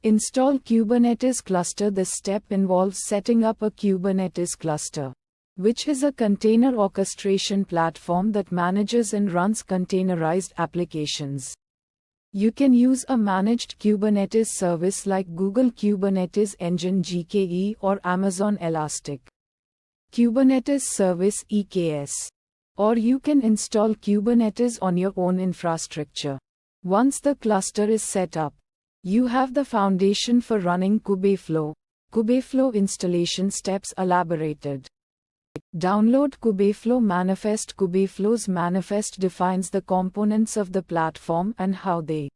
Install Kubernetes cluster. This step involves setting up a Kubernetes cluster, which is a container orchestration platform that manages and runs containerized applications. You can use a managed Kubernetes service like Google Kubernetes Engine (GKE) or Amazon Elastic Kubernetes Service (EKS). Or you can install Kubernetes on your own infrastructure. Once the cluster is set up, you have the foundation for running Kubeflow. Kubeflow installation steps elaborated. Download Kubeflow manifest. Kubeflow's manifest defines the components of the platform and how they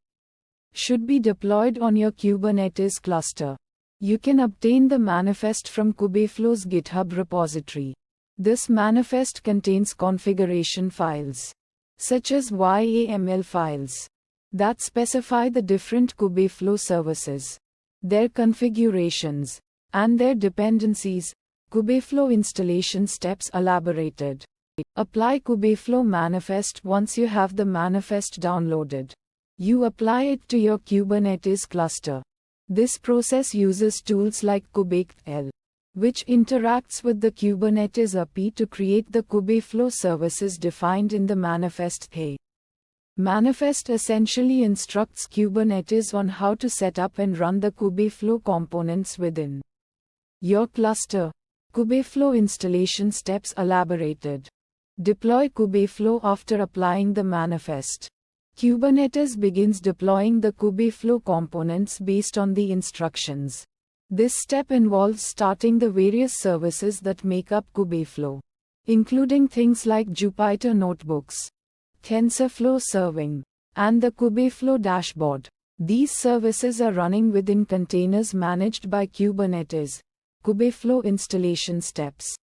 should be deployed on your Kubernetes cluster. You can obtain the manifest from Kubeflow's GitHub repository. This manifest contains configuration files, such as YAML files, that specify the different Kubeflow services, their configurations, and their dependencies. Kubeflow installation steps elaborated. Apply Kubeflow manifest. Once you have the manifest downloaded, you apply it to your Kubernetes cluster. This process uses tools like Kubeflow, which interacts with the Kubernetes API to create the Kubeflow services defined in the manifest. Manifest essentially instructs Kubernetes on how to set up and run the Kubeflow components within your cluster. Kubeflow installation steps elaborated. Deploy Kubeflow. After applying the manifest, Kubernetes begins deploying the Kubeflow components based on the instructions. This step involves starting the various services that make up Kubeflow, including things like Jupyter Notebooks, TensorFlow Serving, and the Kubeflow dashboard. These services are running within containers managed by Kubernetes. Kubeflow installation steps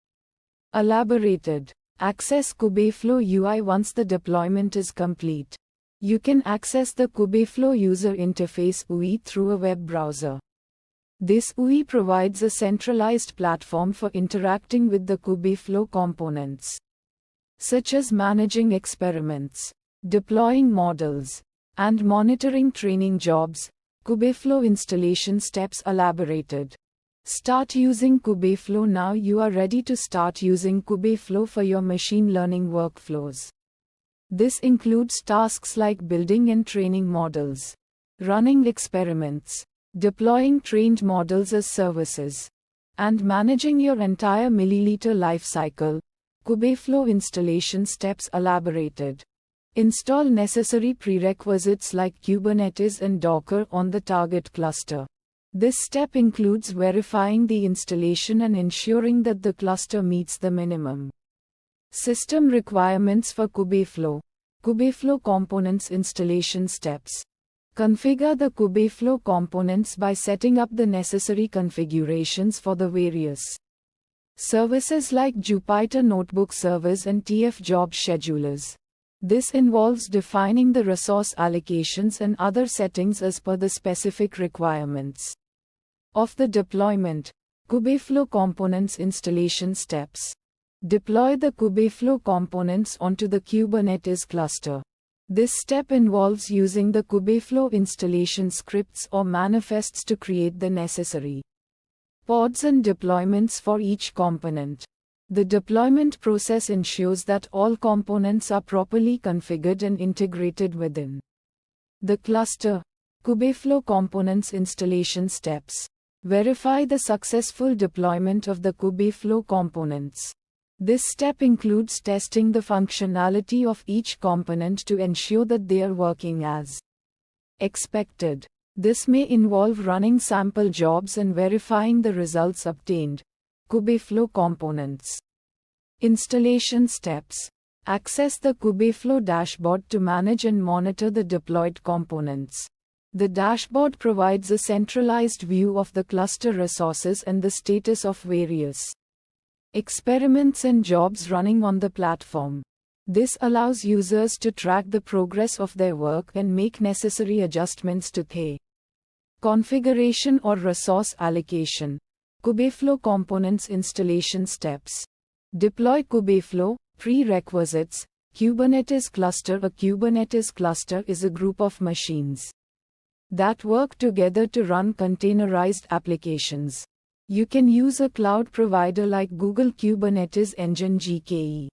elaborated. Access Kubeflow UI. Once the deployment is complete, you can access the Kubeflow user interface (UI) through a web browser. This UI provides a centralized platform for interacting with the Kubeflow components, such as managing experiments, deploying models, and monitoring training jobs. Kubeflow installation steps elaborated. Start using Kubeflow now. You are ready to start using Kubeflow for your machine learning workflows. This includes tasks like building and training models, running experiments, deploying trained models as services, and managing your entire milliliter lifecycle. Kubeflow installation steps elaborated. Install necessary prerequisites like Kubernetes and Docker on the target cluster. This step includes verifying the installation and ensuring that the cluster meets the minimum system requirements for Kubeflow. Kubeflow components installation steps. Configure the Kubeflow components by setting up the necessary configurations for the various services like Jupyter Notebook servers and TF job schedulers. This involves defining the resource allocations and other settings as per the specific requirements of the deployment. Kubeflow components installation steps. Deploy the Kubeflow components onto the Kubernetes cluster. This step involves using the Kubeflow installation scripts or manifests to create the necessary pods and deployments for each component. The deployment process ensures that all components are properly configured and integrated within the cluster. Kubeflow components installation steps. Verify the successful deployment of the Kubeflow components. This step includes testing the functionality of each component to ensure that they are working as expected. This may involve running sample jobs and verifying the results obtained. Kubeflow components installation steps. Access the Kubeflow dashboard to manage and monitor the deployed components. The dashboard provides a centralized view of the cluster resources and the status of various experiments and jobs running on the platform. This allows users to track the progress of their work and make necessary adjustments to the configuration or resource allocation. Kubeflow components installation steps. Deploy Kubeflow. Prerequisites. Kubernetes cluster. A Kubernetes cluster is a group of machines that work together to run containerized applications. You can use a cloud provider like Google Kubernetes Engine GKE,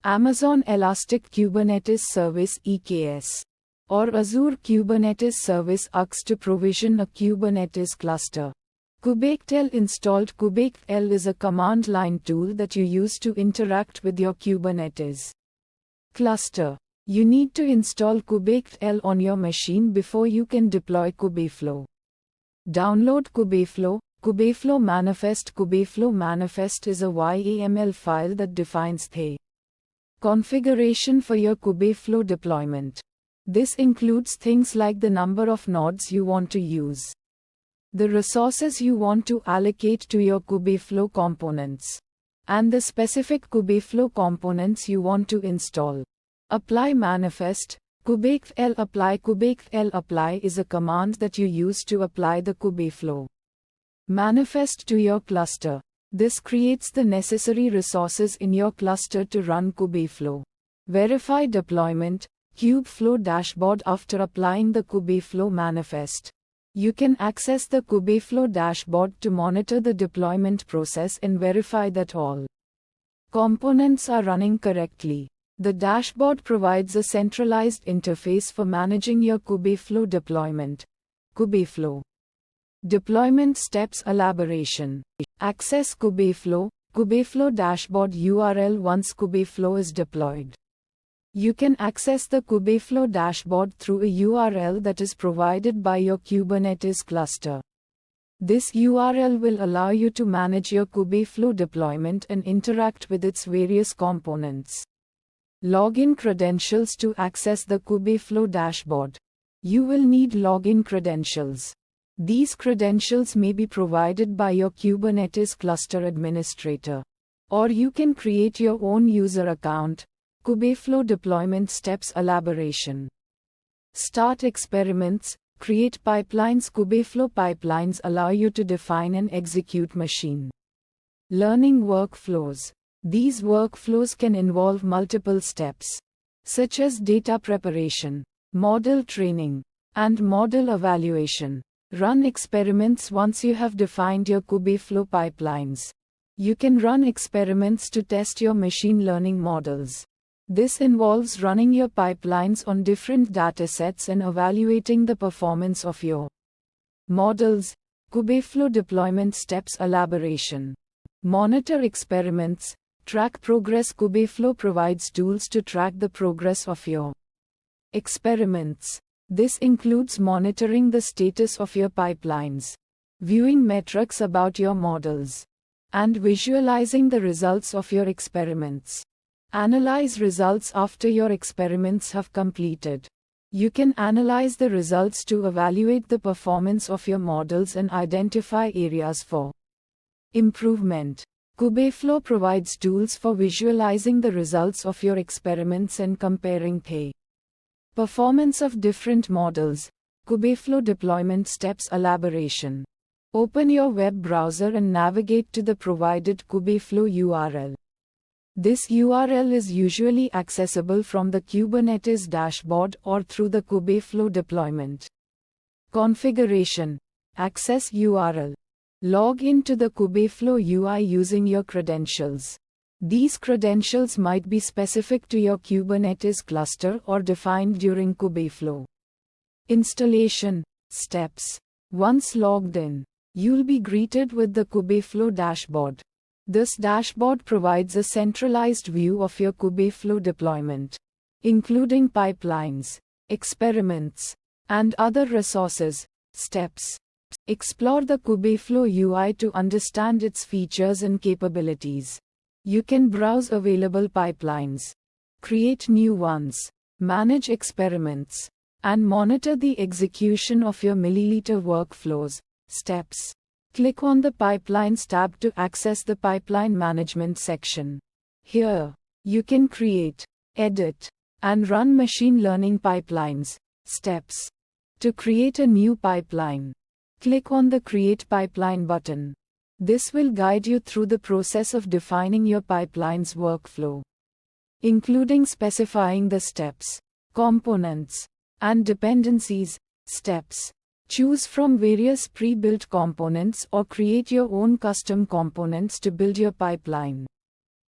Amazon Elastic Kubernetes Service EKS, or Azure Kubernetes Service AKS to provision a Kubernetes cluster. Kubeflow installed. Kubeflow is a command line tool that you use to interact with your Kubernetes cluster. You need to install Kubeflow on your machine before you can deploy Kubeflow. Download Kubeflow. Kubeflow Manifest. Kubeflow Manifest is a YAML file that defines the configuration for your Kubeflow deployment. This includes things like the number of nodes you want to use, the resources you want to allocate to your Kubeflow components, and the specific Kubeflow components you want to install. Apply manifest. Kubeflow apply. Kubeflow apply is a command that you use to apply the Kubeflow manifest to your cluster. This creates the necessary resources in your cluster to run Kubeflow. Verify deployment. Kubeflow dashboard. After applying the Kubeflow manifest, you can access the Kubeflow dashboard to monitor the deployment process and verify that all components are running correctly. The dashboard provides a centralized interface for managing your Kubeflow deployment. Kubeflow deployment steps. Elaboration. Access Kubeflow. Kubeflow dashboard URL. Once Kubeflow is deployed, you can access the Kubeflow dashboard through a URL that is provided by your Kubernetes cluster. This URL will allow you to manage your Kubeflow deployment and interact with its various components. Login credentials. To access the Kubeflow dashboard, you will need login credentials. These credentials may be provided by your Kubernetes cluster administrator, or you can create your own user account. Kubeflow deployment steps. Elaboration. Start experiments. Create pipelines. Kubeflow pipelines allow you to define and execute machine learning workflows. These workflows can involve multiple steps, such as data preparation, model training, and model evaluation. Run experiments. Once you have defined your Kubeflow pipelines, you can run experiments to test your machine learning models. This involves running your pipelines on different datasets and evaluating the performance of your models. Kubeflow deployment steps. Elaboration. Monitor experiments. Track progress. Kubeflow provides tools to track the progress of your experiments. This includes monitoring the status of your pipelines, viewing metrics about your models, and visualizing the results of your experiments. Analyze results. After your experiments have completed, you can analyze the results to evaluate the performance of your models and identify areas for improvement. Kubeflow provides tools for visualizing the results of your experiments and comparing the performance of different models. Kubeflow deployment steps. Elaboration. Open your web browser and navigate to the provided Kubeflow URL. This URL is usually accessible from the Kubernetes dashboard or through the Kubeflow deployment configuration. Access URL. Log into the Kubeflow UI using your credentials. These credentials might be specific to your Kubernetes cluster or defined during Kubeflow installation steps. Once logged in, you'll be greeted with the Kubeflow dashboard. This dashboard provides a centralized view of your Kubeflow deployment, including pipelines, experiments, and other resources. Steps. Explore the Kubeflow UI to understand its features and capabilities. You can browse available pipelines, create new ones, manage experiments, and monitor the execution of your milliliter workflows. Steps. Click on the Pipelines tab to access the Pipeline Management section. Here, you can create, edit, and run machine learning pipelines. Steps. To create a new pipeline, click on the Create Pipeline button. This will guide you through the process of defining your pipeline's workflow, including specifying the steps, components, and dependencies. Steps. Choose from various pre-built components or create your own custom components to build your pipeline.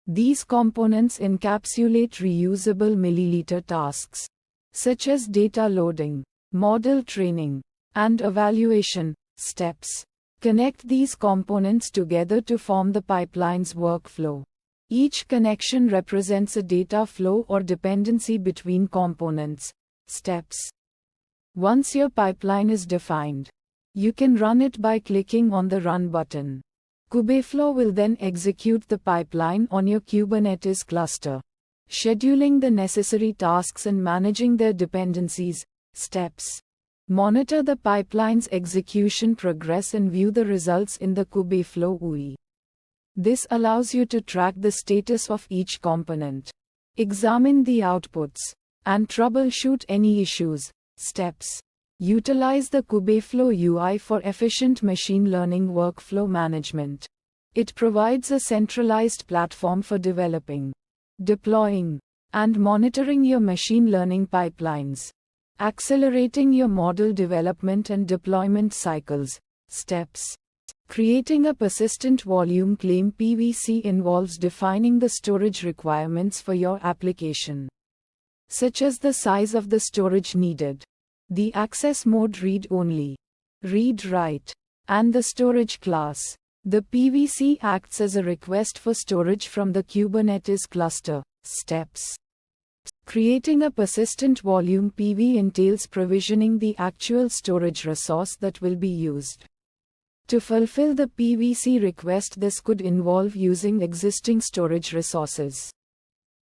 These components encapsulate reusable milliliter tasks, such as data loading, model training, and evaluation steps. Connect these components together to form the pipeline's workflow. Each connection represents a data flow or dependency between components. Steps. Once your pipeline is defined, you can run it by clicking on the Run button. Kubeflow will then execute the pipeline on your Kubernetes cluster, scheduling the necessary tasks and managing their dependencies. Steps. Monitor the pipeline's execution progress and view the results in the Kubeflow UI. This allows you to track the status of each component, examine the outputs, and troubleshoot any issues. Steps. Utilize the Kubeflow UI for efficient machine learning workflow management. It provides a centralized platform for developing, deploying, and monitoring your machine learning pipelines, accelerating your model development and deployment cycles. Steps. Creating a persistent volume claim (PVC) involves defining the storage requirements for your application, such as the size of the storage needed, the access mode read-only, read-write, and the storage class. The PVC acts as a request for storage from the Kubernetes cluster. Steps. Creating a persistent volume PV entails provisioning the actual storage resource that will be used. To fulfill the PVC request, this could involve using existing storage resources,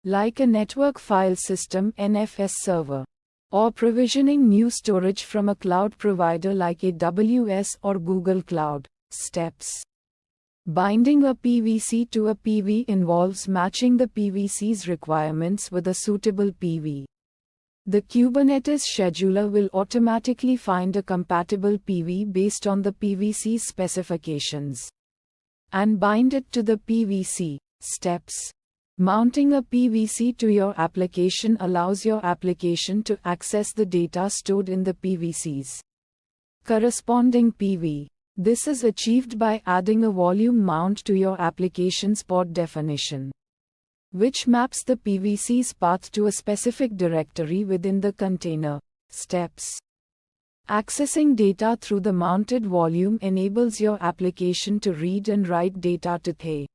like a network file system (NFS) server, or provisioning new storage from a cloud provider like AWS or Google Cloud. Steps. Binding a PVC to a PV involves matching the PVC's requirements with a suitable PV. The Kubernetes scheduler will automatically find a compatible PV based on the PVC's specifications and bind it to the PVC. Steps. Mounting a PVC to your application allows your application to access the data stored in the PVC's corresponding PV. This is achieved by adding a volume mount to your application's pod definition, which maps the PVC's path to a specific directory within the container. Steps. Accessing data through the mounted volume enables your application to read and write data to the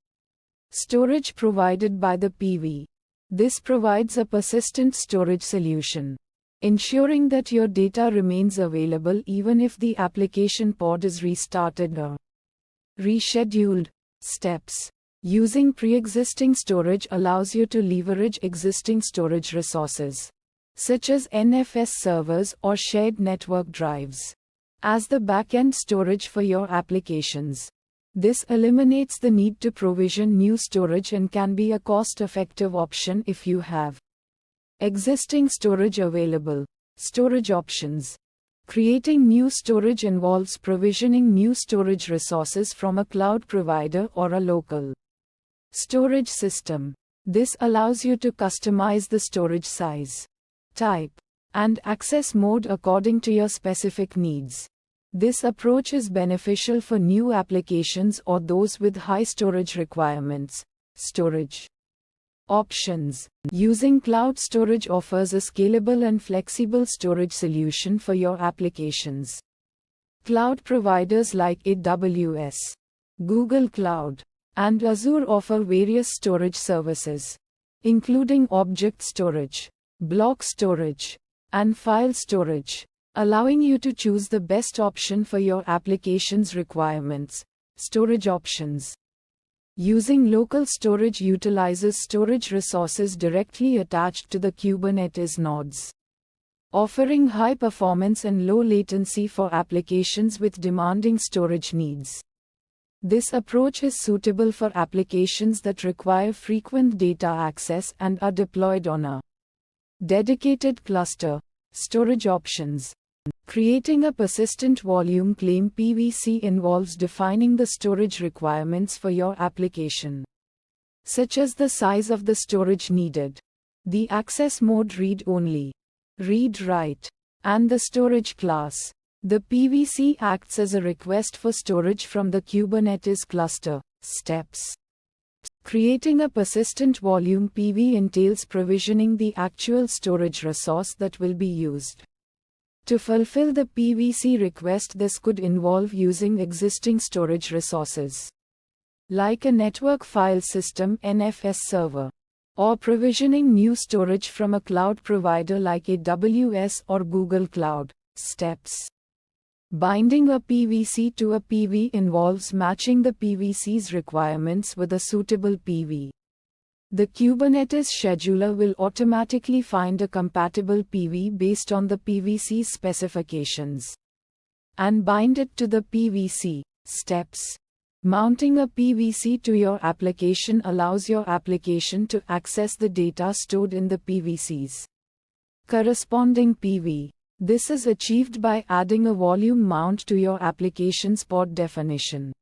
storage provided by the PV. This provides a persistent storage solution, ensuring that your data remains available even if the application pod is restarted or rescheduled. Steps. Using pre-existing storage allows you to leverage existing storage resources, such as NFS servers or shared network drives, as the backend storage for your applications. This eliminates the need to provision new storage and can be a cost-effective option if you have existing storage available. Storage options. Creating new storage involves provisioning new storage resources from a cloud provider or a local storage system. This allows you to customize the storage size, type, and access mode according to your specific needs. This approach is beneficial for new applications or those with high storage requirements. Storage options. Using cloud storage offers a scalable and flexible storage solution for your applications. Cloud providers like AWS, Google Cloud, and Azure offer various storage services, including object storage, block storage, and file storage, allowing you to choose the best option for your application's requirements. Storage options. Using local storage utilizes storage resources directly attached to the Kubernetes nodes, offering high performance and low latency for applications with demanding storage needs. This approach is suitable for applications that require frequent data access and are deployed on a dedicated cluster. Storage options. Creating a persistent volume claim (PVC) involves defining the storage requirements for your application, such as the size of the storage needed, the access mode read-only, read-write, and the storage class. The PVC acts as a request for storage from the Kubernetes cluster. Steps. Creating a persistent volume PV entails provisioning the actual storage resource that will be used. To fulfill the PVC request, this could involve using existing storage resources, like a network file system (NFS) server, or provisioning new storage from a cloud provider like AWS or Google Cloud. Steps. Binding a PVC to a PV involves matching the PVC's requirements with a suitable PV. The Kubernetes scheduler will automatically find a compatible PV based on the PVC's specifications and bind it to the PVC. Steps. Mounting a PVC to your application allows your application to access the data stored in the PVC's corresponding PV. This is achieved by adding a volume mount to your application's pod definition,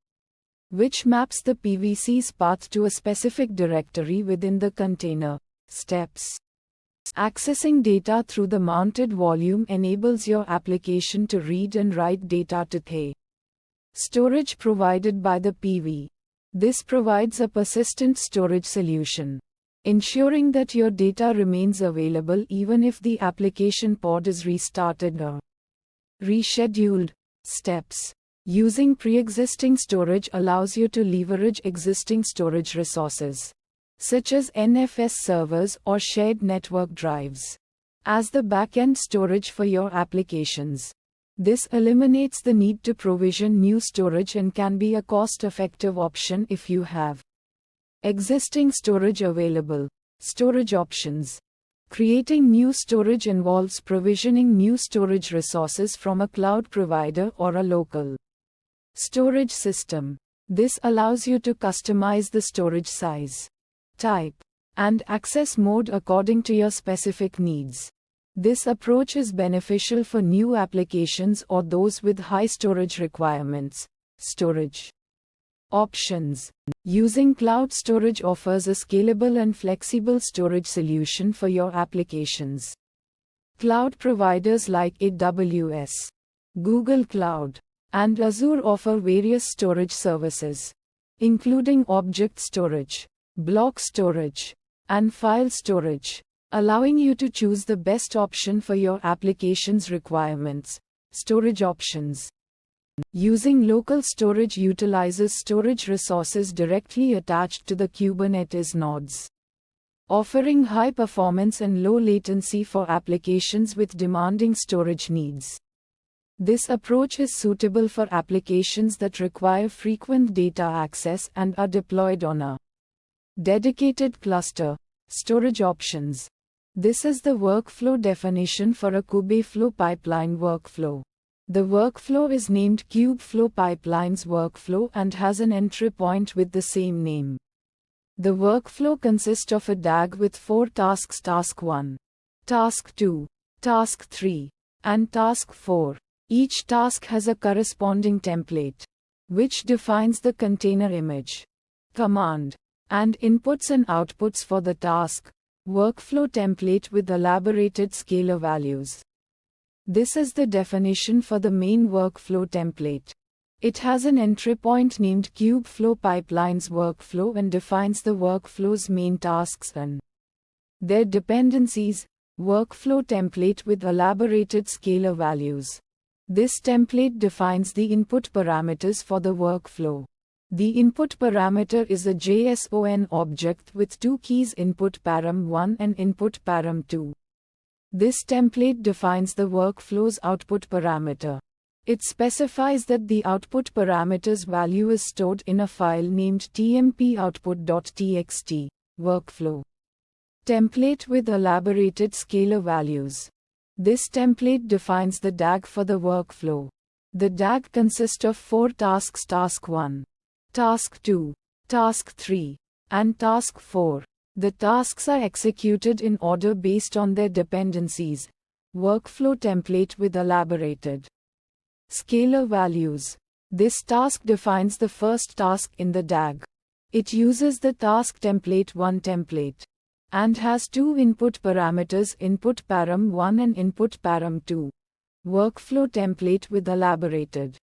which maps the PVC's path to a specific directory within the container. Steps. Accessing data through the mounted volume enables your application to read and write data to the storage provided by the PV. This provides a persistent storage solution, ensuring that your data remains available even if the application pod is restarted or rescheduled. Steps. Using pre-existing storage allows you to leverage existing storage resources, such as NFS servers or shared network drives, as the back-end storage for your applications. This eliminates the need to provision new storage and can be a cost-effective option if you have existing storage available. Storage options. Creating new storage involves provisioning new storage resources from a cloud provider or a local storage system. This allows you to customize the storage size, type, and access mode according to your specific needs. This approach is beneficial for new applications or those with high storage requirements. Storage options. Using cloud storage offers a scalable and flexible storage solution for your applications. Cloud providers like AWS, Google Cloud, and Azure offer various storage services, including object storage, block storage, and file storage, allowing you to choose the best option for your application's requirements. Storage options. Using local storage utilizes storage resources directly attached to the Kubernetes nodes, offering high performance and low latency for applications with demanding storage needs. This approach is suitable for applications that require frequent data access and are deployed on a dedicated cluster. Storage options. This is the workflow definition for a Kubeflow pipeline workflow. The workflow is named Kubeflow Pipelines Workflow and has an entry point with the same name. The workflow consists of a DAG with 4 tasks: Task 1, Task 2, Task 3, and Task 4. Each task has a corresponding template, which defines the container image, command, and inputs and outputs for the task. Workflow template with elaborated scalar values. This is the definition for the main workflow template. It has an entry point named Kubeflow Pipelines Workflow and defines the workflow's main tasks and their dependencies. Workflow template with elaborated scalar values. This template defines the input parameters for the workflow. The input parameter is a JSON object with 2 keys: input param1 and input param2. This template defines the workflow's output parameter. It specifies that the output parameter's value is stored in a file named tmpoutput.txt. Workflow template with elaborated scalar values. This template defines the DAG for the workflow. The DAG consists of 4 tasks: Task 1, Task 2, Task 3, and Task 4. The tasks are executed in order based on their dependencies. Workflow template with elaborated scalar values. This task defines the first task in the DAG. It uses the task template 1 template and has 2 input parameters: input param1 and input param2. Workflow template with elaborated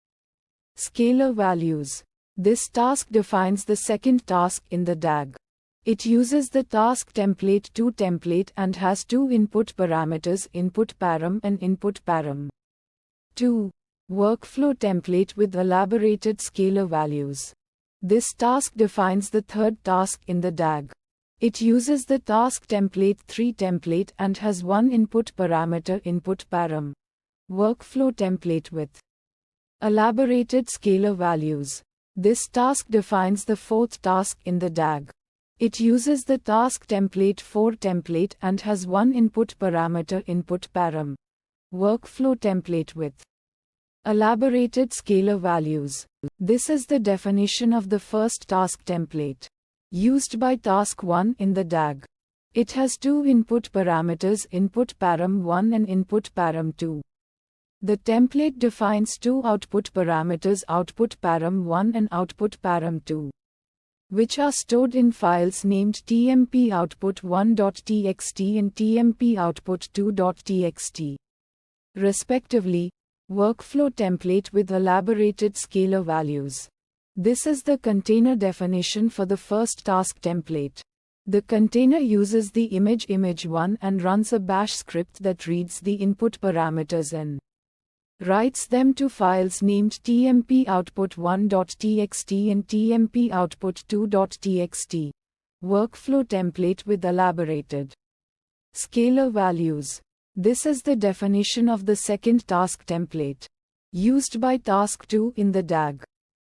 scalar values. This task defines the second task in the DAG. It uses the task template to template and has two input parameters, input param and input param. 2. Workflow template with elaborated scalar values. This task defines the third task in the DAG. It uses the task template 3 template and has one input parameter, input param. Workflow template with elaborated scalar values. This task defines the fourth task in the DAG. It uses the task template 4 template and has one input parameter, input param. Workflow template with elaborated scalar values. This is the definition of the first task template used by task 1 in the DAG. It has two input parameters, input param 1 and input param 2. The template defines two output parameters, output param 1 and output param 2, which are stored in files named tmp_output1.txt and tmp_output2.txt, respectively. Workflow template with elaborated scalar values. This is the container definition for the first task template. The container uses the image1 and runs a bash script that reads the input parameters and writes them to files named tmp_output1.txt and tmp_output2.txt. Workflow template with elaborated scalar values. This is the definition of the second task template used by task 2 in the DAG.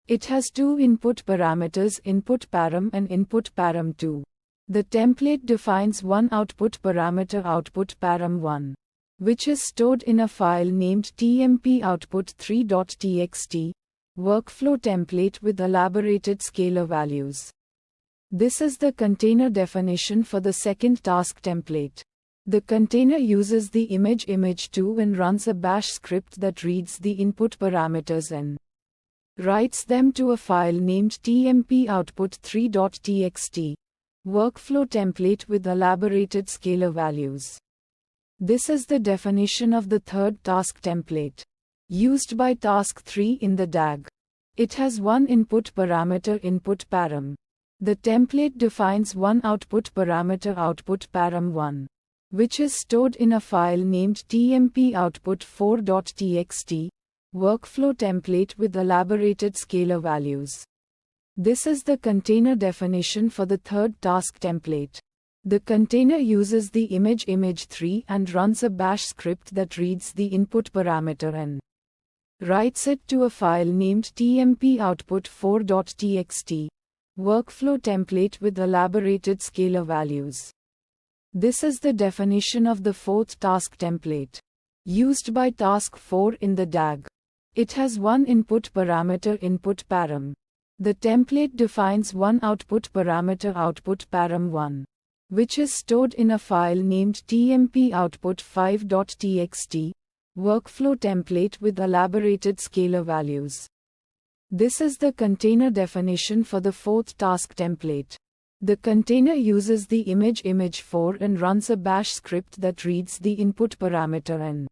It has two input parameters, input param and input param 2. The template defines one output parameter, output param 1, which is stored in a file named tmp_output3.txt. Workflow template with elaborated scalar values. This is the container definition for the second task template. The container uses the image2 and runs a bash script that reads the input parameters and writes them to a file named tmp_output3.txt. Workflow template with elaborated scalar values. This is the definition of the third task template used by task 3 in the DAG. It has one input parameter, input param. The template defines one output parameter, output param 1, which is stored in a file named tmp_output4.txt. Workflow template with elaborated scalar values. This is the container definition for the third task template. The container uses the image3 and runs a bash script that reads the input parameter and writes it to a file named tmp_output4.txt. Workflow template with elaborated scalar values. This is the definition of the fourth task template used by task 4 in the DAG. It has one input parameter, input param. The template defines one output parameter, output param 1, which is stored in a file named tmp_output5.txt. Workflow template with elaborated scalar values. This is the container definition for the fourth task template. The container uses the image4 and runs a bash script that reads the input parameter and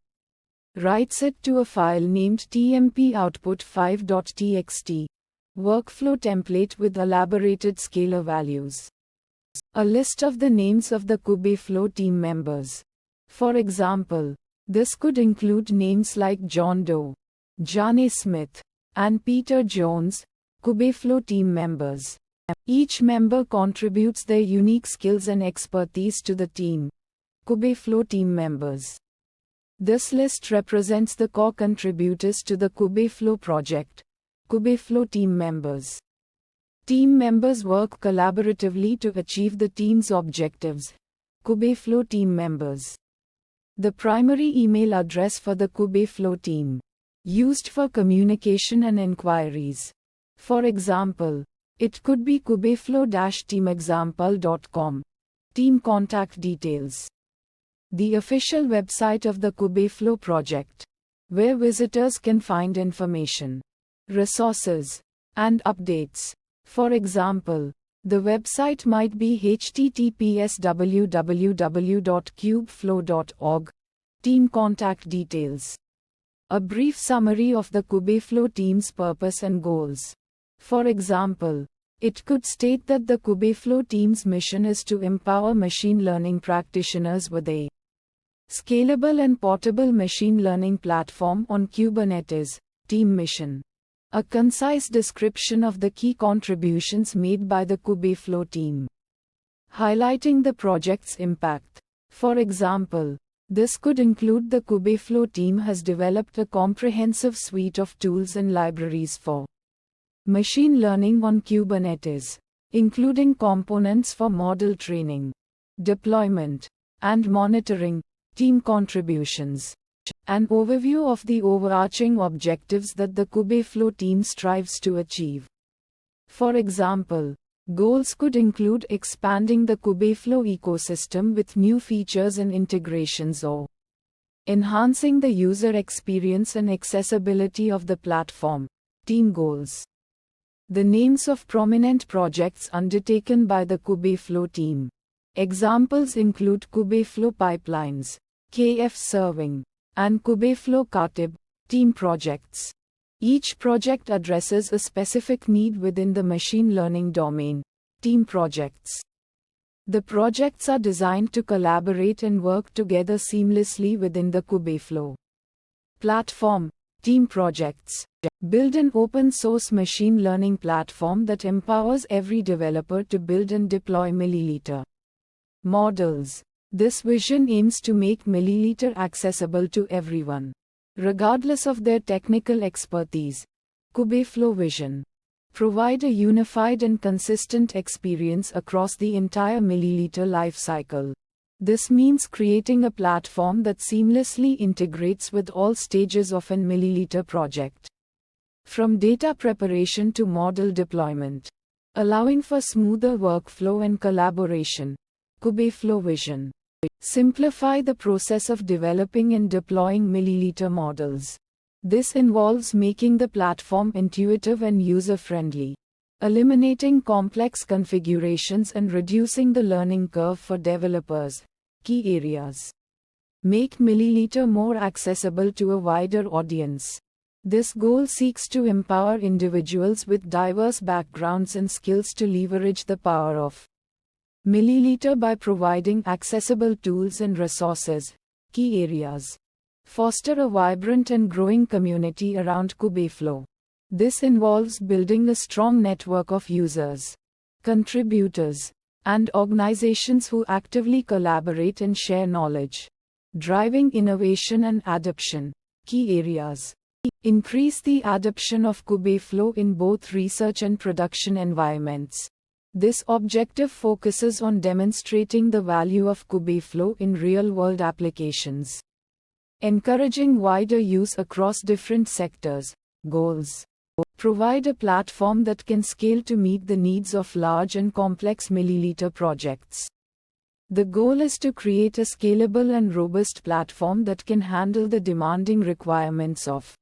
writes it to a file named tmp_output5.txt. Workflow template with elaborated scalar values. A list of the names of the Kubeflow team members. For example, this could include names like John Doe, Jane Smith, and Peter Jones, Kubeflow team members. Each member contributes their unique skills and expertise to the team. Kubeflow team members. This list represents the core contributors to the Kubeflow project. Kubeflow team members. Team members work collaboratively to achieve the team's objectives. Kubeflow team members. The primary email address for the Kubeflow team, used for communication and inquiries. For example, it could be kubeflow-teamexample.com. Team contact details. The official website of the Kubeflow project, where visitors can find information, resources, and updates. For example, the website might be https://www.kubeflow.org. Team contact details. A brief summary of the Kubeflow team's purpose and goals. For example, it could state that the Kubeflow team's mission is to empower machine learning practitioners with a scalable and portable machine learning platform on Kubernetes. Team mission. A concise description of the key contributions made by the Kubeflow team, highlighting the project's impact. For example, this could include the Kubeflow team has developed a comprehensive suite of tools and libraries for machine learning on Kubernetes, including components for model training, deployment, and monitoring. Team contributions. An overview of the overarching objectives that the Kubeflow team strives to achieve. For example, goals could include expanding the Kubeflow ecosystem with new features and integrations, or enhancing the user experience and accessibility of the platform. Team goals. The names of prominent projects undertaken by the Kubeflow team. Examples include Kubeflow Pipelines, KF Serving, and Kubeflow Katib. Team projects. Each project addresses a specific need within the machine learning domain. Team projects. The projects are designed to collaborate and work together seamlessly within the Kubeflow platform. Team projects. Build an open-source machine learning platform that empowers every developer to build and deploy milliliter models. This vision aims to make milliliter accessible to everyone, regardless of their technical expertise. Kubeflow vision. Provide a unified and consistent experience across the entire milliliter lifecycle. This means creating a platform that seamlessly integrates with all stages of an milliliter project, from data preparation to model deployment, allowing for smoother workflow and collaboration. Kubeflow vision. Simplify the process of developing and deploying milliliter models. This involves making the platform intuitive and user-friendly, eliminating complex configurations and reducing the learning curve for developers. Key areas. Make milliliter more accessible to a wider audience. This goal seeks to empower individuals with diverse backgrounds and skills to leverage the power of milliliter by providing accessible tools and resources. Key areas. Foster a vibrant and growing community around Kubeflow. This involves building a strong network of users, contributors, and organizations who actively collaborate and share knowledge. Driving innovation and adoption. Key areas. Increase the adoption of Kubeflow in both research and production environments. This objective focuses on demonstrating the value of Kubeflow in real-world applications, encouraging wider use across different sectors. Goals. Provide a platform that can scale to meet the needs of large and complex milliliter projects. The goal is to create a scalable and robust platform that can handle the demanding requirements of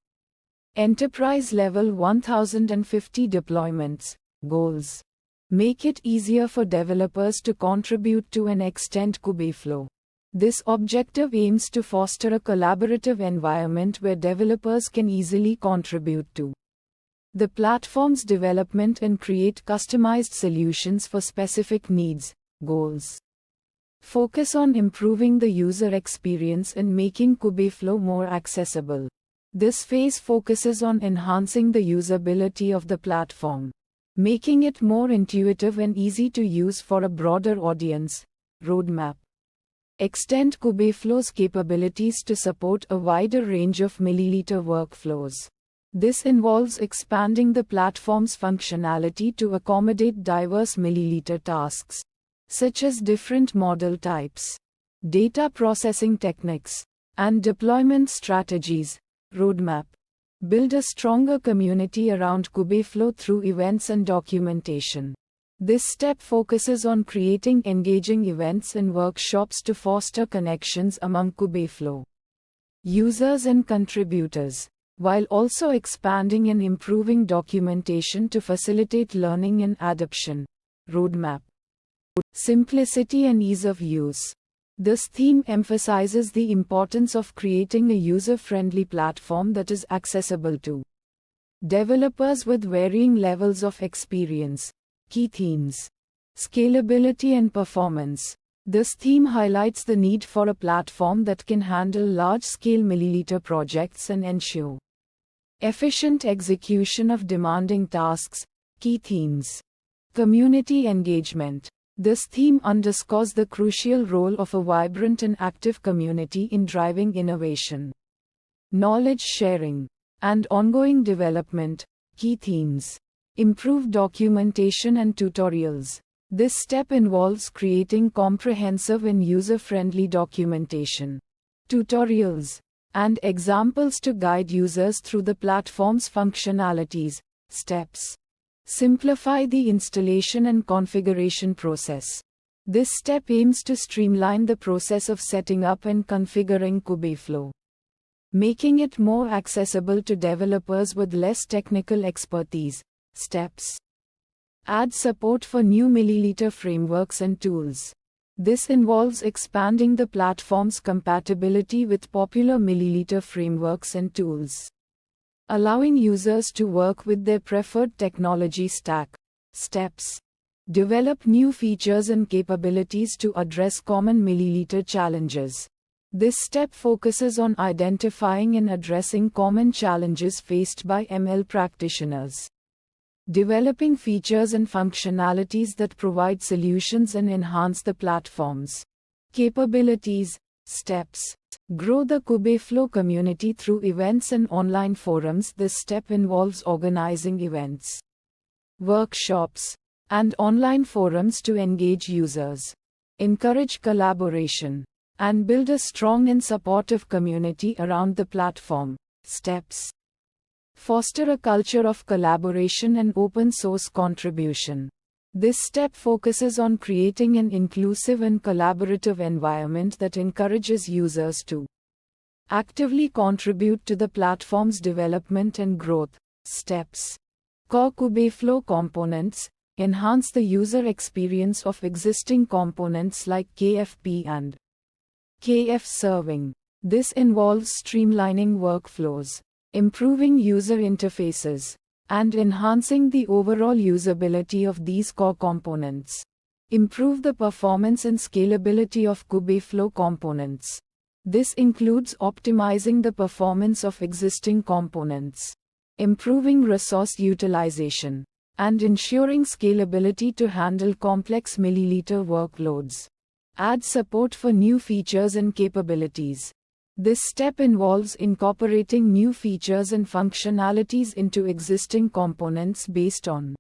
enterprise-level 1050 deployments. Goals. Make it easier for developers to contribute to and extend Kubeflow. This objective aims to foster a collaborative environment where developers can easily contribute to the platform's development and create customized solutions for specific needs. Goals. Focus on improving the user experience and making Kubeflow more accessible. This phase focuses on enhancing the usability of the platform, making it more intuitive and easy to use for a broader audience. Roadmap. Extend Kubeflow's capabilities to support a wider range of milliliter workflows. This involves expanding the platform's functionality to accommodate diverse milliliter tasks, such as different model types, data processing techniques, and deployment strategies. Roadmap. Build a stronger community around Kubeflow through events and documentation. This step focuses on creating engaging events and workshops to foster connections among Kubeflow users and contributors, while also expanding and improving documentation to facilitate learning and adoption. Roadmap. Simplicity and ease of use. This theme emphasizes the importance of creating a user-friendly platform that is accessible to developers with varying levels of experience. Key themes: scalability and performance. This theme highlights the need for a platform that can handle large-scale milliliter projects and ensure efficient execution of demanding tasks. Key themes: community engagement. This theme underscores the crucial role of a vibrant and active community in driving innovation, knowledge sharing, and ongoing development. Key themes: improved documentation and tutorials. This step involves creating comprehensive and user-friendly documentation, tutorials, and examples to guide users through the platform's functionalities. Steps: simplify the installation and configuration process. This step aims to streamline the process of setting up and configuring Kubeflow, making it more accessible to developers with less technical expertise. Steps: add support for new milliliter frameworks and tools. This involves expanding the platform's compatibility with popular milliliter frameworks and tools, allowing users to work with their preferred technology stack. Steps: develop new features and capabilities to address common milliliter challenges. This step focuses on identifying and addressing common challenges faced by ML practitioners, developing features and functionalities that provide solutions and enhance the platform's capabilities. Steps: grow the Kubeflow community through events and online forums. This step involves organizing events, workshops, and online forums to engage users, encourage collaboration, and build a strong and supportive community around the platform. Steps: foster a culture of collaboration and open source contribution. This step focuses on creating an inclusive and collaborative environment that encourages users to actively contribute to the platform's development and growth. Steps: core Kubeflow components. Enhance the user experience of existing components like KFP and KF serving. This involves streamlining workflows, improving user interfaces, and enhancing the overall usability of these core components. Improve the performance and scalability of Kubeflow components. This includes optimizing the performance of existing components, improving resource utilization, and ensuring scalability to handle complex milliliter workloads. Add support for new features and capabilities. This step involves incorporating new features and functionalities into existing components based on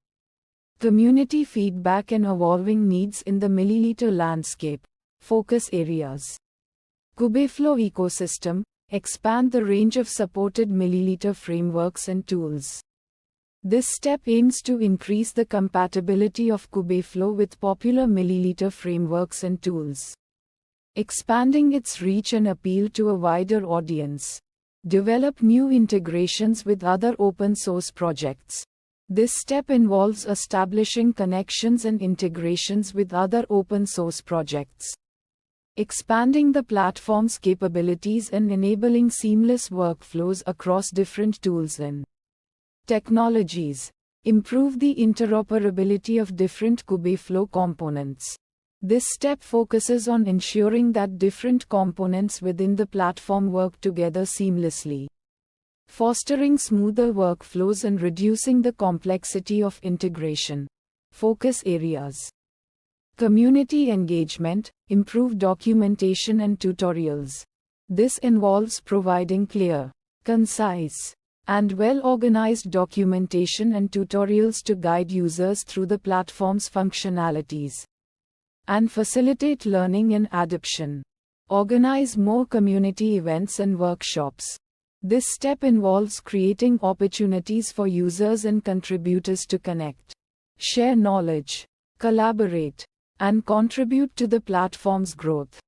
community feedback and evolving needs in the milliliter landscape. Focus areas: Kubeflow ecosystem. Expand the range of supported milliliter frameworks and tools. This step aims to increase the compatibility of Kubeflow with popular milliliter frameworks and tools, expanding its reach and appeal to a wider audience. Develop new integrations with other open source projects. This step involves establishing connections and integrations with other open source projects, expanding the platform's capabilities and enabling seamless workflows across different tools and technologies. Improve the interoperability of different Kubeflow components. This step focuses on ensuring that different components within the platform work together seamlessly, fostering smoother workflows and reducing the complexity of integration. Focus areas: community engagement. Improve documentation and tutorials. This involves providing clear, concise, and well-organized documentation and tutorials to guide users through the platform's functionalities and facilitate learning and adoption. Organize more community events and workshops. This step involves creating opportunities for users and contributors to connect, share knowledge, collaborate, and contribute to the platform's growth.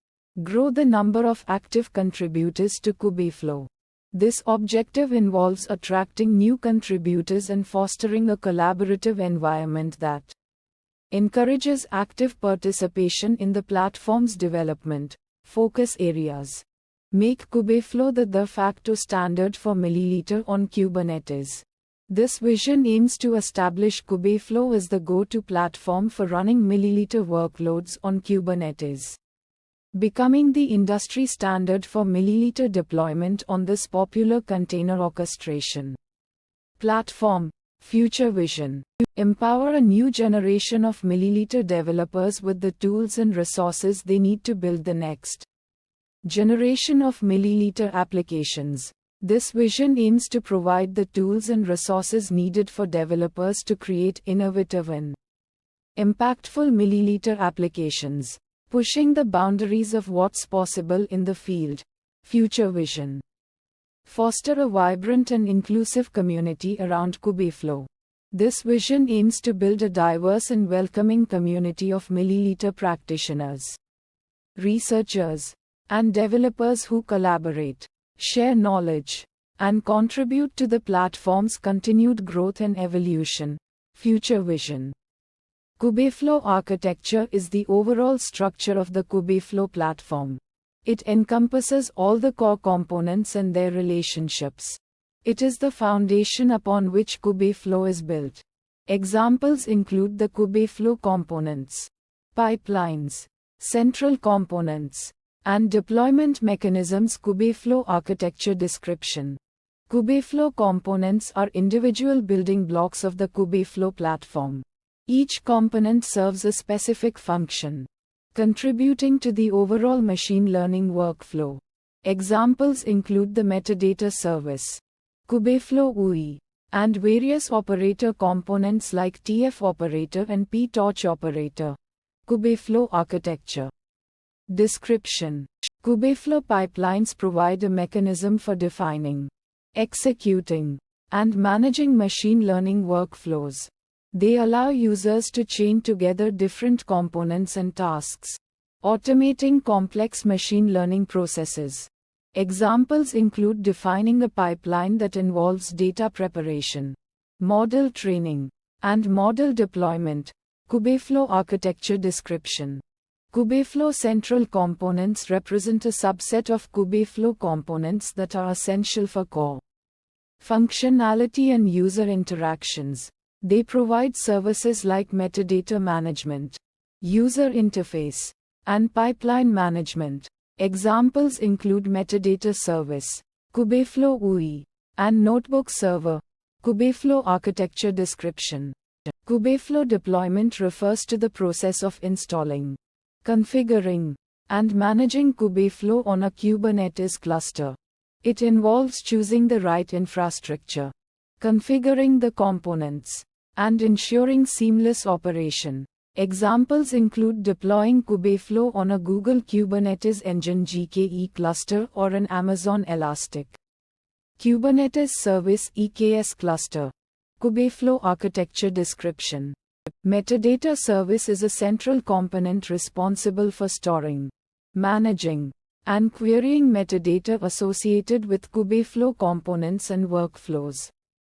Grow the number of active contributors to Kubeflow. This objective involves attracting new contributors and fostering a collaborative environment that encourages active participation in the platform's development. Focus areas. Make Kubeflow the de facto standard for milliliter on Kubernetes. This vision aims to establish Kubeflow as the go-to platform for running milliliter workloads on Kubernetes, becoming the industry standard for milliliter deployment on this popular container orchestration platform. Future vision. Empower a new generation of milliliter developers with the tools and resources they need to build the next generation of milliliter applications. This vision aims to provide the tools and resources needed for developers to create innovative and impactful milliliter applications, pushing the boundaries of what's possible in the field. Future vision. Foster a vibrant and inclusive community around Kubeflow. This vision aims to build a diverse and welcoming community of milliliter practitioners, researchers, and developers who collaborate, share knowledge, and contribute to the platform's continued growth and evolution. Future vision. Kubeflow architecture is the overall structure of the Kubeflow platform. It encompasses all the core components and their relationships. It is the foundation upon which Kubeflow is built. Examples include the Kubeflow components, pipelines, central components, and deployment mechanisms. Kubeflow architecture description. Kubeflow components are individual building blocks of the Kubeflow platform. Each component serves a specific function, contributing to the overall machine learning workflow. Examples include the metadata service, Kubeflow UI, and various operator components like TF operator and ptorch operator. Kubeflow architecture description. Kubeflow pipelines provide a mechanism for defining, executing, and managing machine learning workflows. They allow users to chain together different components and tasks, automating complex machine learning processes. Examples include defining a pipeline that involves data preparation, model training, and model deployment. Kubeflow architecture description. Kubeflow central components represent a subset of Kubeflow components that are essential for core functionality and user interactions. They provide services like metadata management, user interface, and pipeline management. Examples include metadata service, Kubeflow UI, and notebook server. Kubeflow architecture description. Kubeflow deployment refers to the process of installing, configuring, and managing Kubeflow on a Kubernetes cluster. It involves choosing the right infrastructure, configuring the components, and ensuring seamless operation. Examples include deploying Kubeflow on a Google Kubernetes Engine GKE cluster or an Amazon Elastic Kubernetes Service EKS cluster. Kubeflow architecture description. Metadata service is a central component responsible for storing, managing, and querying metadata associated with Kubeflow components and workflows.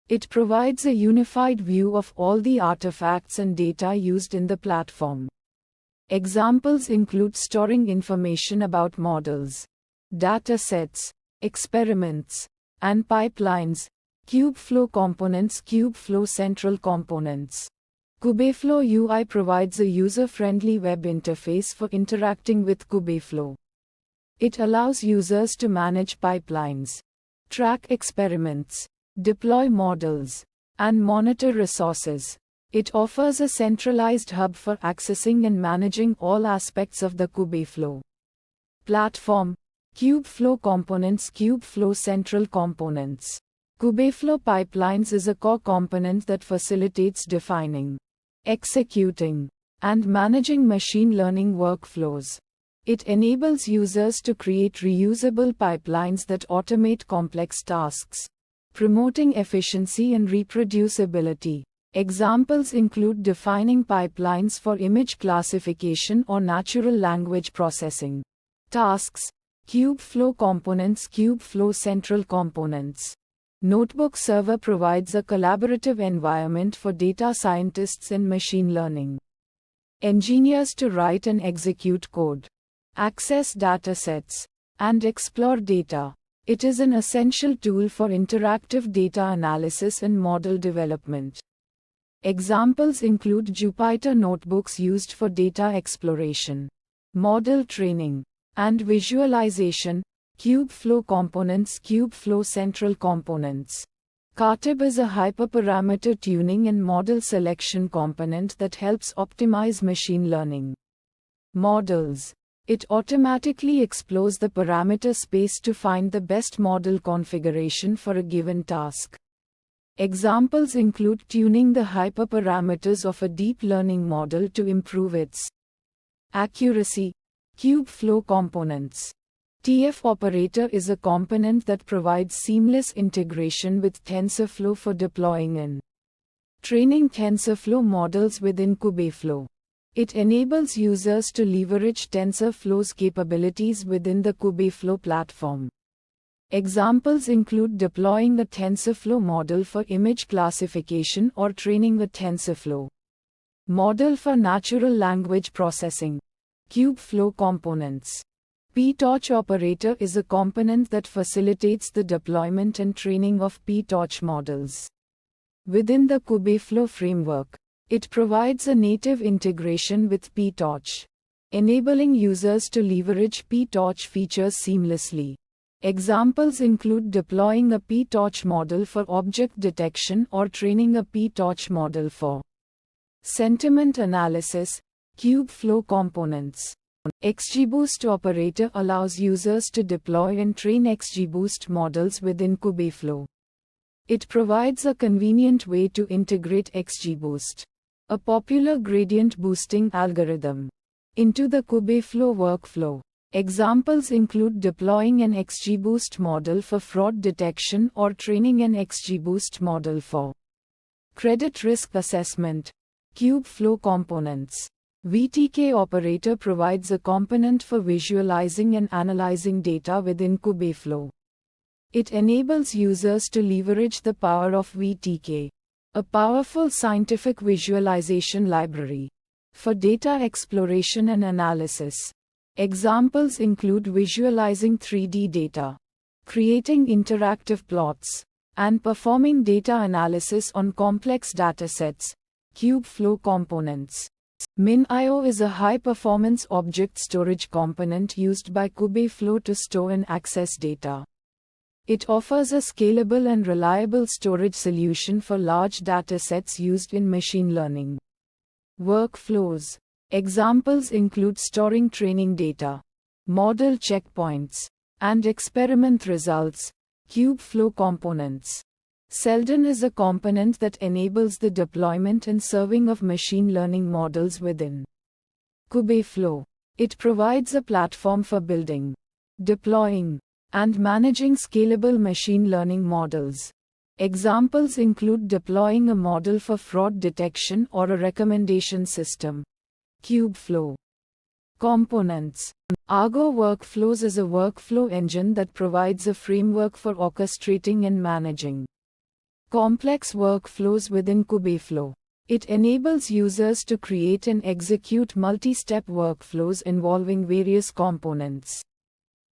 It provides a unified view of all the artifacts and data used in the platform. Examples include storing information about models, datasets, experiments, and pipelines. Kubeflow components. Kubeflow central components. Kubeflow UI provides a user-friendly web interface for interacting with Kubeflow. It allows users to manage pipelines, track experiments, deploy models, and monitor resources. It offers a centralized hub for accessing and managing all aspects of the Kubeflow platform. Kubeflow components. Kubeflow central components. Kubeflow pipelines is a core component that facilitates defining, executing, and managing machine learning workflows. It enables users to create reusable pipelines that automate complex tasks, promoting efficiency and reproducibility. Examples include defining pipelines for image classification or natural language processing tasks. Kubeflow components. Kubeflow central components. Notebook server provides a collaborative environment for data scientists and machine learning engineers to write and execute code. access datasets, and explore data. It is an essential tool for interactive data analysis and model development. Examples include Jupyter notebooks used for data exploration, model training, and visualization. Kubeflow components. Kubeflow central components. KTib is a hyperparameter tuning and model selection component that helps optimize machine learning models. It automatically explores the parameter space to find the best model configuration for a given task. Examples include tuning the hyperparameters of a deep learning model to improve its accuracy. Kubeflow components. TF operator is a component that provides seamless integration with TensorFlow for deploying and training TensorFlow models within Kubeflow. It enables users to leverage TensorFlow's capabilities within the Kubeflow platform. Examples include deploying the TensorFlow model for image classification or training the TensorFlow model for natural language processing. Kubeflow components. PTorch operator is a component that facilitates the deployment and training of PTorch models within the Kubeflow framework. It provides a native integration with PTorch, enabling users to leverage PTorch features seamlessly. Examples include deploying a PTorch model for object detection or training a PTorch model for sentiment analysis. Kubeflow components. XGBoost operator allows users to deploy and train XGBoost models within Kubeflow. It provides a convenient way to integrate XGBoost, a popular gradient boosting algorithm, into the Kubeflow workflow. Examples include deploying an XGBoost model for fraud detection or training an XGBoost model for credit risk assessment. Kubeflow components. VTK operator provides a component for visualizing and analyzing data within Kubeflow. It enables users to leverage the power of VTK, a powerful scientific visualization library, for data exploration and analysis. Examples include visualizing 3D data, creating interactive plots, and performing data analysis on complex datasets. Kubeflow components. MinIO is a high-performance object storage component used by Kubeflow to store and access data. It offers a scalable and reliable storage solution for large datasets used in machine learning workflows. Examples include storing training data, model checkpoints, and experiment results. Kubeflow components. Seldon is a component that enables the deployment and serving of machine learning models within Kubeflow. It provides a platform for building, deploying, and managing scalable machine learning models. Examples include deploying a model for fraud detection or a recommendation system. Kubeflow components. Argo Workflows is a workflow engine that provides a framework for orchestrating and managing complex workflows within Kubeflow. It enables users to create and execute multi-step workflows involving various components.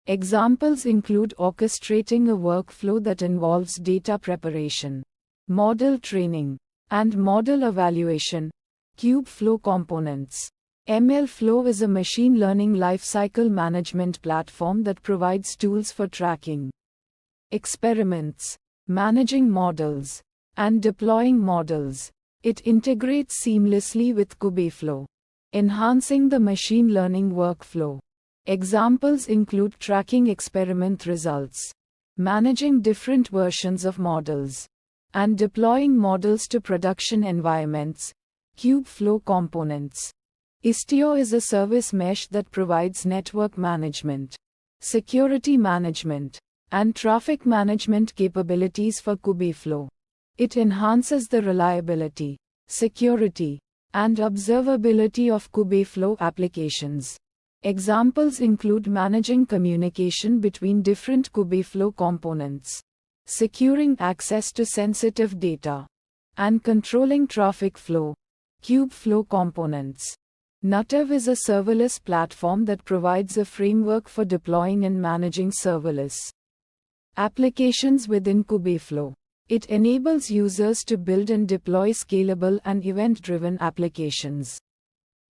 Examples include orchestrating a workflow that involves data preparation, model training, and model evaluation. Kubeflow components. MLflow is a machine learning lifecycle management platform that provides tools for tracking experiments, managing models, and deploying models. It integrates seamlessly with Kubeflow, enhancing the machine learning workflow. Examples include tracking experiment results, managing different versions of models, and deploying models to production environments. Kubeflow components. Istio is a service mesh that provides network management, security management, and traffic management capabilities for Kubeflow. It enhances the reliability, security, and observability of Kubeflow applications. Examples include managing communication between different Kubeflow components, securing access to sensitive data, and controlling traffic flow. Kubeflow components. Native is a serverless platform that provides a framework for deploying and managing serverless applications within Kubeflow. It enables users to build and deploy scalable and event-driven applications.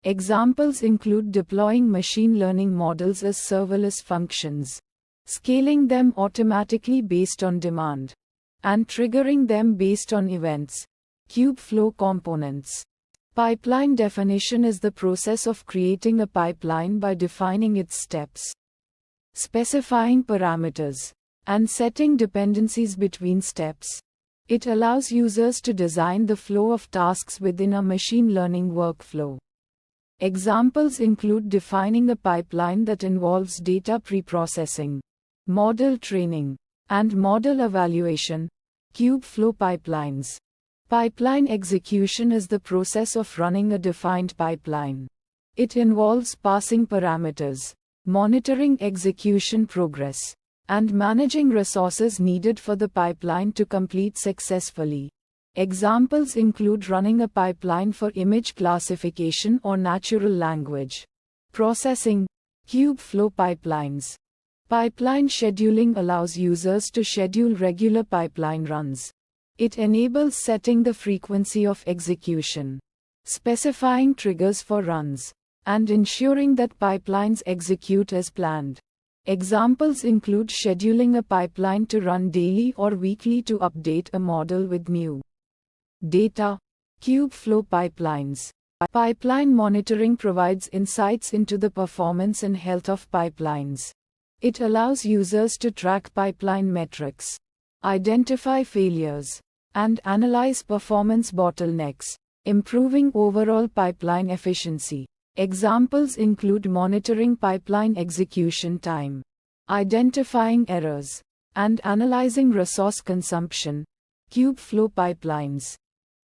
Examples include deploying machine learning models as serverless functions, scaling them automatically based on demand, and triggering them based on events. Kubeflow components. Pipeline definition is the process of creating a pipeline by defining its steps, specifying parameters, and setting dependencies between steps. It allows users to design the flow of tasks within a machine learning workflow. Examples include defining a pipeline that involves data preprocessing, model training, and model evaluation. Kubeflow pipelines. Pipeline execution is the process of running a defined pipeline. It involves passing parameters, monitoring execution progress, and managing resources needed for the pipeline to complete successfully. Examples include running a pipeline for image classification or natural language processing. Kubeflow pipelines. Pipeline scheduling allows users to schedule regular pipeline runs. It enables setting the frequency of execution, specifying triggers for runs, and ensuring that pipelines execute as planned. Examples include scheduling a pipeline to run daily or weekly to update a model with new data. Kubeflow pipelines. Pipeline monitoring provides insights into the performance and health of pipelines. It allows users to track pipeline metrics, identify failures, and analyze performance bottlenecks, improving overall pipeline efficiency. Examples include monitoring pipeline execution time, identifying errors, and analyzing resource consumption. Kubeflow pipelines.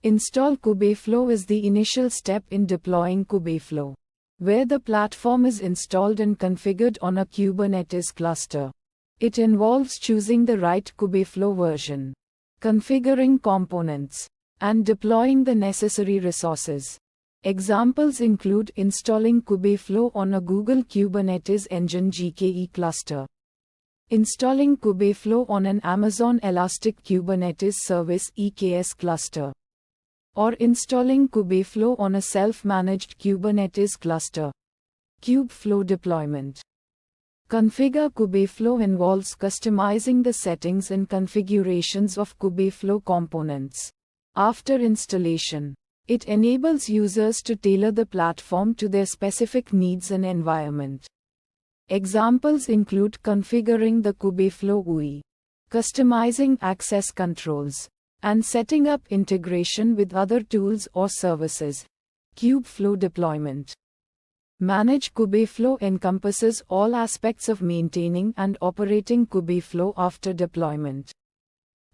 Install Kubeflow is the initial step in deploying Kubeflow, where the platform is installed and configured on a Kubernetes cluster. It involves choosing the right Kubeflow version, configuring components, and deploying the necessary resources. Examples include installing Kubeflow on a Google Kubernetes Engine GKE cluster, installing Kubeflow on an Amazon Elastic Kubernetes Service EKS cluster, or installing Kubeflow on a self-managed Kubernetes cluster. Kubeflow deployment. Configure Kubeflow involves customizing the settings and configurations of Kubeflow components. After installation, it enables users to tailor the platform to their specific needs and environment. Examples include configuring the Kubeflow UI, customizing access controls, and setting up integration with other tools or services. Kubeflow deployment. Manage Kubeflow encompasses all aspects of maintaining and operating Kubeflow after deployment.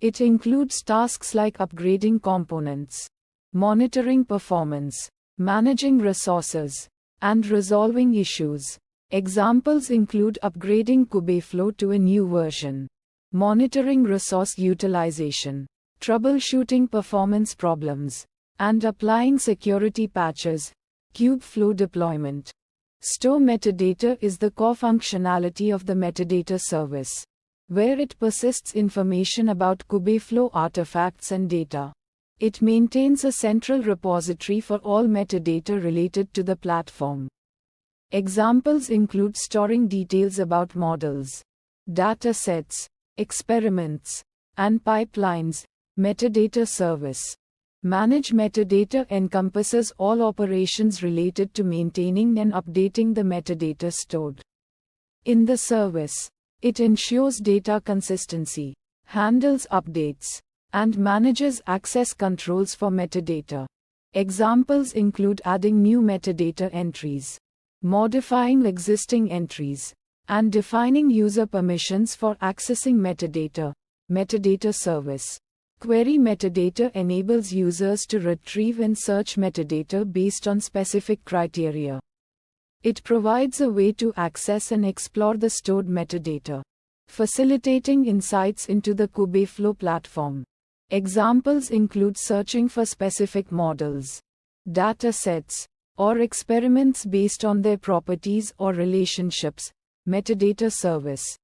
It includes tasks like upgrading components, monitoring performance, managing resources, and resolving issues. Examples include upgrading Kubeflow to a new version, monitoring resource utilization, troubleshooting performance problems, and applying security patches. Kubeflow deployment. Store metadata is the core functionality of the metadata service, where it persists information about Kubeflow artifacts and data. It maintains a central repository for all metadata related to the platform. Examples include storing details about models, datasets, experiments, and pipelines. Metadata service. Manage metadata encompasses all operations related to maintaining and updating the metadata stored in the service. It ensures data consistency, handles updates, and manages access controls for metadata. Examples include adding new metadata entries, modifying existing entries, and defining user permissions for accessing metadata. Metadata service. Query metadata enables users to retrieve and search metadata based on specific criteria. It provides a way to access and explore the stored metadata, facilitating insights into the Kubeflow platform. Examples include searching for specific models, datasets, or experiments based on their properties or relationships. Metadata service.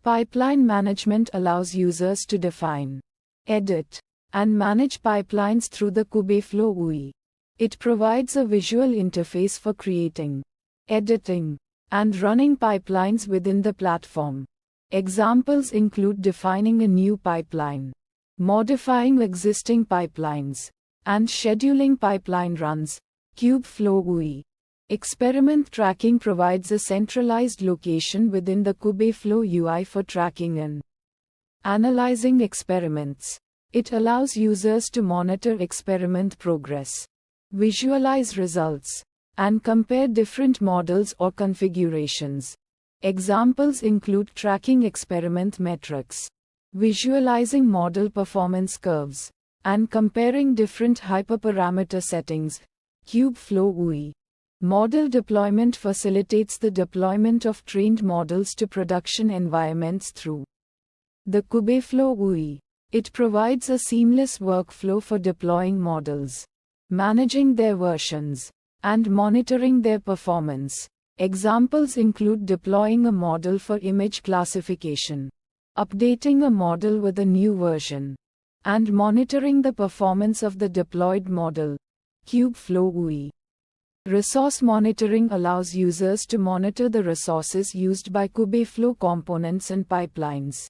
Pipeline management allows users to define, edit, and manage pipelines through the Kubeflow UI. It provides a visual interface for creating, editing, and running pipelines within the platform. Examples include defining a new pipeline, modifying existing pipelines, and scheduling pipeline runs. Kubeflow UI. Experiment tracking provides a centralized location within the Kubeflow UI for tracking and analyzing experiments. It allows users to monitor experiment progress, visualize results, and compare different models or configurations. Examples include tracking experiment metrics, visualizing model performance curves, and comparing different hyperparameter settings. Kubeflow UI. Model deployment facilitates the deployment of trained models to production environments through the Kubeflow UI. It provides a seamless workflow for deploying models, managing their versions, and monitoring their performance. Examples include deploying a model for image classification, updating a model with a new version, and monitoring the performance of the deployed model. Kubeflow UI. Resource monitoring allows users to monitor the resources used by Kubeflow components and pipelines.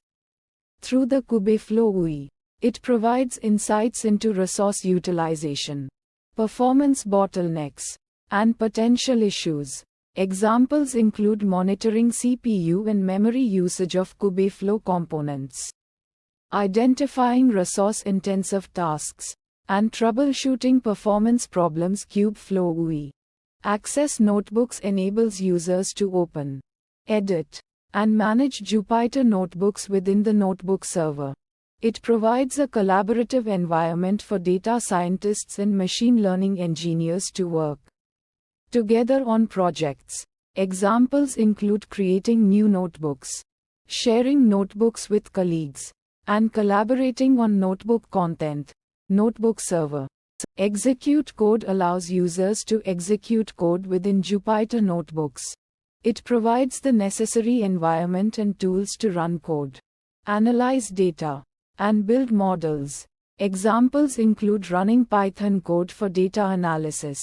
Through the Kubeflow UI, it provides insights into resource utilization, performance bottlenecks, and potential issues. Examples include monitoring CPU and memory usage of Kubeflow components, identifying resource-intensive tasks, and troubleshooting performance problems. Kubeflow UI. Access Notebooks enables users to open, edit, and manage Jupyter notebooks within the notebook server. It provides a collaborative environment for data scientists and machine learning engineers to work together on projects. Examples include creating new notebooks, sharing notebooks with colleagues, and collaborating on notebook content. Notebook server. Execute code allows users to execute code within Jupyter notebooks. It provides the necessary environment and tools to run code, analyze data, and build models. Examples include running Python code for data analysis,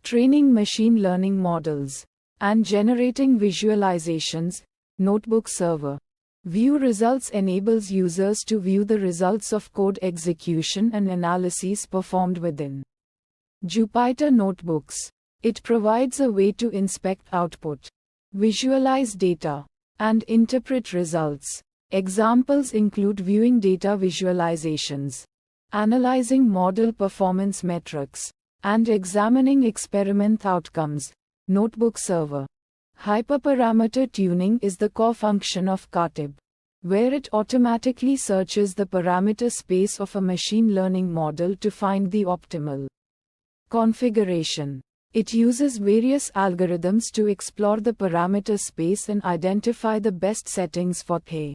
training machine learning models, and generating visualizations. Notebook server. View results enables users to view the results of code execution and analyses performed within Jupyter notebooks. It provides a way to inspect output, visualize data, and interpret results. Examples include viewing data visualizations, analyzing model performance metrics, and examining experiment outcomes. Notebook server. Hyperparameter tuning is the core function of Katib, where it automatically searches the parameter space of a machine learning model to find the optimal configuration. It uses various algorithms to explore the parameter space and identify the best settings for a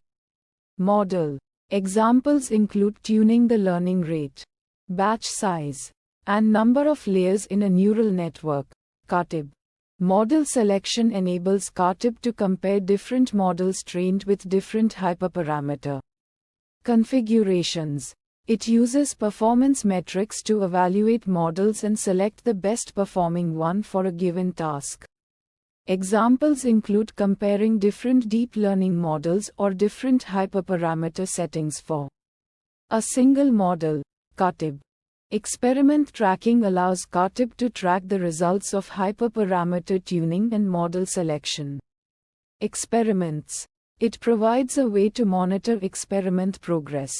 model. Examples include tuning the learning rate, batch size, and number of layers in a neural network. Katib. Model selection enables Katib to compare different models trained with different hyperparameter configurations. It uses performance metrics to evaluate models and select the best performing one for a given task. Examples include comparing different deep learning models or different hyperparameter settings for a single model. Katib. Experiment tracking allows Katib to track the results of hyperparameter tuning and model selection. Experiments. It provides a way to monitor experiment progress,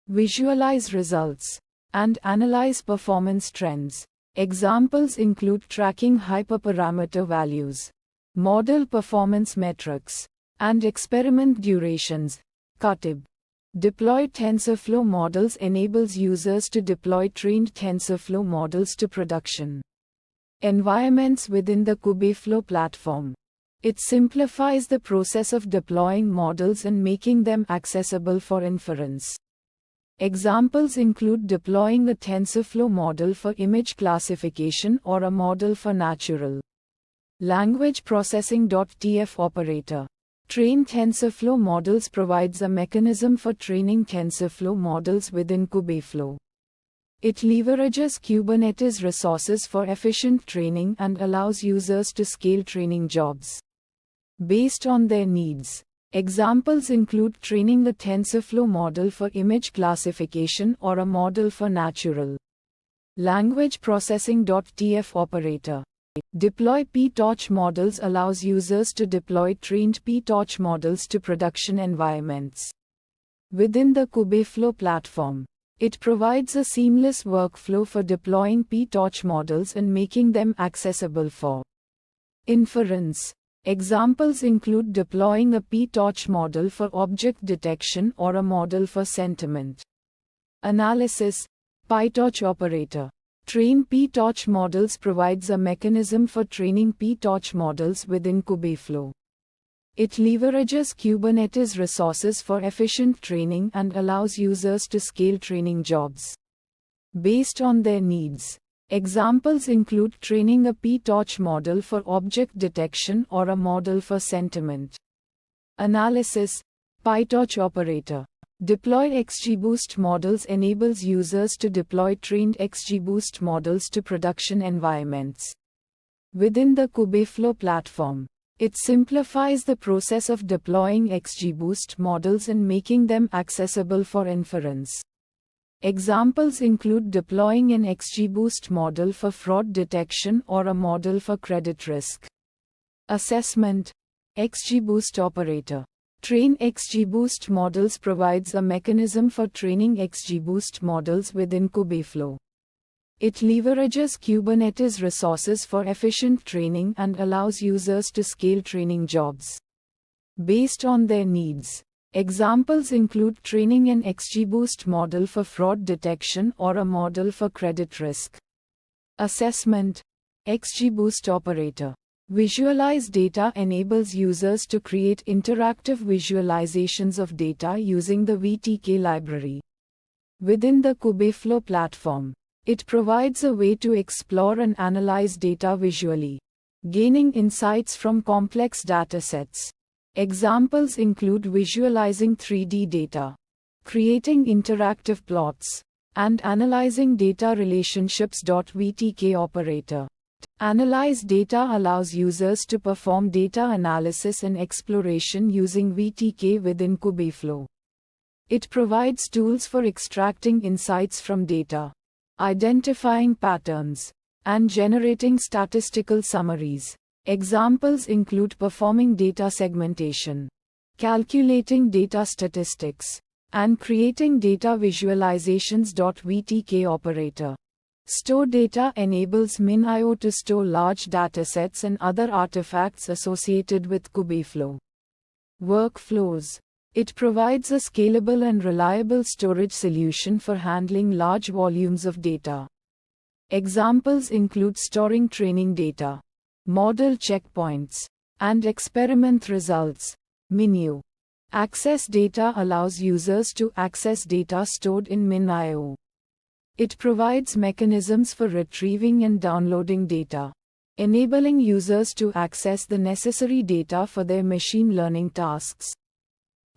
visualize results, and analyze performance trends. Examples include tracking hyperparameter values, model performance metrics, and experiment durations. Katib. Deploy TensorFlow models enables users to deploy trained TensorFlow models to production environments within the Kubeflow platform. It simplifies the process of deploying models and making them accessible for inference. Examples include deploying a TensorFlow model for image classification or a model for natural language processing. TF operator. Train TensorFlow models provides a mechanism for training TensorFlow models within Kubeflow. It leverages Kubernetes resources for efficient training and allows users to scale training jobs based on their needs. Examples include training the TensorFlow model for image classification or a model for natural language processing. TF operator. Deploy PTorch models allows users to deploy trained PTorch models to production environments within the Kubeflow platform. It provides a seamless workflow for deploying PTorch models and making them accessible for inference. Examples include deploying a PTorch model for object detection or a model for sentiment analysis. PyTorch operator. Train PTorch models provides a mechanism for training PTorch models within Kubeflow. It leverages Kubernetes resources for efficient training and allows users to scale training jobs based on their needs. Examples include training a PTorch model for object detection or a model for sentiment analysis. PyTorch operator. Deploy XGBoost models enables users to deploy trained XGBoost models to production environments within the Kubeflow platform. It simplifies the process of deploying XGBoost models and making them accessible for inference. Examples include deploying an XGBoost model for fraud detection or a model for credit risk assessment. XGBoost operator. Train XGBoost models provides a mechanism for training XGBoost models within Kubeflow. It leverages Kubernetes resources for efficient training and allows users to scale training jobs based on their needs. Examples include training an XGBoost model for fraud detection or a model for credit risk assessment. XGBoost operator. Visualize data enables users to create interactive visualizations of data using the VTK library within the Kubeflow platform. It provides a way to explore and analyze data visually, gaining insights from complex datasets. Examples include visualizing 3D data, creating interactive plots, and analyzing data relationships. VTK operator. Analyze data allows users to perform data analysis and exploration using VTK within Kubeflow. It provides tools for extracting insights from data, identifying patterns, and generating statistical summaries. Examples include performing data segmentation, calculating data statistics, and creating data visualizations. VTK operator. Store data enables MinIO to store large datasets and other artifacts associated with Kubeflow workflows. It provides a scalable and reliable storage solution for handling large volumes of data. Examples include storing training data, model checkpoints, and experiment results. MinIO. Access data allows users to access data stored in MinIO. It provides mechanisms for retrieving and downloading data, enabling users to access the necessary data for their machine learning tasks.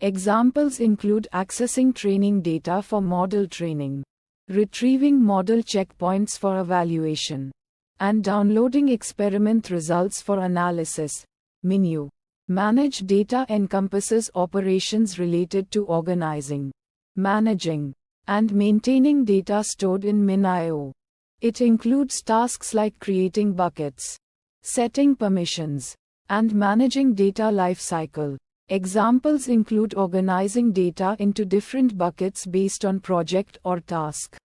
Examples include accessing training data for model training, retrieving model checkpoints for evaluation, and downloading experiment results for analysis. MinIO. Manage data encompasses operations related to organizing, managing, and maintaining data stored in MinIO. It includes tasks like creating buckets, setting permissions, and managing data lifecycle. Examples include organizing data into different buckets based on project or task,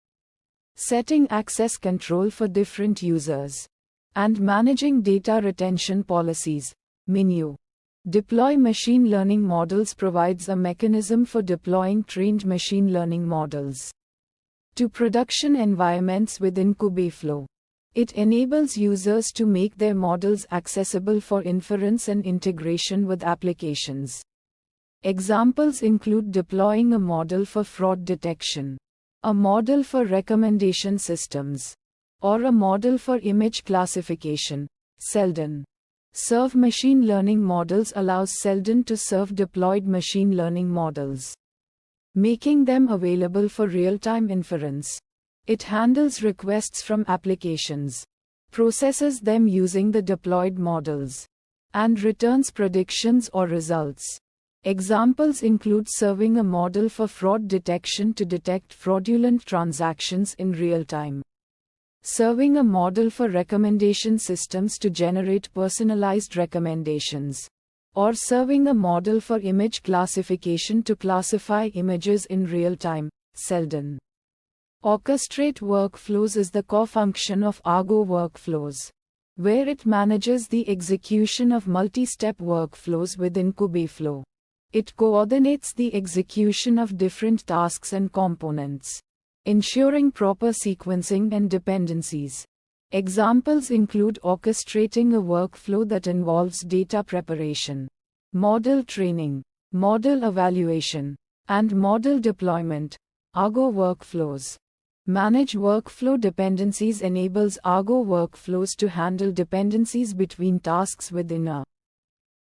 setting access control for different users, and managing data retention policies. MinIO. Deploy machine learning models provides a mechanism for deploying trained machine learning models to production environments within Kubeflow. It enables users to make their models accessible for inference and integration with applications. Examples include deploying a model for fraud detection, a model for recommendation systems, or a model for image classification. Seldon. Serve machine learning models allows Seldon to serve deployed machine learning models, making them available for real-time inference. It handles requests from applications, processes them using the deployed models, and returns predictions or results. Examples include serving a model for fraud detection to detect fraudulent transactions in real time, serving a model for recommendation systems to generate personalized recommendations, or serving a model for image classification to classify images in real time. Seldon. Orchestrate workflows is the core function of Argo workflows, where it manages the execution of multi-step workflows within Kubeflow. It coordinates the execution of different tasks and components, ensuring proper sequencing and dependencies. Examples include orchestrating a workflow that involves data preparation, model training, model evaluation, and model deployment. Argo workflows. Manage workflow dependencies enables Argo workflows to handle dependencies between tasks within a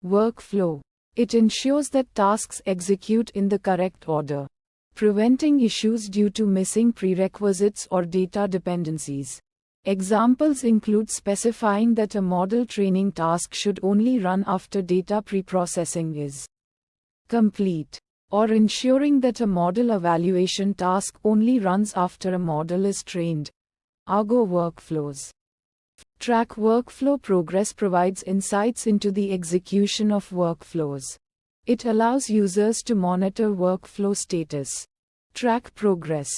workflow. It ensures that tasks execute in the correct order, preventing issues due to missing prerequisites or data dependencies. Examples include specifying that a model training task should only run after data preprocessing is complete, or ensuring that a model evaluation task only runs after a model is trained. Argo workflows. Track workflow progress provides insights into the execution of workflows. It allows users to monitor workflow status, track progress,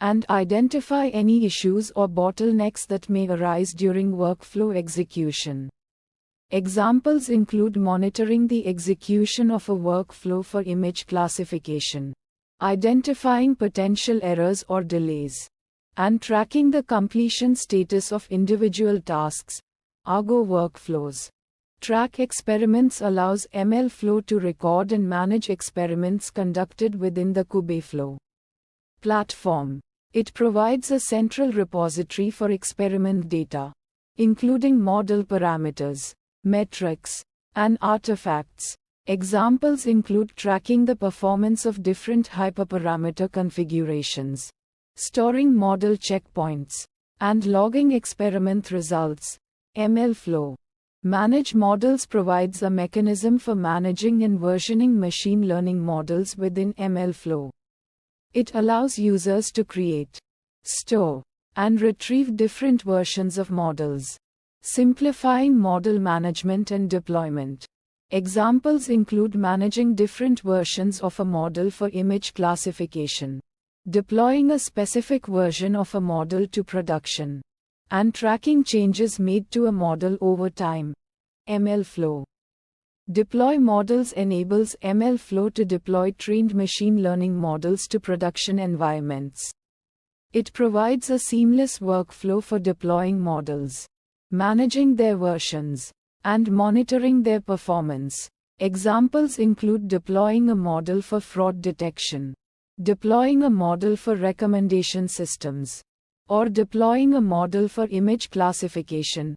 and identify any issues or bottlenecks that may arise during workflow execution. Examples include monitoring the execution of a workflow for image classification, identifying potential errors or delays, and tracking the completion status of individual tasks. Argo workflows. Track experiments allows MLflow to record and manage experiments conducted within the Kubeflow platform. It provides a central repository for experiment data, including model parameters, metrics, and artifacts. Examples include tracking the performance of different hyperparameter configurations, storing model checkpoints, and logging experiment results. MLflow. Manage Models provides a mechanism for managing and versioning machine learning models within MLflow. It allows users to create, store, and retrieve different versions of models, simplifying model management and deployment. Examples include managing different versions of a model for image classification, deploying a specific version of a model to production, and tracking changes made to a model over time. MLflow. Deploy Models enables MLflow to deploy trained machine learning models to production environments. It provides a seamless workflow for deploying models, managing their versions, and monitoring their performance. Examples include deploying a model for fraud detection, deploying a model for recommendation systems, or deploying a model for image classification.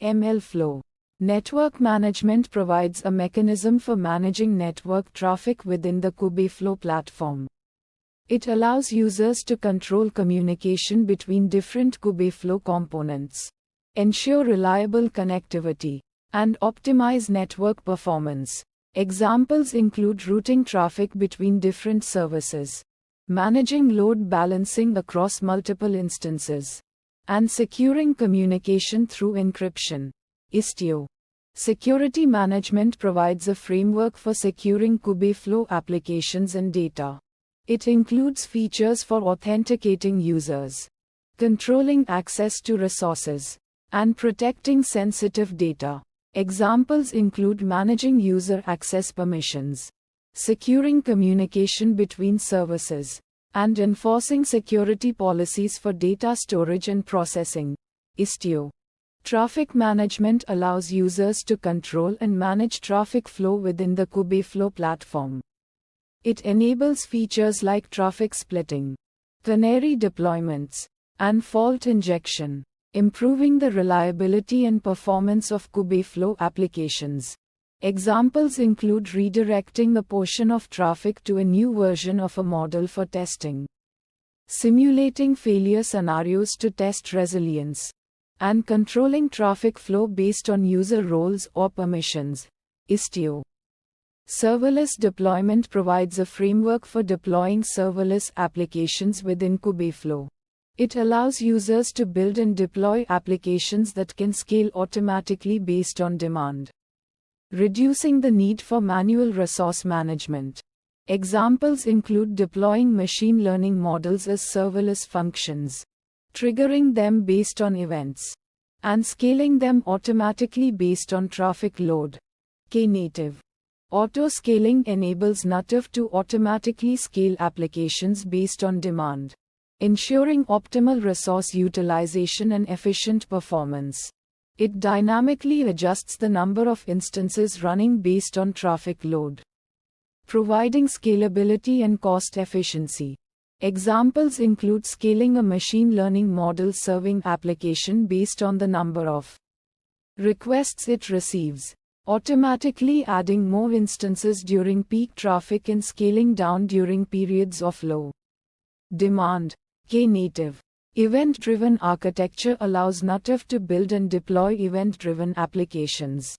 MLflow. Network management provides a mechanism for managing network traffic within the Kubeflow platform. It allows users to control communication between different Kubeflow components, ensure reliable connectivity, and optimize network performance. Examples include routing traffic between different services, managing load balancing across multiple instances, and securing communication through encryption. Istio. Security management provides a framework for securing Kubeflow applications and data. It includes features for authenticating users, controlling access to resources, and protecting sensitive data. Examples include managing user access permissions, securing communication between services, and enforcing security policies for data storage and processing. Istio. Traffic management allows users to control and manage traffic flow within the Kubeflow platform. It enables features like traffic splitting, canary deployments, and fault injection, improving the reliability and performance of Kubeflow applications. Examples include redirecting a portion of traffic to a new version of a model for testing, simulating failure scenarios to test resilience, and controlling traffic flow based on user roles or permissions. Istio. Serverless deployment provides a framework for deploying serverless applications within Kubeflow. It allows users to build and deploy applications that can scale automatically based on demand, reducing the need for manual resource management. Examples include deploying machine learning models as serverless functions, triggering them based on events, and scaling them automatically based on traffic load. Knative. Auto-scaling enables native to automatically scale applications based on demand, ensuring optimal resource utilization and efficient performance. It dynamically adjusts the number of instances running based on traffic load, providing scalability and cost efficiency. Examples include scaling a machine learning model serving application based on the number of requests it receives, automatically adding more instances during peak traffic and scaling down during periods of low demand. Knative. Event-driven architecture allows native to build and deploy event-driven applications.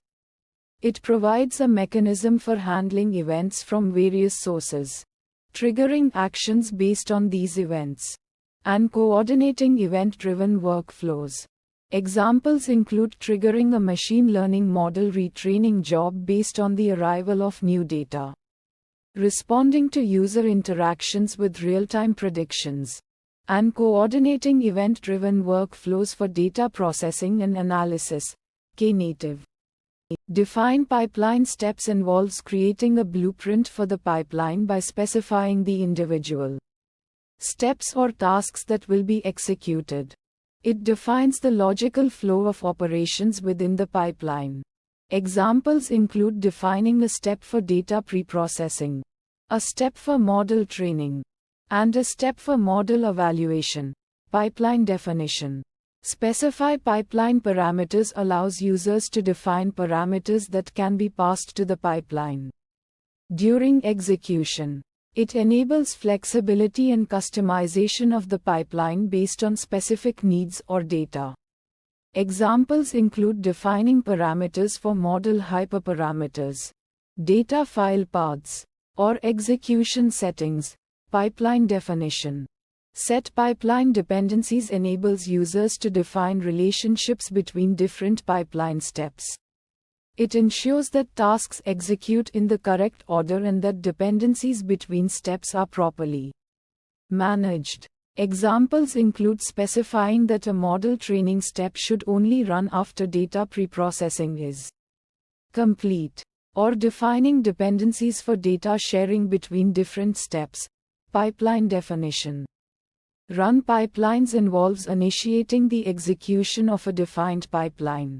It provides a mechanism for handling events from various sources, triggering actions based on these events, and coordinating event-driven workflows. Examples include triggering a machine learning model retraining job based on the arrival of new data, responding to user interactions with real-time predictions, and coordinating event-driven workflows for data processing and analysis. Knative. Define pipeline steps involves creating a blueprint for the pipeline by specifying the individual steps or tasks that will be executed. It defines the logical flow of operations within the pipeline. Examples include defining a step for data preprocessing, a step for model training, and a step for model evaluation. Pipeline definition. Specify pipeline parameters allows users to define parameters that can be passed to the pipeline during execution. It enables flexibility and customization of the pipeline based on specific needs or data. Examples include defining parameters for model hyperparameters, data file paths, or execution settings. Pipeline definition. Set pipeline dependencies enables users to define relationships between different pipeline steps. It ensures that tasks execute in the correct order and that dependencies between steps are properly managed. Examples include specifying that a model training step should only run after data preprocessing is complete, or defining dependencies for data sharing between different steps. Pipeline definition. Run pipelines involves initiating the execution of a defined pipeline.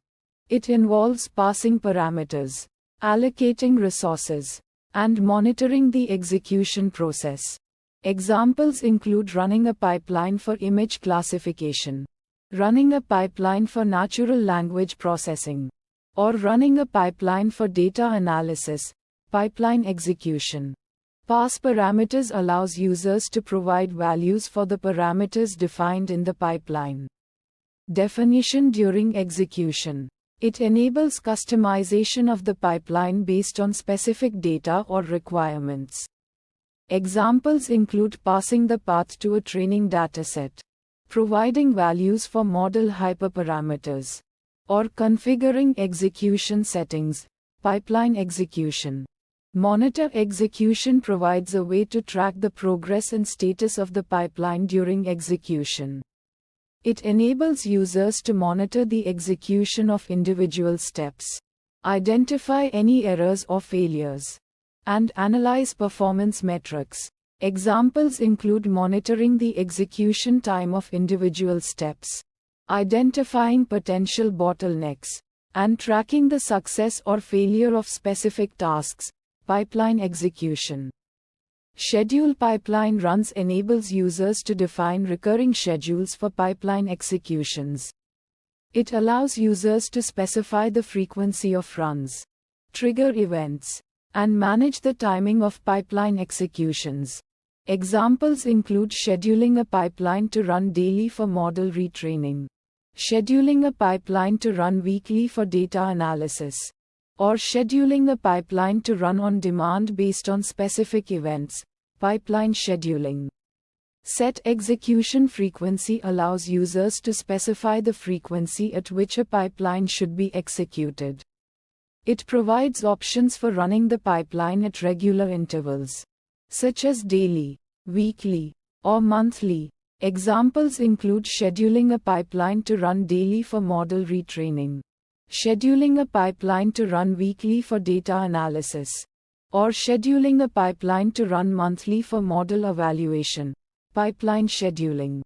It involves passing parameters, allocating resources, and monitoring the execution process. Examples include running a pipeline for image classification, running a pipeline for natural language processing, or running a pipeline for data analysis. Pipeline execution. Pass parameters allows users to provide values for the parameters defined in the pipeline. Definition during execution. It enables customization of the pipeline based on specific data or requirements. Examples include passing the path to a training dataset, providing values for model hyperparameters, or configuring execution settings. Pipeline execution. Monitor execution provides a way to track the progress and status of the pipeline during execution. It enables users to monitor the execution of individual steps, identify any errors or failures, and analyze performance metrics. Examples include monitoring the execution time of individual steps, identifying potential bottlenecks, and tracking the success or failure of specific tasks. Pipeline execution. Schedule pipeline runs enables users to define recurring schedules for pipeline executions. It allows users to specify the frequency of runs, trigger events, and manage the timing of pipeline executions. Examples include scheduling a pipeline to run daily for model retraining, scheduling a pipeline to run weekly for data analysis, or scheduling a pipeline to run on demand based on specific events. Pipeline scheduling. Set execution frequency allows users to specify the frequency at which a pipeline should be executed. It provides options for running the pipeline at regular intervals, such as daily, weekly, or monthly. Examples include scheduling a pipeline to run daily for model retraining, scheduling a pipeline to run weekly for data analysis, or scheduling a pipeline to run monthly for model evaluation. Pipeline scheduling.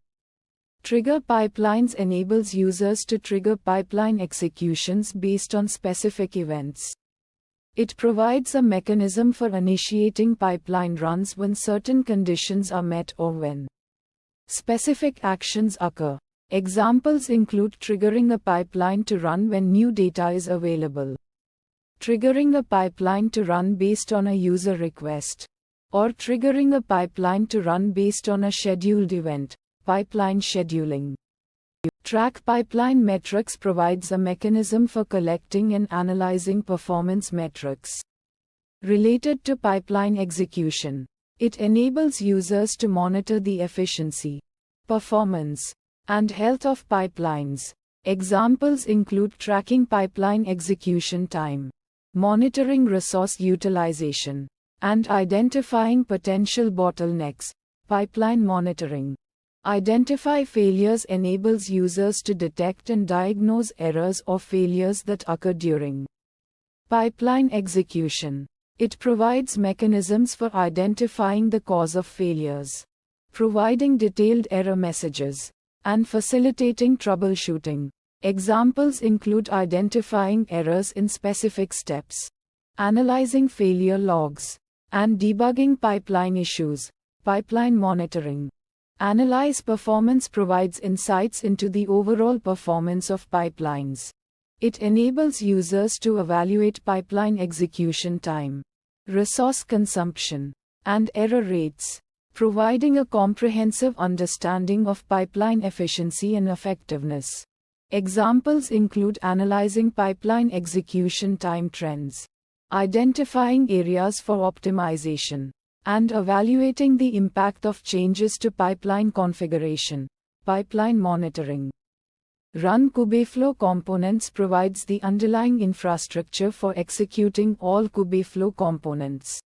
Trigger pipelines enables users to trigger pipeline executions based on specific events. It provides a mechanism for initiating pipeline runs when certain conditions are met or when specific actions occur. Examples include triggering a pipeline to run when new data is available, triggering a pipeline to run based on a user request, or triggering a pipeline to run based on a scheduled event. Pipeline scheduling. Track pipeline metrics provides a mechanism for collecting and analyzing performance metrics related to pipeline execution. It enables users to monitor the efficiency, performance, and health of pipelines. Examples include tracking pipeline execution time, monitoring resource utilization, and identifying potential bottlenecks. Pipeline monitoring. Identify failures enables users to detect and diagnose errors or failures that occur during pipeline execution. It provides mechanisms for identifying the cause of failures, providing detailed error messages, and facilitating troubleshooting. Examples include identifying errors in specific steps, analyzing failure logs, and debugging pipeline issues. Pipeline monitoring. Analyze performance provides insights into the overall performance of pipelines. It enables users to evaluate pipeline execution time, resource consumption, and error rates, providing a comprehensive understanding of pipeline efficiency and effectiveness. Examples include analyzing pipeline execution time trends, identifying areas for optimization, and evaluating the impact of changes to pipeline configuration. Pipeline monitoring. Run Kubeflow components provides the underlying infrastructure for executing all Kubeflow components.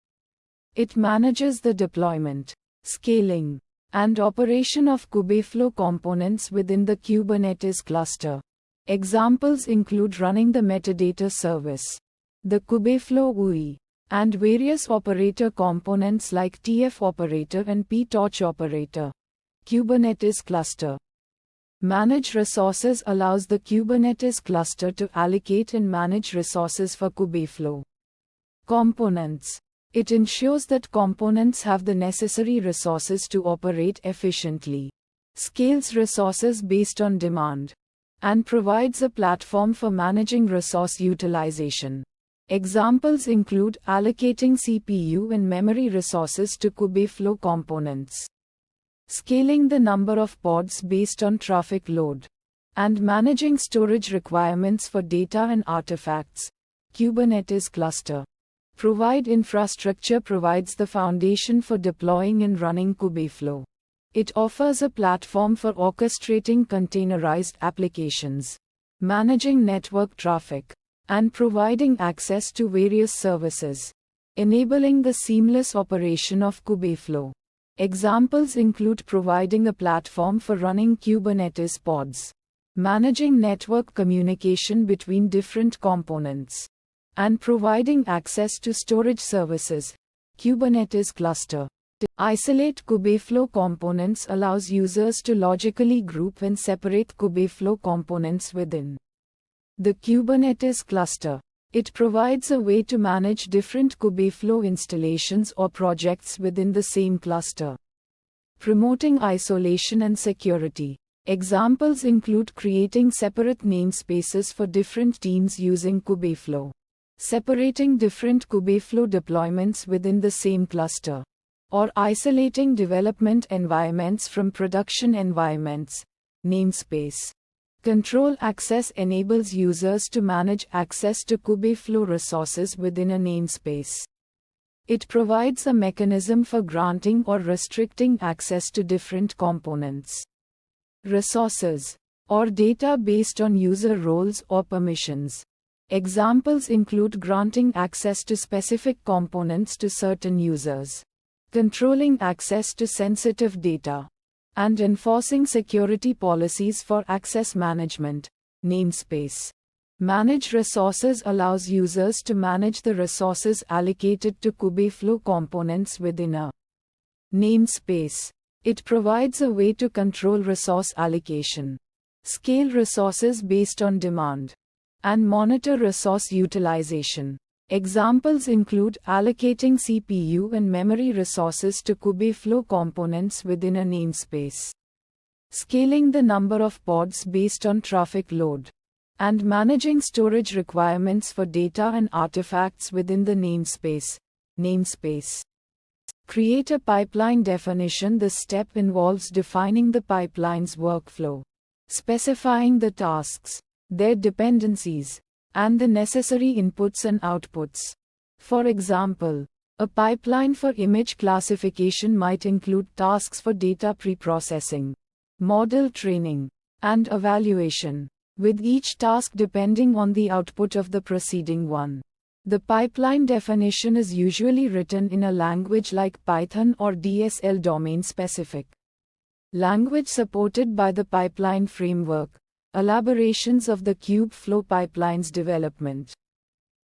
It manages the deployment, scaling, and operation of Kubeflow components within the Kubernetes cluster. Examples include running the metadata service, the Kubeflow UI, and various operator components like TF operator and ptorch operator. Kubernetes cluster. Manage resources allows the Kubernetes cluster to allocate and manage resources for Kubeflow components. It ensures that components have the necessary resources to operate efficiently, scales resources based on demand, and provides a platform for managing resource utilization. Examples include allocating CPU and memory resources to Kubeflow components, scaling the number of pods based on traffic load, and managing storage requirements for data and artifacts. Kubernetes cluster. Provide infrastructure provides the foundation for deploying and running Kubeflow. It offers a platform for orchestrating containerized applications, managing network traffic, and providing access to various services, enabling the seamless operation of Kubeflow. Examples include providing a platform for running Kubernetes pods, managing network communication between different components, and providing access to storage services. Kubernetes cluster. To isolate Kubeflow components allows users to logically group and separate Kubeflow components within the Kubernetes cluster. It provides a way to manage different Kubeflow installations or projects within the same cluster, promoting isolation and security. Examples include creating separate namespaces for different teams using Kubeflow, separating different Kubeflow deployments within the same cluster, or isolating development environments from production environments. Namespace control access enables users to manage access to Kubeflow resources within a namespace. It provides a mechanism for granting or restricting access to different components, resources, or data based on user roles or permissions. Examples include granting access to specific components to certain users, controlling access to sensitive data, and enforcing security policies for access management. Namespace manage resources allows users to manage the resources allocated to Kubeflow components within a namespace. It provides a way to control resource allocation, scale resources based on demand, and monitor resource utilization. Examples include allocating CPU and memory resources to Kubeflow components within a namespace, scaling the number of pods based on traffic load, and managing storage requirements for data and artifacts within the namespace. Namespace create a pipeline definition. This step involves defining the pipeline's workflow, specifying the tasks, their dependencies, and the necessary inputs and outputs. For example, a pipeline for image classification might include tasks for data preprocessing, model training, and evaluation, with each task depending on the output of the preceding one. The pipeline definition is usually written in a language like Python or DSL domain-specific language supported by the pipeline framework. Elaborations of the Kubeflow pipeline's development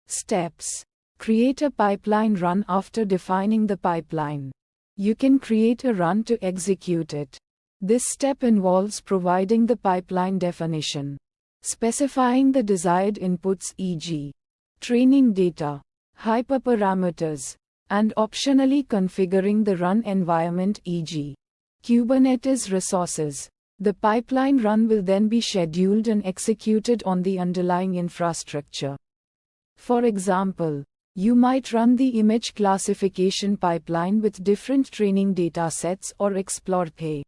steps. Create a pipeline run. After defining the pipeline, you can create a run to execute it. This step involves providing the pipeline definition, specifying the desired inputs, e.g., training data, hyperparameters, and optionally configuring the run environment, e.g., Kubernetes resources. The pipeline run will then be scheduled and executed on the underlying infrastructure. For example, you might run the image classification pipeline with different training datasets or explore the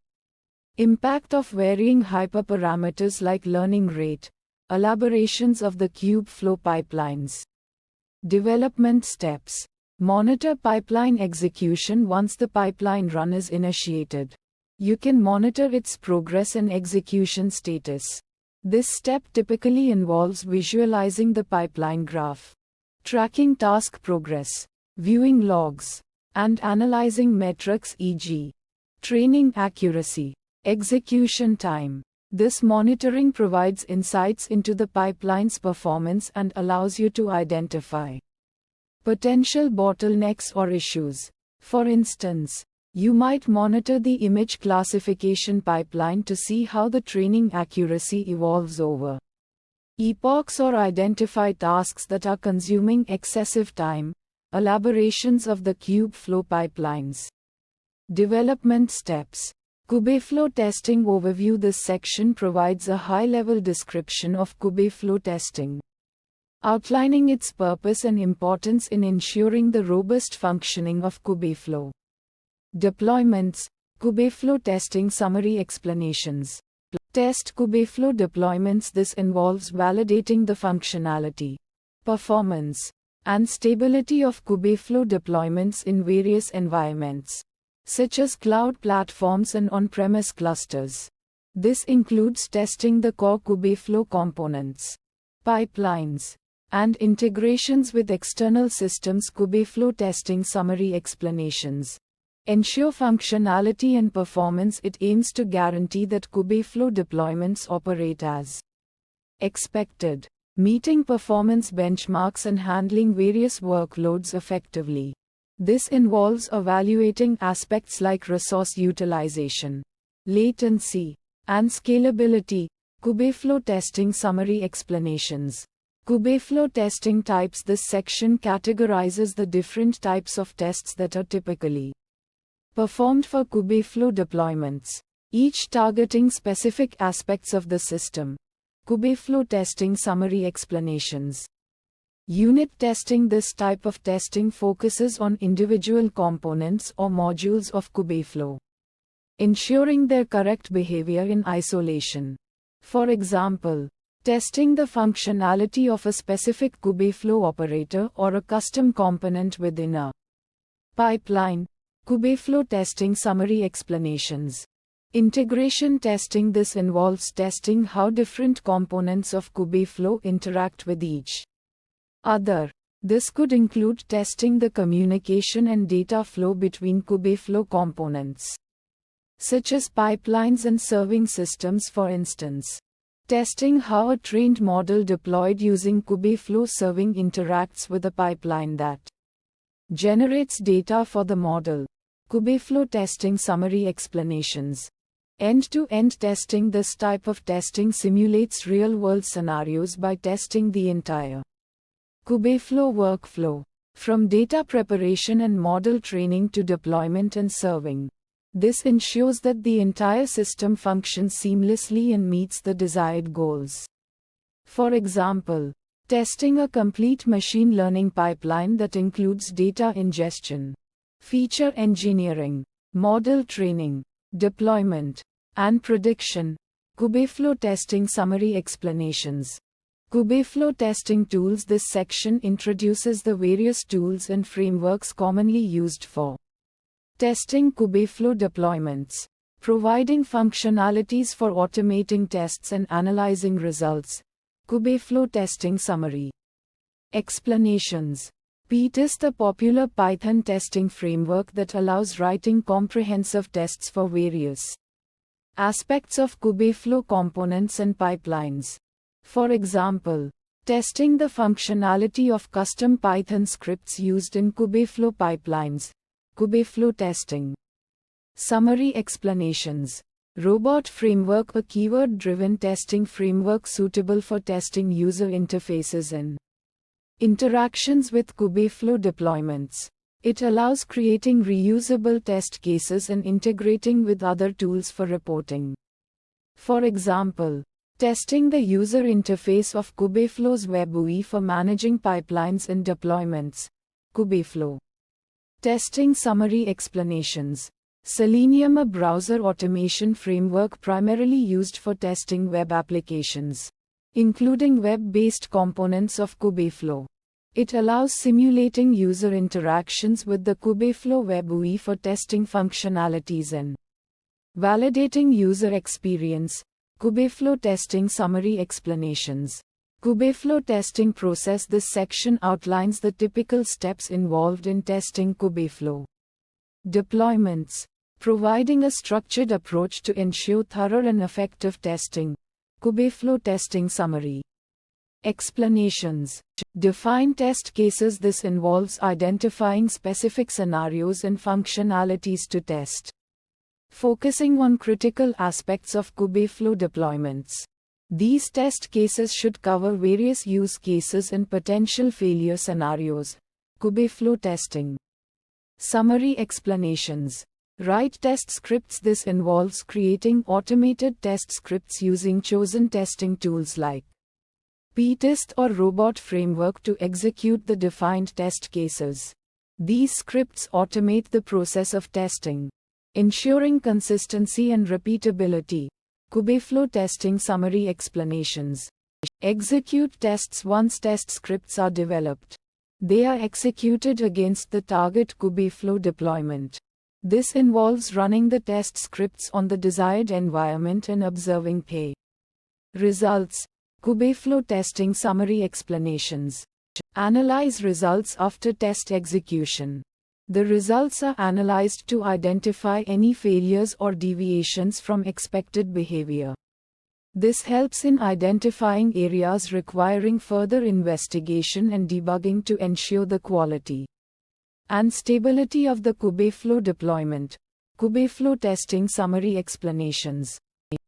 impact of varying hyperparameters like learning rate. Elaborations of the Kubeflow pipelines. Development steps. Monitor pipeline execution. Once the pipeline run is initiated, you can monitor its progress and execution status. This step typically involves visualizing the pipeline graph, tracking task progress, viewing logs, and analyzing metrics, e.g., training accuracy, execution time. This monitoring provides insights into the pipeline's performance and allows you to identify potential bottlenecks or issues. For instance, you might monitor the image classification pipeline to see how the training accuracy evolves over epochs or identify tasks that are consuming excessive time. Elaborations of the Kubeflow pipelines. Development steps. Kubeflow testing overview. This section provides a high-level description of Kubeflow testing, outlining its purpose and importance in ensuring the robust functioning of Kubeflow. Deployments. Kubeflow testing summary explanations. Test Kubeflow deployments. This involves validating the functionality, performance, and stability of Kubeflow deployments in various environments, such as cloud platforms and on-premise clusters. This includes testing the core Kubeflow components, pipelines, and integrations with external systems. Kubeflow testing summary explanations ensure functionality and performance. It aims to guarantee that Kubeflow deployments operate as expected, meeting performance benchmarks and handling various workloads effectively. This involves evaluating aspects like resource utilization, latency, and scalability. Kubeflow testing summary explanations Kubeflow testing types. This section categorizes the different types of tests that are typically performed for Kubeflow deployments, each targeting specific aspects of the system. Kubeflow testing summary explanations. Unit testing. This type of testing focuses on individual components or modules of Kubeflow, ensuring their correct behavior in isolation. For example, testing the functionality of a specific Kubeflow operator or a custom component within a pipeline. Kubeflow testing summary explanations. Integration testing. This involves testing how different components of Kubeflow interact with each other. This could include testing the communication and data flow between Kubeflow components, such as pipelines and serving systems, for instance. Testing how a trained model deployed using Kubeflow serving interacts with a pipeline that generates data for the model. Kubeflow testing summary explanations. End-to-end testing. This type of testing simulates real-world scenarios by testing the entire Kubeflow workflow, from data preparation and model training to deployment and serving. This ensures that the entire system functions seamlessly and meets the desired goals. For example, testing a complete machine learning pipeline that includes data ingestion, feature engineering, model training, deployment, and prediction. Kubeflow testing summary explanations. Kubeflow testing tools. This section introduces the various tools and frameworks commonly used for testing Kubeflow deployments, providing functionalities for automating tests and analyzing results. Kubeflow testing summary explanations. PyTest, the popular Python testing framework that allows writing comprehensive tests for various aspects of Kubeflow components and pipelines. For example, testing the functionality of custom Python scripts used in Kubeflow pipelines. Kubeflow testing summary explanations. Robot framework, a keyword-driven testing framework suitable for testing user interfaces and interactions with Kubeflow deployments. It allows creating reusable test cases and integrating with other tools for reporting. For example, testing the user interface of Kubeflow's web GUI for managing pipelines and deployments. Kubeflow testing summary explanations. Selenium, a browser automation framework primarily used for testing web applications, including web-based components of Kubeflow. It allows simulating user interactions with the Kubeflow web GUI for testing functionalities and validating user experience. Kubeflow testing summary explanations. Kubeflow testing process. This section outlines the typical steps involved in testing Kubeflow deployments, providing a structured approach to ensure thorough and effective testing. Kubeflow testing summary explanations. Define test cases. This involves identifying specific scenarios and functionalities to test, focusing on critical aspects of Kubeflow deployments. These test cases should cover various use cases and potential failure scenarios. Kubeflow testing summary explanations. Write test scripts. This involves creating automated test scripts using chosen testing tools like PyTest or Robot framework to execute the defined test cases. These scripts automate the process of testing, ensuring consistency and repeatability. Kubeflow testing summary explanations. Execute tests. Once test scripts are developed, they are executed against the target Kubeflow deployment. This involves running the test scripts on the desired environment and observing results. Kubeflow testing summary explanations. Analyze results after test execution. The results are analyzed to identify any failures or deviations from expected behavior. This helps in identifying areas requiring further investigation and debugging to ensure the quality and stability of the Kubeflow deployment. Kubeflow testing summary explanations.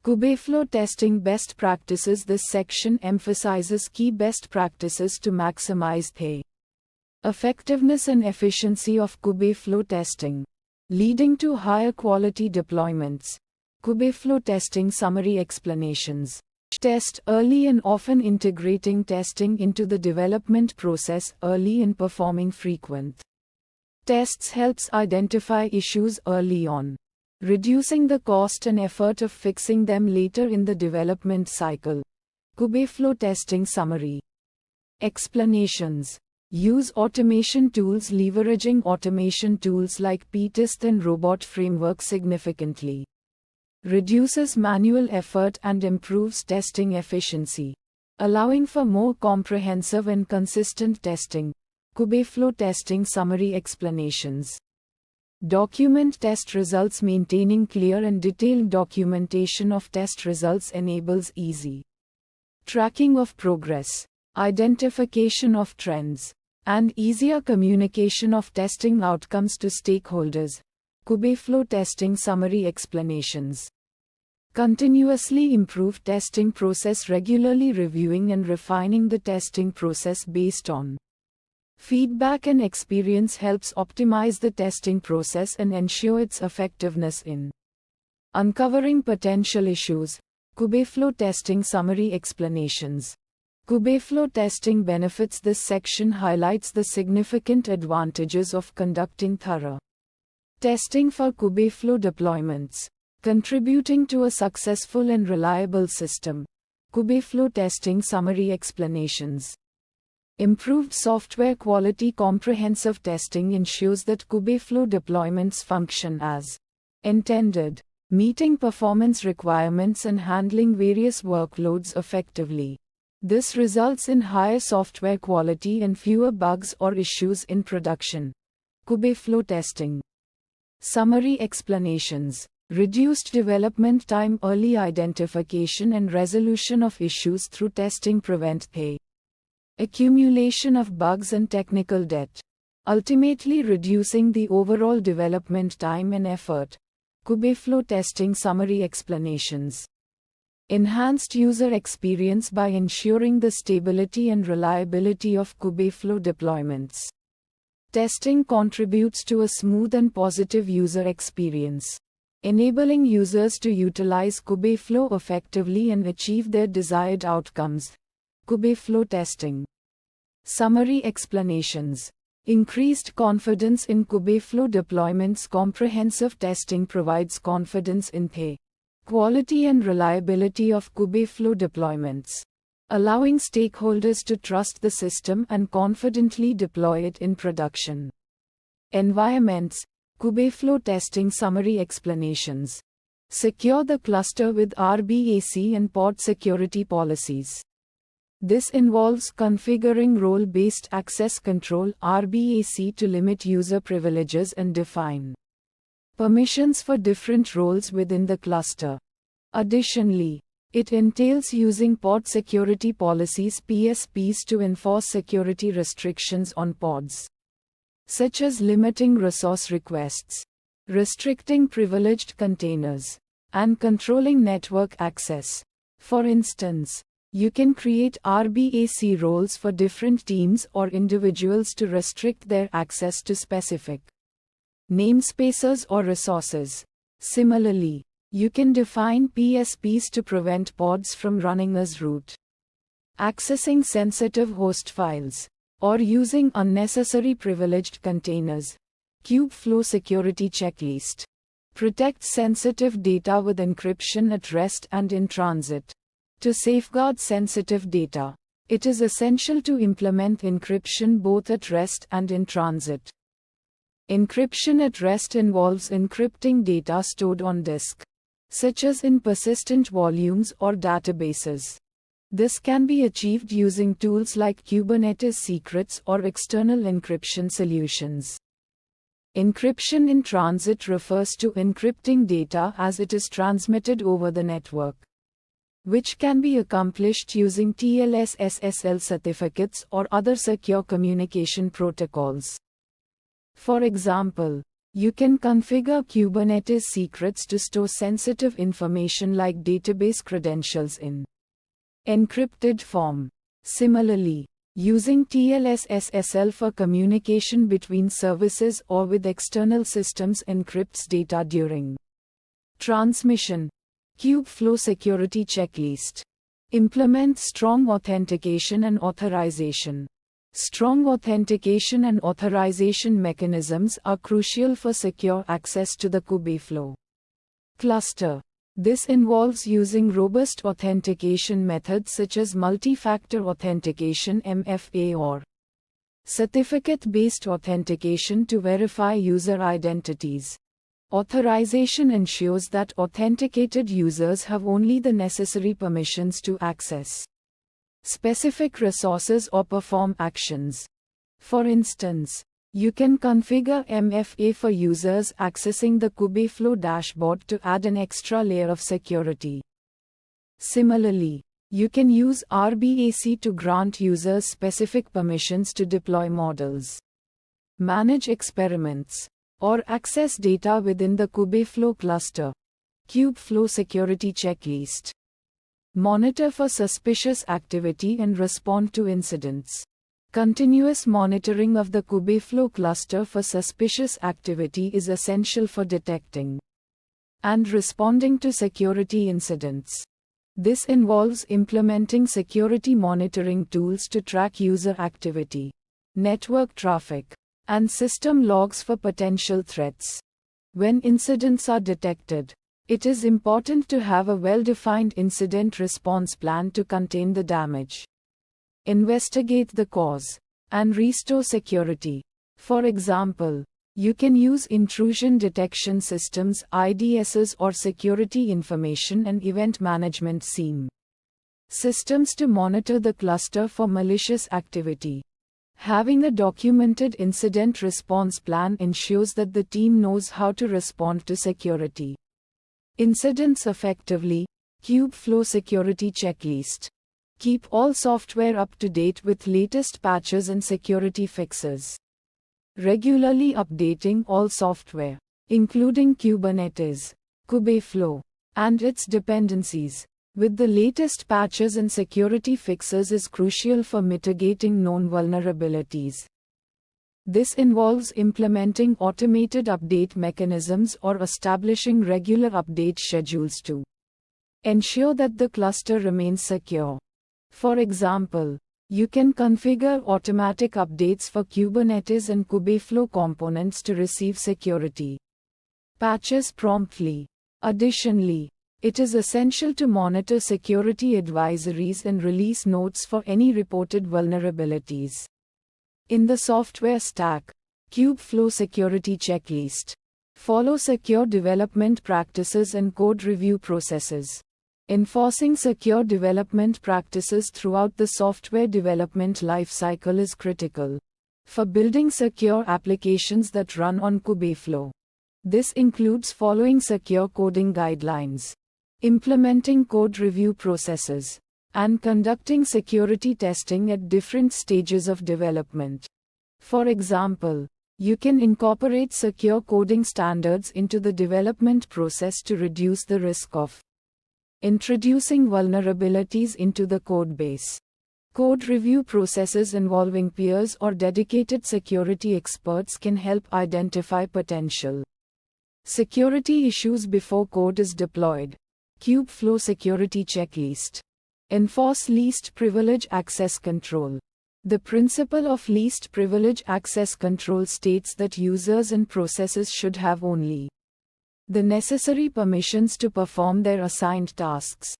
Kubeflow testing best practices. This section emphasizes key best practices to maximize the effectiveness and efficiency of Kubeflow testing, leading to higher quality deployments. Kubeflow testing summary explanations. Test early and often. Integrating testing into the development process early and performing frequent tests helps identify issues early on, reducing the cost and effort of fixing them later in the development cycle. Kubeflow testing summary explanations. Use automation tools. Leveraging automation tools like ptest and robot framework significantly reduces manual effort and improves testing efficiency, allowing for more comprehensive and consistent testing. Kubeflow testing summary explanations. Document test results. Maintaining clear and detailed documentation of test results enables easy tracking of progress, identification of trends, and easier communication of testing outcomes to stakeholders. Kubeflow testing summary explanations. Continuously improve testing process. Regularly reviewing and refining the testing process based on feedback and experience helps optimize the testing process and ensure its effectiveness in uncovering potential issues. Kubeflow testing summary explanations. Kubeflow testing benefits. This section highlights the significant advantages of conducting thorough testing for Kubeflow deployments, contributing to a successful and reliable system. Kubeflow testing summary explanations. Improved software quality. Comprehensive testing ensures that Kubeflow deployments function as intended, meeting performance requirements and handling various workloads effectively. This results in higher software quality and fewer bugs or issues in production. Kubeflow testing summary explanations. Reduced development time. Early identification and resolution of issues through testing prevent the accumulation of bugs and technical debt, ultimately reducing the overall development time and effort. Kubeflow testing summary explanations. Enhanced user experience. By ensuring the stability and reliability of Kubeflow deployments, testing contributes to a smooth and positive user experience, enabling users to utilize Kubeflow effectively and achieve their desired outcomes. Kubeflow testing summary explanations. Increased confidence in Kubeflow deployments. Comprehensive testing provides confidence in the quality and reliability of Kubeflow deployments, allowing stakeholders to trust the system and confidently deploy it in production environments. Kubeflow testing summary explanations. Secure the cluster with RBAC and pod security policies. This involves configuring role-based access control (RBAC) to limit user privileges and define permissions for different roles within the cluster. Additionally, it entails using pod security policies (PSPs) to enforce security restrictions on pods, such as limiting resource requests, restricting privileged containers, and controlling network access. For instance, you can create RBAC roles for different teams or individuals to restrict their access to specific namespaces or resources. Similarly, you can define PSPs to prevent pods from running as root, accessing sensitive host files, or using unnecessary privileged containers. Kubeflow security checklist protects sensitive data with encryption at rest and in transit. To safeguard sensitive data, it is essential to implement encryption both at rest and in transit. Encryption at rest involves encrypting data stored on disk, such as in persistent volumes or databases. This can be achieved using tools like Kubernetes secrets or external encryption solutions. Encryption in transit refers to encrypting data as it is transmitted over the network, which can be accomplished using TLS SSL certificates or other secure communication protocols. For example, You can configure Kubernetes secrets to store sensitive information like database credentials in encrypted form. Similarly, using TLS SSL for communication between services or with external systems encrypts data during transmission. Kubeflow Security Checklist. Implement strong authentication and authorization. Strong authentication and authorization mechanisms are crucial for secure access to the Kubeflow cluster. This involves using robust authentication methods such as multi-factor authentication (MFA) or certificate-based authentication to verify user identities. Authorization ensures that authenticated users have only the necessary permissions to access specific resources or perform actions. For instance, you can configure MFA for users accessing the Kubeflow dashboard to add an extra layer of security. Similarly, you can use RBAC to grant users specific permissions to deploy models, manage experiments, or access data within the Kubeflow cluster. Kubeflow Security Checklist. Monitor for suspicious activity and respond to incidents. Continuous monitoring of the Kubeflow cluster for suspicious activity is essential for detecting and responding to security incidents. This involves implementing security monitoring tools to track user activity, network traffic, and system logs for potential threats. When incidents are detected, it is important to have a well-defined incident response plan to contain the damage, investigate the cause, and restore security. For example, you can use intrusion detection systems (IDSs) or security information and event management (SIEM) systems to monitor the cluster for malicious activity. Having a documented incident response plan ensures that the team knows how to respond to security incidents effectively. Kubeflow Security Checklist. Keep all software up to date with latest patches and security fixes. Regularly updating all software, including Kubernetes, Kubeflow, and its dependencies, with the latest patches and security fixes is crucial for mitigating known vulnerabilities. This involves implementing automated update mechanisms or establishing regular update schedules to ensure that the cluster remains secure. For example, you can configure automatic updates for Kubernetes and Kubeflow components to receive security patches promptly. Additionally, it is essential to monitor security advisories and release notes for any reported vulnerabilities. In the software stack, Kubeflow Security Checklist. Follow secure development practices and code review processes. Enforcing secure development practices throughout the software development lifecycle is critical for building secure applications that run on Kubeflow. This includes following secure coding guidelines, implementing code review processes, and conducting security testing at different stages of development. For example, you can incorporate secure coding standards into the development process to reduce the risk of introducing vulnerabilities into the codebase. Code review processes involving peers or dedicated security experts can help identify potential security issues before code is deployed. Kubeflow Security Checklist. Enforce least privilege access control. The principle of least privilege access control states that users and processes should have only the necessary permissions to perform their assigned tasks.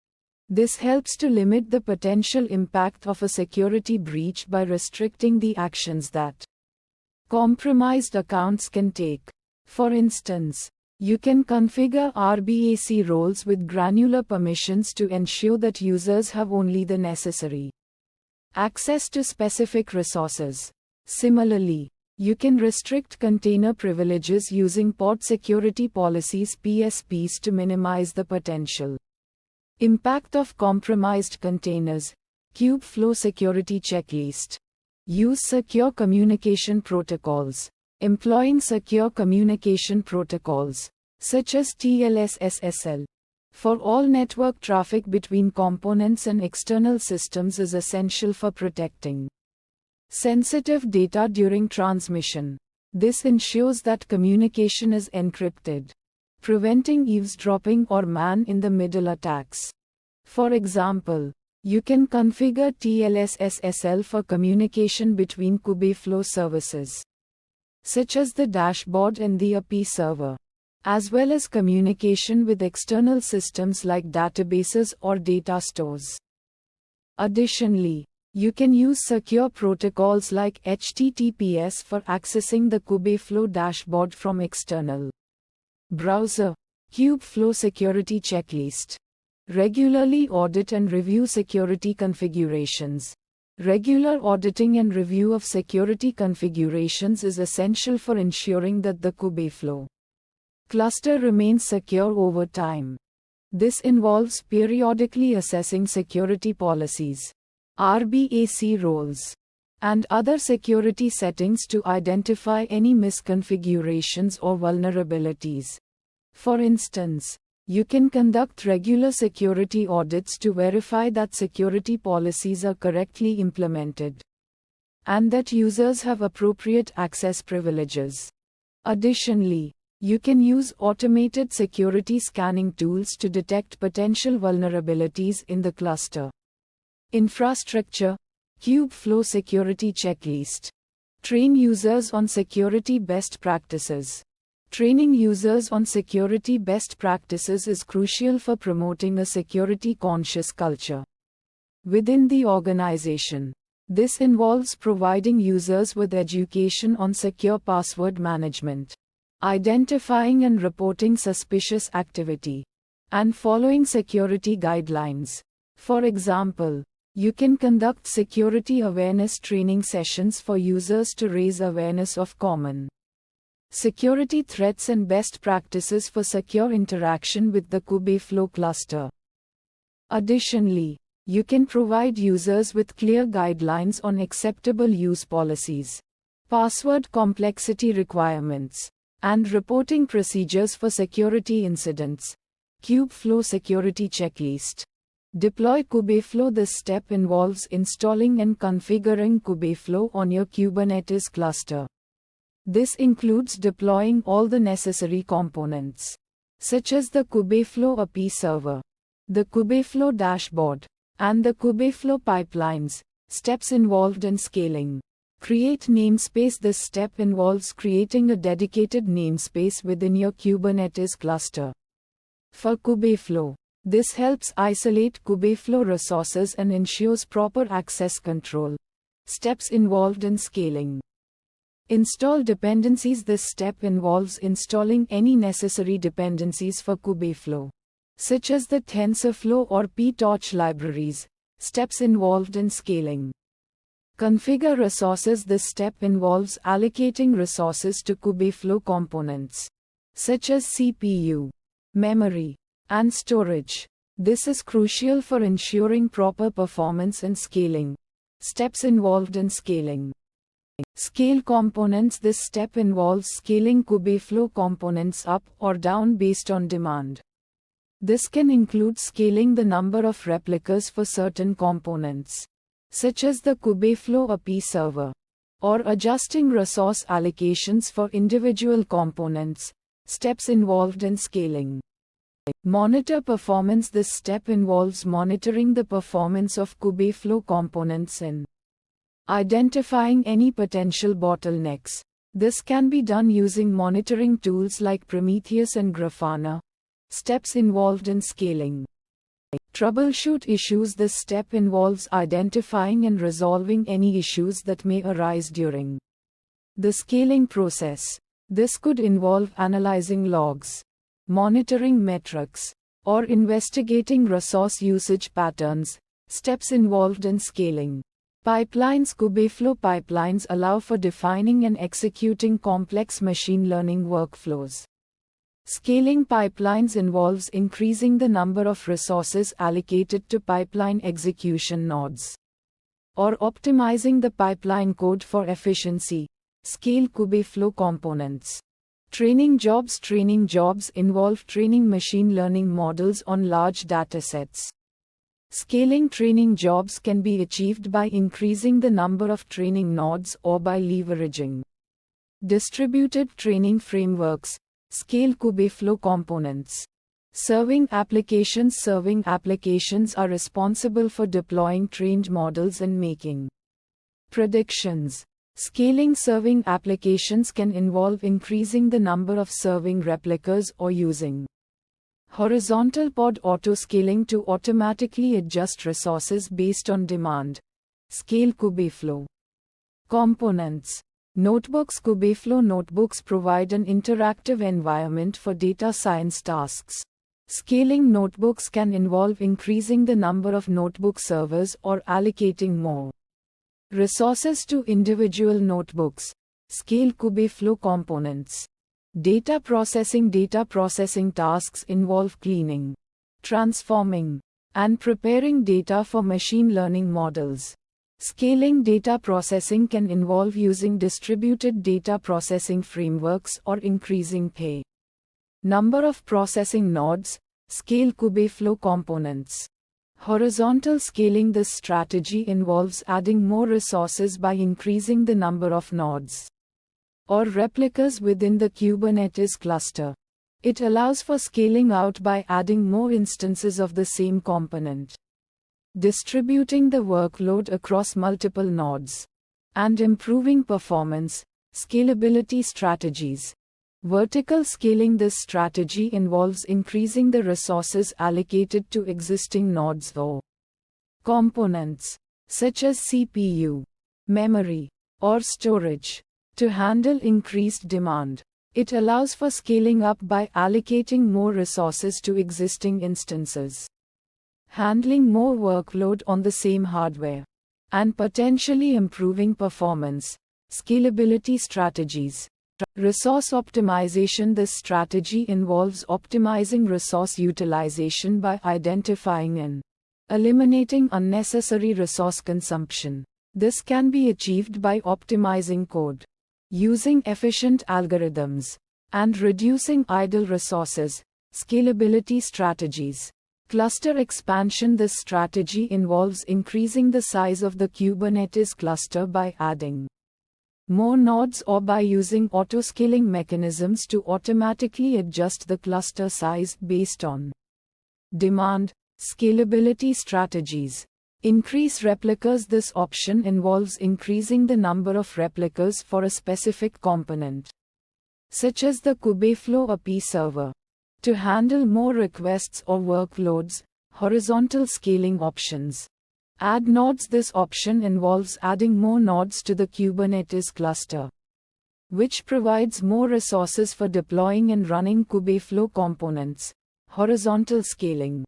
This helps to limit the potential impact of a security breach by restricting the actions that compromised accounts can take. For instance, you can configure RBAC roles with granular permissions to ensure that users have only the necessary access to specific resources. Similarly, you can restrict container privileges using pod security policies (PSPs) to minimize the potential impact of compromised containers. Kubeflow Security Checklist. Use secure communication protocols. employing secure communication protocols, such as TLS-SSL, for all network traffic between components and external systems is essential for protecting sensitive data during transmission. This ensures that communication is encrypted, preventing eavesdropping or man-in-the-middle attacks. For example, you can configure TLS-SSL for communication between Kubeflow services, such as the dashboard and the API server, as well as communication with external systems like databases or data stores. Additionally, you can use secure protocols like HTTPS for accessing the Kubeflow dashboard from external browser. Kubeflow Security Checklist. Regularly audit and review security configurations. Regular auditing and review of security configurations is essential for ensuring that the Kubeflow cluster remains secure over time. This involves periodically assessing security policies, RBAC roles, and other security settings to identify any misconfigurations or vulnerabilities. For instance, you can conduct regular security audits to verify that security policies are correctly implemented and that users have appropriate access privileges. Additionally, you can use automated security scanning tools to detect potential vulnerabilities in the cluster infrastructure. Kubeflow Security Checklist. Train users on security best practices. Training users on security best practices is crucial for promoting a security-conscious culture within the organization. This involves providing users with education on secure password management, identifying and reporting suspicious activity, and following security guidelines. For example, you can conduct security awareness training sessions for users to raise awareness of common security threats and best practices for secure interaction with the Kubeflow cluster. Additionally, you can provide users with clear guidelines on acceptable use policies, password complexity requirements, and reporting procedures for security incidents. Kubeflow Security Checklist. Deploy Kubeflow. This step involves installing and configuring Kubeflow on your Kubernetes cluster. This includes deploying all the necessary components, such as the Kubeflow API server, the Kubeflow dashboard, and the Kubeflow pipelines. Steps involved in scaling. Create namespace. This step involves creating a dedicated namespace within your Kubernetes cluster for Kubeflow. This helps isolate Kubeflow resources and ensures proper access control. Steps involved in scaling. Install dependencies. This step involves installing any necessary dependencies for Kubeflow, such as the TensorFlow or PTorch libraries. Steps involved in scaling. Configure resources. This step involves allocating resources to Kubeflow components, such as CPU, memory, and storage. This is crucial for ensuring proper performance and scaling. Steps involved in scaling. Scale components. This step involves scaling Kubeflow components up or down based on demand. This can include scaling the number of replicas for certain components, such as the Kubeflow API server, or adjusting resource allocations for individual components. Steps involved in scaling. Monitor performance. This step involves monitoring the performance of Kubeflow components and identifying any potential bottlenecks. This can be done using monitoring tools like Prometheus and Grafana. Steps involved in scaling. Troubleshoot issues. This step involves identifying and resolving any issues that may arise during the scaling process. This could involve analyzing logs, monitoring metrics, or investigating resource usage patterns. Steps involved in scaling. Pipelines. Kubeflow pipelines allow for defining and executing complex machine learning workflows. Scaling pipelines involves increasing the number of resources allocated to pipeline execution nodes, or optimizing the pipeline code for efficiency. Scale Kubeflow components. Training jobs involve training machine learning models on large datasets. Scaling training jobs can be achieved by increasing the number of training nodes or by leveraging distributed training frameworks. Scale Kubeflow components. Serving applications are responsible for deploying trained models and making predictions. Scaling serving applications can involve increasing the number of serving replicas or using horizontal pod autoscaling to automatically adjust resources based on demand. Scale Kubeflow components. Notebooks. Kubeflow notebooks provide an interactive environment for data science tasks. Scaling notebooks can involve increasing the number of notebook servers or allocating more resources to individual notebooks. Scale Kubeflow components. Data processing tasks involve cleaning, transforming, and preparing data for machine learning models. Scaling data processing can involve using distributed data processing frameworks or increasing pay number of processing nodes. Scale Kubeflow components. Horizontal scaling. This strategy involves adding more resources by increasing the number of nodes or replicas within the Kubernetes cluster. It allows for scaling out by adding more instances of the same component, distributing the workload across multiple nodes, and improving performance. Scalability strategies. Vertical scaling. This strategy involves increasing the resources allocated to existing nodes or components, such as CPU, memory, or storage, to handle increased demand. It allows for scaling up by allocating more resources to existing instances, handling more workload on the same hardware, and potentially improving performance. Scalability strategies. Resource optimization. This strategy involves optimizing resource utilization by identifying and eliminating unnecessary resource consumption. This can be achieved by optimizing code, using efficient algorithms, and reducing idle resources. Scalability strategies. Cluster expansion. This strategy involves increasing the size of the Kubernetes cluster by adding more nodes or by using autoscaling mechanisms to automatically adjust the cluster size based on demand. Scalability strategies. Increase replicas. This option involves increasing the number of replicas for a specific component, such as the Kubeflow API server, to handle more requests or workloads. Horizontal scaling options. Add nodes. This option involves adding more nodes to the Kubernetes cluster, which provides more resources for deploying and running Kubeflow components. Horizontal scaling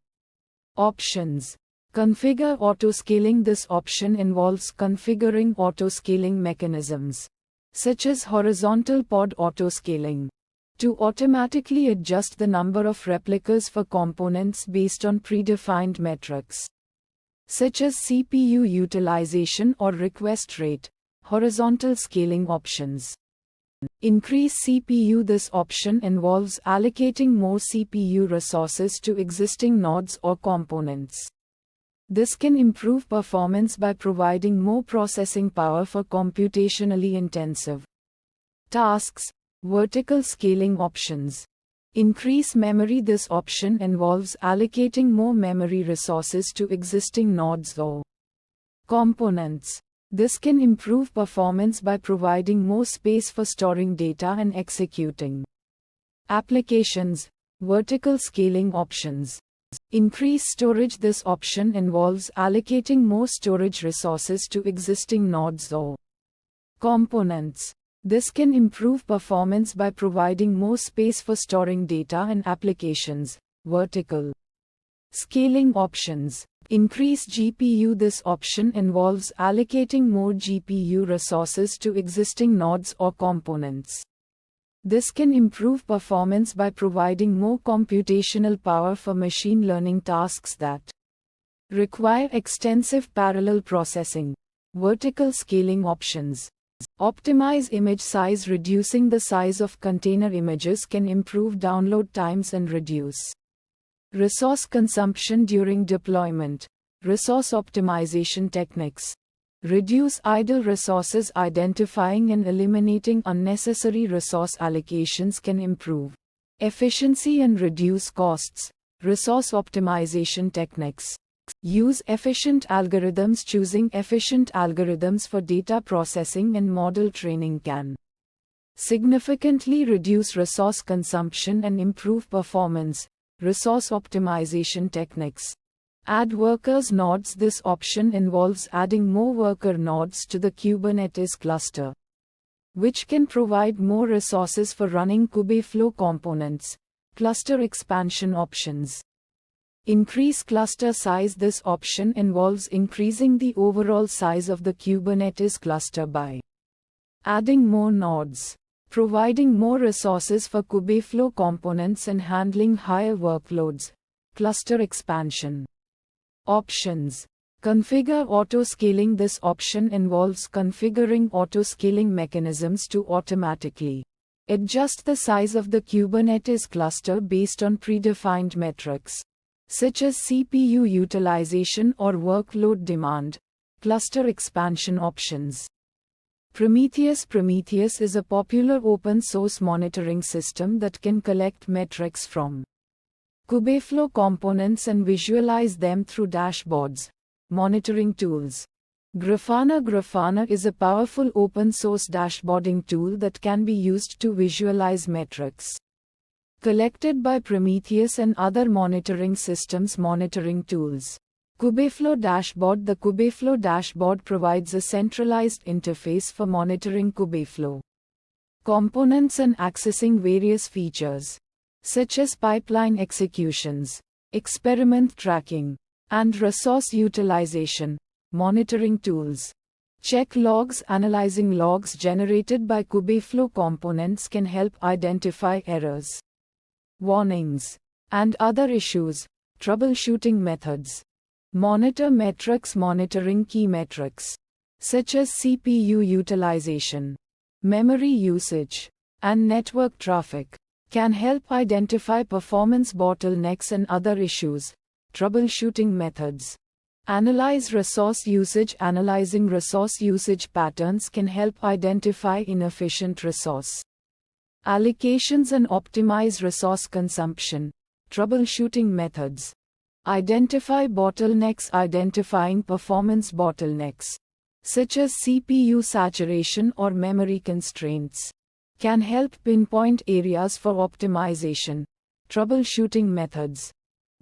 options. Configure autoscaling. This option involves configuring autoscaling mechanisms, such as horizontal pod autoscaling, to automatically adjust the number of replicas for components based on predefined metrics, such as CPU utilization or request rate. Horizontal scaling options. Increase CPU. This option involves allocating more CPU resources to existing nodes or components. This can improve performance by providing more processing power for computationally intensive tasks. Vertical scaling options. Increase memory. This option involves allocating more memory resources to existing nodes or components. This can improve performance by providing more space for storing data and executing applications. Vertical scaling options. Increase storage. This option involves allocating more storage resources to existing nodes or components. This can improve performance by providing more space for storing data and applications. Vertical scaling options. Increase GPU. This option involves allocating more GPU resources to existing nodes or components. This can improve performance by providing more computational power for machine learning tasks that require extensive parallel processing. Vertical scaling options. Optimize image size. Reducing the size of container images can improve download times and reduce resource consumption during deployment. Resource optimization techniques. Reduce idle resources. Identifying and eliminating unnecessary resource allocations can improve efficiency and reduce costs. Resource optimization techniques. Use efficient algorithms. Choosing efficient algorithms for data processing and model training can significantly reduce resource consumption and improve performance. Resource optimization techniques. Add workers nodes. This option involves adding more worker nodes to the Kubernetes cluster, which can provide more resources for running Kubeflow components. Cluster expansion options. Increase cluster size. This option involves increasing the overall size of the Kubernetes cluster by adding more nodes, providing more resources for Kubeflow components, and handling higher workloads. Cluster expansion options. Configure auto-scaling. This option involves configuring auto-scaling mechanisms to automatically adjust the size of the Kubernetes cluster based on predefined metrics, such as CPU utilization or workload demand. Cluster expansion options. Prometheus. Prometheus is a popular open-source monitoring system that can collect metrics from Kubeflow components and visualize them through dashboards. Monitoring tools. Grafana. Grafana is a powerful open-source dashboarding tool that can be used to visualize metrics collected by Prometheus and other monitoring systems. Monitoring tools. Kubeflow dashboard. The Kubeflow dashboard provides a centralized interface for monitoring Kubeflow components and accessing various features, such as pipeline executions, experiment tracking, and resource utilization. Monitoring tools. Check logs. Analyzing logs generated by Kubeflow components can help identify errors, warnings, and other issues. Troubleshooting methods. Monitor metrics. Monitoring key metrics, such as CPU utilization, memory usage, and network traffic, can help identify performance bottlenecks and other issues. Troubleshooting methods. Analyze resource usage. Analyzing resource usage patterns can help identify inefficient resource allocations and optimize resource consumption. Troubleshooting methods. Identify bottlenecks. Identifying performance bottlenecks, such as CPU saturation or memory constraints, can help pinpoint areas for optimization. Troubleshooting methods.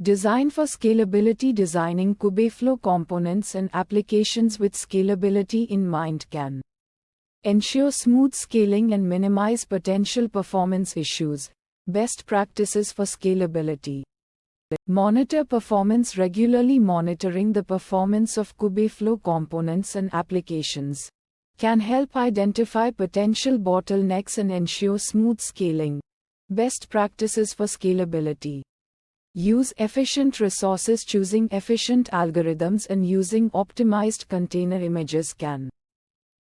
Design for scalability. Designing Kubeflow components and applications with scalability in mind can ensure smooth scaling and minimize potential performance issues. Best practices for scalability. Monitor performance regularly. Monitoring the performance of Kubeflow components and applications can help identify potential bottlenecks and ensure smooth scaling. Best practices for scalability. Use efficient resources. Choosing efficient algorithms and using optimized container images can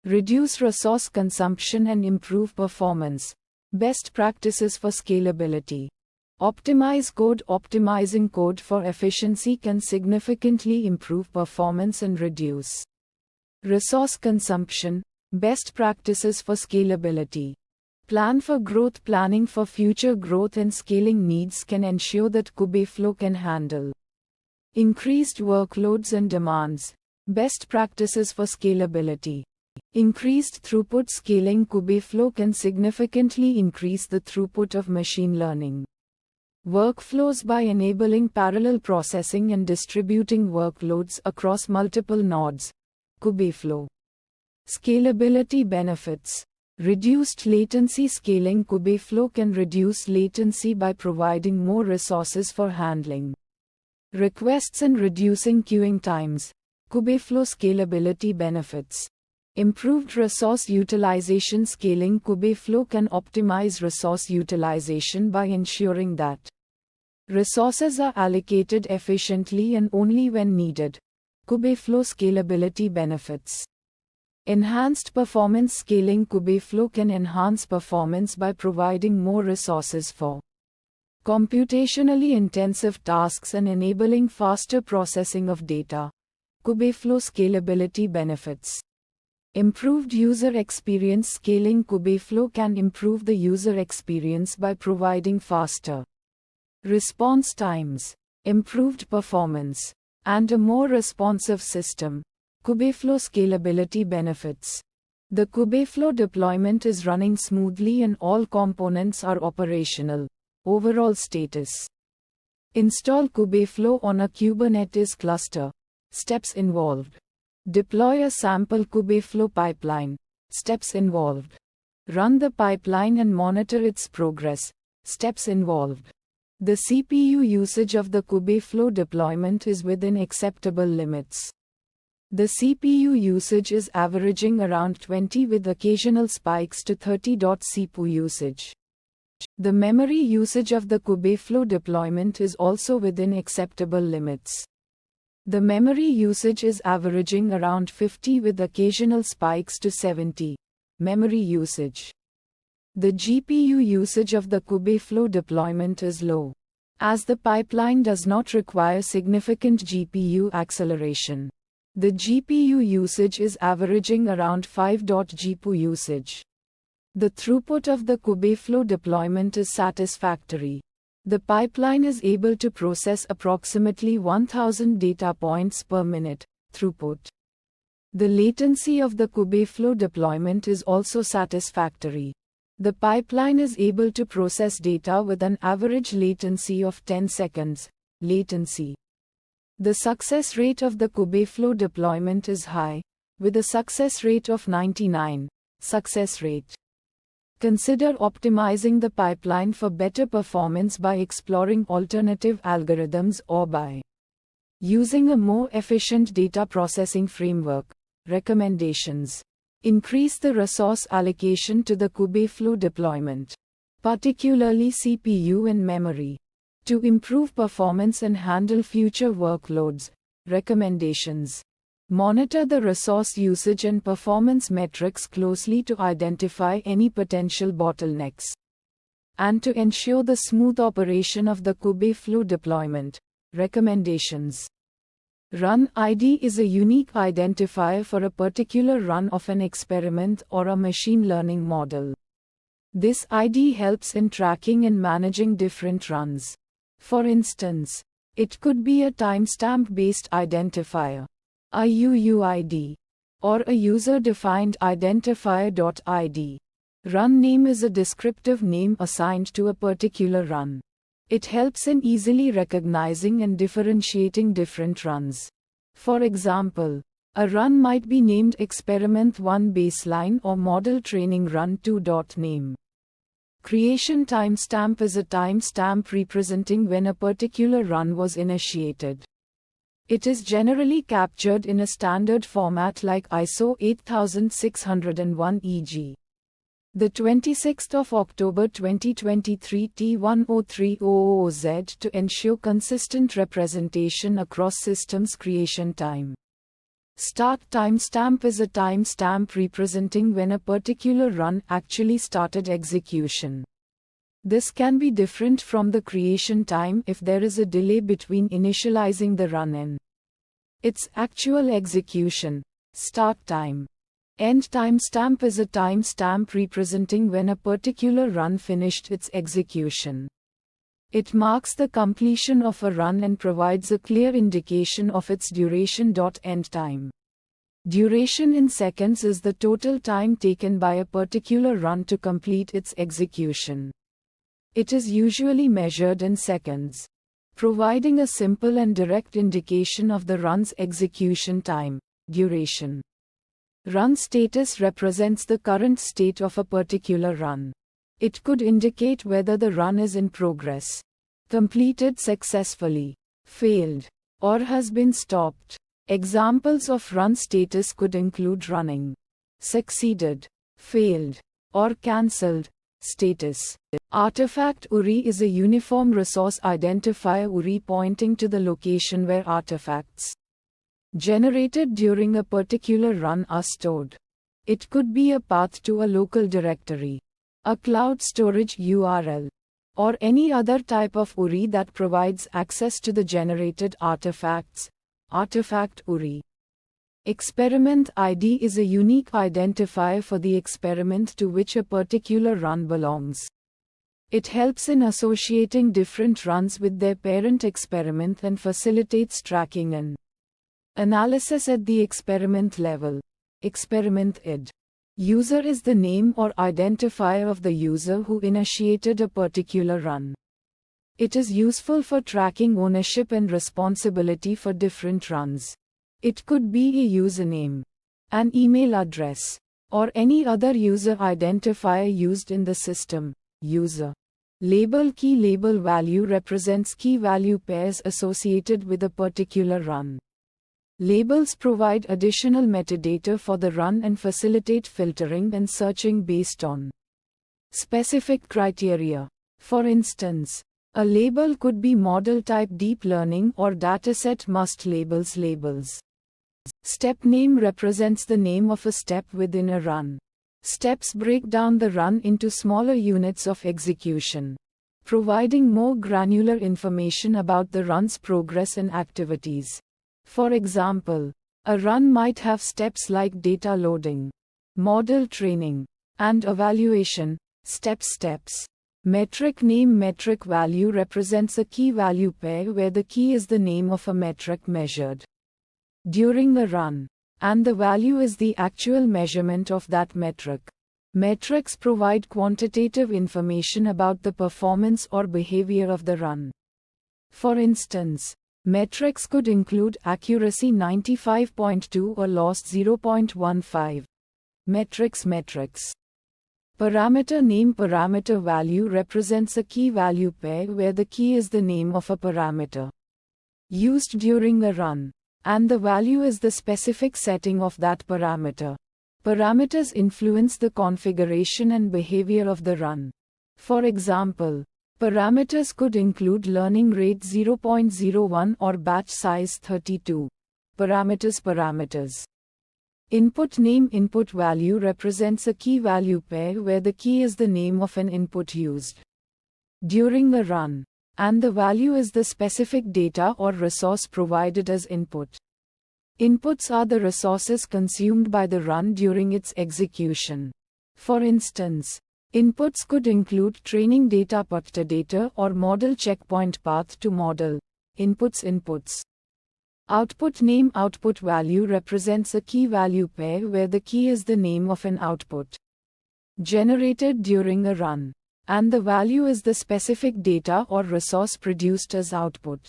reduce resource consumption and improve performance. Best practices for scalability. Optimize code. Optimizing code for efficiency can significantly improve performance and reduce resource consumption. Best practices for scalability. Plan for growth. Planning for future growth and scaling needs can ensure that Kubeflow can handle increased workloads and demands. Best practices for scalability. Increased throughput. Scaling Kubeflow can significantly increase the throughput of machine learning workflows by enabling parallel processing and distributing workloads across multiple nodes. Kubeflow. Scalability benefits. Reduced latency. Scaling Kubeflow can reduce latency by providing more resources for handling requests and reducing queuing times. Kubeflow scalability benefits. Improved resource utilization. Scaling Kubeflow can optimize resource utilization by ensuring that resources are allocated efficiently and only when needed. Kubeflow scalability benefits. Enhanced performance scaling. Kubeflow can enhance performance by providing more resources for computationally intensive tasks and enabling faster processing of data. Kubeflow scalability benefits. Improved user experience. Scaling. Kubeflow can improve the user experience by providing faster response times, improved performance, and a more responsive system. Kubeflow scalability benefits. The Kubeflow deployment is running smoothly and all components are operational. Overall status. Install Kubeflow on a Kubernetes cluster. Steps involved. Deploy a sample Kubeflow pipeline. Steps involved. Run the pipeline and monitor its progress. Steps involved. The CPU usage of the Kubeflow deployment is within acceptable limits. The CPU usage is averaging around 20 with occasional spikes to 30. CPU usage. The memory usage of the Kubeflow deployment is also within acceptable limits. The memory usage is averaging around 50 with occasional spikes to 70. Memory usage. The GPU usage of the Kubeflow deployment is low, as the pipeline does not require significant GPU acceleration. The GPU usage is averaging around 5. GPU usage. The throughput of the Kubeflow deployment is satisfactory. The pipeline is able to process approximately 1000 data points per minute. Throughput. The latency of the Kubeflow deployment is also satisfactory. The pipeline is able to process data with an average latency of 10 seconds. Latency. The success rate of the Kubeflow deployment is high, with a success rate of 99. Success rate. Consider optimizing the pipeline for better performance by exploring alternative algorithms or by using a more efficient data processing framework. Recommendations. Increase the resource allocation to the Kubeflow deployment, particularly CPU and memory, to improve performance and handle future workloads. Recommendations. Monitor the resource usage and performance metrics closely to identify any potential bottlenecks, and to ensure the smooth operation of the Kubeflow deployment. Recommendations. Run ID is a unique identifier for a particular run of an experiment or a machine learning model. This ID helps in tracking and managing different runs. For instance, it could be a timestamp-based identifier, a UUID, or a user-defined identifier.id. Run name is a descriptive name assigned to a particular run. It helps in easily recognizing and differentiating different runs. For example, a run might be named Experiment 1 Baseline or Model Training Run 2. Name. Creation timestamp is a timestamp representing when a particular run was initiated. It is generally captured in a standard format like ISO 8601 e.g. The 26th of October 2023 T10300Z to ensure consistent representation across systems. Creation time. Start timestamp is a timestamp representing when a particular run actually started execution. This can be different from the creation time if there is a delay between initializing the run and its actual execution. Start time. End timestamp is a timestamp representing when a particular run finished its execution. It marks the completion of a run and provides a clear indication of its duration. End time. Duration in seconds is the total time taken by a particular run to complete its execution. It is usually measured in seconds, providing a simple and direct indication of the run's execution time. Duration. Run status represents the current state of a particular run. It could indicate whether the run is in progress, completed successfully, failed, or has been stopped. Examples of run status could include running, succeeded, failed, or cancelled. Status. Artifact URI is a uniform resource identifier URI pointing to the location where artifacts generated during a particular run are stored. It could be a path to a local directory, a cloud storage URL, or any other type of URI that provides access to the generated artifacts. Artifact URI. Experiment ID is a unique identifier for the experiment to which a particular run belongs. It helps in associating different runs with their parent experiment and facilitates tracking and analysis at the experiment level. Experiment ID. User is the name or identifier of the user who initiated a particular run. It is useful for tracking ownership and responsibility for different runs. It could be a username, an email address, or any other user identifier used in the system. User label. Key label value represents key value pairs associated with a particular run. Labels provide additional metadata for the run and facilitate filtering and searching based on specific criteria. For instance, a label could be model type deep learning or dataset must labels. Step name represents the name of a step within a run. Steps break down the run into smaller units of execution, providing more granular information about the run's progress and activities. For example, a run might have steps like data loading, model training, and evaluation. Steps. Metric name. Metric value represents a key value pair where the key is the name of a metric measured during the run, and the value is the actual measurement of that metric. Metrics provide quantitative information about the performance or behavior of the run. For instance, metrics could include accuracy 95.2 or loss 0.15. Metrics. Parameter name. Parameter value represents a key value pair where the key is the name of a parameter used during the run, and the value is the specific setting of that parameter. Parameters influence the configuration and behavior of the run. For example, parameters could include learning rate 0.01 or batch size 32. Parameters. Input name. Input value represents a key value pair where the key is the name of an input used during the run, and the value is the specific data or resource provided as input. Inputs are the resources consumed by the run during its execution. For instance, inputs could include training data, data, or model checkpoint path to model. Inputs. Output name. Output value represents a key value pair where the key is the name of an output generated during a run, and the value is the specific data or resource produced as output.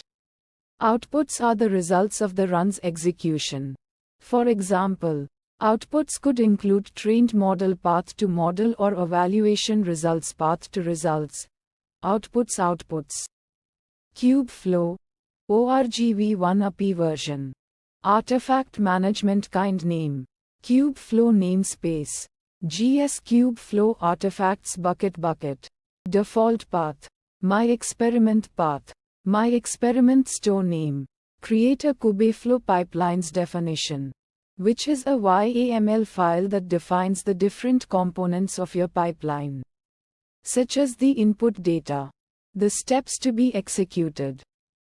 Outputs are the results of the run's execution. For example, outputs could include trained model path to model or evaluation results path to results. Outputs. Kubeflow. ORGV1 API version. Artifact management. Kind name. Kubeflow namespace. GS Kubeflow artifacts bucket. Default path. My experiment path. My experiment store name. Create a Kubeflow pipelines definition, which is a YAML file that defines the different components of your pipeline, such as the input data, the steps to be executed,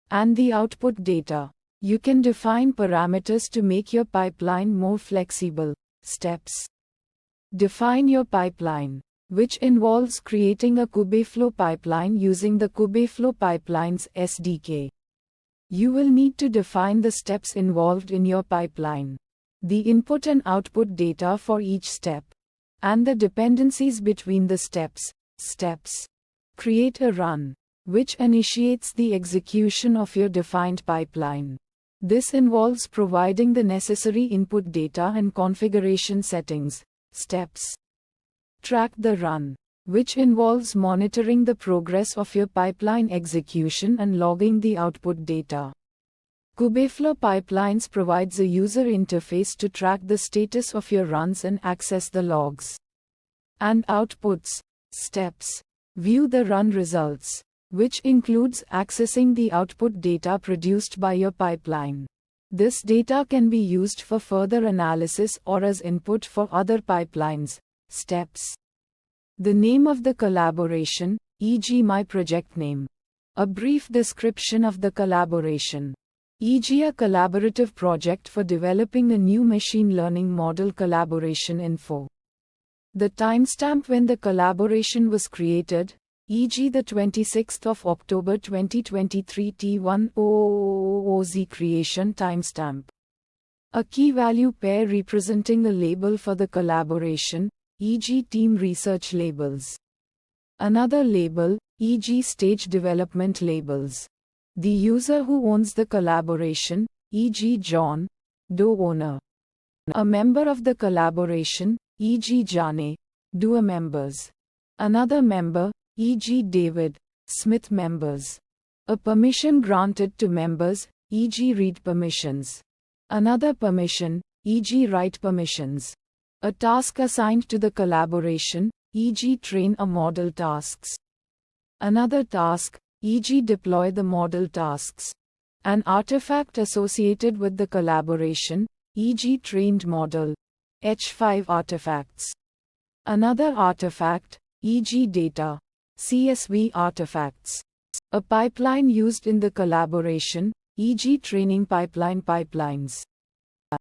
and the output data. You can define parameters to make your pipeline more flexible. Steps. Define your pipeline, which involves creating a Kubeflow pipeline using the Kubeflow Pipelines SDK. You will need to define the steps involved in your pipeline, the input and output data for each step, and the dependencies between the steps. Create a run, which initiates the execution of your defined pipeline. This involves providing the necessary input data and configuration settings. Steps. Track the run, which involves monitoring the progress of your pipeline execution and logging the output data. Kubeflow Pipelines provides a user interface to track the status of your runs and access the logs and outputs. Steps. View the run results, which includes accessing the output data produced by your pipeline. This data can be used for further analysis or as input for other pipelines, steps. The name of the collaboration, e.g. my project name. A brief description of the collaboration. E.g. a collaborative project for developing a new machine learning model. Collaboration info. The timestamp when the collaboration was created, e.g. the 26th of October 2023 T1000 creation timestamp. A key value pair representing a label for the collaboration, e.g. team research labels. Another label, e.g. stage development labels. The user who owns the collaboration, e.g. John, Doe owner. A member of the collaboration, e.g. Jane, Doe members. Another member, e.g. David, Smith members. A permission granted to members, e.g. read permissions. Another permission, e.g. write permissions. A task assigned to the collaboration, e.g. train a model tasks. Another task, e.g. deploy the model tasks. An artifact associated with the collaboration, e.g. trained model. H5 artifacts. Another artifact, e.g. data. CSV artifacts. A pipeline used in the collaboration, e.g. training pipeline pipelines.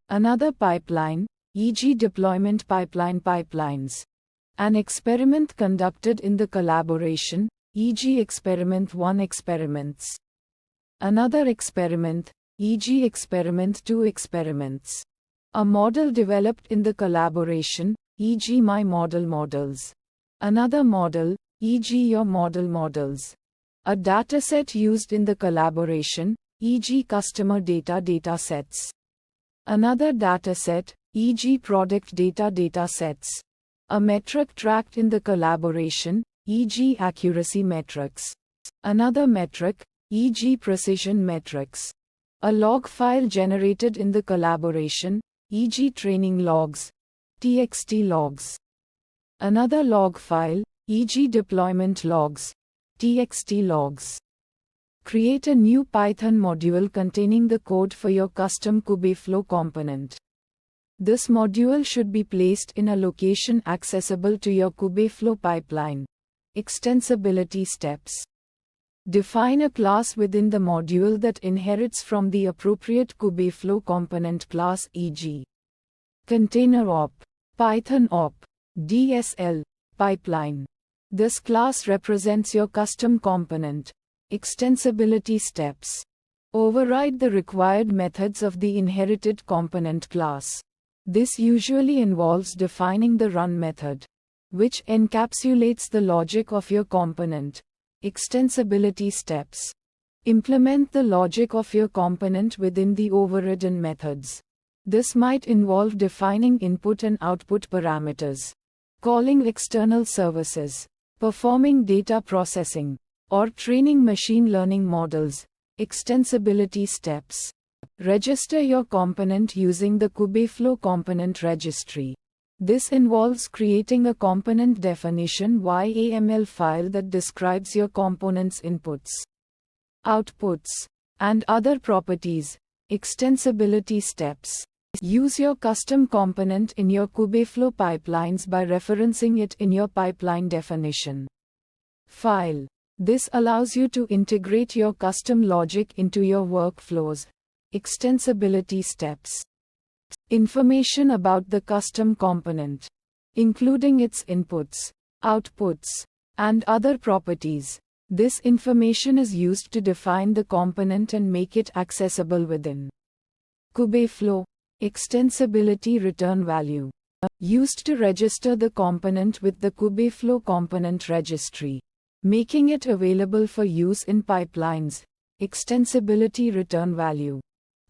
Another pipeline, e.g. deployment pipeline pipelines. An experiment conducted in the collaboration, e.g. experiment 1 experiments. Another experiment, e.g. experiment 2 experiments. A model developed in the collaboration, e.g. my model models. Another model, e.g. your model models. A dataset used in the collaboration, e.g. customer data datasets. Another dataset, e.g. product data datasets. A metric tracked in the collaboration, e.g. accuracy metrics. Another metric, e.g. precision metrics. A log file generated in the collaboration, e.g. training logs, txt logs. Another log file, e.g. deployment logs, txt logs. Create a new Python module containing the code for your custom Kubeflow component. This module should be placed in a location accessible to your Kubeflow pipeline. Extensibility steps. Define a class within the module that inherits from the appropriate Kubeflow component class, e.g. Container op, Python op, DSL, pipeline. This class represents your custom component. Extensibility steps. Override the required methods of the inherited component class. This usually involves defining the run method, which encapsulates the logic of your component. Extensibility steps. Implement the logic of your component within the overridden methods. This might involve defining input and output parameters, calling external services, performing data processing, or training machine learning models. Extensibility steps. Register your component using the Kubeflow component registry. This involves creating a component definition YAML file that describes your component's inputs, outputs, and other properties. Extensibility steps. Use your custom component in your Kubeflow pipelines by referencing it in your pipeline definition file. This allows you to integrate your custom logic into your workflows. Extensibility steps. Information about the custom component, including its inputs, outputs, and other properties. This information is used to define the component and make it accessible within Kubeflow. Extensibility return value. Used to register the component with the Kubeflow component registry, making it available for use in pipelines. Extensibility return value.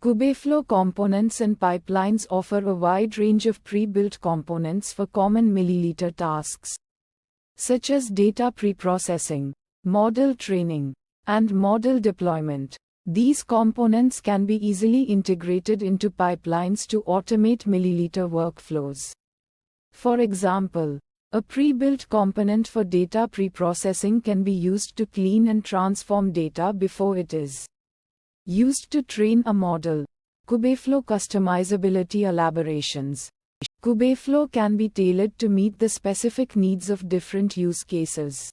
Kubeflow components and pipelines offer a wide range of pre-built components for common milliliter tasks, such as data preprocessing, model training, and model deployment. These components can be easily integrated into pipelines to automate milliliter workflows. For example, a pre-built component for data preprocessing can be used to clean and transform data before it is used to train a model. Kubeflow customizability elaborations. Kubeflow can be tailored to meet the specific needs of different use cases.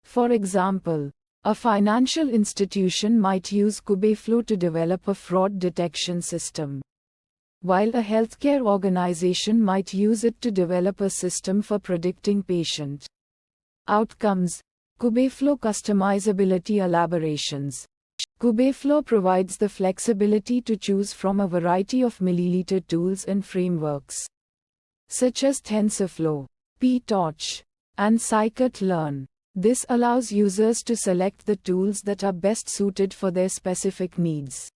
For example, a financial institution might use Kubeflow to develop a fraud detection system, while a healthcare organization might use it to develop a system for predicting patient outcomes. Kubeflow customizability elaborations. Kubeflow provides the flexibility to choose from a variety of milliliter tools and frameworks, such as TensorFlow, PTorch, and scikit-learn. This allows users to select the tools that are best suited for their specific needs.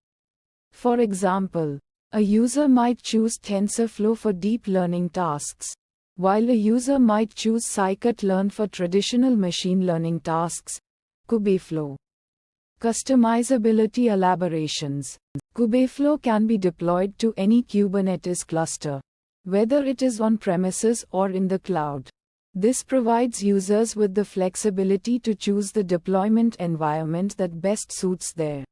For example, a user might choose TensorFlow for deep learning tasks, while a user might choose scikit-learn for traditional machine learning tasks. Kubeflow customizability elaborations. Kubeflow can be deployed to any Kubernetes cluster, whether it is on premises or in the cloud. This provides users with the flexibility to choose the deployment environment that best suits their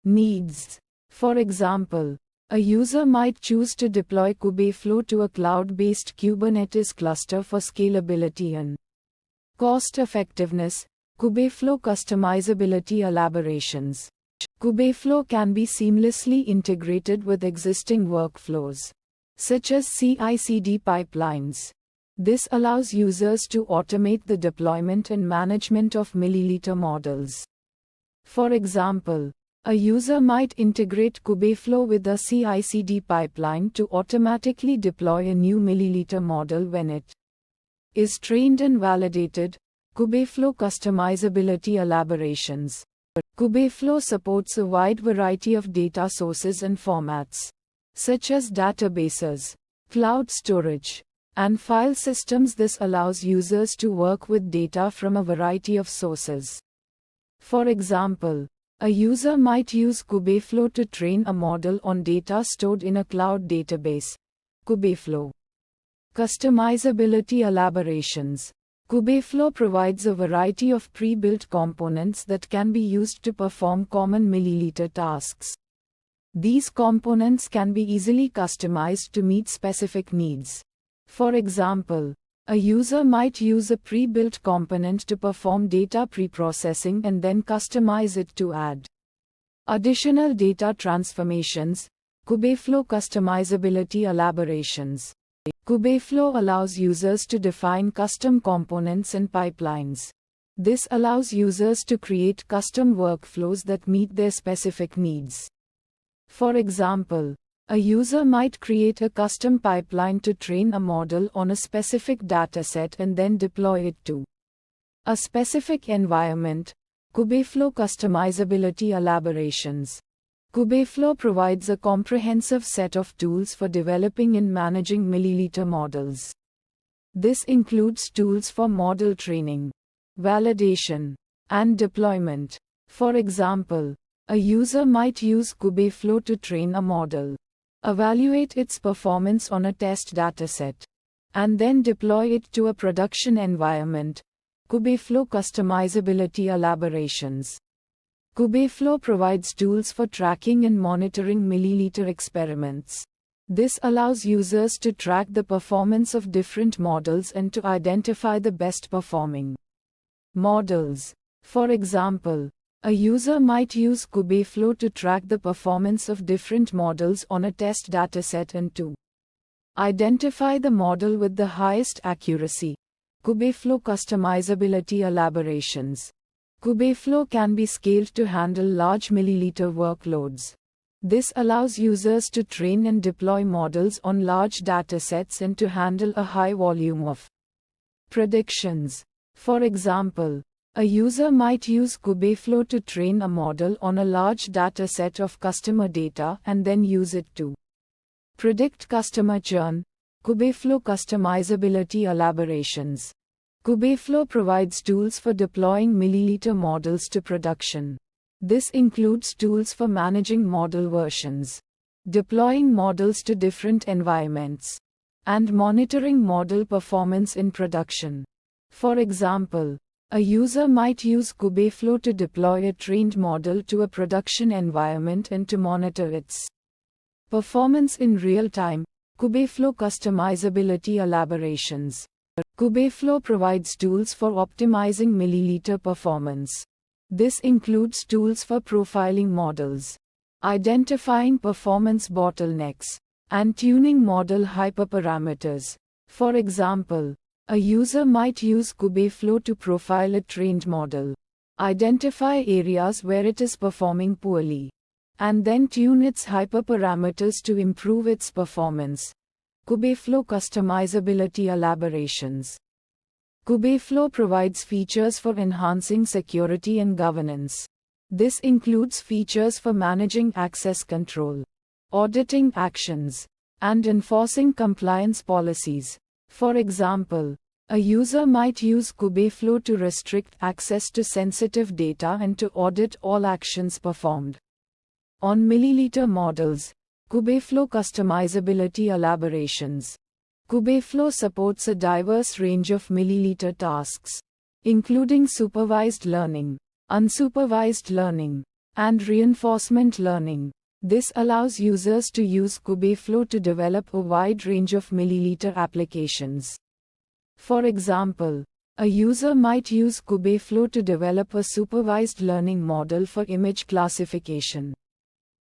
needs. For example, a user might choose to deploy Kubeflow to a cloud-based Kubernetes cluster for scalability and cost-effectiveness. Kubeflow customizability elaborations. Kubeflow can be seamlessly integrated with existing workflows, such as CI/CD pipelines. This allows users to automate the deployment and management of milliliter models. For example, a user might integrate Kubeflow with a CI/CD pipeline to automatically deploy a new milliliter model when it is trained and validated. Kubeflow customizability elaborations. Kubeflow supports a wide variety of data sources and formats, such as databases, cloud storage, and file systems. This allows users to work with data from a variety of sources. For example, a user might use Kubeflow to train a model on data stored in a cloud database. Kubeflow customizability elaborations. Kubeflow provides a variety of pre-built components that can be used to perform common milliliter tasks. These components can be easily customized to meet specific needs. For example, a user might use a pre-built component to perform data preprocessing and then customize it to add additional data transformations. Kubeflow customizability elaborations. Kubeflow allows users to define custom components and pipelines. This allows users to create custom workflows that meet their specific needs. For example, a user might create a custom pipeline to train a model on a specific dataset and then deploy it to a specific environment. Kubeflow customizability elaborations. Kubeflow provides a comprehensive set of tools for developing and managing milliliter models. This includes tools for model training, validation, and deployment. For example, a user might use Kubeflow to train a model, evaluate its performance on a test dataset, and then deploy it to a production environment. Kubeflow customizability elaborations. Kubeflow provides tools for tracking and monitoring milliliter experiments. This allows users to track the performance of different models and to identify the best performing models. For example, a user might use Kubeflow to track the performance of different models on a test dataset and to identify the model with the highest accuracy. Kubeflow customizability elaborations. Kubeflow can be scaled to handle large milliliter workloads. This allows users to train and deploy models on large datasets and to handle a high volume of predictions. For example, a user might use Kubeflow to train a model on a large dataset of customer data and then use it to predict customer churn. Kubeflow customizability elaborations. Kubeflow provides tools for deploying milliliter models to production. This includes tools for managing model versions, deploying models to different environments, and monitoring model performance in production. For example, a user might use Kubeflow to deploy a trained model to a production environment and to monitor its Performance in real time. Kubeflow customizability elaborations. Kubeflow provides tools for optimizing milliliter performance. This includes tools for profiling models, identifying performance bottlenecks, and tuning model hyperparameters. For example, a user might use Kubeflow to profile a trained model, identify areas where it is performing poorly, and then tune its hyperparameters to improve its performance. Kubeflow customizability elaborations. Kubeflow provides features for enhancing security and governance. This includes features for managing access control, auditing actions, and enforcing compliance policies. For example, a user might use Kubeflow to restrict access to sensitive data and to audit all actions performed on milliliter models. Kubeflow customizability elaborations. Kubeflow supports a diverse range of milliliter tasks, including supervised learning, unsupervised learning, and reinforcement learning. This allows users to use Kubeflow to develop a wide range of milliliter applications. For example, a user might use Kubeflow to develop a supervised learning model for image classification,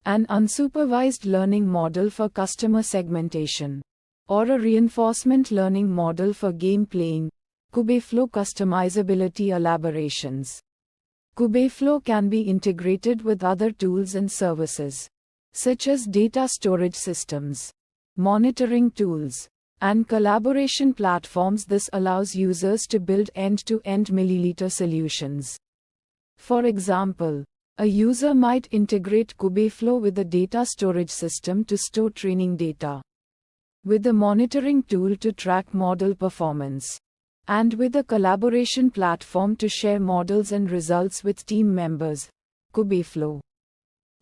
an unsupervised learning model for customer segmentation, or a reinforcement learning model for game playing. Kubeflow customizability elaborations. Kubeflow can be integrated with other tools and services, such as data storage systems, monitoring tools, and collaboration platforms. This allows users to build end-to-end milliliter solutions. For example, a user might integrate Kubeflow with a data storage system to store training data, with a monitoring tool to track model performance, and with a collaboration platform to share models and results with team members. Kubeflow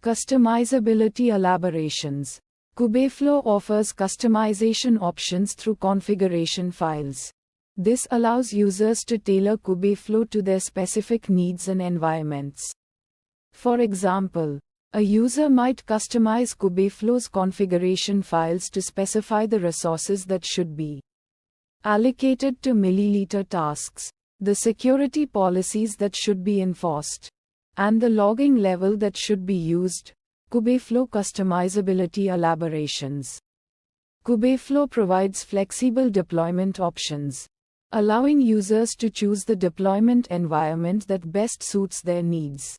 customizability elaborations. Kubeflow offers customization options through configuration files. This allows users to tailor Kubeflow to their specific needs and environments. For example, a user might customize Kubeflow's configuration files to specify the resources that should be allocated to milliliter tasks, the security policies that should be enforced, and the logging level that should be used. Kubeflow customizability elaborations. Kubeflow provides flexible deployment options, allowing users to choose the deployment environment that best suits their needs.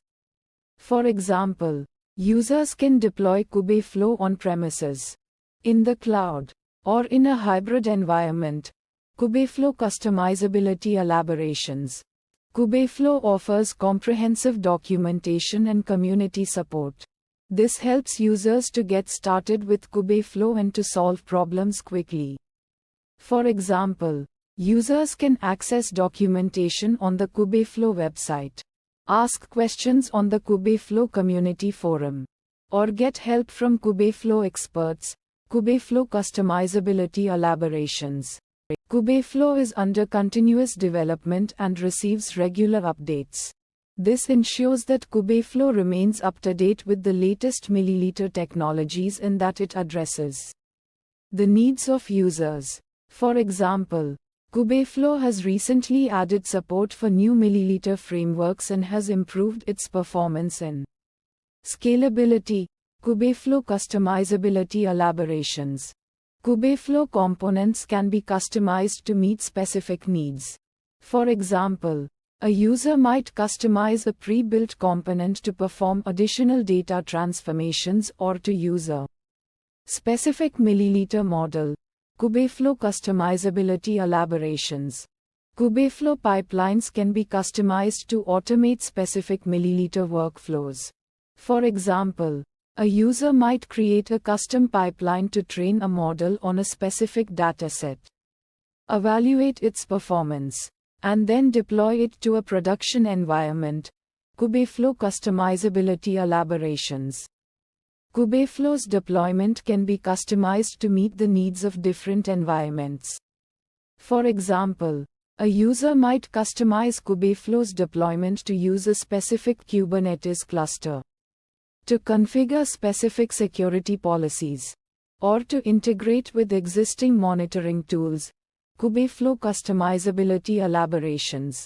For example, users can deploy Kubeflow on premises, in the cloud, or in a hybrid environment. Kubeflow customizability elaborations. Kubeflow offers comprehensive documentation and community support. This helps users to get started with Kubeflow and to solve problems quickly. For example, users can access documentation on the Kubeflow website, ask questions on the Kubeflow community forum, or get help from Kubeflow experts. Kubeflow customizability elaborations. Kubeflow is under continuous development and receives regular updates. This ensures that Kubeflow remains up to date with the latest milliliter technologies and that it addresses the needs of users. For example, Kubeflow has recently added support for new milliliter frameworks and has improved its performance and scalability. Kubeflow customizability elaborations. Kubeflow components can be customized to meet specific needs. For example, a user might customize a pre-built component to perform additional data transformations or to use a specific milliliter model. Kubeflow customizability elaborations. Kubeflow pipelines can be customized to automate specific milliliter workflows. For example, a user might create a custom pipeline to train a model on a specific dataset, evaluate its performance, and then deploy it to a production environment. Kubeflow customizability elaborations. Kubeflow's deployment can be customized to meet the needs of different environments. For example, a user might customize Kubeflow's deployment to use a specific Kubernetes cluster, To configure specific security policies, or to integrate with existing monitoring tools. Kubeflow customizability elaborations.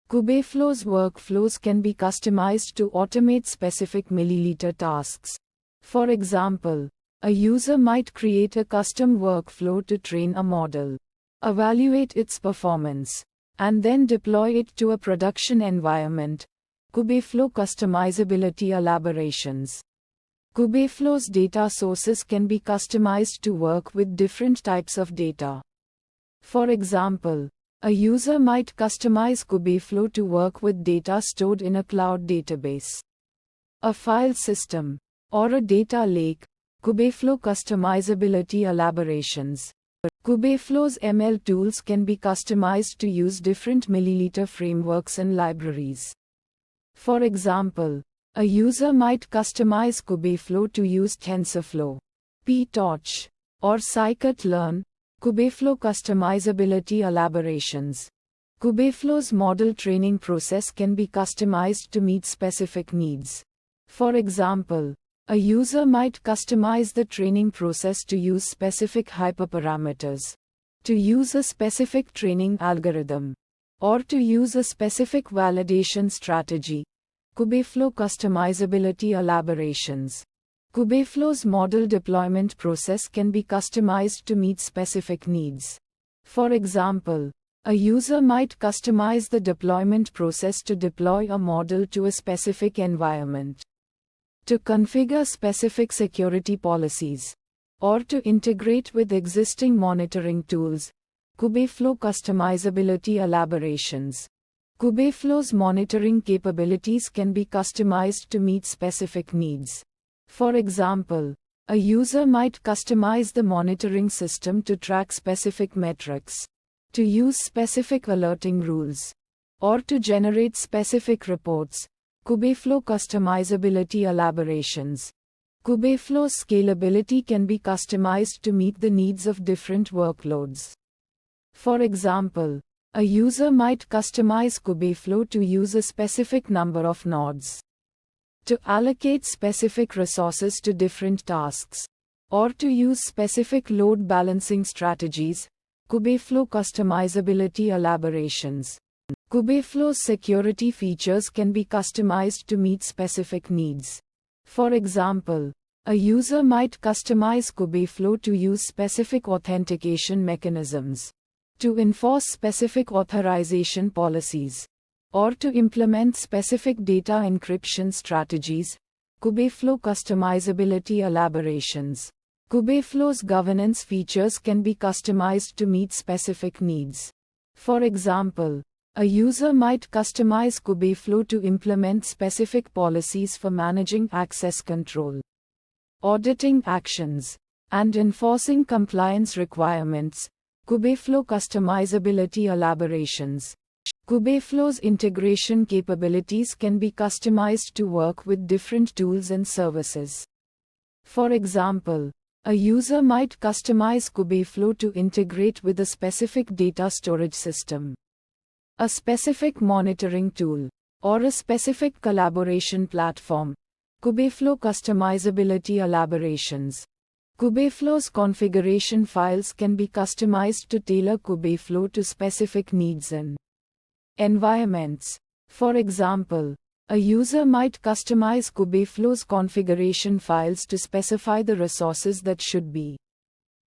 Kubeflow's workflows can be customized to automate specific milliliter tasks. For example, a user might create a custom workflow to train a model, evaluate its performance, and then deploy it to a production environment. Kubeflow customizability elaborations. Kubeflow's data sources can be customized to work with different types of data. For example, a user might customize Kubeflow to work with data stored in a cloud database, a file system, or a data lake. Kubeflow customizability elaborations. Kubeflow's ML tools can be customized to use different milliliter frameworks and libraries. For example, a user might customize Kubeflow to use TensorFlow, PTorch, or scikit-learn. Kubeflow customizability elaborations. Kubeflow's model training process can be customized to meet specific needs. For example, a user might customize the training process to use specific hyperparameters, to use a specific training algorithm, or to use a specific validation strategy. Kubeflow customizability elaborations. Kubeflow's model deployment process can be customized to meet specific needs. For example, a user might customize the deployment process to deploy a model to a specific environment, to configure specific security policies, or to integrate with existing monitoring tools. Kubeflow customizability elaborations. Kubeflow's monitoring capabilities can be customized to meet specific needs. For example, a user might customize the monitoring system to track specific metrics, to use specific alerting rules, or to generate specific reports. Kubeflow customizability elaborations. Kubeflow's scalability can be customized to meet the needs of different workloads. For example, a user might customize Kubeflow to use a specific number of nodes, to allocate specific resources to different tasks, or to use specific load balancing strategies. Kubeflow customizability elaborations. Kubeflow's security features can be customized to meet specific needs. For example, a user might customize Kubeflow to use specific authentication mechanisms, to enforce specific authorization policies, or to implement specific data encryption strategies. Kubeflow customizability elaborations. Kubeflow's governance features can be customized to meet specific needs. For example, a user might customize Kubeflow to implement specific policies for managing access control, auditing actions, and enforcing compliance requirements. Kubeflow customizability elaborations. Kubeflow's integration capabilities can be customized to work with different tools and services. For example, a user might customize Kubeflow to integrate with a specific data storage system, a specific monitoring tool, or a specific collaboration platform. Kubeflow customizability elaborations. Kubeflow's configuration files can be customized to tailor Kubeflow to specific needs and environments. For example, a user might customize Kubeflow's configuration files to specify the resources that should be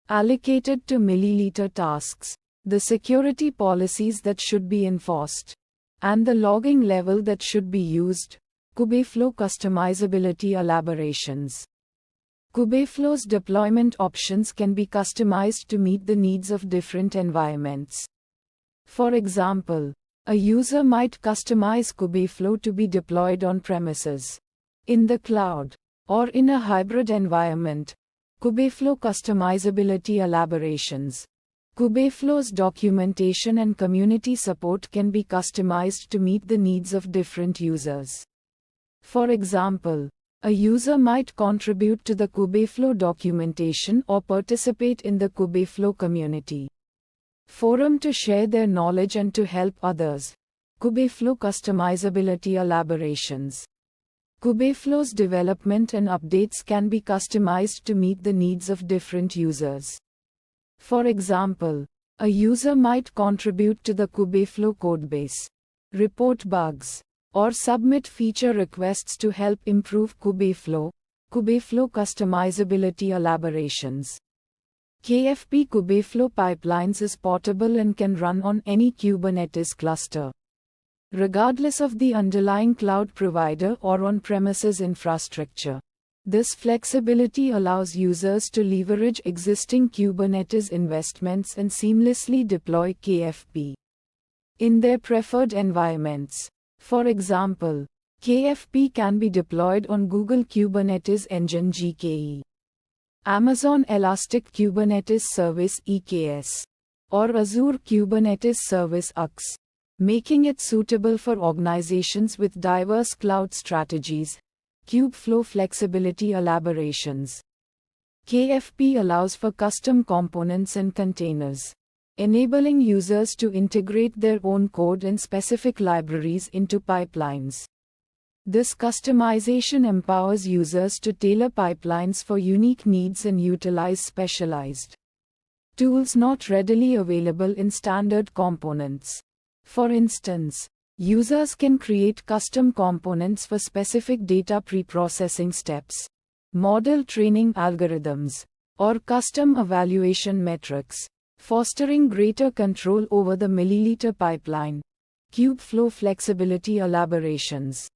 allocated to milliliter tasks, the security policies that should be enforced, and the logging level that should be used. Kubeflow customizability elaborations. Kubeflow's deployment options can be customized to meet the needs of different environments. For example, a user might customize Kubeflow to be deployed on premises, in the cloud, or in a hybrid environment. Kubeflow customizability elaborations. Kubeflow's documentation and community support can be customized to meet the needs of different users. For example, a user might contribute to the Kubeflow documentation or participate in the Kubeflow community forum to share their knowledge and to help others. Kubeflow customizability elaborations. Kubeflow's development and updates can be customized to meet the needs of different users. For example, a user might contribute to the Kubeflow codebase, report bugs, or submit feature requests to help improve Kubeflow. Kubeflow customizability elaborations. KFP Kubeflow pipelines is portable and can run on any Kubernetes cluster, regardless of the underlying cloud provider or on-premises infrastructure. This flexibility allows users to leverage existing Kubernetes investments and seamlessly deploy KFP in their preferred environments. For example, KFP can be deployed on Google Kubernetes Engine GKE, Amazon Elastic Kubernetes Service EKS, or Azure Kubernetes Service AKS, making it suitable for organizations with diverse cloud strategies. Kubeflow flexibility elaborations. KFP allows for custom components and containers, enabling users to integrate their own code and specific libraries into pipelines. This customization empowers users to tailor pipelines for unique needs and utilize specialized tools not readily available in standard components. For instance, users can create custom components for specific data preprocessing steps, model training algorithms, or custom evaluation metrics, fostering greater control over the milliliter pipeline. Kubeflow flexibility elaborations.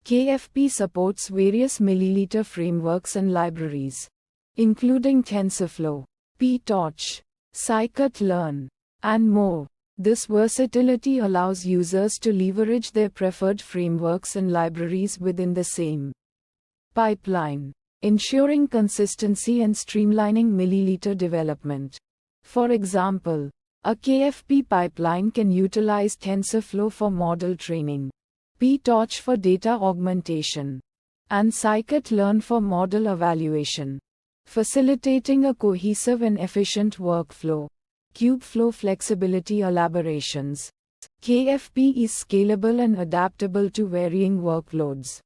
KFP supports various milliliter frameworks and libraries, including TensorFlow, PTorch, scikit-learn, and more. This versatility allows users to leverage their preferred frameworks and libraries within the same pipeline, ensuring consistency and streamlining milliliter development. For example, a KFP pipeline can utilize TensorFlow for model training, PTorch for data augmentation, and scikit-learn for model evaluation, facilitating a cohesive and efficient workflow. Kubeflow flexibility elaborations. KFP is scalable and adaptable to varying workloads.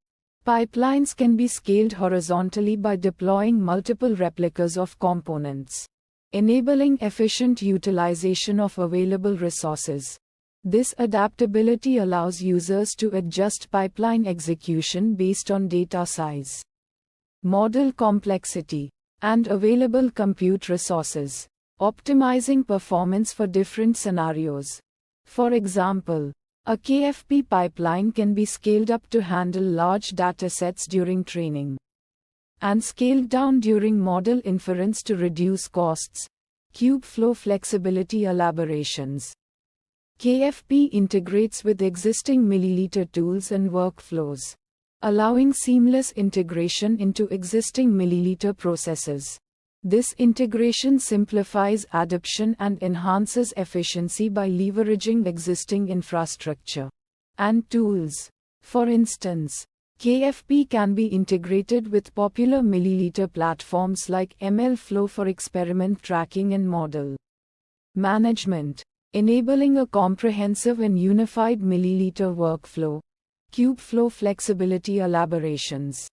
Pipelines can be scaled horizontally by deploying multiple replicas of components, enabling efficient utilization of available resources. This adaptability allows users to adjust pipeline execution based on data size, model complexity, and available compute resources, optimizing performance for different scenarios. For example, a KFP pipeline can be scaled up to handle large datasets during training, and scaled down during model inference to reduce costs. Kubeflow flexibility elaborations. KFP integrates with existing milliliter tools and workflows, allowing seamless integration into existing milliliter processes. This integration simplifies adoption and enhances efficiency by leveraging existing infrastructure and tools. For instance, KFP can be integrated with popular milliliter platforms like MLflow for experiment tracking and model management, enabling a comprehensive and unified milliliter workflow. Kubeflow flexibility elaborations.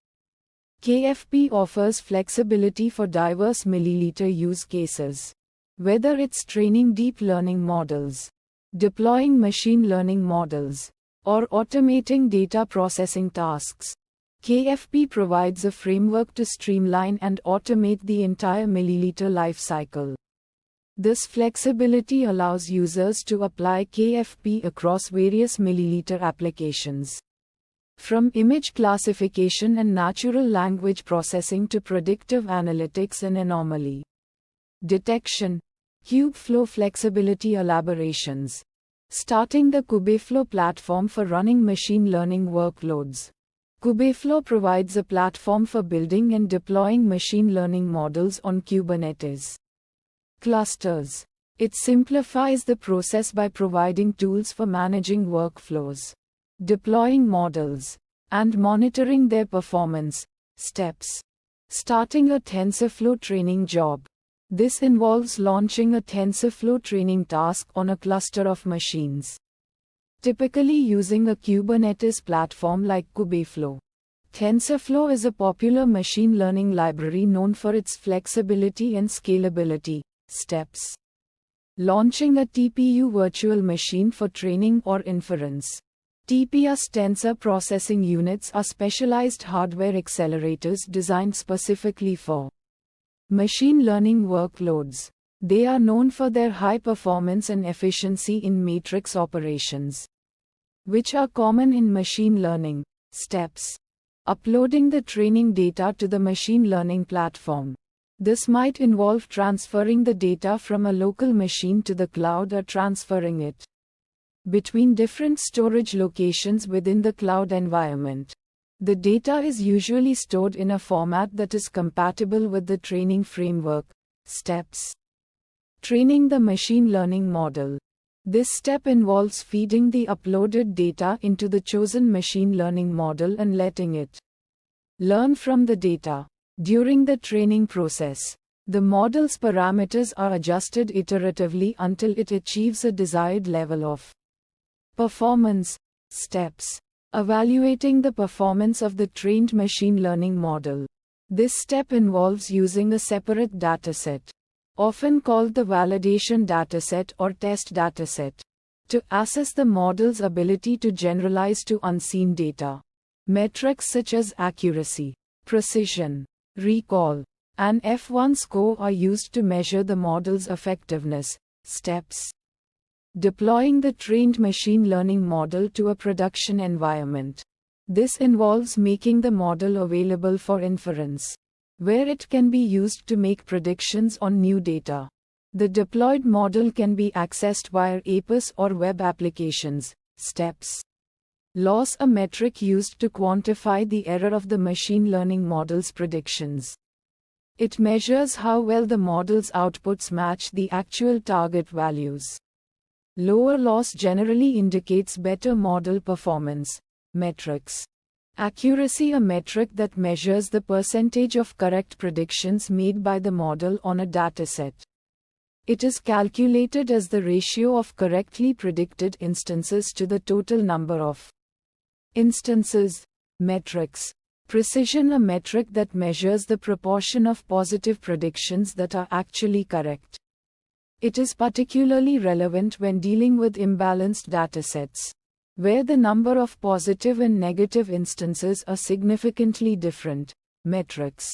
KFP offers flexibility for diverse milliliter use cases. Whether it's training deep learning models, deploying machine learning models, or automating data processing tasks, KFP provides a framework to streamline and automate the entire milliliter lifecycle. This flexibility allows users to apply KFP across various milliliter applications, from image classification and natural language processing to predictive analytics and anomaly detection. Kubeflow flexibility elaborations. Starting the Kubeflow platform for running machine learning workloads. Kubeflow provides a platform for building and deploying machine learning models on Kubernetes clusters. It simplifies the process by providing tools for managing workflows, deploying models, and monitoring their performance. Steps. Starting a TensorFlow training job. This involves launching a TensorFlow training task on a cluster of machines, typically using a Kubernetes platform like Kubeflow. TensorFlow is a popular machine learning library known for its flexibility and scalability. Steps: launching a TPU virtual machine for training or inference. TPU's tensor processing units are specialized hardware accelerators designed specifically for machine learning workloads. They are known for their high performance and efficiency in matrix operations, which are common in machine learning. Steps: uploading the training data to the machine learning platform. This might involve transferring the data from a local machine to the cloud or transferring it between different storage locations within the cloud environment. The data is usually stored in a format that is compatible with the training framework. Steps: training the machine learning model. This step involves feeding the uploaded data into the chosen machine learning model and letting it learn from the data. During the training process, the model's parameters are adjusted iteratively until it achieves a desired level of performance. Steps: evaluating the performance of the trained machine learning model. This step involves using a separate dataset, often called the validation dataset or test dataset, to assess the model's ability to generalize to unseen data. Metrics such as accuracy, precision, recall, and F1 score are used to measure the model's effectiveness. Steps: deploying the trained machine learning model to a production environment. This involves making the model available for inference, where it can be used to make predictions on new data. The deployed model can be accessed via APIs or web applications. Steps: loss, a metric used to quantify the error of the machine learning model's predictions. It measures how well the model's outputs match the actual target values. Lower loss generally indicates better model performance. Metrics: accuracy, a metric that measures the percentage of correct predictions made by the model on a dataset. It is calculated as the ratio of correctly predicted instances to the total number of instances. Metrics: precision, a metric that measures the proportion of positive predictions that are actually correct. It is particularly relevant when dealing with imbalanced datasets, where the number of positive and negative instances are significantly different. Metrics: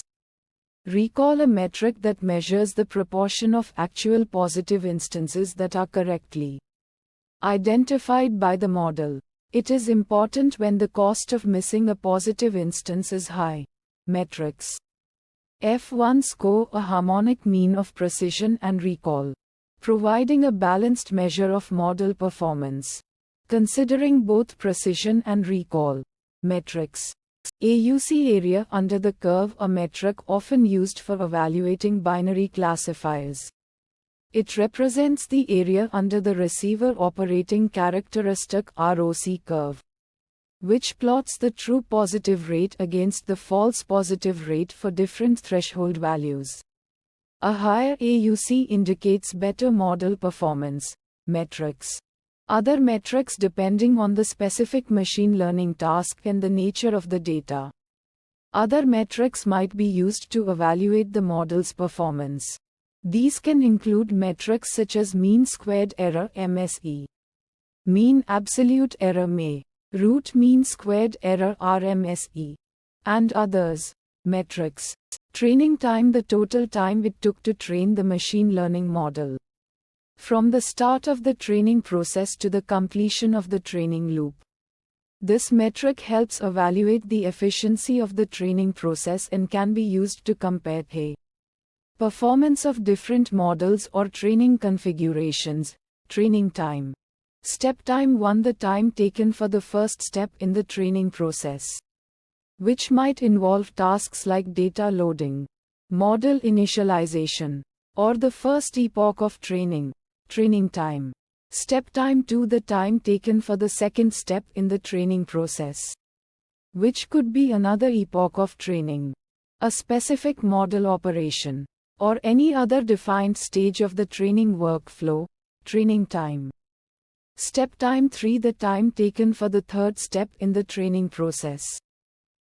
recall, a metric that measures the proportion of actual positive instances that are correctly identified by the model. It is important when the cost of missing a positive instance is high. Metrics: F1 score, a harmonic mean of precision and recall, providing a balanced measure of model performance, considering both precision and recall. Metrics: AUC, area under the curve, a metric often used for evaluating binary classifiers. It represents the area under the receiver operating characteristic ROC curve, which plots the true positive rate against the false positive rate for different threshold values. A higher AUC indicates better model performance. Metrics: other metrics depending on the specific machine learning task and the nature of the data. Other metrics might be used to evaluate the model's performance. These can include metrics such as mean squared error (MSE), mean absolute error (MA), root mean squared error (RMSE), and others. Metrics: training time, the total time it took to train the machine learning model, from the start of the training process to the completion of the training loop. This metric helps evaluate the efficiency of the training process and can be used to compare performance of different models or training configurations. Training time. Step time 1, the time taken for the first step in the training process, which might involve tasks like data loading, model initialization, or the first epoch of training. Training time. Step time 2, the time taken for the second step in the training process, which could be another epoch of training, a specific model operation, or any other defined stage of the training workflow. Training time. Step time 3, the time taken for the third step in the training process,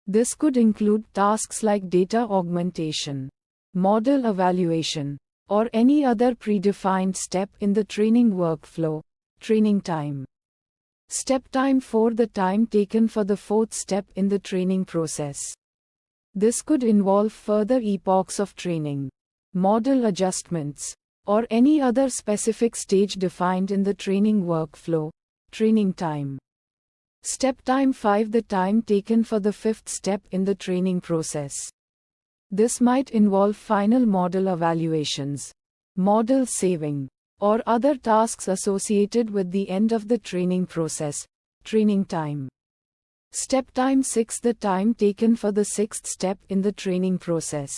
This could include tasks like data augmentation, model evaluation, or any other predefined step in the training workflow. Training time. Step time 4. The time taken for the fourth step in the training process. This could involve further epochs of training, model adjustments, or any other specific stage defined in the training workflow. Training time. Step time 5. The time taken for the fifth step in the training process. This might involve final model evaluations, model saving, or other tasks associated with the end of the training process. Training time. Step time 6. The time taken for the sixth step in the training process.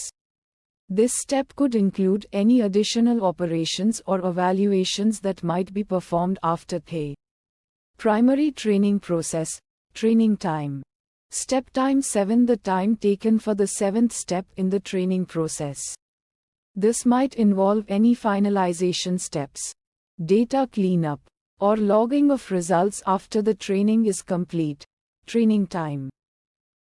This step could include any additional operations or evaluations that might be performed after the primary training process. Training time. Step time 7. The time taken for the seventh step in the training process. This might involve any finalization steps, data cleanup, or logging of results after the training is complete. Training time.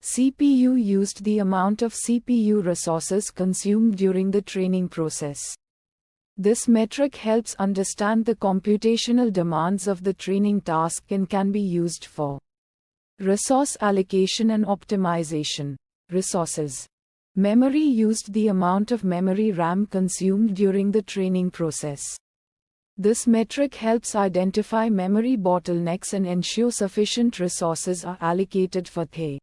CPU used. The amount of CPU resources consumed during the training process. This metric helps understand the computational demands of the training task and can be used for resource allocation and optimization. Resources. Memory used. The amount of memory RAM consumed during the training process. This metric helps identify memory bottlenecks and ensure sufficient resources are allocated for the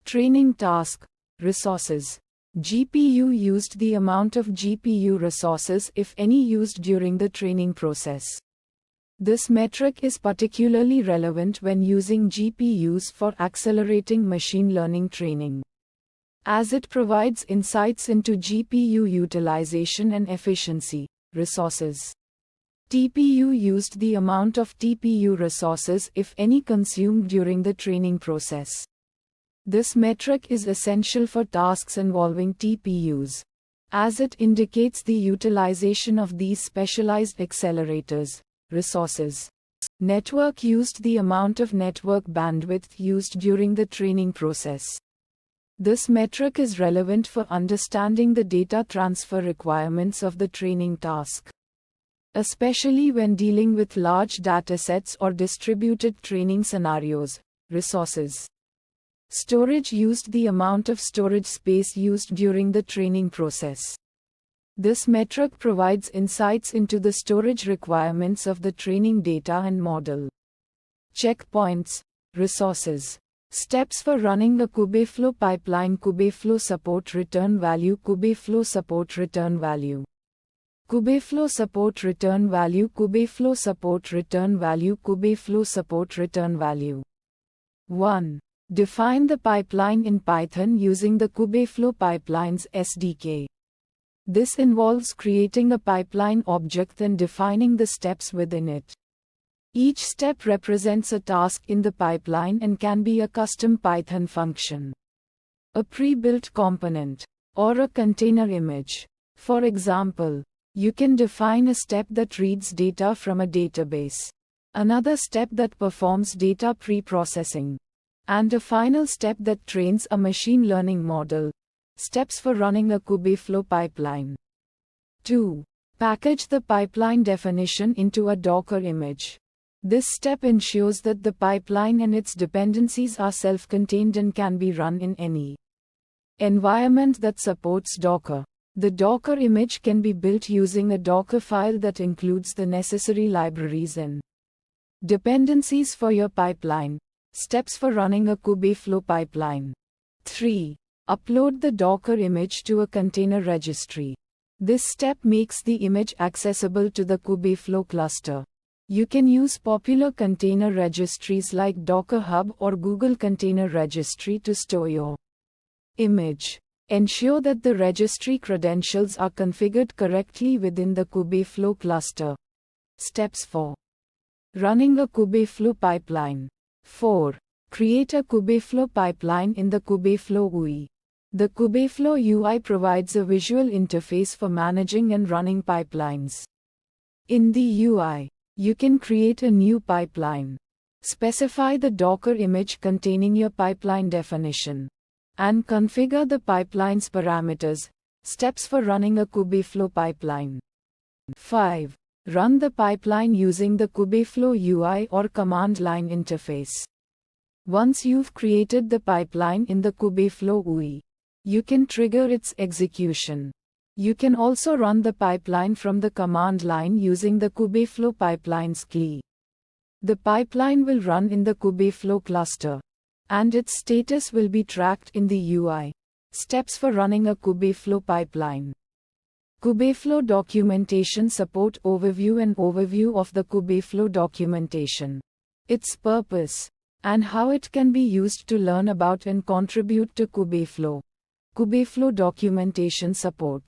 training task. Resources. GPU used. The amount of GPU resources, if any, used during the training process. This metric is particularly relevant when using GPUs for accelerating machine learning training, as it provides insights into GPU utilization and efficiency. Resources. TPU used. The amount of TPU resources, if any, consumed during the training process. This metric is essential for tasks involving TPUs, as it indicates the utilization of these specialized accelerators. Resources. Network used. The amount of network bandwidth used during the training process. This metric is relevant for understanding the data transfer requirements of the training task, especially when dealing with large datasets or distributed training scenarios. Resources. Storage used. The amount of storage space used during the training process. This metric provides insights into the storage requirements of the training data and model. Checkpoints. Resources. Steps for running a Kubeflow pipeline. Kubeflow support return value. Kubeflow support return value. Kubeflow support return value. Kubeflow support return value. Kubeflow support return value. 1. Define the pipeline in Python using the Kubeflow Pipelines SDK. This involves creating a pipeline object and defining the steps within it. Each step represents a task in the pipeline and can be a custom Python function, a pre-built component, or a container image. For example, you can define a step that reads data from a database, another step that performs data pre-processing, and a final step that trains a machine learning model. Steps for running a Kubeflow pipeline. 2. Package the pipeline definition into a Docker image. This step ensures that the pipeline and its dependencies are self-contained and can be run in any environment that supports Docker. The Docker image can be built using a Docker file that includes the necessary libraries and dependencies for your pipeline. Steps for running a Kubeflow pipeline. 3. Upload the Docker image to a container registry. This step makes the image accessible to the Kubeflow cluster. You can use popular container registries like Docker Hub or Google Container Registry to store your image. Ensure that the registry credentials are configured correctly within the Kubeflow cluster. Steps for running a Kubeflow pipeline. 4. Create a Kubeflow pipeline in the Kubeflow UI. The Kubeflow UI provides a visual interface for managing and running pipelines. In the UI, you can create a new pipeline. Specify the Docker image containing your pipeline definition. and configure the pipeline's parameters. Steps for running a Kubeflow pipeline. 5. Run the pipeline using the Kubeflow UI or command line interface. Once you've created the pipeline in the Kubeflow UI, you can trigger its execution. You can also run the pipeline from the command line using the Kubeflow pipelines CLI. The pipeline will run in the Kubeflow cluster, and its status will be tracked in the UI. Steps for running a Kubeflow pipeline. Kubeflow documentation support overview. An overview of the Kubeflow documentation, its purpose, and how it can be used to learn about and contribute to Kubeflow. Kubeflow documentation support.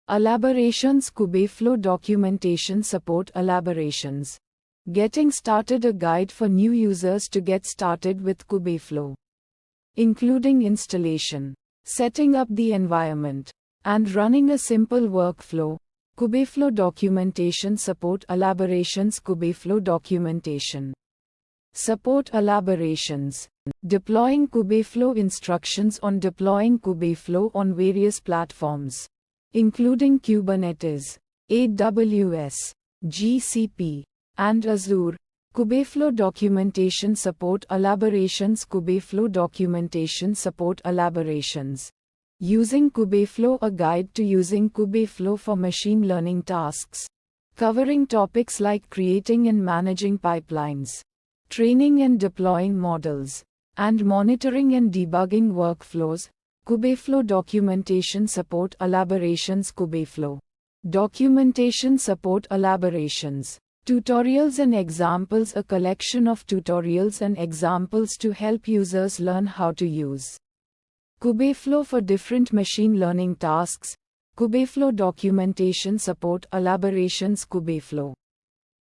Elaborations. Kubeflow documentation support elaborations. Getting started. A guide for new users to get started with Kubeflow, including installation, setting up the environment, and running a simple workflow. Kubeflow documentation support elaborations. Kubeflow documentation support elaborations. Deploying Kubeflow instructions on deploying Kubeflow on various platforms, including Kubernetes, AWS, GCP, and Azure. Kubeflow documentation support elaborations. Kubeflow documentation support elaborations. Using Kubeflow. A guide to using Kubeflow for machine learning tasks, covering topics like creating and managing pipelines, training and deploying models, and monitoring and debugging workflows. Kubeflow documentation support elaborations. Kubeflow documentation support elaborations. Tutorials and examples. A collection of tutorials and examples to help users learn how to use Kubeflow for different machine learning tasks. Kubeflow documentation support elaborations. Kubeflow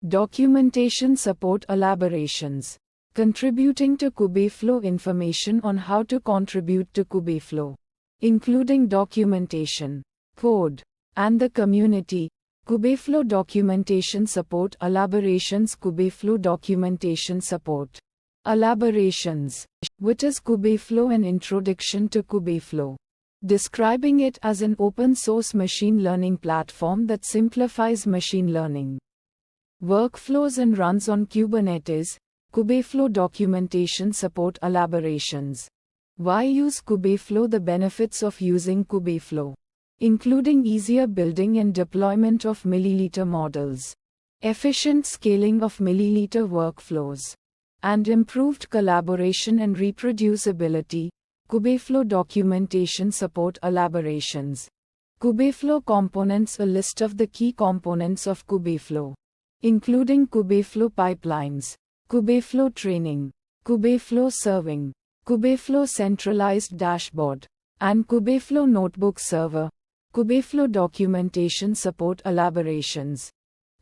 documentation support elaborations. Contributing to Kubeflow. Information on how to contribute to Kubeflow, including documentation, code, and the community. Kubeflow documentation support elaborations. Kubeflow documentation support elaborations. What is Kubeflow? An introduction to Kubeflow, describing it as an open-source machine learning platform that simplifies machine learning workflows and runs on Kubernetes. Kubeflow documentation support elaborations. Why use Kubeflow? The benefits of using Kubeflow, including easier building and deployment of milliliter models, efficient scaling of milliliter workflows, and improved collaboration and reproducibility. Kubeflow documentation support elaborations. Kubeflow components. A list of the key components of Kubeflow, including Kubeflow pipelines, Kubeflow training, Kubeflow serving, Kubeflow centralized dashboard, and Kubeflow notebook server. Kubeflow documentation support elaborations.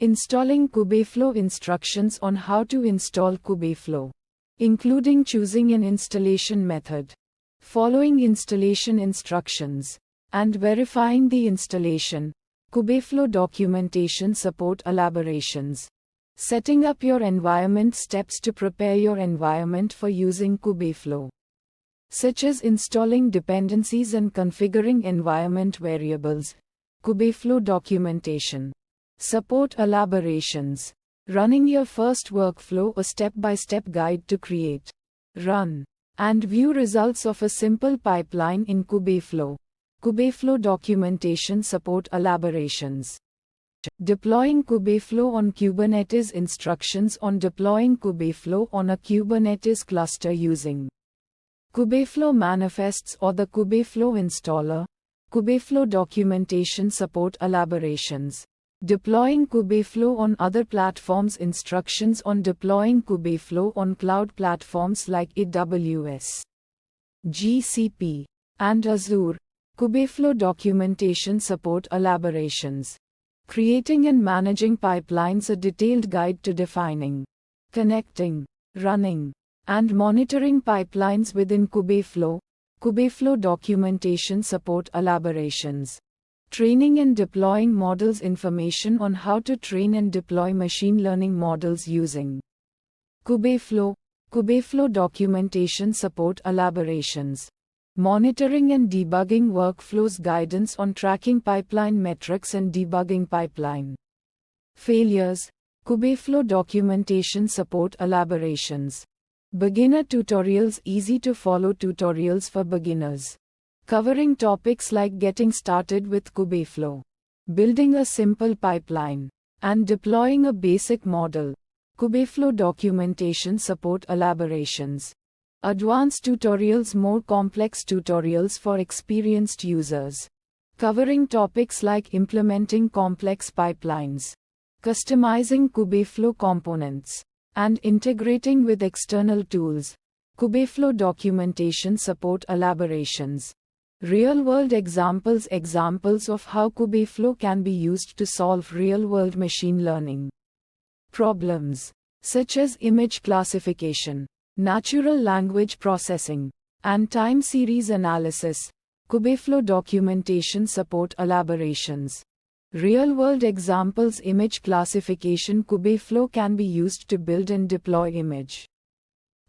Installing Kubeflow. Instructions on how to install Kubeflow, including choosing an installation method, following installation instructions, and verifying the installation. Kubeflow documentation support elaborations. Setting up your environment. Steps to prepare your environment for using Kubeflow, such as installing dependencies and configuring environment variables. Kubeflow documentation support elaborations. Running your first workflow. A step-by-step guide to create, run, and view results of a simple pipeline in Kubeflow. Kubeflow documentation support elaborations. Deploying Kubeflow on Kubernetes. Instructions on deploying Kubeflow on a Kubernetes cluster using Kubeflow manifests or the Kubeflow installer. Kubeflow documentation support elaborations. Deploying Kubeflow on other platforms. Instructions on deploying Kubeflow on cloud platforms like AWS, GCP, and Azure. Kubeflow documentation support elaborations. Creating and managing pipelines. A detailed guide to defining, connecting, running, and monitoring pipelines within Kubeflow. Kubeflow documentation support elaborations. Training and deploying models. Information on how to train and deploy machine learning models using Kubeflow. Kubeflow documentation support elaborations. Monitoring and debugging workflows, guidance on tracking pipeline metrics and debugging pipeline failures. Kubeflow documentation support elaborations. Beginner tutorials, easy to follow tutorials for beginners, covering topics like getting started with Kubeflow, building a simple pipeline, and deploying a basic model. Kubeflow documentation support elaborations. Advanced tutorials, more complex tutorials for experienced users, covering topics like implementing complex pipelines, customizing Kubeflow components, and integrating with external tools. Kubeflow documentation support elaborations. Real-world examples of how Kubeflow can be used to solve real-world machine learning problems, such as image classification, natural language processing, and time series analysis. Kubeflow documentation support elaborations. Real-world examples: image classification. Kubeflow can be used to build and deploy image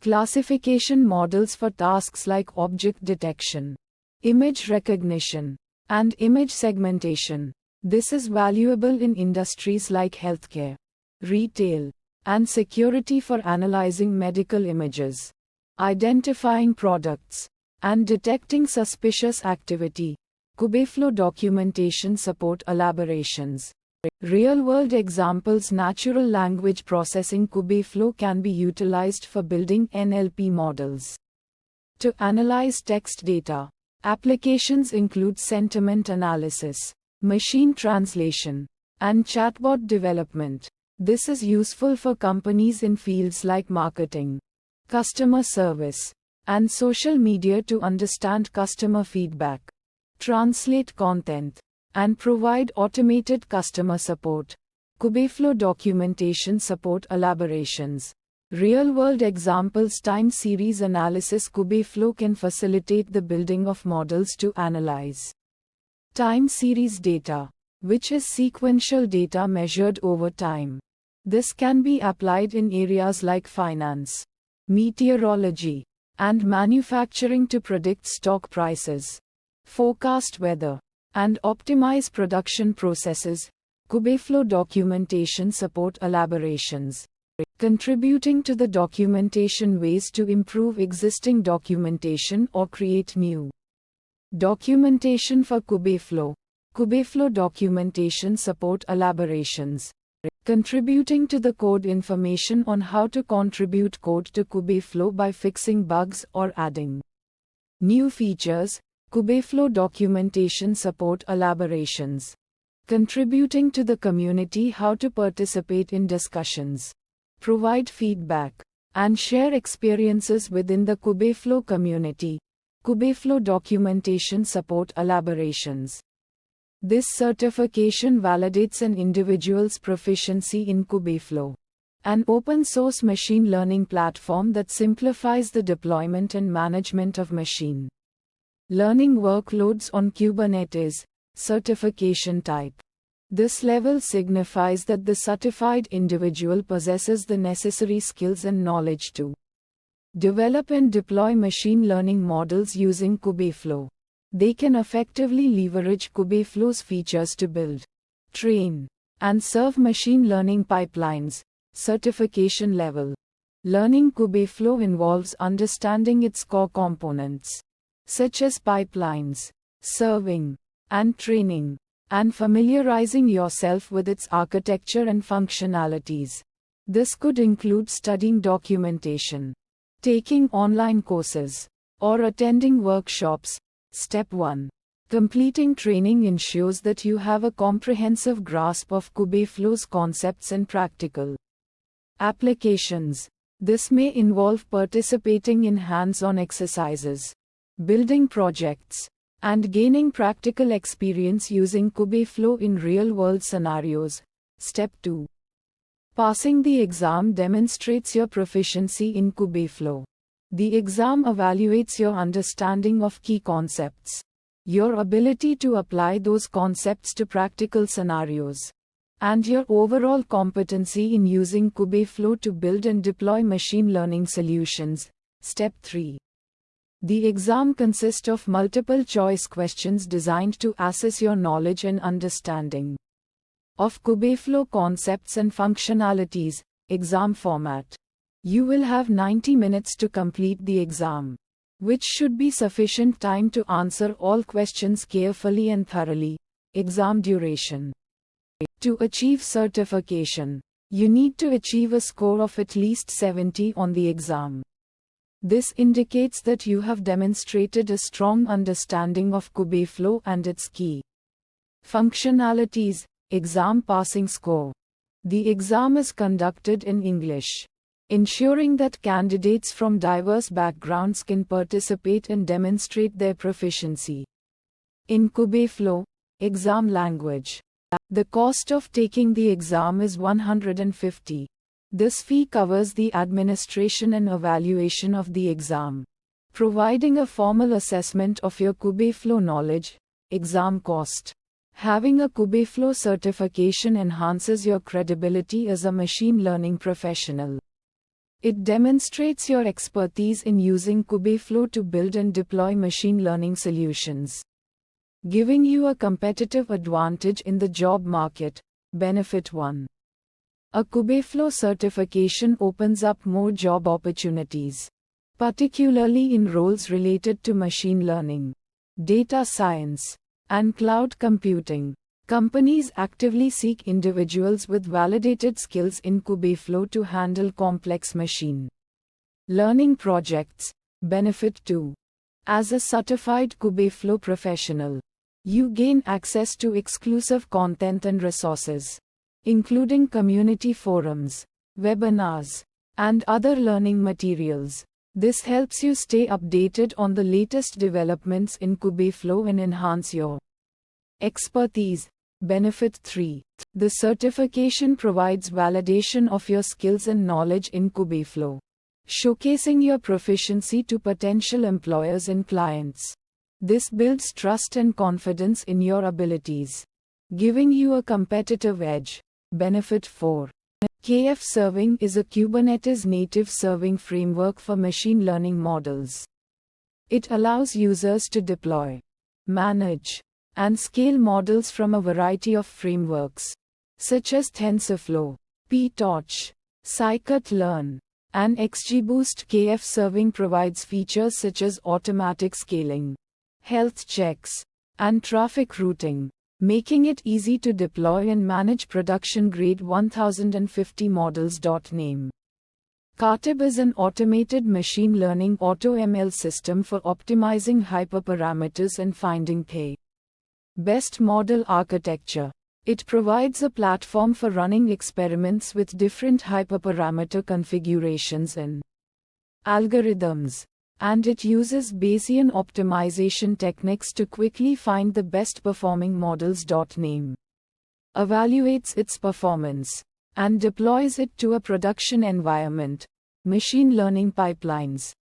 classification models for tasks like object detection, image recognition, and image segmentation. This is valuable in industries like healthcare, retail, and security for analyzing medical images, identifying products, and detecting suspicious activity. Kubeflow documentation support elaborations. Real-world examples: natural language processing. Kubeflow can be utilized for building NLP models to analyze text data. Applications include sentiment analysis, machine translation, and chatbot development. This is useful for companies in fields like marketing, customer service, and social media to understand customer feedback, translate content, and provide automated customer support. Kubeflow documentation support elaborations. Real-world examples: time series analysis. Kubeflow can facilitate the building of models to analyze time series data, which is sequential data measured over time. This can be applied in areas like finance, meteorology, and manufacturing to predict stock prices, forecast weather, and optimize production processes. Kubeflow documentation support elaborations. Contributing to the documentation: ways to improve existing documentation or create new documentation for Kubeflow. Kubeflow documentation support elaborations. Contributing to the code: information on how to contribute code to Kubeflow by fixing bugs or adding new features. Kubeflow documentation support elaborations. Contributing to the community: how to participate in discussions, provide feedback, and share experiences within the Kubeflow community. Kubeflow documentation support elaborations. This certification validates an individual's proficiency in Kubeflow, an open-source machine learning platform that simplifies the deployment and management of machine learning workloads on Kubernetes. Certification type. This level signifies that the certified individual possesses the necessary skills and knowledge to develop and deploy machine learning models using Kubeflow. They can effectively leverage Kubeflow's features to build, train, and serve machine learning pipelines. Certification level. Learning Kubeflow involves understanding its core components, such as pipelines, serving, and training, and familiarizing yourself with its architecture and functionalities. This could include studying documentation, taking online courses, or attending workshops. Step 1. Completing training ensures that you have a comprehensive grasp of Kubeflow's concepts and practical applications. This may involve participating in hands-on exercises, building projects, and gaining practical experience using Kubeflow in real-world scenarios. Step 2. Passing the exam demonstrates your proficiency in Kubeflow. The exam evaluates your understanding of key concepts, your ability to apply those concepts to practical scenarios, and your overall competency in using Kubeflow to build and deploy machine learning solutions. Step 3. The exam consists of multiple choice questions designed to assess your knowledge and understanding of Kubeflow concepts and functionalities. Exam format. You will have 90 minutes to complete the exam, which should be sufficient time to answer all questions carefully and thoroughly. Exam duration. To achieve certification, you need to achieve a score of at least 70 on the exam. This indicates that you have demonstrated a strong understanding of Kubeflow and its key functionalities. Exam passing score. The exam is conducted in English, ensuring that candidates from diverse backgrounds can participate and demonstrate their proficiency in Kubeflow. Exam language. The cost of taking the exam is $150. This fee covers the administration and evaluation of the exam, providing a formal assessment of your Kubeflow knowledge. Exam cost. Having a Kubeflow certification enhances your credibility as a machine learning professional. It demonstrates your expertise in using Kubeflow to build and deploy machine learning solutions, giving you a competitive advantage in the job market. Benefit 1. A Kubeflow certification opens up more job opportunities, particularly in roles related to machine learning, data science, and cloud computing. Companies actively seek individuals with validated skills in Kubeflow to handle complex machine learning projects. Benefit 2. As a certified Kubeflow professional, you gain access to exclusive content and resources, including community forums, webinars, and other learning materials. This helps you stay updated on the latest developments in Kubeflow and enhance your expertise. Benefit 3. The certification provides validation of your skills and knowledge in Kubeflow, showcasing your proficiency to potential employers and clients. This builds trust and confidence in your abilities, giving you a competitive edge. Benefit 4. KF Serving is a Kubernetes native serving framework for machine learning models. It allows users to deploy, manage, and scale models from a variety of frameworks, such as TensorFlow, PyTorch, scikit-learn, and XGBoost. KF Serving provides features such as automatic scaling, health checks, and traffic routing, making it easy to deploy and manage production-grade 1050 models. Name. Katib is an automated machine learning AutoML system for optimizing hyperparameters and finding the best model architecture. It provides a platform for running experiments with different hyperparameter configurations and algorithms, and it uses Bayesian optimization techniques to quickly find the best performing models. Name. Evaluates its performance and deploys it to a production environment. Machine learning pipelines.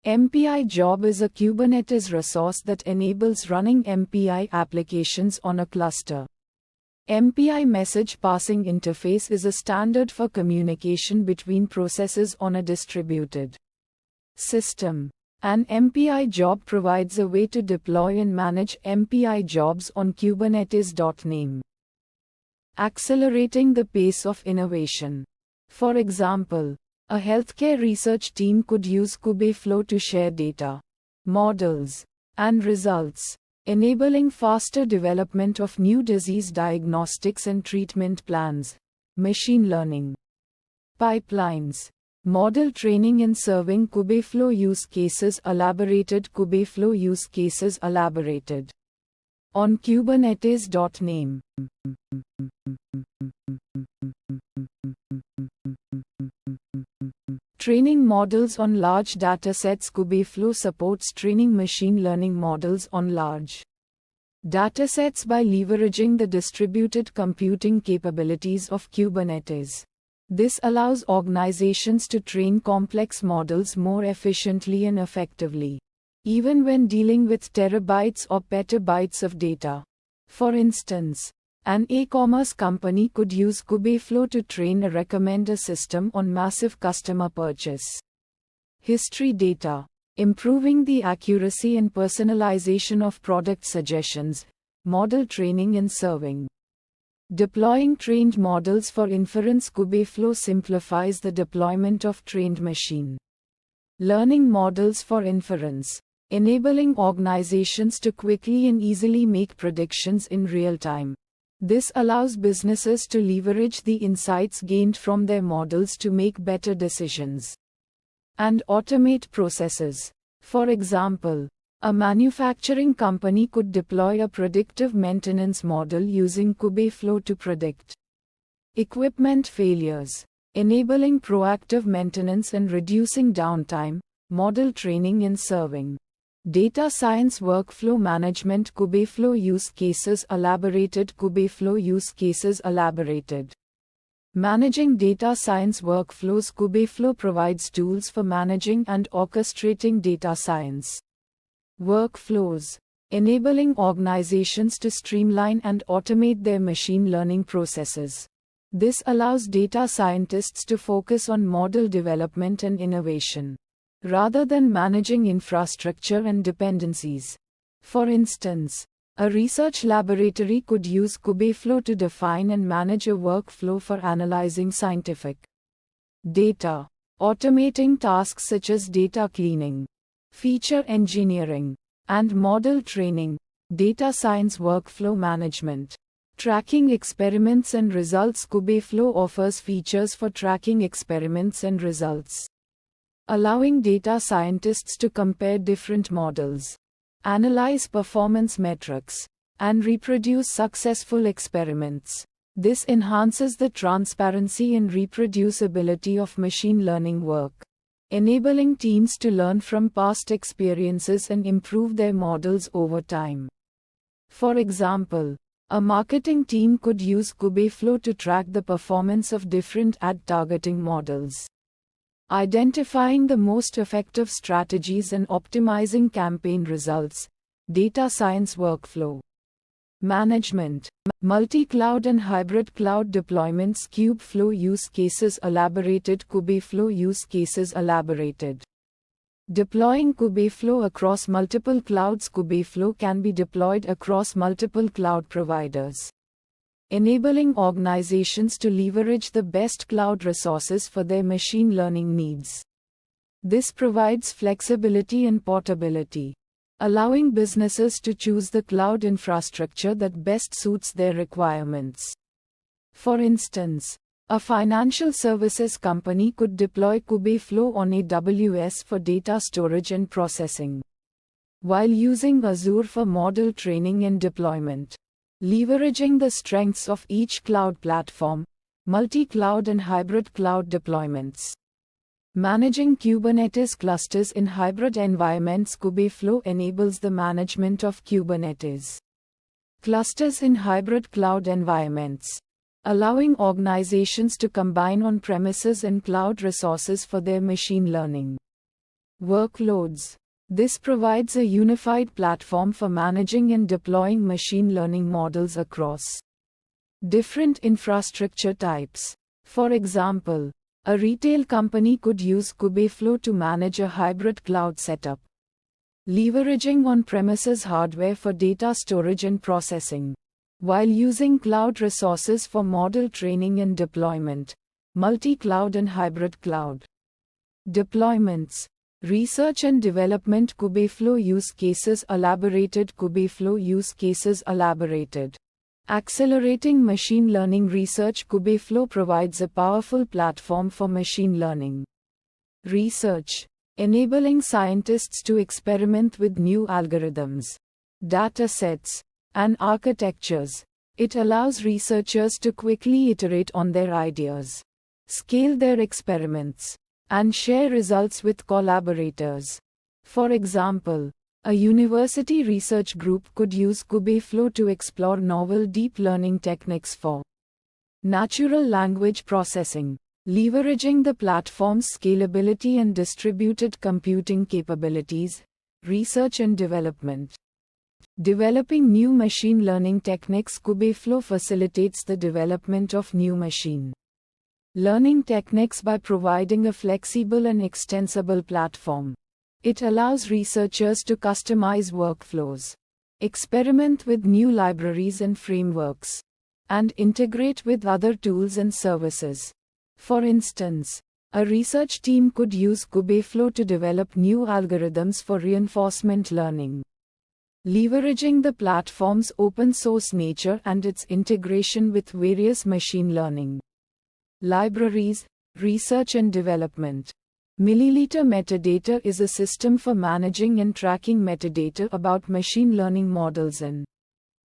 MPI Job is a Kubernetes resource that enables running MPI applications on a cluster. MPI message passing interface is a standard for communication between processes on a distributed system. An MPI job provides a way to deploy and manage MPI jobs on Kubernetes. Name. Accelerating the pace of innovation. For example, a healthcare research team could use Kubeflow to share data, models, and results, enabling faster development of new disease diagnostics and treatment plans. Machine learning pipelines. Model training and serving Kubeflow use cases elaborated. Kubeflow use cases elaborated on Kubernetes. Name. Training models on large datasets. Kubeflow supports training machine learning models on large datasets by leveraging the distributed computing capabilities of Kubernetes. This allows organizations to train complex models more efficiently and effectively, even when dealing with terabytes or petabytes of data. For instance, An e-commerce company could use Kubeflow to train a recommender system on massive customer purchase history data, improving the accuracy and personalization of product suggestions, model training and serving. Deploying trained models for inference. Kubeflow simplifies the deployment of trained machine learning models for inference, enabling organizations to quickly and easily make predictions in real time. This allows businesses to leverage the insights gained from their models to make better decisions and automate processes. For example, a manufacturing company could deploy a predictive maintenance model using Kubeflow to predict equipment failures, enabling proactive maintenance and reducing downtime, model training and serving. Data science workflow management. Kubeflow use cases elaborated. Kubeflow use cases elaborated. Managing data science workflows. Kubeflow provides tools for managing and orchestrating data science workflows, enabling organizations to streamline and automate their machine learning processes. This allows data scientists to focus on model development and innovation, rather than managing infrastructure and dependencies. For instance, a research laboratory could use Kubeflow to define and manage a workflow for analyzing scientific data, automating tasks such as data cleaning, feature engineering, and model training. Data science workflow management. Tracking experiments and results. Kubeflow offers features for tracking experiments and results, allowing data scientists to compare different models, analyze performance metrics, and reproduce successful experiments. This enhances the transparency and reproducibility of machine learning work, enabling teams to learn from past experiences and improve their models over time. For example, a marketing team could use Kubeflow to track the performance of different ad targeting models, identifying the most effective strategies and optimizing campaign results. Data science workflow management. Multi-cloud and hybrid cloud deployments. Kubeflow use cases elaborated. Kubeflow use cases elaborated. Deploying Kubeflow across multiple clouds. Kubeflow can be deployed across multiple cloud providers, enabling organizations to leverage the best cloud resources for their machine learning needs. This provides flexibility and portability, allowing businesses to choose the cloud infrastructure that best suits their requirements. For instance, a financial services company could deploy Kubeflow on AWS for data storage and processing, while using Azure for model training and deployment. Leveraging the strengths of each cloud platform, multi-cloud and hybrid cloud deployments. Managing Kubernetes clusters in hybrid environments. Kubeflow enables the management of Kubernetes clusters in hybrid cloud environments, allowing organizations to combine on-premises and cloud resources for their machine learning workloads. This provides a unified platform for managing and deploying machine learning models across different infrastructure types. For example, a retail company could use Kubeflow to manage a hybrid cloud setup, leveraging on-premises hardware for data storage and processing, while using cloud resources for model training and deployment. Multi-cloud and hybrid cloud deployments. Research and development. Kubeflow use cases elaborated. Kubeflow use cases elaborated. Accelerating machine learning research. Kubeflow provides a powerful platform for machine learning research, enabling scientists to experiment with new algorithms, data sets, and architectures. It allows researchers to quickly iterate on their ideas, scale their experiments, and share results with collaborators. For example, a university research group could use Kubeflow to explore novel deep learning techniques for natural language processing, leveraging the platform's scalability and distributed computing capabilities. Research and development. Developing new machine learning techniques. Kubeflow facilitates the development of new machine learning techniques by providing a flexible and extensible platform. It allows researchers to customize workflows, experiment with new libraries and frameworks, and integrate with other tools and services. For instance, a research team could use Kubeflow to develop new algorithms for reinforcement learning, leveraging the platform's open source nature and its integration with various machine learning libraries. Research and development. Milliliter metadata is a system for managing and tracking metadata about machine learning models and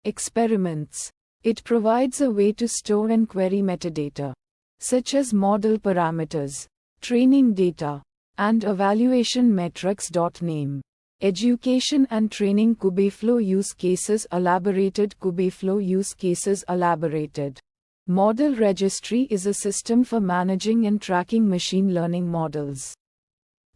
experiments. It provides a way to store and query metadata, such as model parameters, training data, and evaluation metrics. Name. Education and training. Kubeflow use cases elaborated. Kubeflow use cases elaborated. Model registry is a system for managing and tracking machine learning models.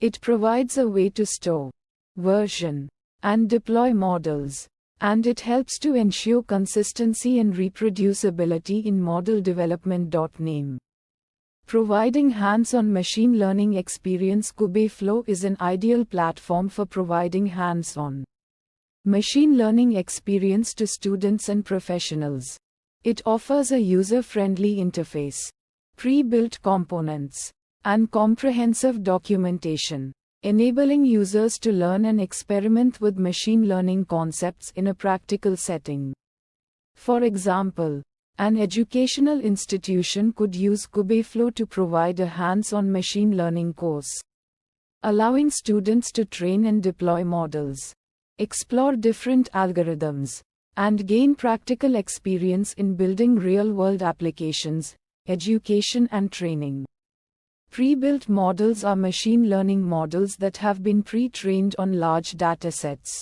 It provides a way to store, version, and deploy models, and it helps to ensure consistency and reproducibility in model development. Name. Providing hands-on machine learning experience. Kubeflow is an ideal platform for providing hands-on machine learning experience to students and professionals. It offers a user-friendly interface, pre-built components, and comprehensive documentation, enabling users to learn and experiment with machine learning concepts in a practical setting. For example, an educational institution could use Kubeflow to provide a hands-on machine learning course, allowing students to train and deploy models, explore different algorithms, and gain practical experience in building real-world applications, education and training. Pre-built models are machine learning models that have been pre-trained on large datasets.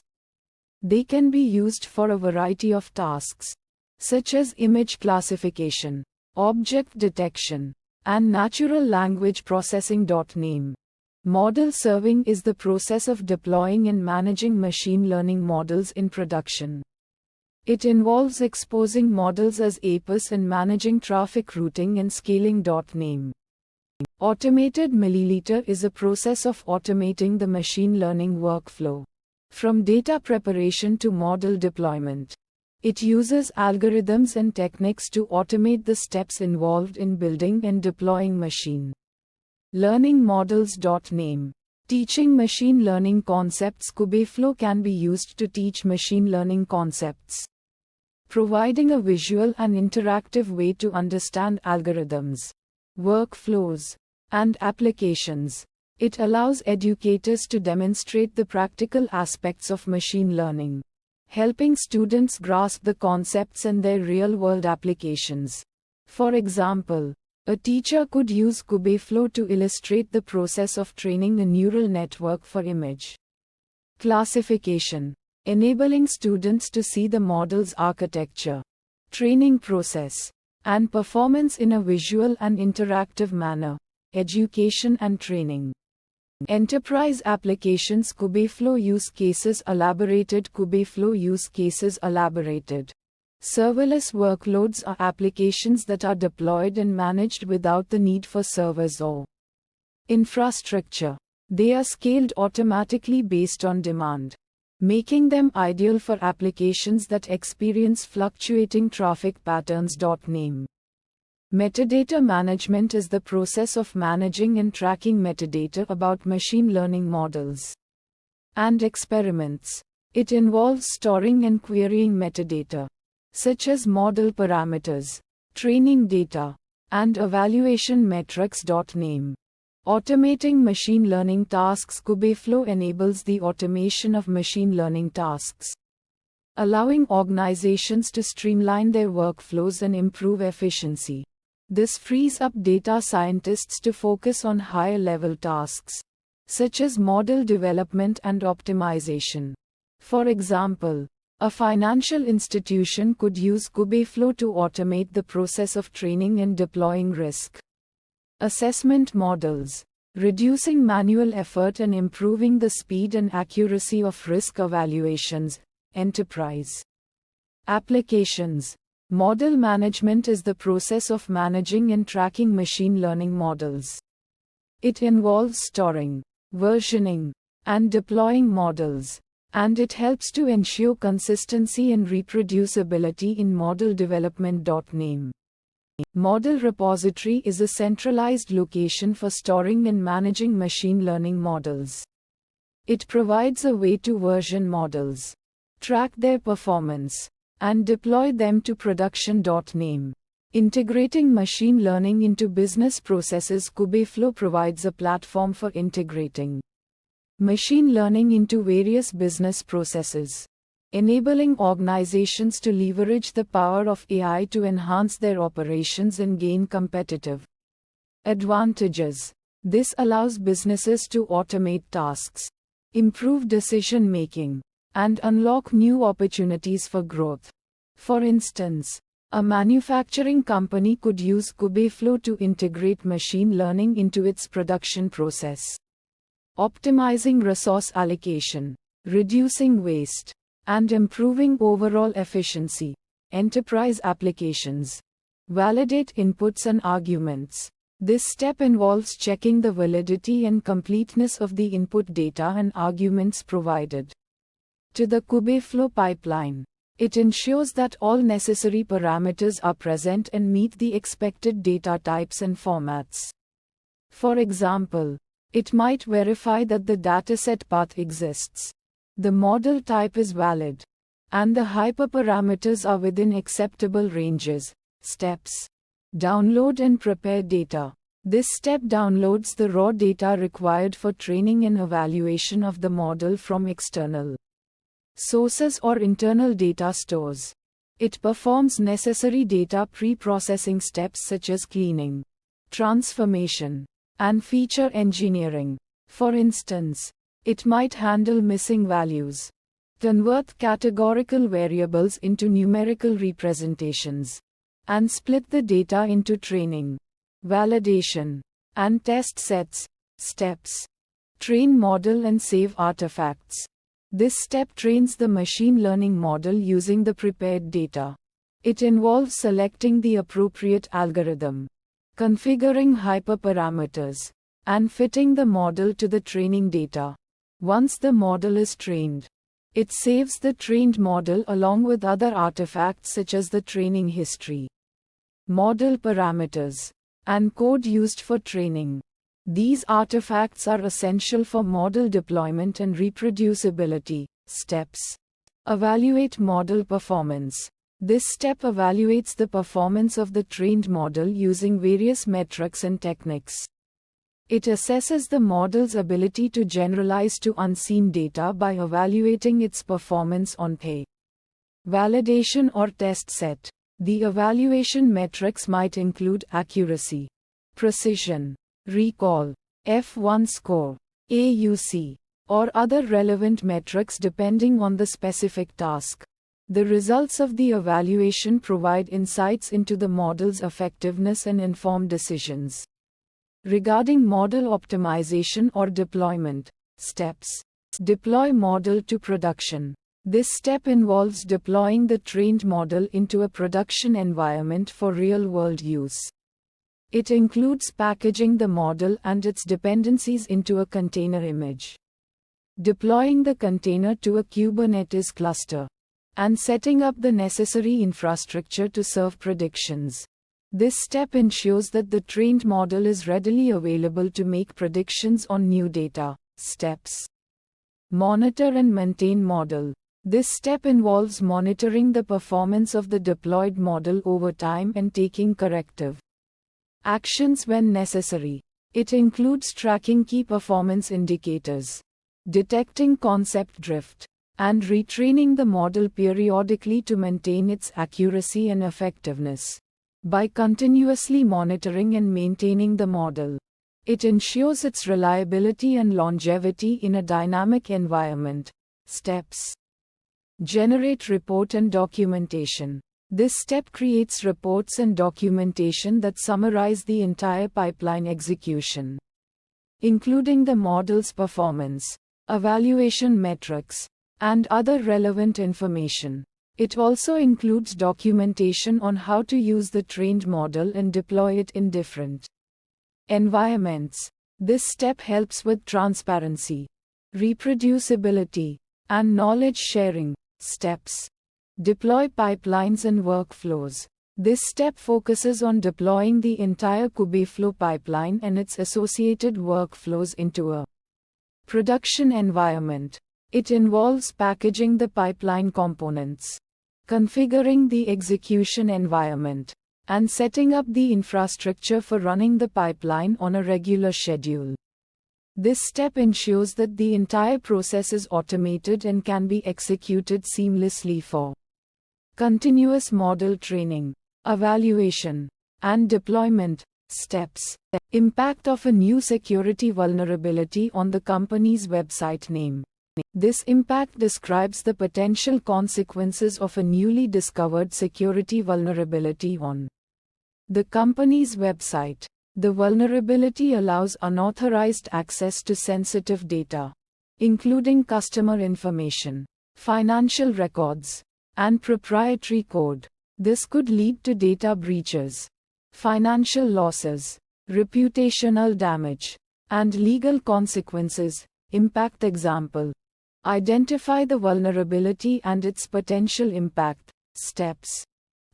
They can be used for a variety of tasks, such as image classification, object detection, and natural language processing. Name. Model serving is the process of deploying and managing machine learning models in production. It involves exposing models as APIs and managing traffic routing and scaling. Name. Automated milliliter is a process of automating the machine learning workflow, from data preparation to model deployment. It uses algorithms and techniques to automate the steps involved in building and deploying machine learning models. Name. Teaching machine learning concepts. Kubeflow can be used to teach machine learning concepts, providing a visual and interactive way to understand algorithms, workflows, and applications. It allows educators to demonstrate the practical aspects of machine learning, helping students grasp the concepts and their real-world applications. For example, a teacher could use Kubeflow to illustrate the process of training a neural network for image classification, enabling students to see the model's architecture, training process, and performance in a visual and interactive manner. Education and training. Enterprise applications. Kubeflow use cases elaborated. Kubeflow use cases elaborated. Serverless workloads are applications that are deployed and managed without the need for servers or infrastructure. They are scaled automatically based on demand, making them ideal for applications that experience fluctuating traffic patterns. Name. Metadata management is the process of managing and tracking metadata about machine learning models and experiments. It involves storing and querying metadata, such as model parameters, training data, and evaluation metrics. Name. Automating machine learning tasks. Kubeflow enables the automation of machine learning tasks, allowing organizations to streamline their workflows and improve efficiency. This frees up data scientists to focus on higher-level tasks, such as model development and optimization. For example, a financial institution could use Kubeflow to automate the process of training and deploying risk assessment models, reducing manual effort and improving the speed and accuracy of risk evaluations. Enterprise applications. Model management is the process of managing and tracking machine learning models. It involves storing, versioning, and deploying models, and it helps to ensure consistency and reproducibility in model development. Name. Model repository is a centralized location for storing and managing machine learning models. It provides a way to version models, track their performance, and deploy them to production. Name. Integrating machine learning into business processes. Kubeflow provides a platform for integrating machine learning into various business processes, enabling organizations to leverage the power of AI to enhance their operations and gain competitive advantages. This allows businesses to automate tasks, improve decision making, and unlock new opportunities for growth. For instance, a manufacturing company could use Kubeflow to integrate machine learning into its production process, optimizing resource allocation, reducing waste, and improving overall efficiency. Enterprise applications. Validate inputs and arguments. This step involves checking the validity and completeness of the input data and arguments provided to the Kubeflow pipeline. It ensures that all necessary parameters are present and meet the expected data types and formats. For example, it might verify that the dataset path exists, the model type is valid, and the hyperparameters are within acceptable ranges. Steps. Download and prepare data. This step downloads the raw data required for training and evaluation of the model from external sources or internal data stores. It performs necessary data pre-processing steps such as cleaning, transformation, and feature engineering. For instance, it might handle missing values, convert categorical variables into numerical representations, and split the data into training, validation, and test sets. Steps. Train model and save artifacts. This step trains the machine learning model using the prepared data. It involves selecting the appropriate algorithm, configuring hyperparameters, and fitting the model to the training data. Once the model is trained, it saves the trained model along with other artifacts such as the training history, model parameters, and code used for training. These artifacts are essential for model deployment and reproducibility. Steps. Evaluate model performance. This step evaluates the performance of the trained model using various metrics and techniques. It assesses the model's ability to generalize to unseen data by evaluating its performance on a validation or test set. The evaluation metrics might include accuracy, precision, recall, F1 score, AUC, or other relevant metrics depending on the specific task. The results of the evaluation provide insights into the model's effectiveness and inform decisions regarding model optimization or deployment. Steps. Deploy model to production. This step involves deploying the trained model into a production environment for real-world use. It includes packaging the model and its dependencies into a container image, deploying the container to a Kubernetes cluster, and setting up the necessary infrastructure to serve predictions. This step ensures that the trained model is readily available to make predictions on new data. Steps. Monitor and maintain model. This step involves monitoring the performance of the deployed model over time and taking corrective actions when necessary. It includes tracking key performance indicators, detecting concept drift, and retraining the model periodically to maintain its accuracy and effectiveness. By continuously monitoring and maintaining the model, it ensures its reliability and longevity in a dynamic environment. Steps. Generate report and documentation. This step creates reports and documentation that summarize the entire pipeline execution, including the model's performance, evaluation metrics, and other relevant information. It also includes documentation on how to use the trained model and deploy it in different environments. This step helps with transparency, reproducibility, and knowledge sharing. Steps. Deploy pipelines and workflows. This step focuses on deploying the entire Kubeflow pipeline and its associated workflows into a production environment. It involves packaging the pipeline components, configuring the execution environment, and setting up the infrastructure for running the pipeline on a regular schedule. This step ensures that the entire process is automated and can be executed seamlessly for continuous model training, evaluation, and deployment. Steps. Impact of a new security vulnerability on the company's website name. This impact describes the potential consequences of a newly discovered security vulnerability on the company's website. The vulnerability allows unauthorized access to sensitive data, including customer information, financial records, and proprietary code. This could lead to data breaches, financial losses, reputational damage, and legal consequences. Impact example. Identify the vulnerability and its potential impact. Steps.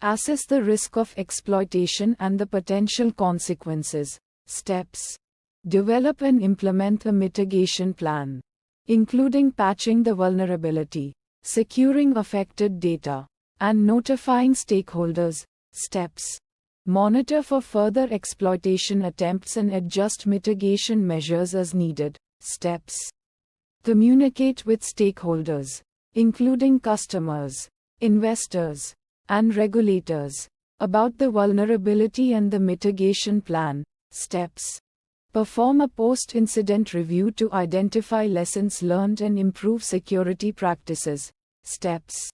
Assess the risk of exploitation and the potential consequences. Steps. Develop and implement a mitigation plan, including patching the vulnerability, securing affected data, and notifying stakeholders. Steps. Monitor for further exploitation attempts and adjust mitigation measures as needed. Steps. Communicate with stakeholders, including customers, investors, and regulators, about the vulnerability and the mitigation plan. Steps. Perform a post-incident review to identify lessons learned and improve security practices. Steps.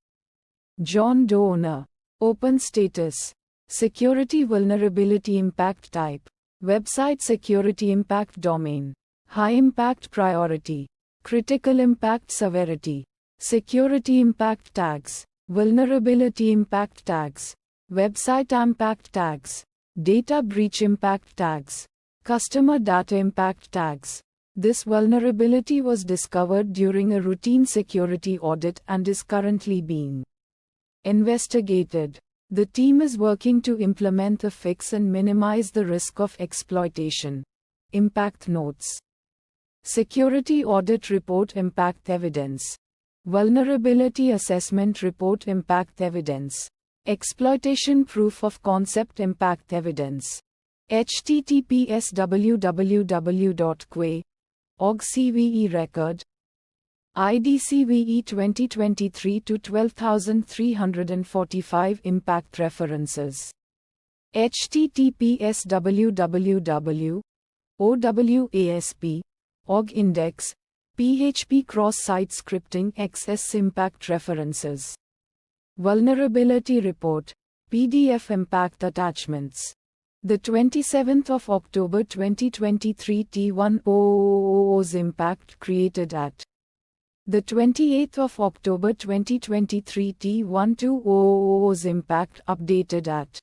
John Doe owner. Open status. Security vulnerability impact type. Website security impact domain. High impact priority. Critical impact severity. Security impact tags. Vulnerability impact tags. Website impact tags. Data breach impact tags. Customer data impact tags. This vulnerability was discovered during a routine security audit and is currently being investigated. The team is working to implement a fix and minimize the risk of exploitation. Impact notes. Security audit report impact evidence. Vulnerability assessment report impact evidence. Exploitation proof of concept impact evidence. https www.cwe.org CVE record. ID CVE 2023 to 12345 impact references. https www.owasp.org index. PHP cross-site scripting XS impact references. Vulnerability report. PDF impact attachments. The 27th of October 2023 T10000's impact created at. The 28th of October 2023 T12000's impact updated at.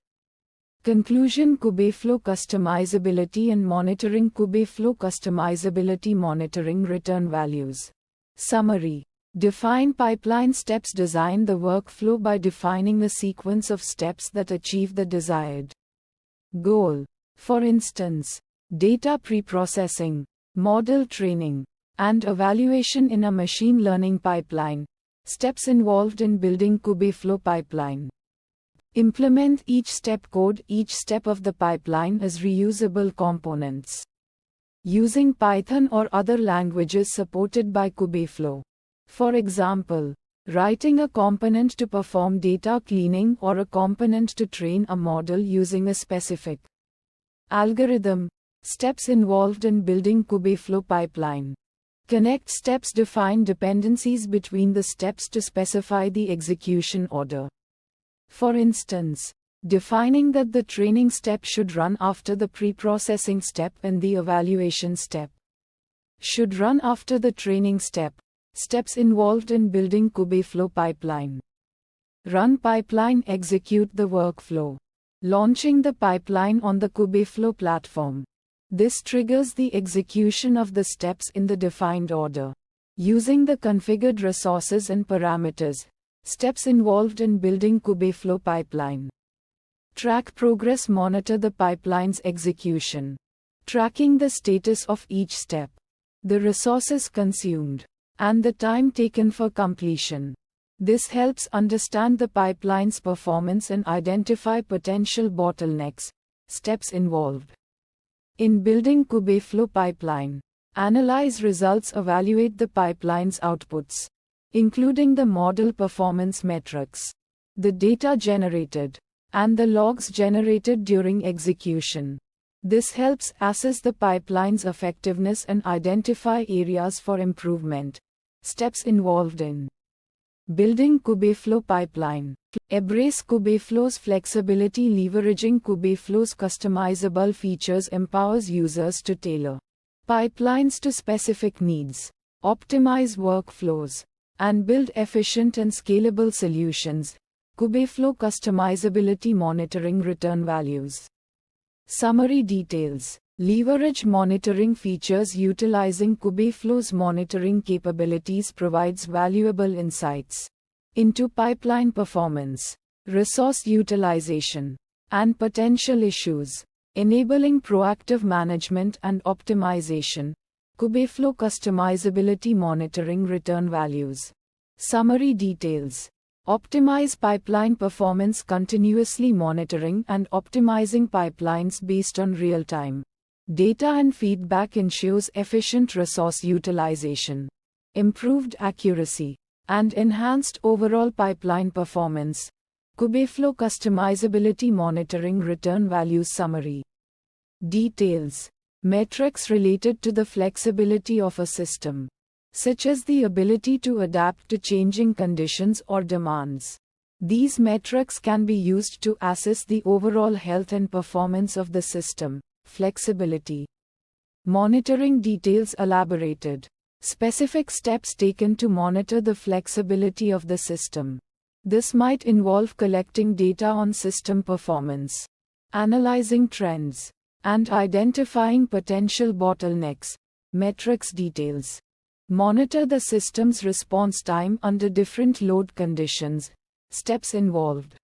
Conclusion: Kubeflow customizability and monitoring. Kubeflow customizability monitoring return values. Summary. Define pipeline steps. Design the workflow by defining a sequence of steps that achieve the desired goal. For instance, data preprocessing, model training, and evaluation in a machine learning pipeline. Steps involved in building Kubeflow pipeline. Implement each step code. Each step of the pipeline as reusable components. Using Python or other languages supported by Kubeflow. For example, writing a component to perform data cleaning or a component to train a model using a specific algorithm. Steps involved in building Kubeflow pipeline. Connect steps. Define dependencies between the steps to specify the execution order. For instance, defining that the training step should run after the preprocessing step and the evaluation step should run after the training step. Steps involved in building Kubeflow pipeline. Run pipeline. Execute the workflow. Launching the pipeline on the Kubeflow platform. This triggers the execution of the steps in the defined order. Using the configured resources and parameters. Steps involved in building Kubeflow pipeline. Track progress. Monitor the pipeline's execution. Tracking the status of each step, the resources consumed, and the time taken for completion. This helps understand the pipeline's performance and identify potential bottlenecks. Steps involved in building Kubeflow pipeline. Analyze results. Evaluate the pipeline's outputs, including the model performance metrics, the data generated, and the logs generated during execution. This helps assess the pipeline's effectiveness and identify areas for improvement. Steps involved in building Kubeflow pipeline. Embrace Kubeflow's flexibility. Leveraging Kubeflow's customizable features empowers users to tailor pipelines to specific needs, optimize workflows, and build efficient and scalable solutions. Kubeflow customizability. Monitoring return values. Summary details. Leverage monitoring features. Utilizing Kubeflow's monitoring capabilities provides valuable insights into pipeline performance, resource utilization, and potential issues, enabling proactive management and optimization. Kubeflow customizability. Monitoring return values. Summary details. Optimize pipeline performance. Continuously monitoring and optimizing pipelines based on real-time data and feedback ensures efficient resource utilization, improved accuracy, and enhanced overall pipeline performance. Kubeflow customizability. Monitoring return values. Summary details. Metrics related to the flexibility of a system, such as the ability to adapt to changing conditions or demands. These metrics can be used to assess the overall health and performance of the system. Flexibility. Monitoring details. Elaborated. Specific steps taken to monitor the flexibility of the system. This might involve collecting data on system performance, analyzing trends, and identifying potential bottlenecks. Metrics details. Monitor the system's response time under different load conditions. Steps involved.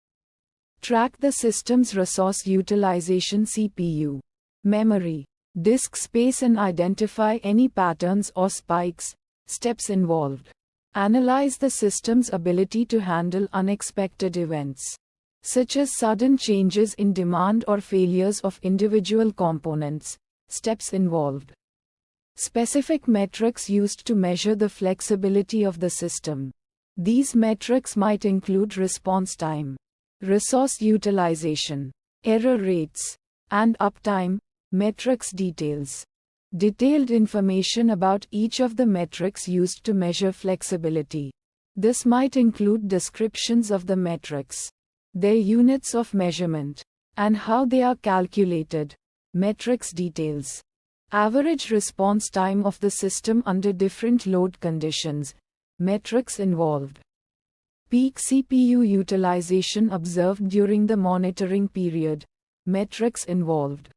Track the system's resource utilization. CPU, memory, disk space, and identify any patterns or spikes. Steps involved. Analyze the system's ability to handle unexpected events, such as sudden changes in demand or failures of individual components. Steps involved. Specific metrics used to measure the flexibility of the system. These metrics might include response time, resource utilization, error rates, and uptime. Metrics details. Detailed information about each of the metrics used to measure flexibility. This might include descriptions of the metrics, their units of measurement, and how they are calculated. Metrics details. Average response time of the system under different load conditions. Metrics involved. Peak CPU utilization observed during the monitoring period. Metrics involved.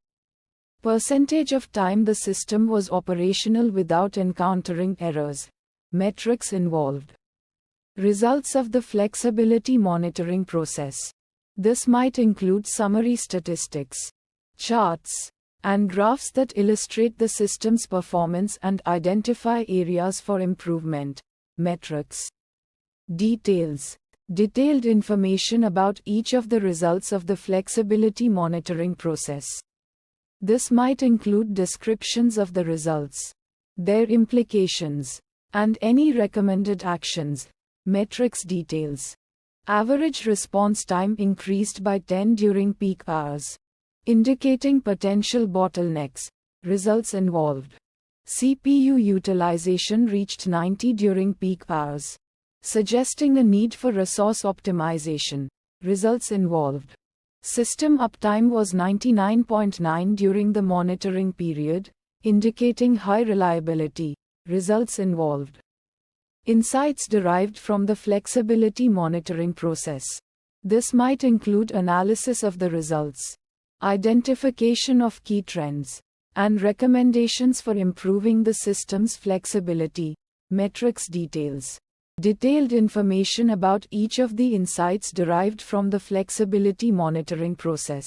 Percentage of time the system was operational without encountering errors. Metrics involved. Results of the flexibility monitoring process. This might include summary statistics, charts, and graphs that illustrate the system's performance and identify areas for improvement. Metrics. Details. Detailed information about each of the results of the flexibility monitoring process. This might include descriptions of the results, their implications, and any recommended actions. Metrics details. Average response time increased by 10 during peak hours, indicating potential bottlenecks. Results involved. CPU utilization reached 90 during peak hours, suggesting a need for resource optimization. Results involved. System uptime was 99.9 during the monitoring period, indicating high reliability. Results involved. Insights derived from the flexibility monitoring process. This might include analysis of the results, identification of key trends, and recommendations for improving the system's flexibility. Metrics details. Detailed information about each of the insights derived from the flexibility monitoring process.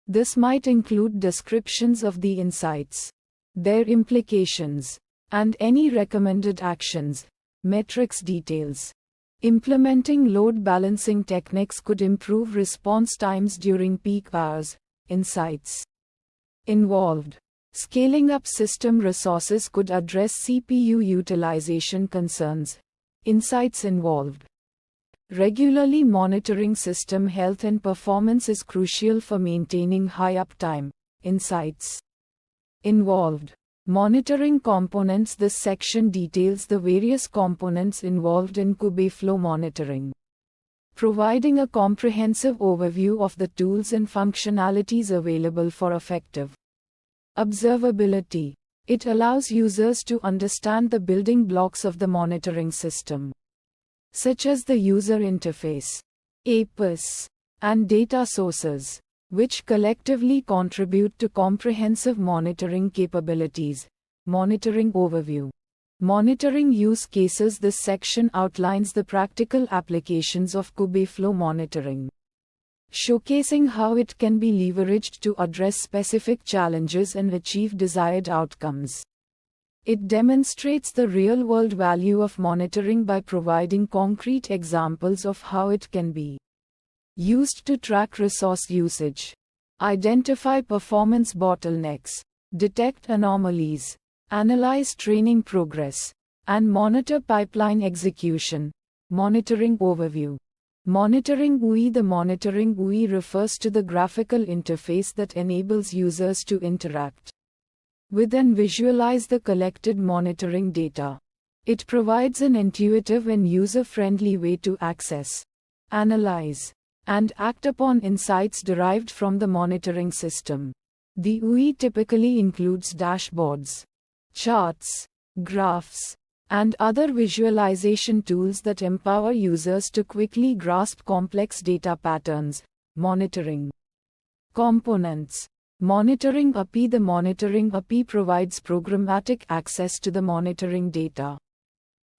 This might include descriptions of the insights, their implications, and any recommended actions. Metrics details. Implementing load balancing techniques could improve response times during peak hours. Insights involved. Scaling up system resources could address CPU utilization concerns. Insights involved. Regularly monitoring system health and performance is crucial for maintaining high uptime. Insights involved. Monitoring components. This section details the various components involved in Kubeflow monitoring, providing a comprehensive overview of the tools and functionalities available for effective observability. It allows users to understand the building blocks of the monitoring system, such as the user interface, APIs, and data sources, which collectively contribute to comprehensive monitoring capabilities. Monitoring overview. Monitoring use cases. This section outlines the practical applications of Kubeflow monitoring, showcasing how it can be leveraged to address specific challenges and achieve desired outcomes. It demonstrates the real-world value of monitoring by providing concrete examples of how it can be used to track resource usage, identify performance bottlenecks, detect anomalies, analyze training progress, and monitor pipeline execution. Monitoring overview. Monitoring GUI. The monitoring GUI refers to the graphical interface that enables users to interact with and visualize the collected monitoring data. It provides an intuitive and user-friendly way to access, analyze, and act upon insights derived from the monitoring system. The GUI typically includes dashboards, charts, graphs, and other visualization tools that empower users to quickly grasp complex data patterns. Monitoring components. Monitoring API. The monitoring API provides programmatic access to the monitoring data,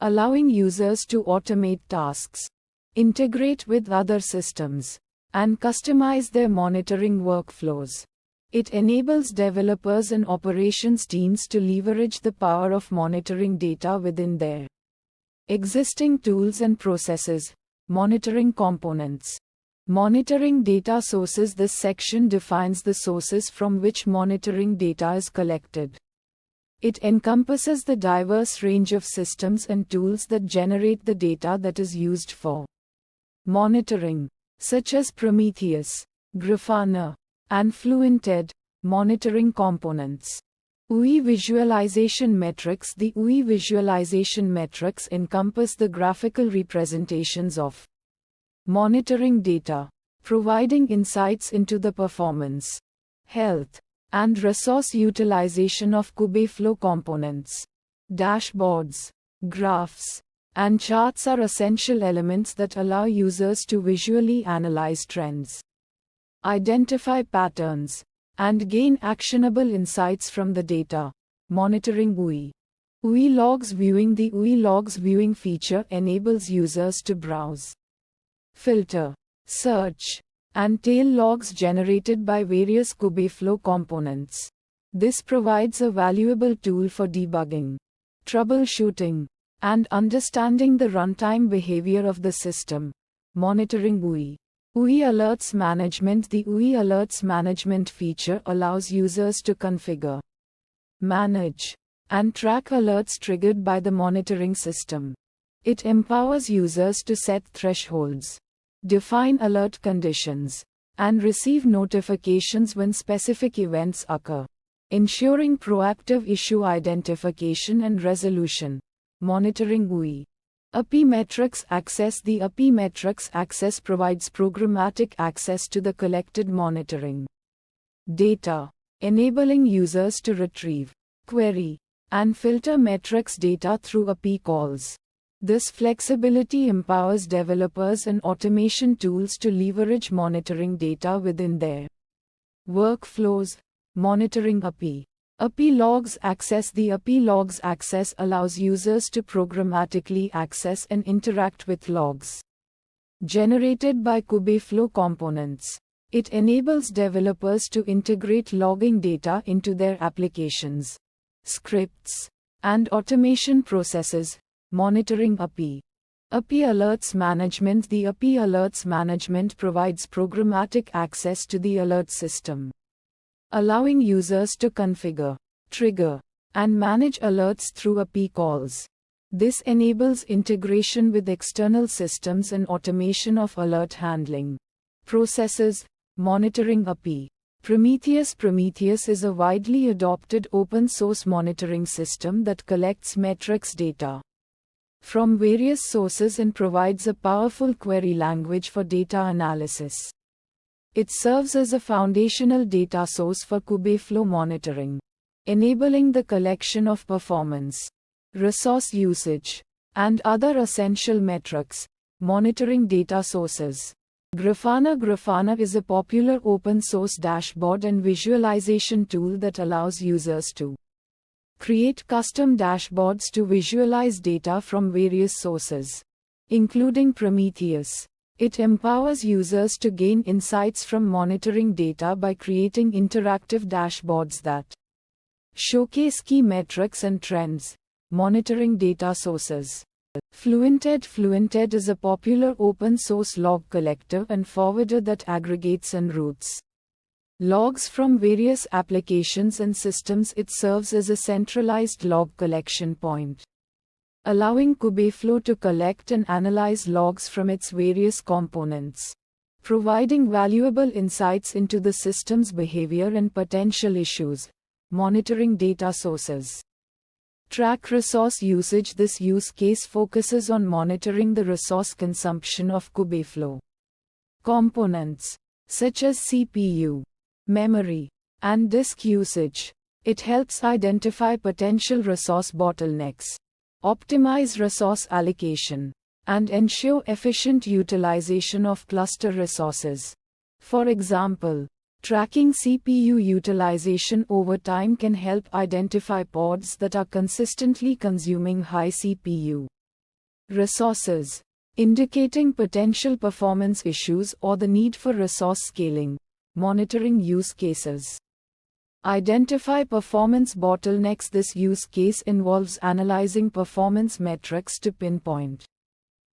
allowing users to automate tasks, integrate with other systems, and customize their monitoring workflows. It enables developers and operations teams to leverage the power of monitoring data within their existing tools and processes. Monitoring components. Monitoring data sources. This section defines the sources from which monitoring data is collected. It encompasses the diverse range of systems and tools that generate the data that is used for monitoring, such as Prometheus, Grafana, and Fluentd. Monitoring components. UI visualization metrics. The UI visualization metrics encompass the graphical representations of monitoring data, providing insights into the performance, health, and resource utilization of Kubeflow components. Dashboards, graphs, and charts are essential elements that allow users to visually analyze trends, identify patterns, and gain actionable insights from the data. Monitoring UI. UI logs viewing. The UI logs viewing feature enables users to browse, filter, search, and tail logs generated by various Kubeflow components. This provides a valuable tool for debugging, troubleshooting, and understanding the runtime behavior of the system. Monitoring UI. UI Alerts Management. The UI Alerts Management feature allows users to configure, manage, and track alerts triggered by the monitoring system. It empowers users to set thresholds, define alert conditions, and receive notifications when specific events occur, ensuring proactive issue identification and resolution. Monitoring UI. API Metrics Access. The API Metrics Access provides programmatic access to the collected monitoring data, enabling users to retrieve, query, and filter metrics data through API calls. This flexibility empowers developers and automation tools to leverage monitoring data within their workflows. Monitoring API. API logs access. The API logs access allows users to programmatically access and interact with logs generated by Kubeflow components. It enables developers to integrate logging data into their applications, scripts, and automation processes. Monitoring API. API Alerts Management. The API Alerts Management provides programmatic access to the alert system, allowing users to configure, trigger, and manage alerts through API calls. This enables integration with external systems and automation of alert handling processes. Monitoring API. Prometheus. Prometheus is a widely adopted open-source monitoring system that collects metrics data from various sources and provides a powerful query language for data analysis. It serves as a foundational data source for Kubeflow monitoring, enabling the collection of performance, resource usage, and other essential metrics. Monitoring data sources. Grafana. Grafana is a popular open-source dashboard and visualization tool that allows users to create custom dashboards to visualize data from various sources, including Prometheus. It empowers users to gain insights from monitoring data by creating interactive dashboards that showcase key metrics and trends. Monitoring data sources. Fluented. Fluented is a popular open-source log collector and forwarder that aggregates and routes logs from various applications and systems. It serves as a centralized log collection point, allowing Kubeflow to collect and analyze logs from its various components, providing valuable insights into the system's behavior and potential issues. Monitoring data sources. Track resource usage. This use case focuses on monitoring the resource consumption of Kubeflow components, such as CPU, memory, and disk usage. It helps identify potential resource bottlenecks, optimize resource allocation, and ensure efficient utilization of cluster resources. For example, tracking CPU utilization over time can help identify pods that are consistently consuming high CPU resources, indicating potential performance issues or the need for resource scaling. Monitoring use cases. Identify performance bottlenecks. This use case involves analyzing performance metrics to pinpoint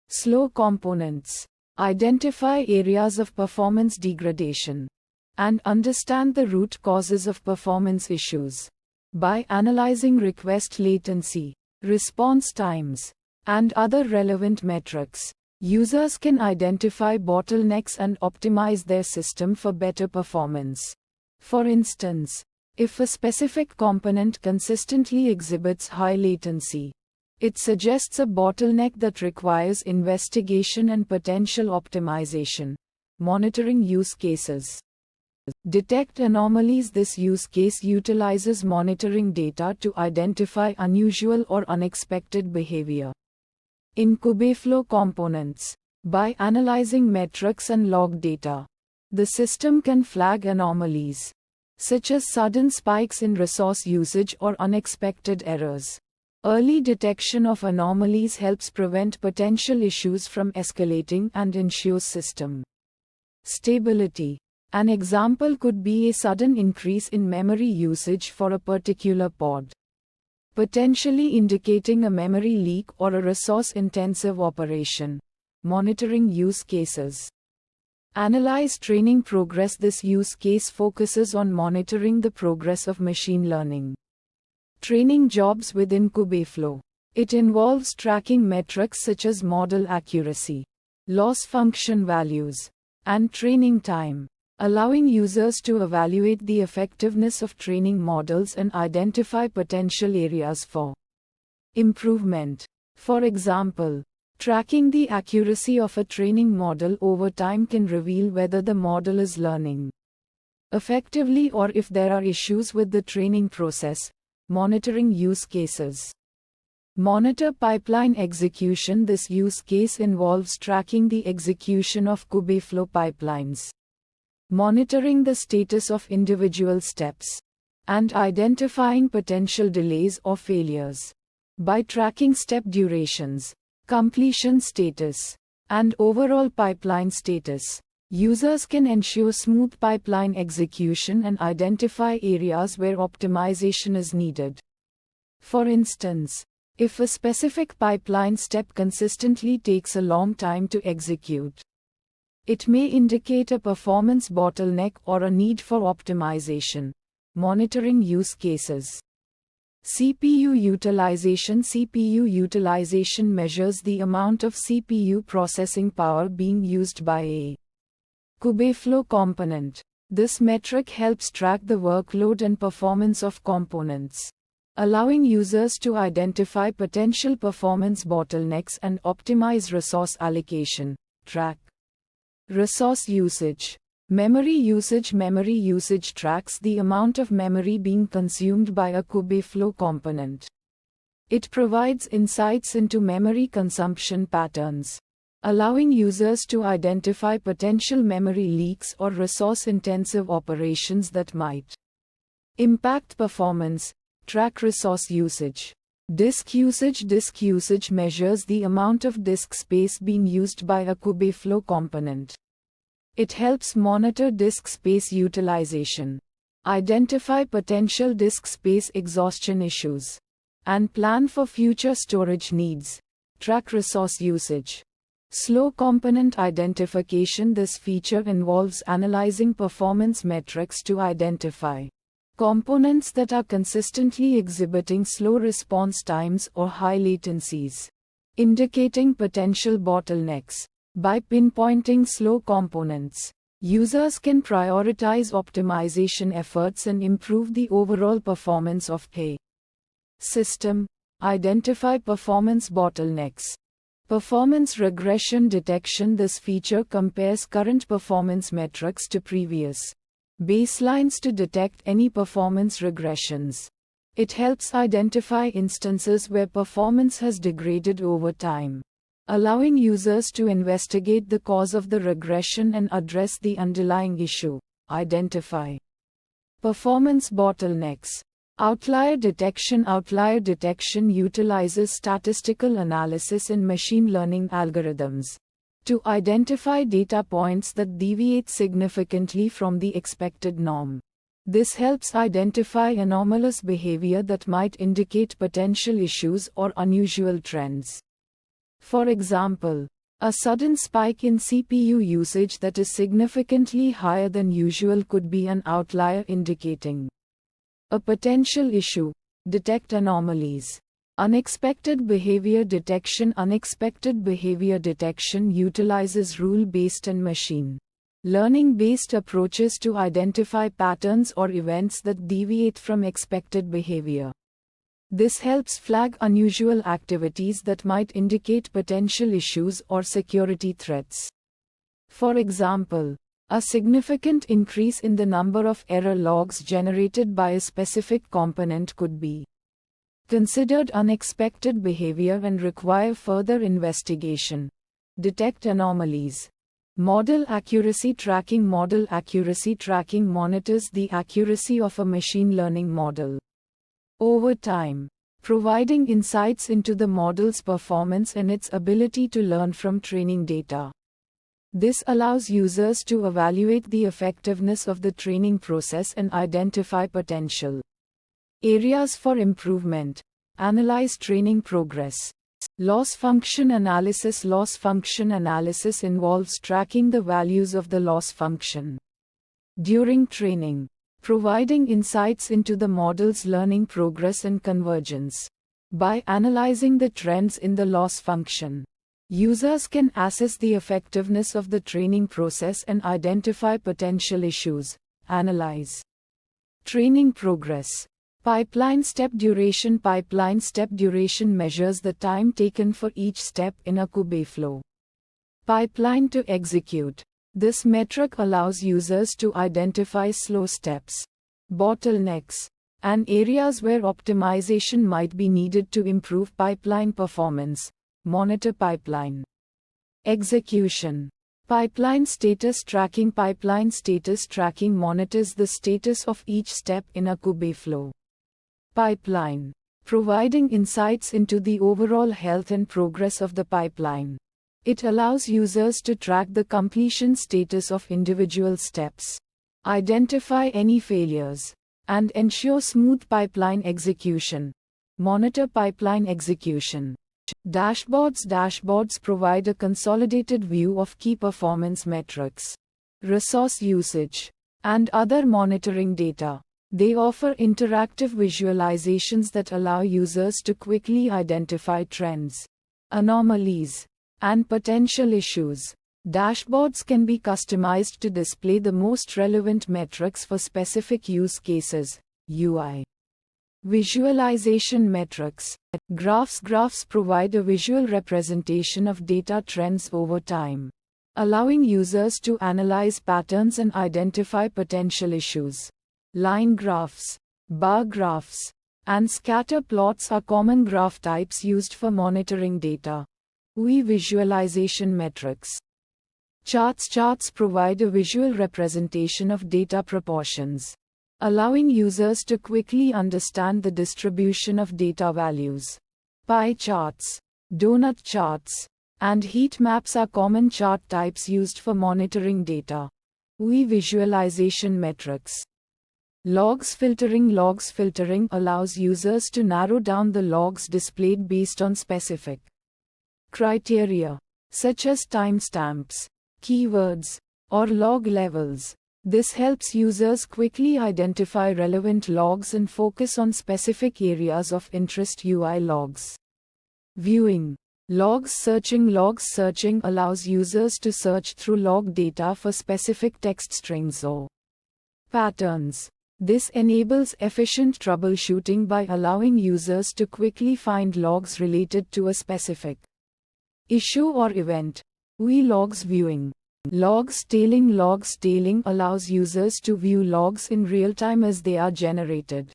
slow components, identify areas of performance degradation, and understand the root causes of performance issues. By analyzing request latency, response times, and other relevant metrics, users can identify bottlenecks and optimize their system for better performance. For instance, if a specific component consistently exhibits high latency, it suggests a bottleneck that requires investigation and potential optimization. Monitoring use cases. Detect anomalies. This use case utilizes monitoring data to identify unusual or unexpected behavior in Kubeflow components. By analyzing metrics and log data, the system can flag anomalies, such as sudden spikes in resource usage or unexpected errors. Early detection of anomalies helps prevent potential issues from escalating and ensures system stability. An example could be a sudden increase in memory usage for a particular pod, potentially indicating a memory leak or a resource-intensive operation. Monitoring use cases. Analyze training progress. This use case focuses on monitoring the progress of machine learning training jobs within Kubeflow. It involves tracking metrics such as model accuracy, loss function values, and training time, allowing users to evaluate the effectiveness of training models and identify potential areas for improvement. For example, tracking the accuracy of a training model over time can reveal whether the model is learning effectively or if there are issues with the training process. Monitoring use cases. Monitor pipeline execution. This use case involves tracking the execution of Kubeflow pipelines, monitoring the status of individual steps, and identifying potential delays or failures. By tracking step durations, completion status, and overall pipeline status, users can ensure smooth pipeline execution and identify areas where optimization is needed. For instance, if a specific pipeline step consistently takes a long time to execute, it may indicate a performance bottleneck or a need for optimization. Monitoring use cases. CPU utilization. CPU utilization measures the amount of CPU processing power being used by a Kubeflow component. This metric helps track the workload and performance of components, allowing users to identify potential performance bottlenecks and optimize resource allocation. Track resource usage. Memory usage. Memory usage tracks the amount of memory being consumed by a Kubeflow component. It provides insights into memory consumption patterns, allowing users to identify potential memory leaks or resource-intensive operations that might impact performance. Track resource usage. Disk usage. Disk usage measures the amount of disk space being used by a Kubeflow component. It helps monitor disk space utilization, identify potential disk space exhaustion issues, and plan for future storage needs. Track resource usage. Slow component identification. This feature involves analyzing performance metrics to identify components that are consistently exhibiting slow response times or high latencies, indicating potential bottlenecks. By pinpointing slow components, users can prioritize optimization efforts and improve the overall performance of a system. Identify performance bottlenecks. Performance regression detection. This feature compares current performance metrics to previous baselines to detect any performance regressions. It helps identify instances where performance has degraded over time, allowing users to investigate the cause of the regression and address the underlying issue. Identify performance bottlenecks. Outlier detection. Outlier detection utilizes statistical analysis in machine learning algorithms to identify data points that deviate significantly from the expected norm. This helps identify anomalous behavior that might indicate potential issues or unusual trends. For example, a sudden spike in CPU usage that is significantly higher than usual could be an outlier indicating a potential issue. Detect anomalies. Unexpected behavior detection. Unexpected behavior detection utilizes rule-based and machine learning-based approaches to identify patterns or events that deviate from expected behavior. This helps flag unusual activities that might indicate potential issues or security threats. For example, a significant increase in the number of error logs generated by a specific component could be considered unexpected behavior and require further investigation. Detect anomalies. Model accuracy tracking. Model accuracy tracking monitors the accuracy of a machine learning model over time, providing insights into the model's performance and its ability to learn from training data. This allows users to evaluate the effectiveness of the training process and identify potential areas for improvement. Analyze training progress. Loss function analysis. Loss function analysis involves tracking the values of the loss function during training, providing insights into the model's learning progress and convergence. By analyzing the trends in the loss function, users can assess the effectiveness of the training process and identify potential issues. Analyze training progress. Pipeline step duration. Pipeline step duration measures the time taken for each step in a Kubeflow pipeline to execute. This metric allows users to identify slow steps, bottlenecks, and areas where optimization might be needed to improve pipeline performance. Monitor pipeline execution. Pipeline status tracking. Pipeline status tracking monitors the status of each step in a Kubeflow pipeline, providing insights into the overall health and progress of the pipeline. It allows users to track the completion status of individual steps, identify any failures, and ensure smooth pipeline execution. Monitor pipeline execution. Dashboards. Dashboards provide a consolidated view of key performance metrics, resource usage, and other monitoring data. They offer interactive visualizations that allow users to quickly identify trends, anomalies, and potential issues. Dashboards can be customized to display the most relevant metrics for specific use cases. UI visualization metrics. Graphs. Graphs provide a visual representation of data trends over time, allowing users to analyze patterns and identify potential issues. Line graphs, bar graphs, and scatter plots are common graph types used for monitoring data. UI visualization metrics. Charts. Charts provide a visual representation of data proportions, allowing users to quickly understand the distribution of data values. Pie charts, donut charts, and heat maps are common chart types used for monitoring data. UI visualization metrics. Logs filtering. Logs filtering allows users to narrow down the logs displayed based on specific criteria, such as timestamps, keywords, or log levels. This helps users quickly identify relevant logs and focus on specific areas of interest. UI logs. Viewing. Logs searching. Logs searching allows users to search through log data for specific text strings or patterns. This enables efficient troubleshooting by allowing users to quickly find logs related to a specific issue or event. UI logs viewing. Logs tailing. Logs tailing allows users to view logs in real time as they are generated,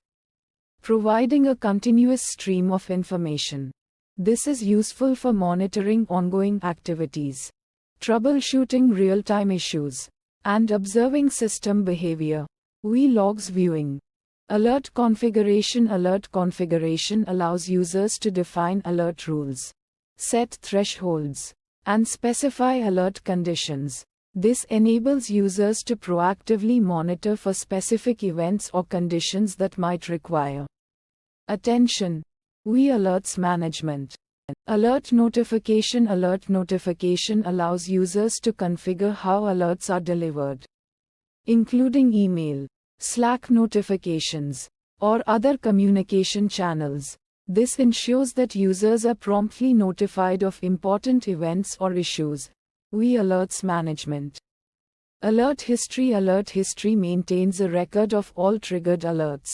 providing a continuous stream of information. This is useful for monitoring ongoing activities, troubleshooting real-time issues, and observing system behavior. UI logs viewing. Alert configuration. Alert configuration allows users to define alert rules, set thresholds, and specify alert conditions. This enables users to proactively monitor for specific events or conditions that might require attention. UI alerts management. Alert notification. Alert notification allows users to configure how alerts are delivered, including email, Slack notifications, or other communication channels. This ensures that users are promptly notified of important events or issues. UI alerts management. Alert history. Alert history maintains a record of all triggered alerts,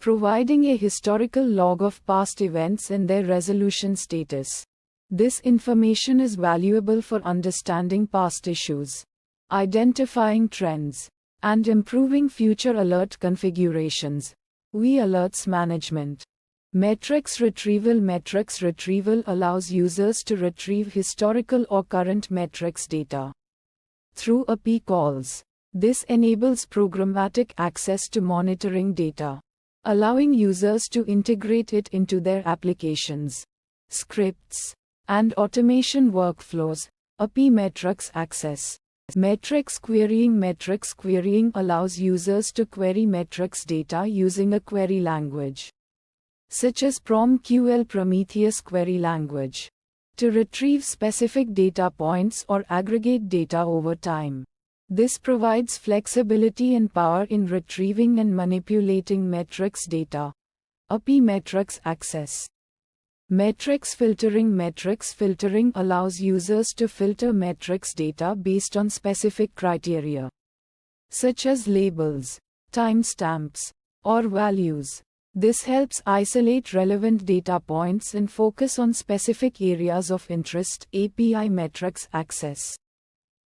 providing a historical log of past events and their resolution status. This information is valuable for understanding past issues, identifying trends, and improving future alert configurations. UI alerts management. Metrics retrieval. Metrics retrieval allows users to retrieve historical or current metrics data through API calls. This enables programmatic access to monitoring data, allowing users to integrate it into their applications, scripts, and automation workflows. API metrics access. Metrics querying. Metrics querying allows users to query metrics data using a query language, such as PromQL Prometheus query language, to retrieve specific data points or aggregate data over time. This provides flexibility and power in retrieving and manipulating metrics data. API metrics access. Metrics filtering. Metrics filtering allows users to filter metrics data based on specific criteria, such as labels, timestamps, or values. This helps isolate relevant data points and focus on specific areas of interest. API metrics access.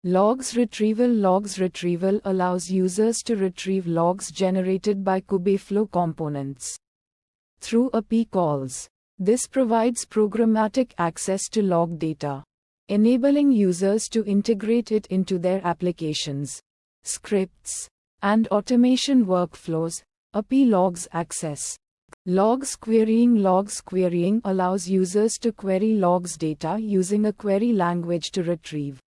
Logs retrieval allows users to retrieve logs generated by Kubeflow components through API calls. This provides programmatic access to log data, enabling users to integrate it into their applications, scripts, and automation workflows. API logs access. Logs querying allows users to query logs data using a query language to retrieve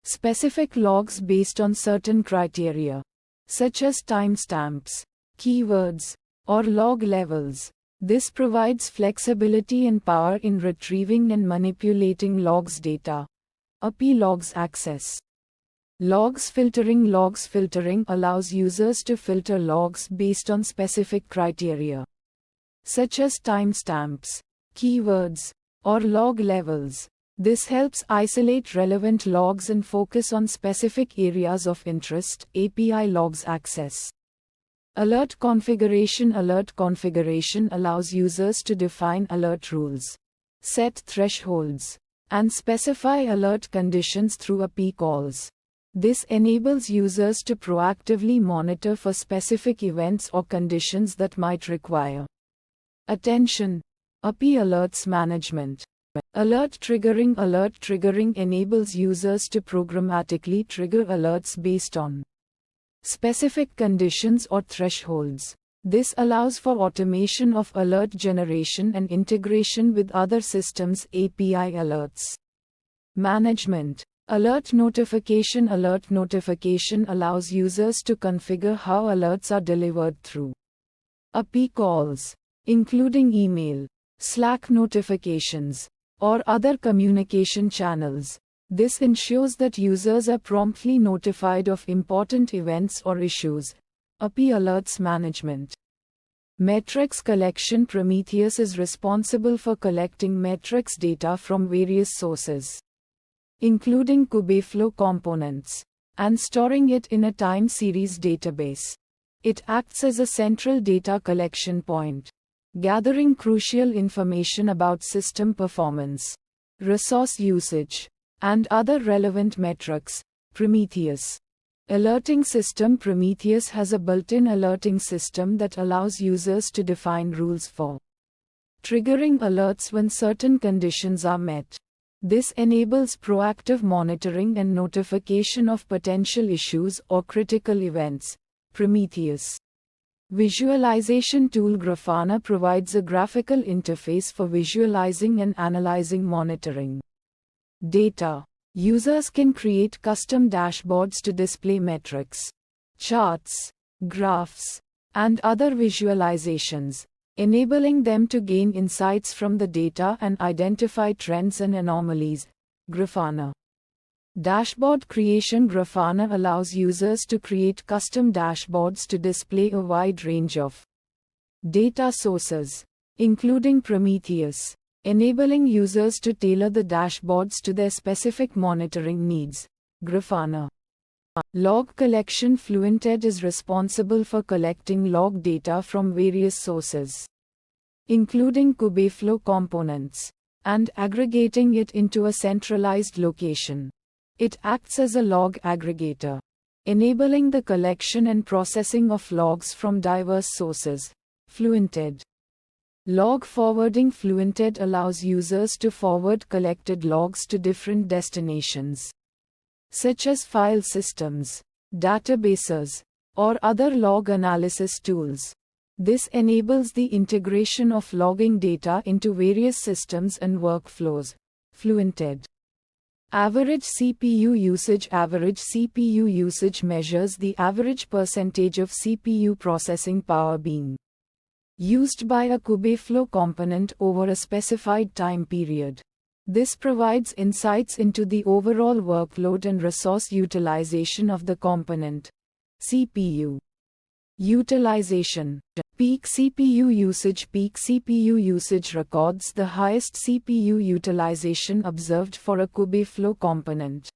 specific logs based on certain criteria, such as timestamps, keywords, or log levels. This provides flexibility and power in retrieving and manipulating logs data. API logs access. Logs filtering allows users to filter logs based on specific criteria, such as timestamps, keywords, or log levels. This helps isolate relevant logs and focus on specific areas of interest. API logs access. Alert configuration allows users to define alert rules, set thresholds, and specify alert conditions through API calls. This enables users to proactively monitor for specific events or conditions that might require attention. API alerts management. Alert triggering enables users to programmatically trigger alerts based on specific conditions or thresholds. This allows for automation of alert generation and integration with other systems. API alerts management. Alert notification allows users to configure how alerts are delivered through API calls, including email, Slack notifications, or other communication channels. This ensures that users are promptly notified of important events or issues. API alerts management. Metrics collection Prometheus is responsible for collecting metrics data from various sources, including Kubeflow components, and storing it in a time series database. It acts as a central data collection point, gathering crucial information about system performance, resource usage, and other relevant metrics. Prometheus alerting system. Prometheus has a built-in alerting system that allows users to define rules for triggering alerts when certain conditions are met. This enables proactive monitoring and notification of potential issues or critical events. Prometheus visualization tool. Grafana provides a graphical interface for visualizing and analyzing monitoring data. Users can create custom dashboards to display metrics, charts, graphs, and other visualizations, enabling them to gain insights from the data and identify trends and anomalies. Grafana dashboard creation. Grafana allows users to create custom dashboards to display a wide range of data sources, including Prometheus, enabling users to tailor the dashboards to their specific monitoring needs. Grafana log collection. Fluented is responsible for collecting log data from various sources, including Kubeflow components, and aggregating it into a centralized location. It acts as a log aggregator, enabling the collection and processing of logs from diverse sources. Fluented log forwarding. Fluented allows users to forward collected logs to different destinations, such as file systems, databases, or other log analysis tools. This enables the integration of logging data into various systems and workflows. Fluented average CPU usage. Average CPU usage measures the average percentage of CPU processing power being used by a Kubeflow component over a specified time period. This provides insights into the overall workload and resource utilization of the component. CPU utilization. Peak CPU usage. Peak CPU usage records the highest CPU utilization observed for a Kubeflow component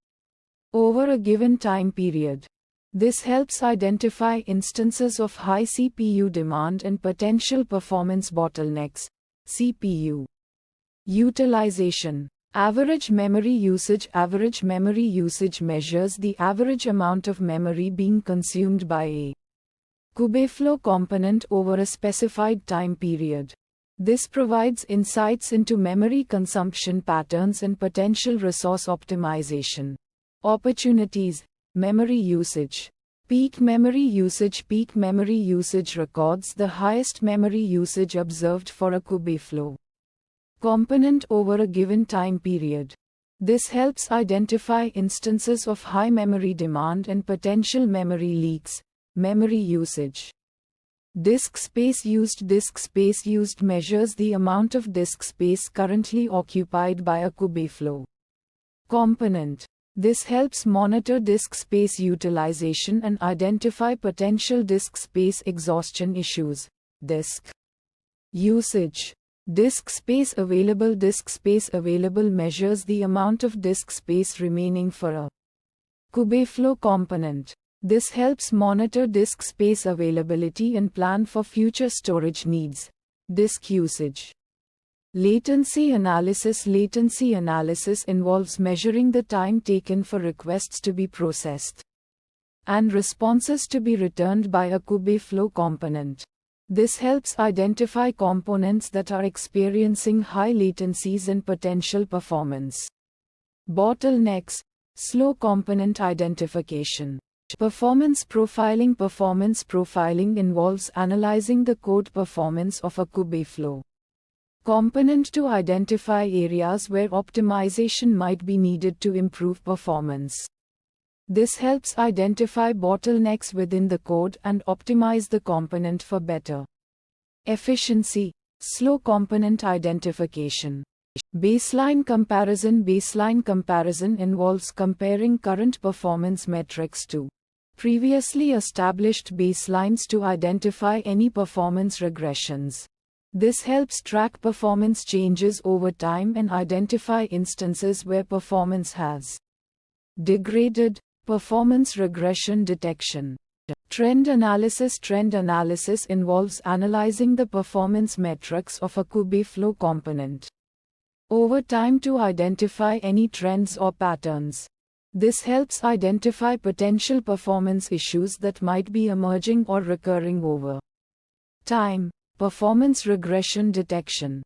over a given time period. This helps identify instances of high CPU demand and potential performance bottlenecks. CPU utilization. Average memory usage. Average memory usage measures the average amount of memory being consumed by a Kubeflow component over a specified time period. This provides insights into memory consumption patterns and potential resource optimization opportunities. Memory usage. Peak memory usage. Peak memory usage records the highest memory usage observed for a Kubeflow component over a given time period. This helps identify instances of high memory demand and potential memory leaks. Memory usage. Disk space used. Disk space used measures the amount of disk space currently occupied by a Kubeflow component. This helps monitor disk space utilization and identify potential disk space exhaustion issues. Disk usage. Disk space available. Disk space available measures the amount of disk space remaining for a Kubeflow component. This helps monitor disk space availability and plan for future storage needs. Disk usage. Latency analysis. Latency analysis involves measuring the time taken for requests to be processed and responses to be returned by a Kubeflow component. This helps identify components that are experiencing high latencies and potential performance bottlenecks. Slow component identification. Performance profiling. Performance profiling involves analyzing the code performance of a Kubeflow component to identify areas where optimization might be needed to improve performance. This helps identify bottlenecks within the code and optimize the component for better efficiency. Slow component identification. Baseline comparison. Baseline comparison involves comparing current performance metrics to previously established baselines to identify any performance regressions. This helps track performance changes over time and identify instances where performance has degraded. Performance regression detection. Trend analysis. Trend analysis involves analyzing the performance metrics of a Kubeflow component over time to identify any trends or patterns. This helps identify potential performance issues that might be emerging or recurring over time. Performance regression detection.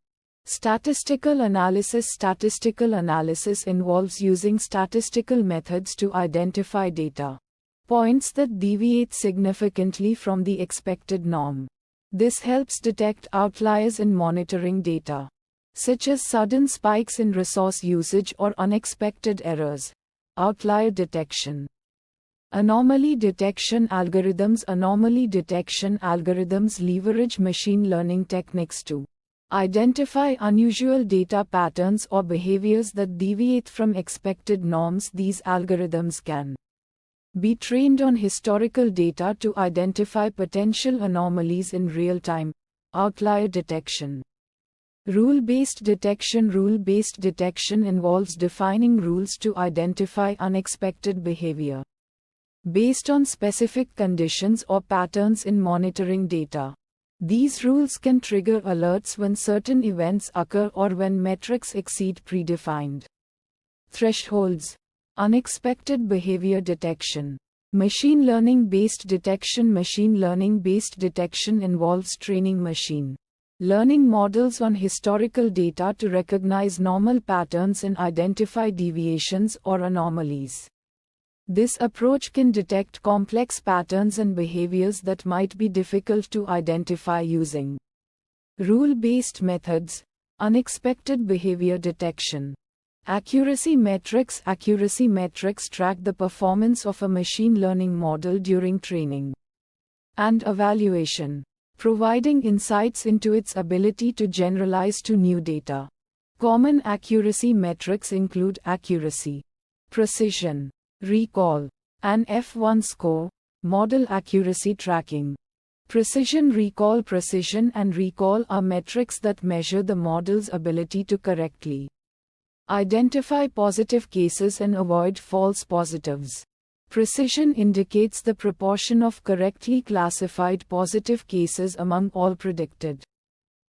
Statistical analysis. Statistical analysis involves using statistical methods to identify data points that deviate significantly from the expected norm. This helps detect outliers in monitoring data, such as sudden spikes in resource usage or unexpected errors. Outlier detection. Anomaly detection algorithms. Anomaly detection algorithms leverage machine learning techniques to identify unusual data patterns or behaviors that deviate from expected norms. These algorithms can be trained on historical data to identify potential anomalies in real time. Outlier detection. Rule-based detection. Rule-based detection involves defining rules to identify unexpected behavior based on specific conditions or patterns in monitoring data. These rules can trigger alerts when certain events occur or when metrics exceed predefined thresholds. Unexpected behavior detection. Machine learning-based detection. Machine learning-based detection involves training machine learning models on historical data to recognize normal patterns and identify deviations or anomalies. This approach can detect complex patterns and behaviors that might be difficult to identify using rule-based methods. Unexpected behavior detection. Accuracy metrics. Accuracy metrics track the performance of a machine learning model during training and evaluation, providing insights into its ability to generalize to new data. Common accuracy metrics include accuracy, precision, recall, and F1 score. Model accuracy tracking. Precision recall. Precision and recall are metrics that measure the model's ability to correctly identify positive cases and avoid false positives. Precision indicates the proportion of correctly classified positive cases among all predicted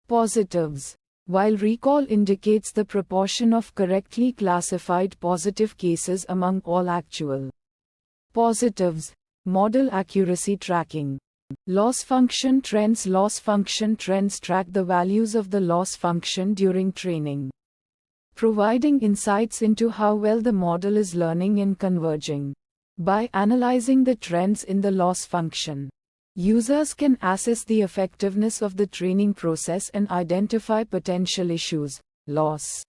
positives. while recall indicates the proportion of correctly classified positive cases among all actual positives. Model accuracy tracking. Loss function trends. Loss function trends track the values of the loss function during training, providing insights into how well the model is learning and converging. By analyzing the trends in the loss function, users can assess the effectiveness of the training process and identify potential issues. Loss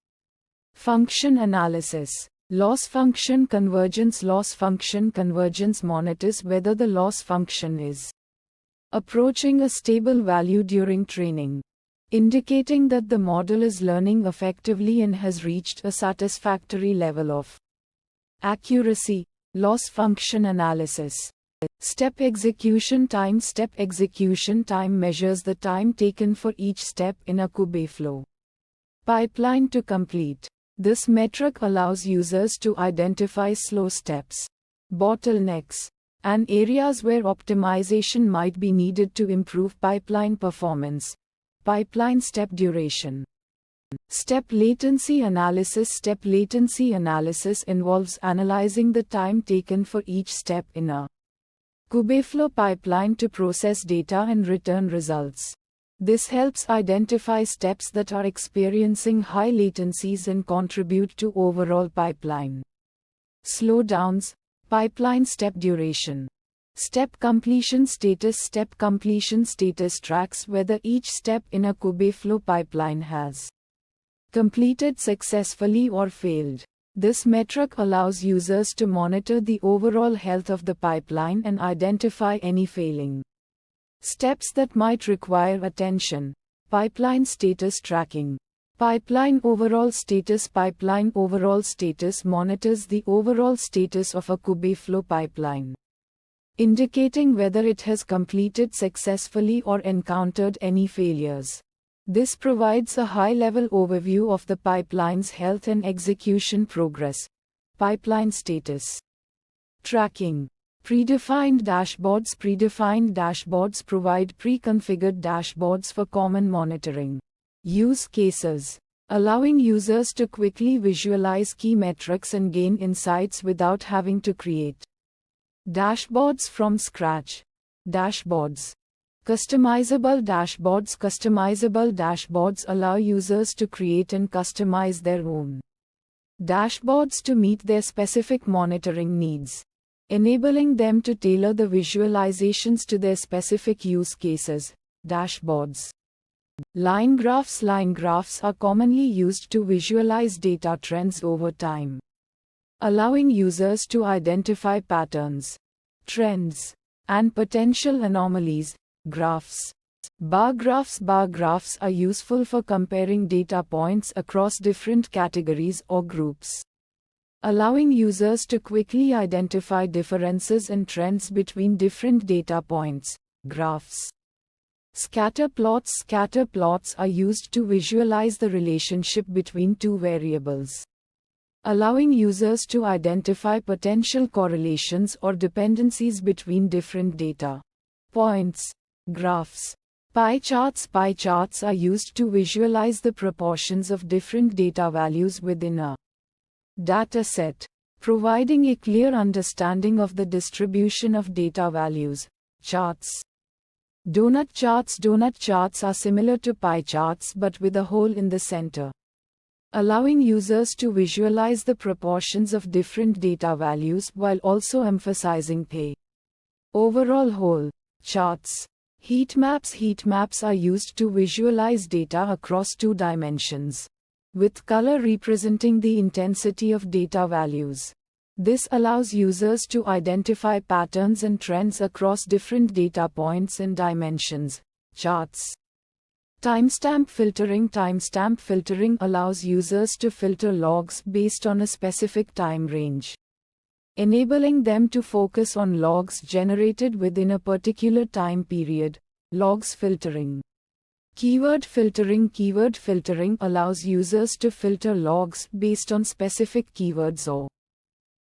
function analysis. Loss function convergence. Loss function convergence monitors whether the loss function is approaching a stable value during training, indicating that the model is learning effectively and has reached a satisfactory level of accuracy. Loss function analysis. Step execution time. Step execution time measures the time taken for each step in a Kubeflow pipeline to complete. This metric allows users to identify slow steps, bottlenecks, and areas where optimization might be needed to improve pipeline performance. Pipeline step duration. Step latency analysis. Step latency analysis involves analyzing the time taken for each step in a Kubeflow pipeline to process data and return results. This helps identify steps that are experiencing high latencies and contribute to overall pipeline slowdowns. Pipeline step duration. Step completion status. Step completion status tracks whether each step in a Kubeflow pipeline has completed successfully or failed. This metric allows users to monitor the overall health of the pipeline and identify any failing steps that might require attention. Pipeline status tracking. Pipeline overall status. Pipeline overall status monitors the overall status of a Kubeflow pipeline, indicating whether it has completed successfully or encountered any failures. This provides a high-level overview of the pipeline's health and execution progress. Pipeline status tracking. Predefined dashboards. Predefined dashboards provide pre-configured dashboards for common monitoring use cases, allowing users to quickly visualize key metrics and gain insights without having to create dashboards from scratch. Dashboards. Customizable dashboards. Customizable dashboards allow users to create and customize their own dashboards to meet their specific monitoring needs, enabling them to tailor the visualizations to their specific use cases. Dashboards. Line graphs. Line graphs are commonly used to visualize data trends over time, allowing users to identify patterns, trends, and potential anomalies. Graphs. Bar graphs. Bar graphs are useful for comparing data points across different categories or groups, allowing users to quickly identify differences and trends between different data points. Graphs. Scatter plots. Scatter plots are used to visualize the relationship between two variables, allowing users to identify potential correlations or dependencies between different data points. Graphs. Pie charts. Pie charts are used to visualize the proportions of different data values within a data set, providing a clear understanding of the distribution of data values. Charts. Donut charts. Donut charts are similar to pie charts but with a hole in the center, allowing users to visualize the proportions of different data values while also emphasizing the overall whole. Charts. Heat maps. Heat maps are used to visualize data across two dimensions, with color representing the intensity of data values. This allows users to identify patterns and trends across different data points and dimensions. Charts. Timestamp filtering. Timestamp filtering allows users to filter logs based on a specific time range, enabling them to focus on logs generated within a particular time period. Logs filtering. Keyword filtering. Keyword filtering allows users to filter logs based on specific keywords or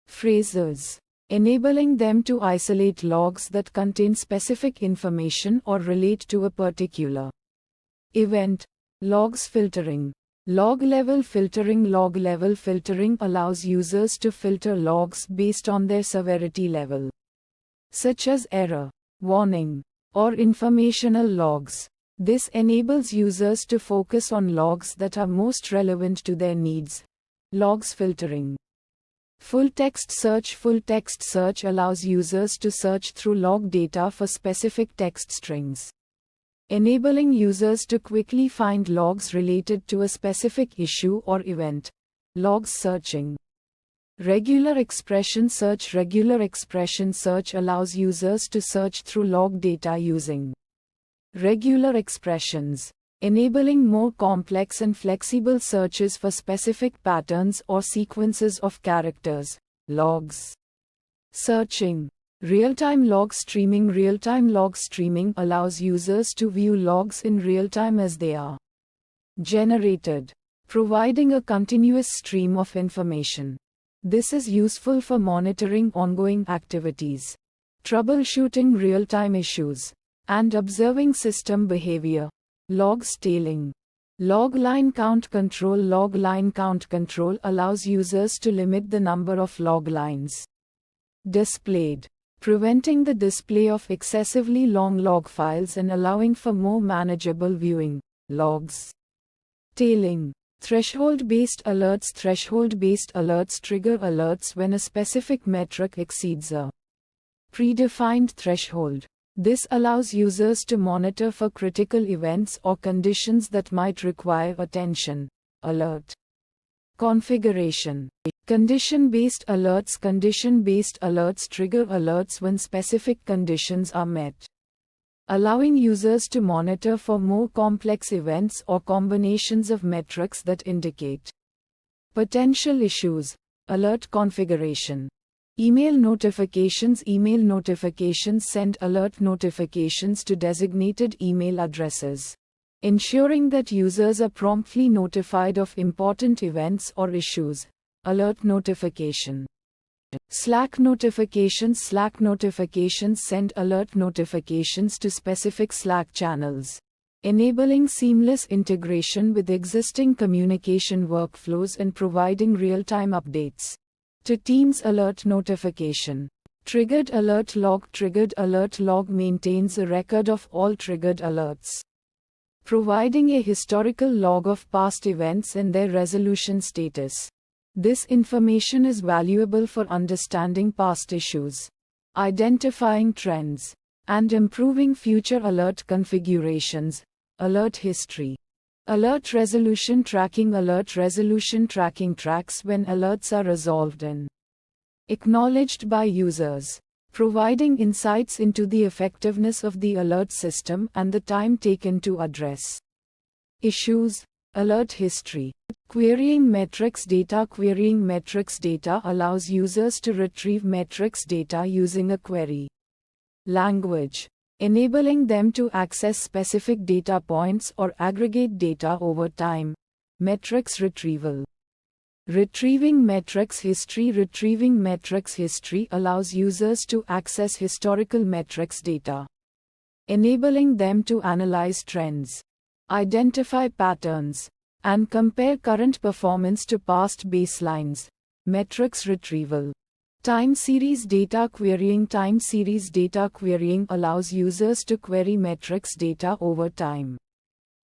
phrases, enabling them to isolate logs that contain specific information or relate to a particular event. Logs filtering. Log-level filtering. Log-level filtering allows users to filter logs based on their severity level, such as error, warning, or informational logs. This enables users to focus on logs that are most relevant to their needs. Logs filtering. Full text search. Full text search allows users to search through log data for specific text strings, enabling users to quickly find logs related to a specific issue or event. Logs searching. Regular expression search. Regular expression search allows users to search through log data using regular expressions, enabling more complex and flexible searches for specific patterns or sequences of characters. Logs searching. Real-time log streaming. Real-time log streaming allows users to view logs in real time as they are generated, providing a continuous stream of information. This is useful for monitoring ongoing activities, troubleshooting real-time issues, and observing system behavior. Logs tailing. Log line count control. Log line count control allows users to limit the number of log lines displayed, preventing the display of excessively long log files and allowing for more manageable viewing. Logs tailing. Threshold-based alerts. Threshold-based alerts trigger alerts when a specific metric exceeds a predefined threshold. This allows users to monitor for critical events or conditions that might require attention. Alert configuration. Condition-based alerts. Condition-based alerts trigger alerts when specific conditions are met, allowing users to monitor for more complex events or combinations of metrics that indicate potential issues. Alert configuration. Email notifications. Email notifications send alert notifications to designated email addresses, ensuring that users are promptly notified of important events or issues. Alert notification. Slack notifications. Slack notifications send alert notifications to specific Slack channels, enabling seamless integration with existing communication workflows and providing real-time updates to Teams. Alert notification. Triggered alert log. Triggered alert log maintains a record of all triggered alerts, providing a historical log of past events and their resolution status. This information is valuable for understanding past issues, identifying trends, and improving future alert configurations. Alert history. Alert resolution tracking. Alert resolution tracking tracks when alerts are resolved and acknowledged by users, providing insights into the effectiveness of the alert system and the time taken to address issues. Alert history. Querying metrics data. Querying metrics data allows users to retrieve metrics data using a query language, enabling them to access specific data points or aggregate data over time. Metrics retrieval. Retrieving metrics history. Retrieving metrics history allows users to access historical metrics data, enabling them to analyze trends, identify patterns, and compare current performance to past baselines. Metrics retrieval. Time series data querying. Time series data querying allows users to query metrics data over time,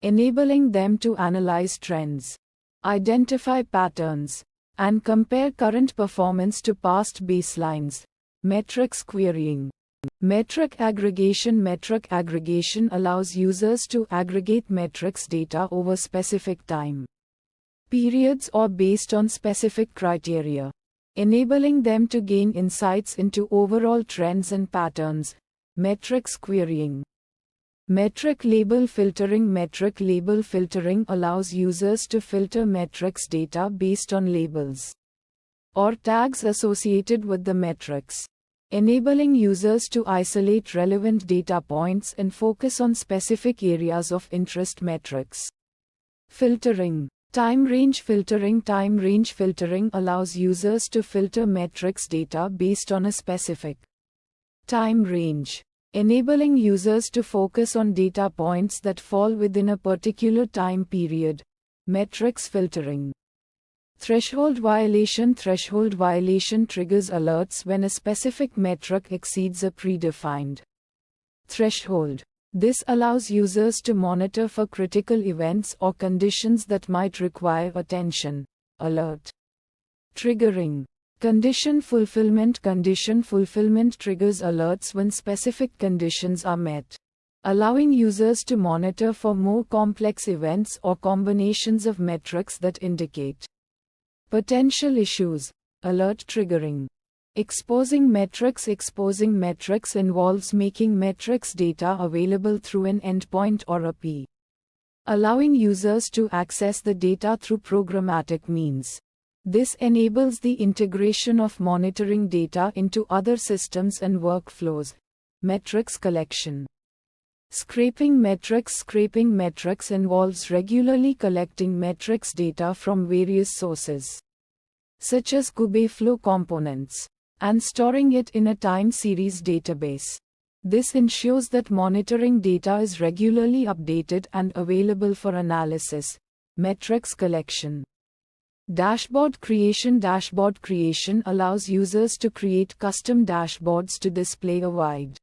enabling them to analyze trends, identify patterns, and compare current performance to past baselines. Metrics querying. Metric aggregation. Metric aggregation allows users to aggregate metrics data over specific time periods or based on specific criteria, enabling them to gain insights into overall trends and patterns. Metrics querying. Metric label filtering. Metric label filtering allows users to filter metrics data based on labels or tags associated with the metrics, enabling users to isolate relevant data points and focus on specific areas of interest. Metrics filtering. Time range filtering. Time range filtering allows users to filter metrics data based on a specific time range, enabling users to focus on data points that fall within a particular time period. Metrics filtering. Threshold violation triggers alerts when a specific metric exceeds a predefined threshold. This allows users to monitor for critical events or conditions that might require attention. Alert. Triggering. Condition fulfillment triggers alerts when specific conditions are met, allowing users to monitor for more complex events or combinations of metrics that indicate potential issues. Alert triggering. Exposing metrics involves making metrics data available through an endpoint or API, allowing users to access the data through programmatic means. This enables the integration of monitoring data into other systems and workflows. Metrics collection. Scraping metrics involves regularly collecting metrics data from various sources, such as Kubeflow components, and storing it in a time series database. This ensures that monitoring data is regularly updated and available for analysis. Metrics collection. Dashboard creation allows users to create custom dashboards to display a wide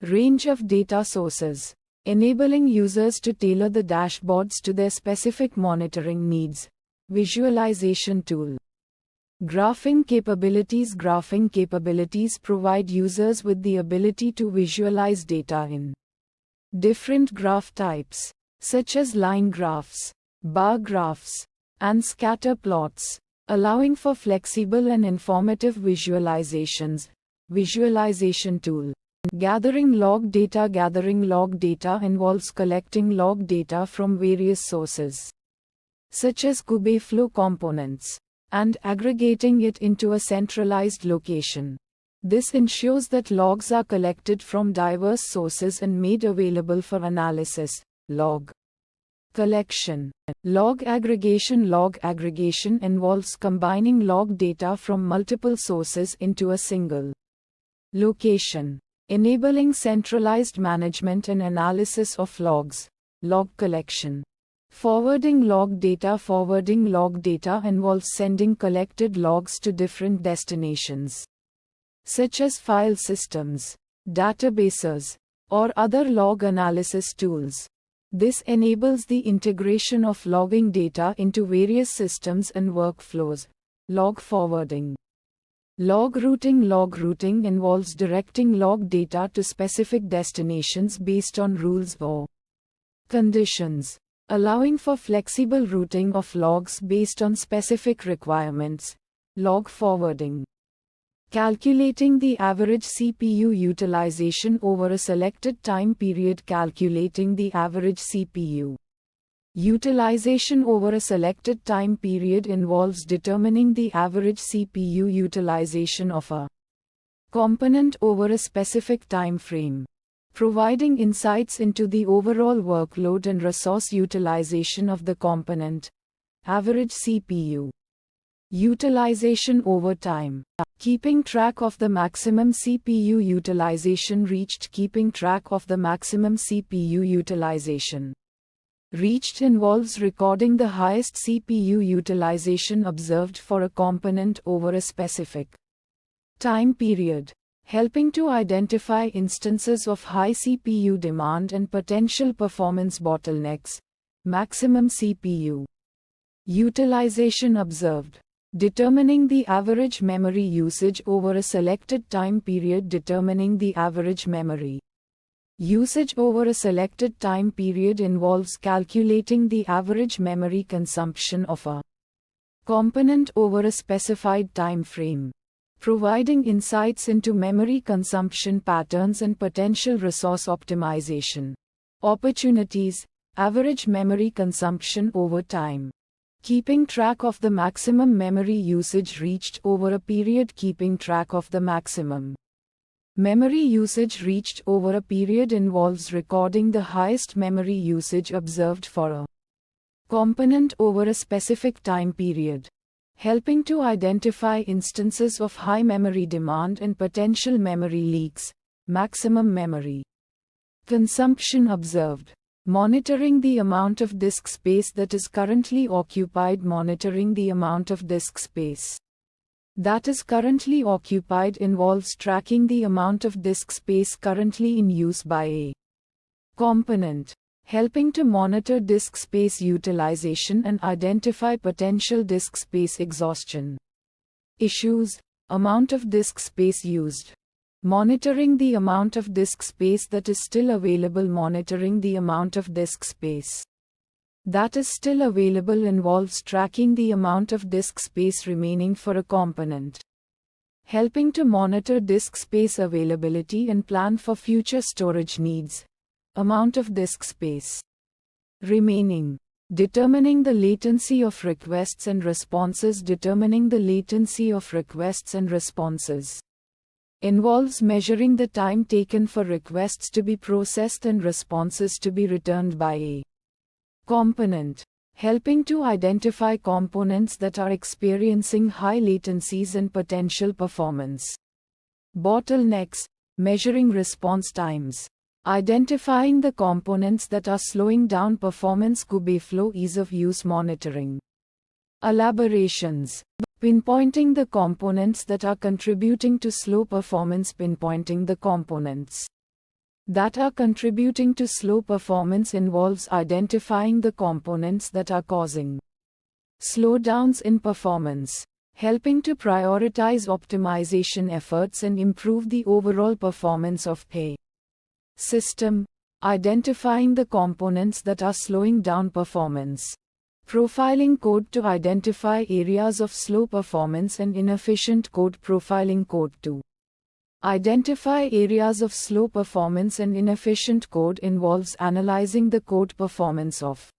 range of data sources, enabling users to tailor the dashboards to their specific monitoring needs. Visualization tool. Graphing capabilities provide users with the ability to visualize data in different graph types, such as line graphs, bar graphs, and scatter plots, allowing for flexible and informative visualizations. Visualization tool. Gathering log data involves collecting log data from various sources, such as Kubeflow components, and aggregating it into a centralized location. This ensures that logs are collected from diverse sources and made available for analysis. Log collection. Log aggregation involves combining log data from multiple sources into a single location, enabling centralized management and analysis of logs. Log collection. Forwarding log data involves sending collected logs to different destinations, such as file systems, databases, or other log analysis tools. This enables the integration of logging data into various systems and workflows. Log forwarding. Log routing involves directing log data to specific destinations based on rules or conditions, allowing for flexible routing of logs based on specific requirements. Log forwarding. Calculating the average CPU utilization over a selected time period. Calculating the average CPU utilization over a selected time period involves determining the average CPU utilization of a component over a specific time frame, providing insights into the overall workload and resource utilization of the component. Average CPU utilization over time. Keeping track of the maximum CPU utilization reached. Keeping track of the maximum CPU utilization reached involves recording the highest CPU utilization observed for a component over a specific time period, helping to identify instances of high CPU demand and potential performance bottlenecks. Maximum CPU utilization observed. Determining the average memory usage over a selected time period. Determining the average memory usage over a selected time period involves calculating the average memory consumption of a component over a specified time frame, providing insights into memory consumption patterns and potential resource optimization opportunities. Average memory consumption over time. Keeping track of the maximum memory usage reached over a period. Keeping track of the maximum memory usage reached over a period involves recording the highest memory usage observed for a component over a specific time period, helping to identify instances of high memory demand and potential memory leaks. Maximum memory consumption observed. Monitoring the amount of disk space that is currently occupied. Monitoring the amount of disk space that is currently occupied involves tracking the amount of disk space currently in use by a component, helping to monitor disk space utilization and identify potential disk space exhaustion issues. Amount of disk space used. Monitoring the amount of disk space that is still available. Monitoring the amount of disk space that is still available involves tracking the amount of disk space remaining for a component, helping to monitor disk space availability and plan for future storage needs. Amount of disk space remaining. Determining the latency of requests and responses. Determining the latency of requests and responses involves measuring the time taken for requests to be processed and responses to be returned by a component, helping to identify components that are experiencing high latencies and potential performance bottlenecks. Measuring response times. Identifying the components that are slowing down performance. Kubeflow ease of use monitoring. Elaborations. Pinpointing the components that are contributing to slow performance. Pinpointing the components that are contributing to slow performance involves identifying the components that are causing slowdowns in performance, helping to prioritize optimization efforts and improve the overall performance of a system. Identifying the components that are slowing down performance. Profiling code to identify areas of slow performance and inefficient code. Profiling code to identify areas of slow performance and inefficient code involves analyzing the code performance of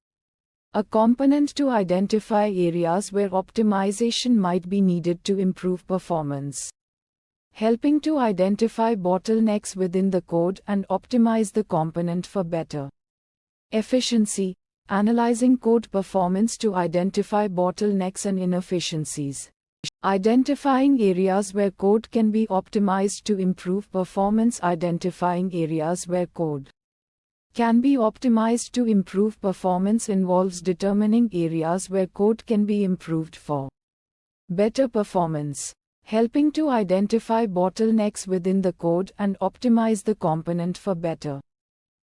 a component to identify areas where optimization might be needed to improve performance, helping to identify bottlenecks within the code and optimize the component for better efficiency. Analyzing code performance to identify bottlenecks and inefficiencies. Identifying areas where code can be optimized to improve performance. Identifying areas where code can be optimized to improve performance involves determining areas where code can be improved for better performance, helping to identify bottlenecks within the code and optimize the component for better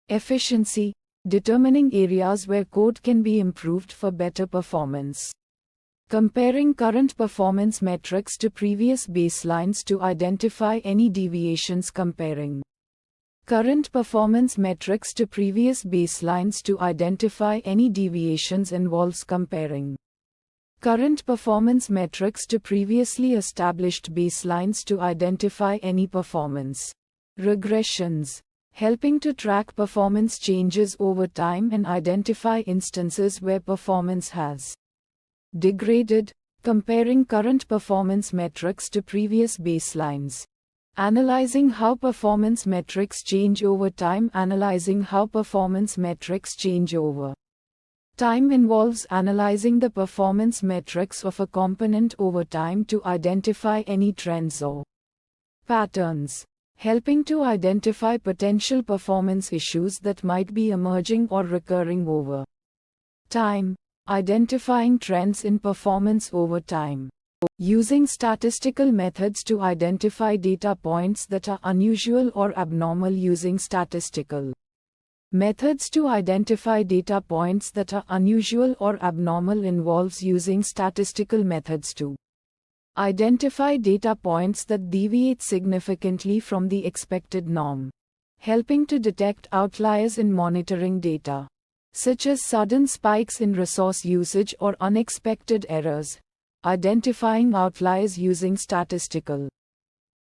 efficiency. Determining areas where code can be improved for better performance. Comparing current performance metrics to previous baselines to identify any deviations. Comparing current performance metrics to previous baselines to identify any deviations involves comparing current performance metrics to previously established baselines to identify any performance regressions, helping to track performance changes over time and identify instances where performance has degraded. Comparing current performance metrics to previous baselines. Analyzing how performance metrics change over time. Analyzing how performance metrics change over time involves analyzing the performance metrics of a component over time to identify any trends or patterns, helping to identify potential performance issues that might be emerging or recurring over time. Identifying trends in performance over time. Using statistical methods to identify data points that are unusual or abnormal. Using statistical methods to identify data points that are unusual or abnormal involves using statistical methods to identify data points that deviate significantly from the expected norm, helping to detect outliers in monitoring data, such as sudden spikes in resource usage or unexpected errors. Identifying outliers using statistical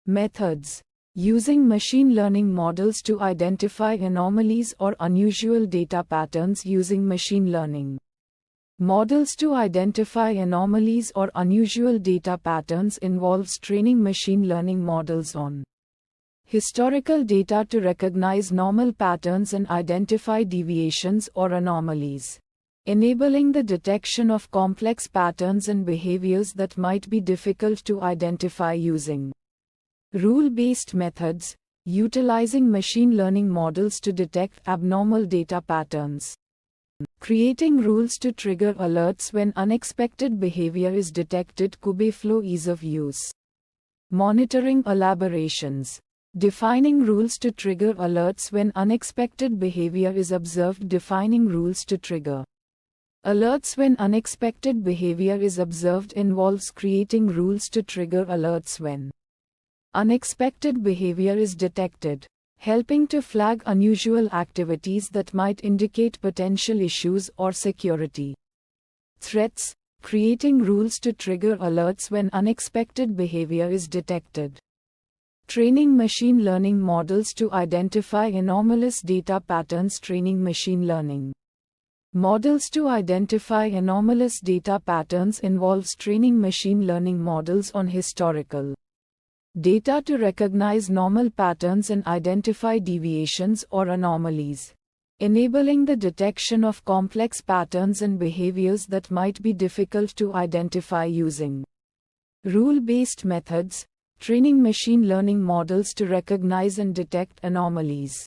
methods. Using machine learning models to identify anomalies or unusual data patterns. Using machine learning models to identify anomalies or unusual data patterns involves training machine learning models on historical data to recognize normal patterns and identify deviations or anomalies, enabling the detection of complex patterns and behaviors that might be difficult to identify. Using rule-based methods. utilizing machine learning models to detect abnormal data patterns. Creating rules to trigger alerts when unexpected behavior is detected. Kubeflow ease of use. Monitoring elaborations. Defining rules to trigger alerts when unexpected behavior is observed. Defining rules to trigger alerts when unexpected behavior is observed involves creating rules to trigger alerts when unexpected behavior is detected, helping to flag unusual activities that might indicate potential issues or security threats. Creating rules to trigger alerts when unexpected behavior is detected. Training machine learning models to identify anomalous data patterns. Training machine learning models to identify anomalous data patterns involves training machine learning models on historical data to recognize normal patterns and identify deviations or anomalies, enabling the detection of complex patterns and behaviors that might be difficult to identify using rule-based methods. Training machine learning models to recognize and detect anomalies.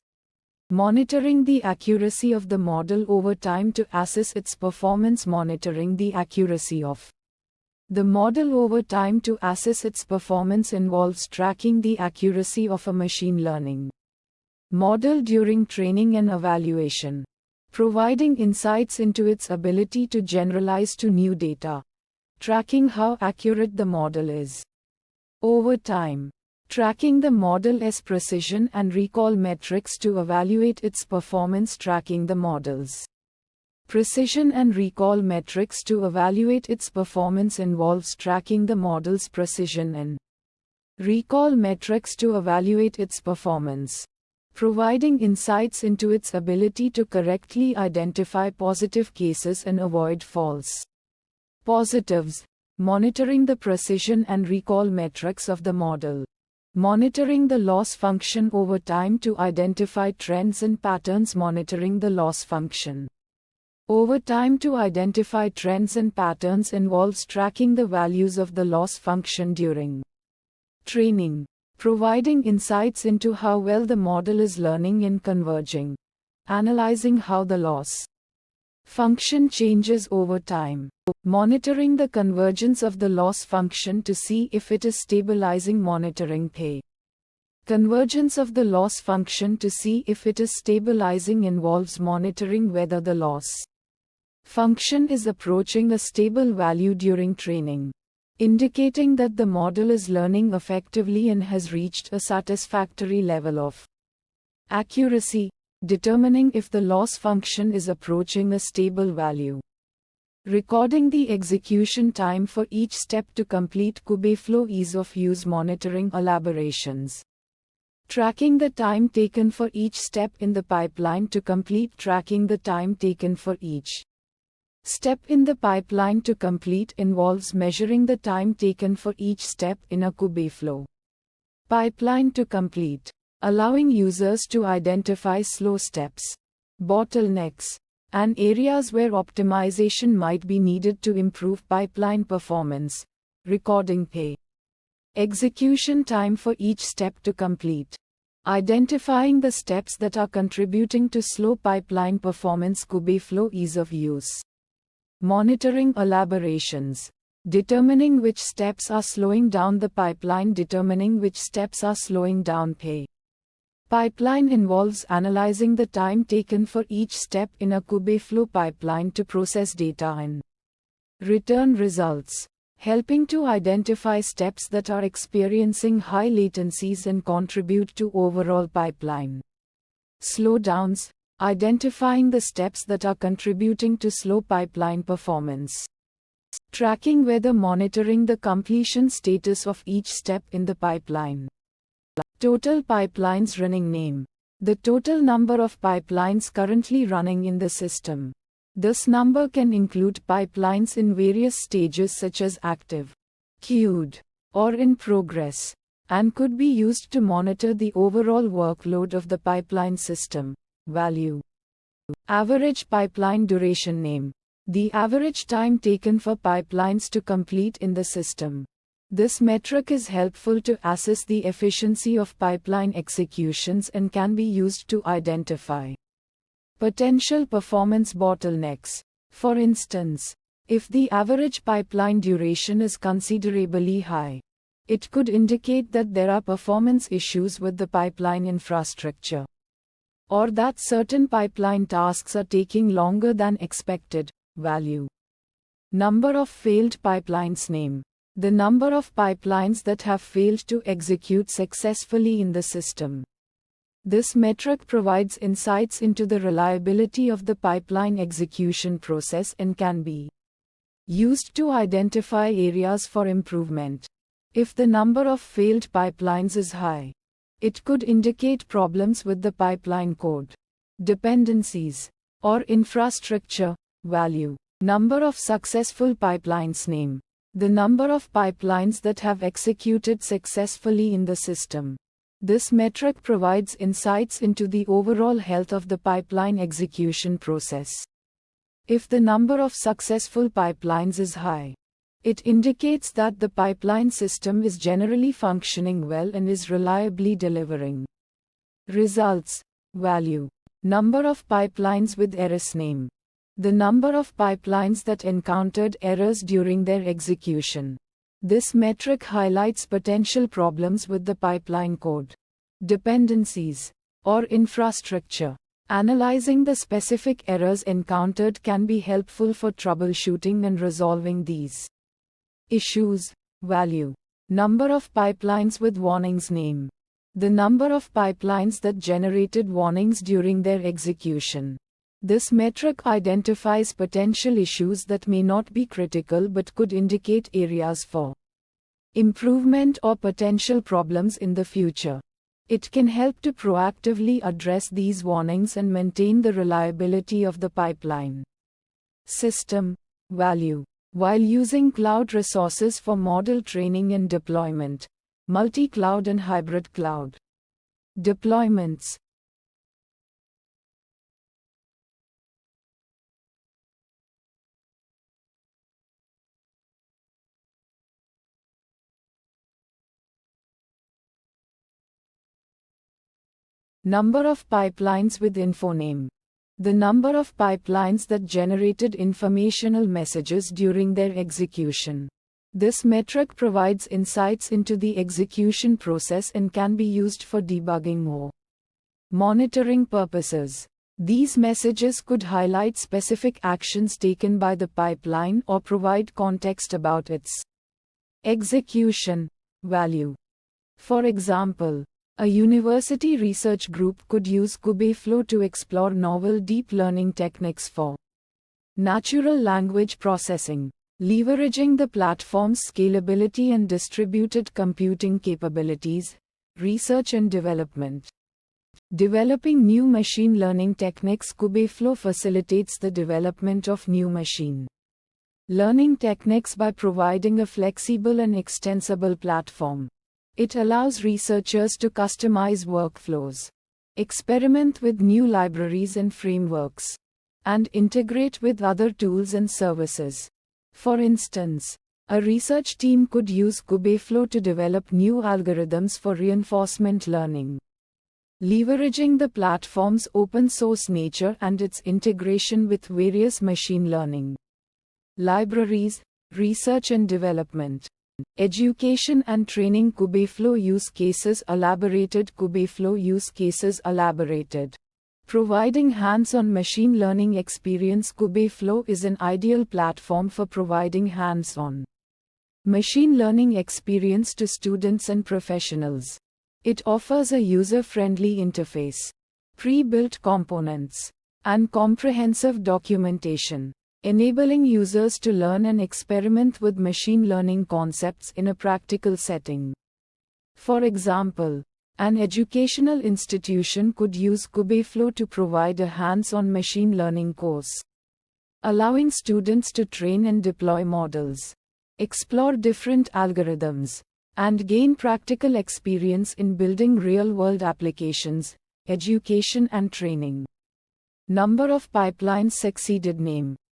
Monitoring the accuracy of the model over time to assess its performance. Monitoring the accuracy of the model over time to assess its performance involves tracking the accuracy of a machine learning model during training and evaluation, providing insights into its ability to generalize to new data, tracking how accurate the model is over time, tracking the model's precision and recall metrics to evaluate its performance. Tracking the model's precision and recall metrics to evaluate its performance involves tracking the model's precision and recall metrics to evaluate its performance, providing insights into its ability to correctly identify positive cases and avoid false positives. Monitoring the precision and recall metrics of the model. Monitoring the loss function over time to identify trends and patterns. Monitoring the loss function over time to identify trends and patterns involves tracking the values of the loss function during training, providing insights into how well the model is learning and converging, analyzing how the loss function changes over time. Monitoring the convergence of the loss function to see if it is stabilizing. Monitoring the convergence of the loss function to see if it is stabilizing involves monitoring whether the loss function is approaching a stable value during training, indicating that the model is learning effectively and has reached a satisfactory level of accuracy. Determining if the loss function is approaching a stable value. Recording the execution time for each step to complete. Kubeflow ease of use. Monitoring elaborations. Tracking the time taken for each step in the pipeline to complete. Tracking the time taken for each step in the pipeline to complete involves measuring the time taken for each step in a Kubeflow pipeline to complete, allowing users to identify slow steps, bottlenecks, and areas where optimization might be needed to improve pipeline performance. Recording the execution time for each step to complete. Identifying the steps that are contributing to slow pipeline performance. Kubeflow ease of use. Monitoring elaborations. Determining which steps are slowing down the pipeline. Determining which steps are slowing down the pipeline involves analyzing the time taken for each step in a Kubeflow pipeline to process data and return results, helping to identify steps that are experiencing high latencies and contribute to overall pipeline slowdowns, identifying the steps that are contributing to slow pipeline performance. Tracking whether monitoring the completion status of each step in the pipeline. Total pipelines running name. The total number of pipelines currently running in the system. This number can include pipelines in various stages such as active, queued, or in progress, and could be used to monitor the overall workload of the pipeline system. Value. Average pipeline duration name. The average time taken for pipelines to complete in the system. This metric is helpful to assess the efficiency of pipeline executions and can be used to identify potential performance bottlenecks. For instance, if the average pipeline duration is considerably high, it could indicate that there are performance issues with the pipeline infrastructure, or that certain pipeline tasks are taking longer than expected. Value. Number of failed pipelines. Name. The number of pipelines that have failed to execute successfully in the system. This metric provides insights into the reliability of the pipeline execution process and can be used to identify areas for improvement. If the number of failed pipelines is high, it could indicate problems with the pipeline code, dependencies, or infrastructure. Value. Number of successful pipelines. Name. The number of pipelines that have executed successfully in the system. This metric provides insights into the overall health of the pipeline execution process. If the number of successful pipelines is high, it indicates that the pipeline system is generally functioning well and is reliably delivering results. Value. Number of pipelines with errors. Name. The number of pipelines that encountered errors during their execution. This metric highlights potential problems with the pipeline code, dependencies, or infrastructure. Analyzing the specific errors encountered can be helpful for troubleshooting and resolving these issues. Value. Number of pipelines with warnings. Name. The number of pipelines that generated warnings during their execution. This metric identifies potential issues that may not be critical but could indicate areas for improvement or potential problems in the future. It can help to proactively address these warnings and maintain the reliability of the pipeline system. Value. While using cloud resources for model training and deployment, multi-cloud and hybrid cloud deployments. Number of pipelines with info. Name. The number of pipelines that generated informational messages during their execution. This metric provides insights into the execution process and can be used for debugging or monitoring purposes. These messages could highlight specific actions taken by the pipeline or provide context about its execution. Value. For example, a university research group could use Kubeflow to explore novel deep learning techniques for natural language processing, leveraging the platform's scalability and distributed computing capabilities. Research and development. Developing new machine learning techniques. Kubeflow facilitates the development of new machine learning techniques by providing a flexible and extensible platform. It allows researchers to customize workflows, experiment with new libraries and frameworks, and integrate with other tools and services. For instance, a research team could use Kubeflow to develop new algorithms for reinforcement learning, leveraging the platform's open-source nature and its integration with various machine learning libraries. Research and development. Education and training. Kubeflow use cases elaborated. Kubeflow use cases elaborated. Providing hands-on machine learning experience. Kubeflow is an ideal platform for providing hands-on machine learning experience to students and professionals. It offers a user-friendly interface, pre-built components, and comprehensive documentation, enabling users to learn and experiment with machine learning concepts in a practical setting. For example, an educational institution could use Kubeflow to provide a hands-on machine learning course, allowing students to train and deploy models, explore different algorithms, and gain practical experience in building real-world applications. Education and training. Number of pipelines succeeded. Name.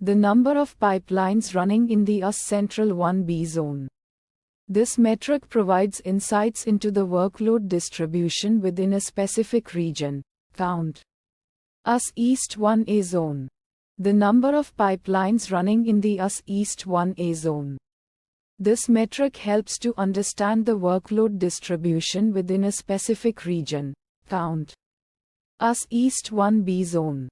The number of pipelines running in the US Central 1B zone. This metric provides insights into the workload distribution within a specific region. Count. US East 1A zone. The number of pipelines running in the US East 1A zone. This metric helps to understand the workload distribution within a specific region. Count. US East 1B zone.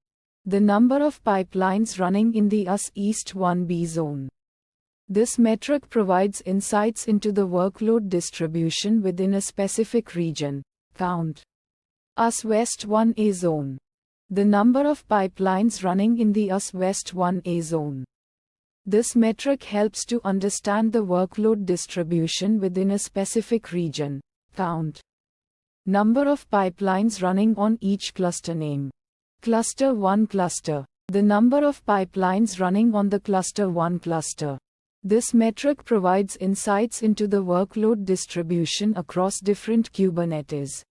The number of pipelines running in the US East 1B zone. This metric provides insights into the workload distribution within a specific region. Count. US West 1A zone. The number of pipelines running in the US West 1A zone. This metric helps to understand the workload distribution within a specific region. Count. Number of pipelines running on each cluster name. Cluster 1 cluster. The number of pipelines running on the cluster 1 cluster. This metric provides insights into the workload distribution across different Kubernetes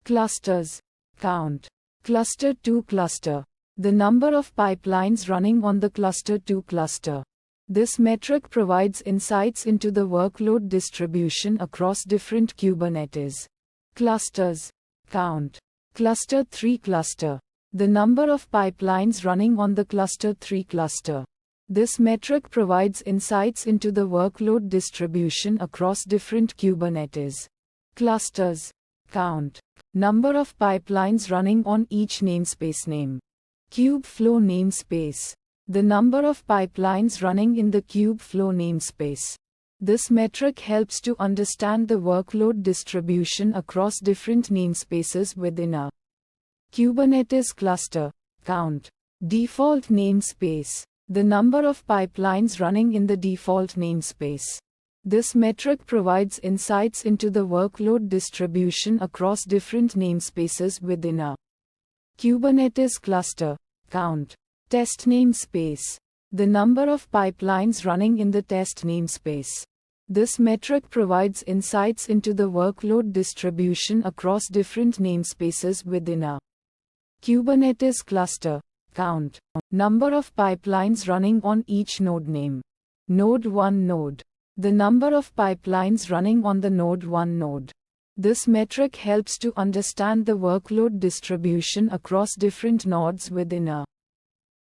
clusters. Count. Cluster 2 cluster. The number of pipelines running on the cluster 2 cluster. This metric provides insights into the workload distribution across different Kubernetes clusters. Count. Cluster 3 cluster. The number of pipelines running on the cluster 3 cluster. This metric provides insights into the workload distribution across different Kubernetes clusters. Count. Number of pipelines running on each namespace name. Kubeflow namespace. The number of pipelines running in the Kubeflow namespace. This metric helps to understand the workload distribution across different namespaces within a Kubernetes cluster. Count. Default namespace. The number of pipelines running in the default namespace. This metric provides insights into the workload distribution across different namespaces within a Kubernetes cluster. Count. Test namespace. The number of pipelines running in the test namespace. This metric provides insights into the workload distribution across different namespaces within a Kubernetes cluster. Count. Number of pipelines running on each node name. Node 1 node. The number of pipelines running on the node 1 node. This metric helps to understand the workload distribution across different nodes within a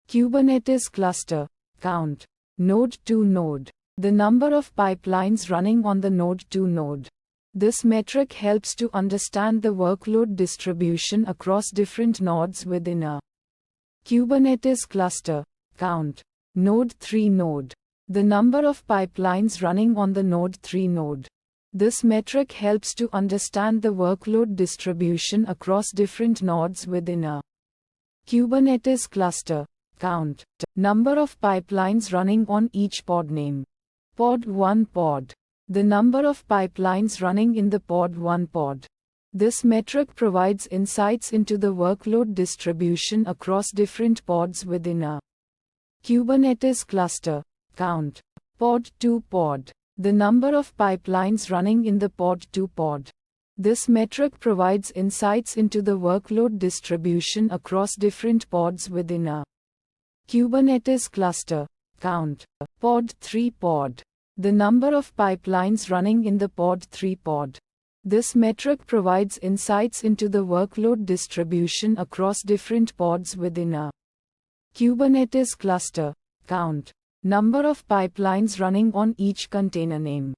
Kubernetes cluster. Count. Node 2 node. The number of pipelines running on the node 2 node. This metric helps to understand the workload distribution across different nodes within a Kubernetes cluster. Count. Node 3 node. The number of pipelines running on the node 3 node. This metric helps to understand the workload distribution across different nodes within a Kubernetes cluster. Count. Number of pipelines running on each pod name. Pod 1 pod. The number of pipelines running in the pod 1 pod. This metric provides insights into the workload distribution across different pods within a Kubernetes cluster. Count. Pod 2 pod. The number of pipelines running in the pod 2 pod. This metric provides insights into the workload distribution across different pods within a Kubernetes cluster. Count. Pod 3 pod. The number of pipelines running in the pod 3 pod. This metric provides insights into the workload distribution across different pods within a Kubernetes cluster. Count. Number of pipelines running on each container name.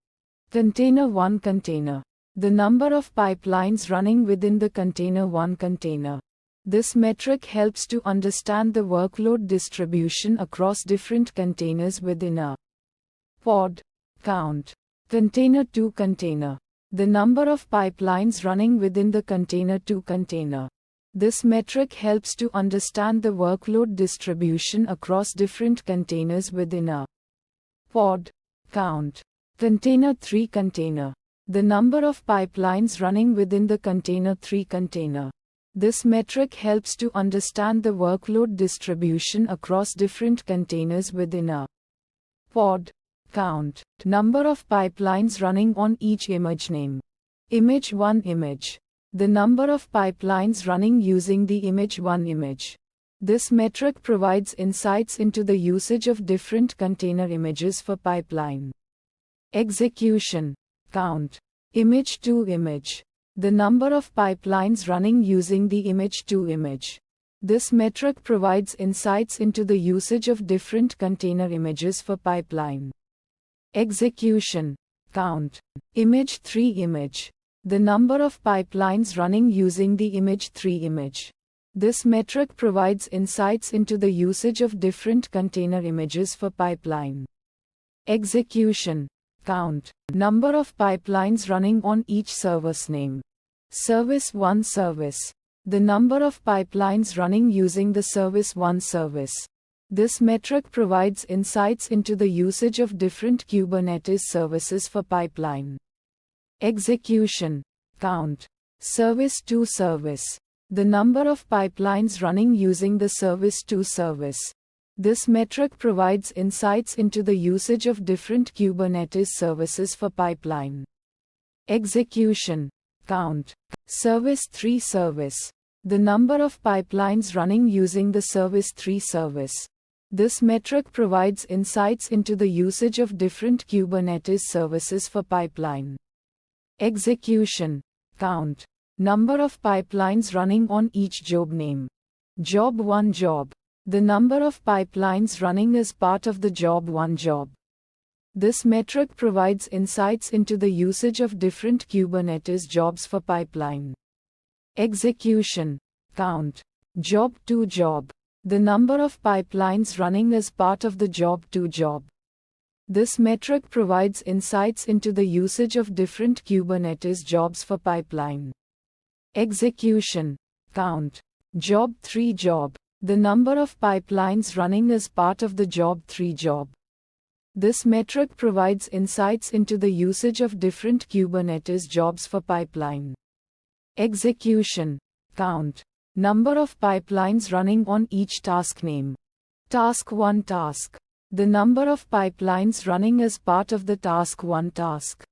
Container 1 container. The number of pipelines running within the container 1 container. This metric helps to understand the workload distribution across different containers within a pod. Count. Container 2 container. The number of pipelines running within the container 2 container. This metric helps to understand the workload distribution across different containers within a pod. Count. Container 3 container. The number of pipelines running within the container 3 container. This metric helps to understand the workload distribution across different containers within a pod. Count. Number of pipelines running on each image name. Image 1 image. The number of pipelines running using the image 1 image. This metric provides insights into the usage of different container images for pipeline execution. Count. Image to image. The number of pipelines running using the image to image. This metric provides insights into the usage of different container images for pipeline execution. Count. Image 3 image. The number of pipelines running using the image 3 image. This metric provides insights into the usage of different container images for pipeline execution. Count. Number of pipelines running on each service name. Service 1 service. The number of pipelines running using the service 1 service. This metric provides insights into the usage of different Kubernetes services for pipeline execution. Count. Service 2 service. The number of pipelines running using the service 2 service. This metric provides insights into the usage of different Kubernetes services for pipeline execution. Count. Service 3 service. The number of pipelines running using the service 3 service. This metric provides insights into the usage of different Kubernetes services for pipeline execution. Count. Number of pipelines running on each job name. Job 1 job. The number of pipelines running as part of the job 1 job. This metric provides insights into the usage of different Kubernetes jobs for pipeline execution. Count. Job 2 job. The number of pipelines running as part of the job 2 job. This metric provides insights into the usage of different Kubernetes jobs for pipeline execution. Count. Job 3 job. The number of pipelines running as part of the job 3 job. This metric provides insights into the usage of different Kubernetes jobs for pipeline execution. Count. Number of pipelines running on each task name. Task 1 task. The number of pipelines running as part of the task 1 task.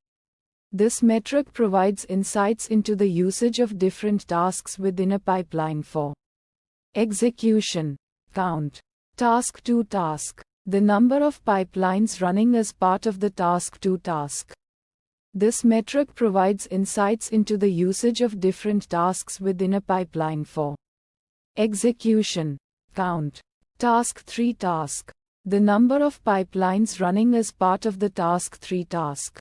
This metric provides insights into the usage of different tasks within a pipeline for execution. Count. Task 2 task. The number of pipelines running as part of the task 2 task. This metric provides insights into the usage of different tasks within a pipeline for execution. Count. Task 3 task. The number of pipelines running as part of the task 3 task.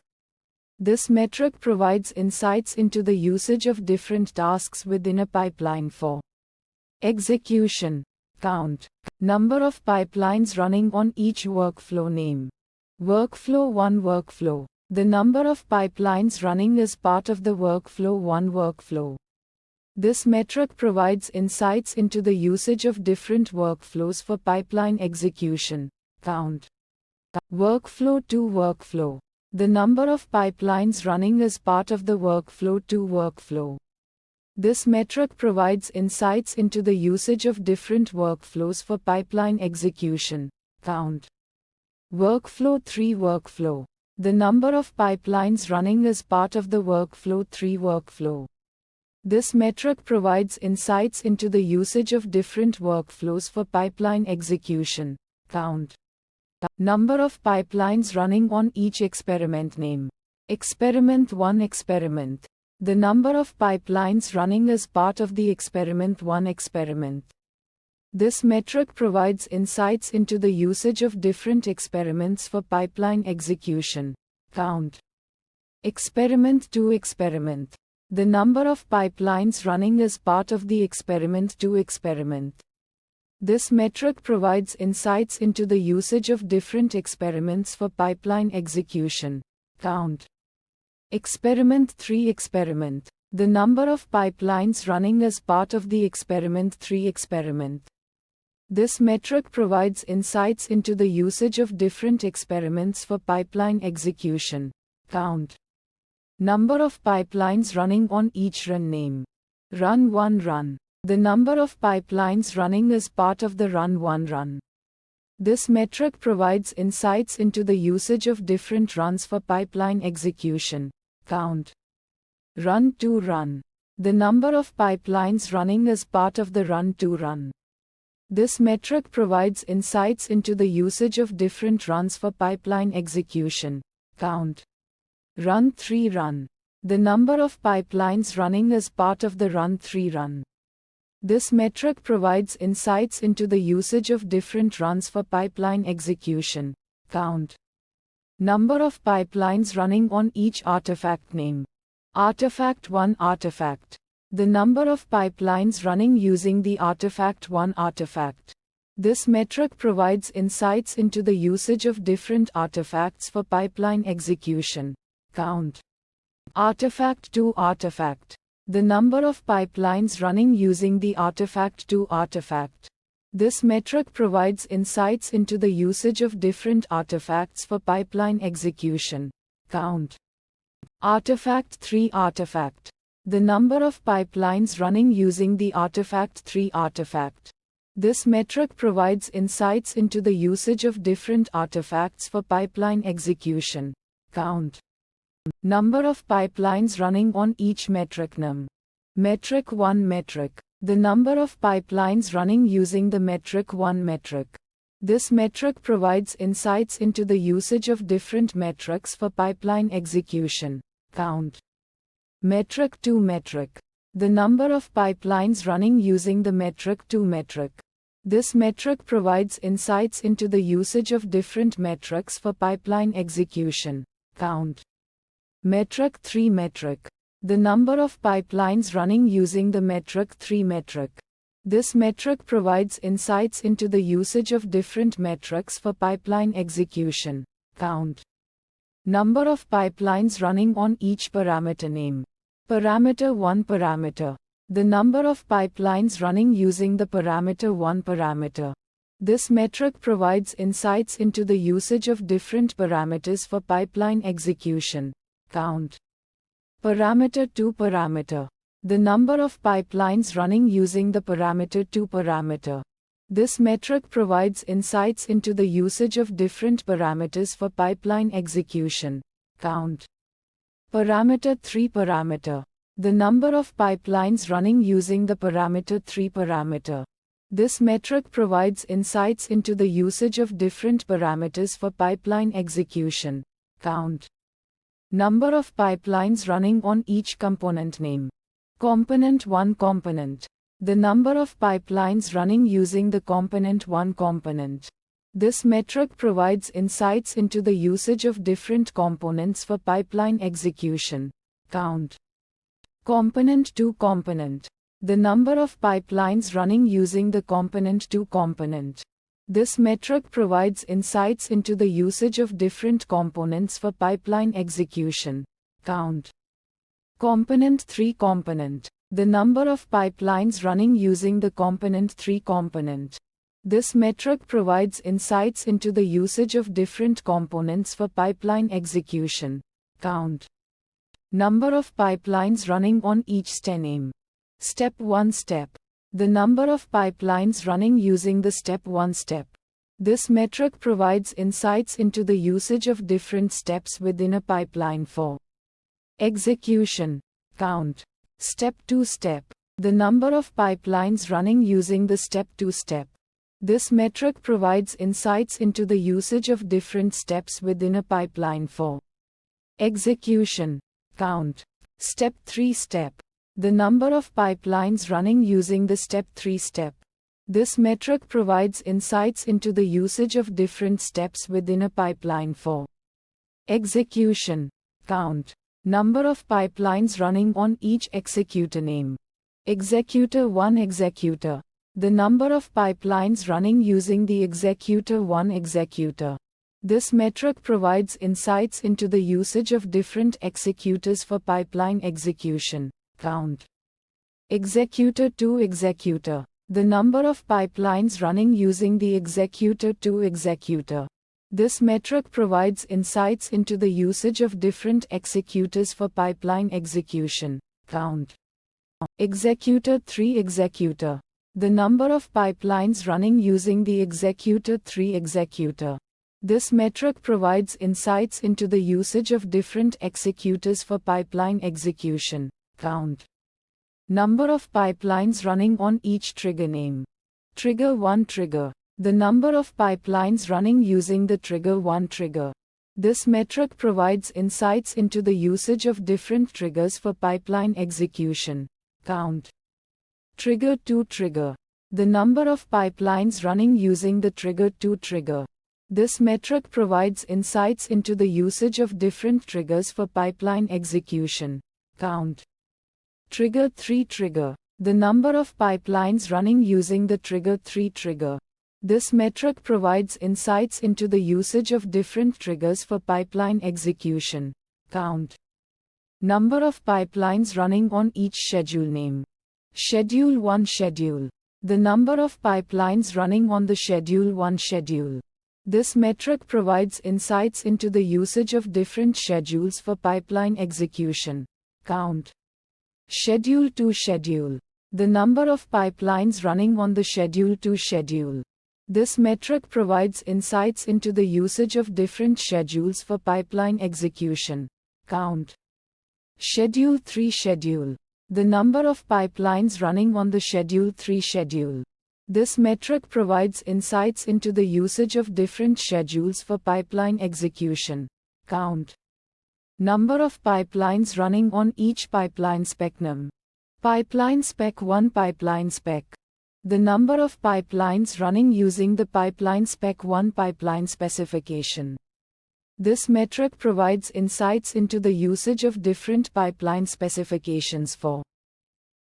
This metric provides insights into the usage of different tasks within a pipeline for execution. Count. Number of pipelines running on each workflow name. Workflow 1 workflow. The number of pipelines running as part of the workflow 1 workflow. This metric provides insights into the usage of different workflows for pipeline execution. Count. Workflow 2 workflow. The number of pipelines running as part of the workflow 2 workflow. This metric provides insights into the usage of different workflows for pipeline execution. Count. Workflow 3 workflow. The number of pipelines running as part of the workflow 3 workflow. This metric provides insights into the usage of different workflows for pipeline execution. Count. Number of pipelines running on each experiment name. Experiment 1 experiment. The number of pipelines running as part of the experiment 1 experiment. This metric provides insights into the usage of different experiments for pipeline execution. Count. Experiment 2 experiment. The number of pipelines running as part of the experiment 2 experiment. This metric provides insights into the usage of different experiments for pipeline execution. Count. Experiment 3 experiment. The number of pipelines running as part of the experiment 3 experiment. This metric provides insights into the usage of different experiments for pipeline execution. Count. Number of pipelines running on each run name. Run 1 run. The number of pipelines running as part of the run 1 run. This metric provides insights into the usage of different runs for pipeline execution. Count. Run 2 run. The number of pipelines running as part of the run 2 run. This metric provides insights into the usage of different runs for pipeline execution. Count. Run 3 run. The number of pipelines running as part of the run 3 run. This metric provides insights into the usage of different runs for pipeline execution. Count. Number of pipelines running on each artifact name. Artifact 1 artifact. The number of pipelines running using the artifact 1 artifact. This metric provides insights into the usage of different artifacts for pipeline execution. Count. Artifact 2 artifact. The number of pipelines running using the artifact 2 artifact. This metric provides insights into the usage of different artifacts for pipeline execution. Count. Artifact 3 artifact. The number of pipelines running using the artifact 3 artifact. This metric provides insights into the usage of different artifacts for pipeline execution. Count. Number of pipelines running on each metric num. Metric 1 metric. The number of pipelines running using the metric 1 metric. This metric provides insights into the usage of different metrics for pipeline execution. Count. Metric 2 metric. The number of pipelines running using the metric 2 metric. This metric provides insights into the usage of different metrics for pipeline execution. Count. Metric 3 metric. The number of pipelines running using the metric 3 metric. This metric provides insights into the usage of different metrics for pipeline execution. Count. Number of pipelines running on each parameter name. Parameter 1 parameter. The number of pipelines running using the parameter 1 parameter. This metric provides insights into the usage of different parameters for pipeline execution. Count. Parameter 2 parameter. The number of pipelines running using the parameter 2 parameter. This metric provides insights into the usage of different parameters for pipeline execution. Count. Parameter 3 parameter. The number of pipelines running using the parameter 3 parameter. This metric provides insights into the usage of different parameters for pipeline execution. Count. Number of pipelines running on each component name. Component 1 component. The number of pipelines running using the component 1 component. This metric provides insights into the usage of different components for pipeline execution. Count. Component 2 component. The number of pipelines running using the component 2 component. This metric provides insights into the usage of different components for pipeline execution. Count. Component 3 component. The number of pipelines running using the component 3 component. This metric provides insights into the usage of different components for pipeline execution. Count. Number of pipelines running on each step name. Step 1 step. The number of pipelines running using the step 1 step. This metric provides insights into the usage of different steps within a pipeline for execution. Count. Step 2 step. The number of pipelines running using the step 2 step. This metric provides insights into the usage of different steps within a pipeline for execution. Count. Step 3 step. The number of pipelines running using the step 3 step. This metric provides insights into the usage of different steps within a pipeline for execution. Count. Number of pipelines running on each executor name. Executor 1 executor. The number of pipelines running using the executor 1 executor. This metric provides insights into the usage of different executors for pipeline execution. Count. Executor 2 executor. The number of pipelines running using the executor 2 executor. This metric provides insights into the usage of different executors for pipeline execution. Count. Executor 3 executor. The number of pipelines running using the executor 3 executor. This metric provides insights into the usage of different executors for pipeline execution. Count. Number of pipelines running on each trigger name. Trigger 1 trigger. The number of pipelines running using the trigger 1 trigger. This metric provides insights into the usage of different triggers for pipeline execution. Count. Trigger 2 trigger. The number of pipelines running using the trigger 2 trigger. This metric provides insights into the usage of different triggers for pipeline execution. Count. Trigger 3 trigger. The number of pipelines running using the trigger 3 trigger. This metric provides insights into the usage of different triggers for pipeline execution. Count. Number of pipelines running on each schedule name. Schedule 1 schedule. The number of pipelines running on the Schedule 1 schedule. This metric provides insights into the usage of different schedules for pipeline execution. Count. Schedule 2 schedule. The number of pipelines running on the Schedule 2 schedule. This metric provides insights into the usage of different schedules for pipeline execution. Count. Schedule 3 schedule. The number of pipelines running on the Schedule 3 schedule. This metric provides insights into the usage of different schedules for pipeline execution. Count. Number of pipelines running on each pipeline spec num. Pipeline spec 1 pipeline spec. The number of pipelines running using the pipeline spec 1 pipeline specification. This metric provides insights into the usage of different pipeline specifications for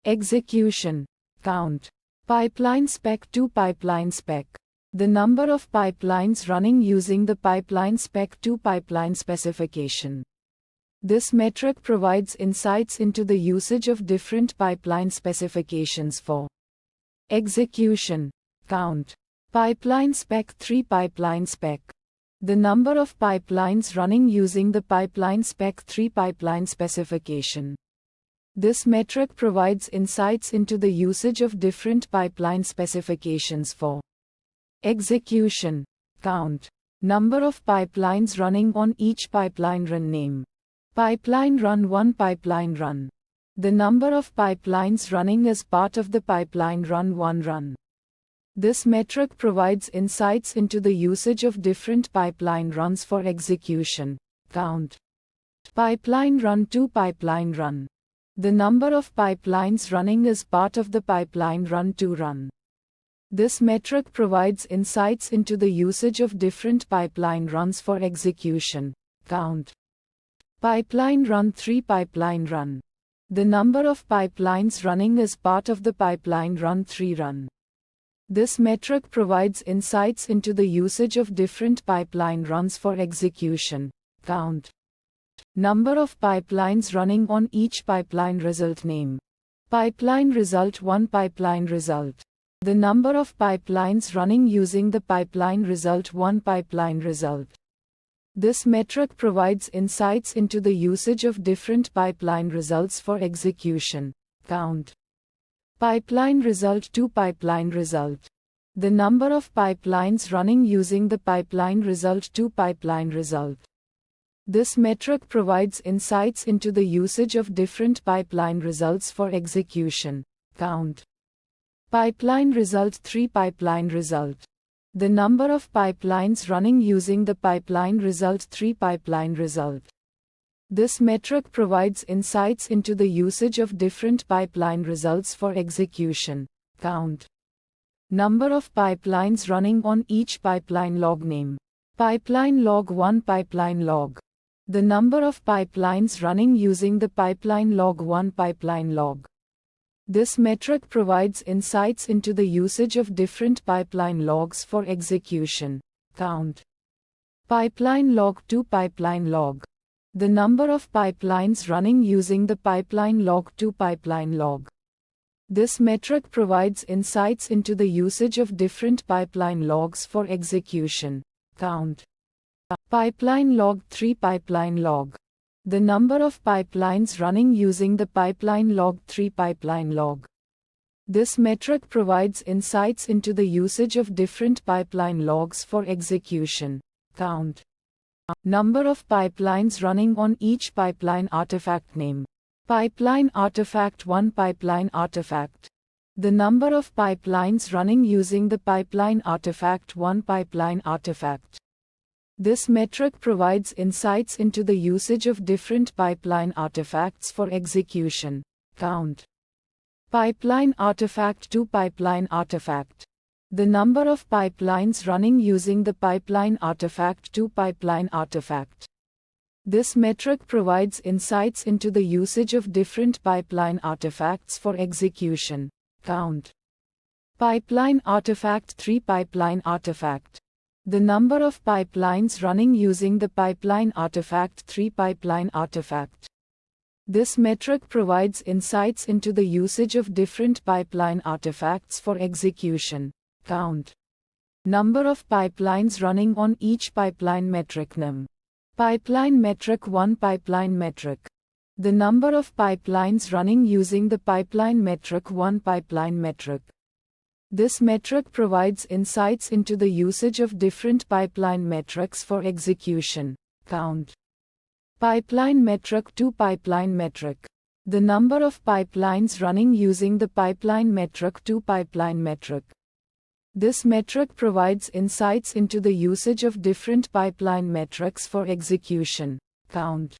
execution. Count. Pipeline spec 2 pipeline spec. The number of pipelines running using the pipeline spec 2 pipeline specification. This metric provides insights into the usage of different pipeline specifications for execution. Count. Pipeline spec 3 pipeline spec. The number of pipelines running using the pipeline spec 3 pipeline specification. This metric provides insights into the usage of different pipeline specifications for execution. Count. Number of pipelines running on each pipeline run name. Pipeline run 1 pipeline run. The number of pipelines running as part of the pipeline run 1 run. This metric provides insights into the usage of different pipeline runs for execution. Count. Pipeline run 2 pipeline run. The number of pipelines running as part of the pipeline run 2 run. This metric provides insights into the usage of different pipeline runs for execution. Count. Pipeline run 3 pipeline run. The number of pipelines running as part of the pipeline run 3 run. This metric provides insights into the usage of different pipeline runs for execution. Count. Number of pipelines running on each pipeline result name. Pipeline result 1 pipeline result. The number of pipelines running using the pipeline result 1 pipeline result. This metric provides insights into the usage of different pipeline results for execution. Count. Pipeline result 2 pipeline result. The number of pipelines running using the pipeline result 2 pipeline result. This metric provides insights into the usage of different pipeline results for execution. Count. Pipeline result 3 pipeline result. The number of pipelines running using the pipeline result 3 pipeline result. This metric provides insights into the usage of different pipeline results for execution. Count. Number of pipelines running on each pipeline log name. Pipeline log 1 pipeline log. The number of pipelines running using the pipeline log 1 pipeline log. This metric provides insights into the usage of different pipeline logs for execution. Count. Pipeline log 2 pipeline log. The number of pipelines running using the pipeline log 2 pipeline log. This metric provides insights into the usage of different pipeline logs for execution. Count. Pipeline log 3 pipeline log. The number of pipelines running using the pipeline log 3 pipeline log. This metric provides insights into the usage of different pipeline logs for execution. Count. Number of pipelines running on each pipeline artifact name. Pipeline artifact 1 pipeline artifact. The number of pipelines running using the pipeline artifact 1 pipeline artifact. This metric provides insights into the usage of different pipeline artifacts for execution. Count. Pipeline artifact 2 pipeline artifact. The number of pipelines running using the pipeline artifact 2 pipeline artifact. This metric provides insights into the usage of different pipeline artifacts for execution. Count. Pipeline artifact 3 pipeline artifact. The number of pipelines running using the pipeline artifact 3 pipeline artifact. This metric provides insights into the usage of different pipeline artifacts for execution. Count. Number of pipelines running on each pipeline metric num. Pipeline metric 1 pipeline metric. The number of pipelines running using the pipeline metric 1 pipeline metric. This metric provides insights into the usage of different pipeline metrics for execution. Count. Pipeline metric 2 pipeline metric. The number of pipelines running using the pipeline metric 2 pipeline metric. This metric provides insights into the usage of different pipeline metrics for execution. Count.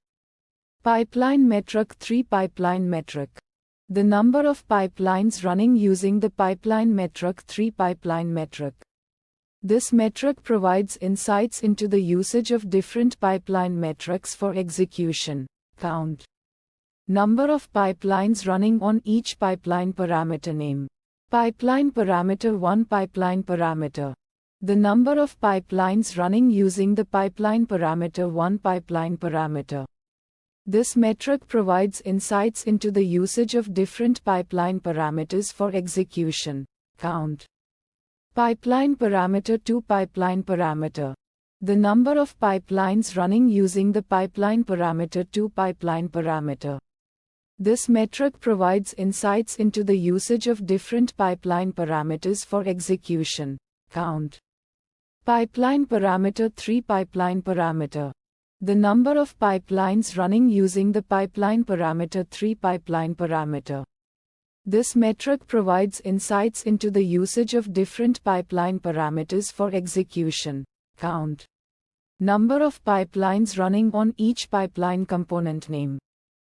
Pipeline metric 3 pipeline metric. The number of pipelines running using the pipeline metric 3 pipeline metric. This metric provides insights into the usage of different pipeline metrics for execution. Count. Number of pipelines running on each pipeline parameter name. Pipeline parameter 1 pipeline parameter. The number of pipelines running using the pipeline parameter 1 pipeline parameter. This metric provides insights into the usage of different pipeline parameters for execution. Count. Pipeline parameter 2 pipeline parameter. The number of pipelines running using the pipeline parameter 2 pipeline parameter. This metric provides insights into the usage of different pipeline parameters for execution. Count. Pipeline parameter 3 pipeline parameter. The number of pipelines running using the pipeline parameter 3 pipeline parameter. This metric provides insights into the usage of different pipeline parameters for execution. Count. Number of pipelines running on each pipeline component name.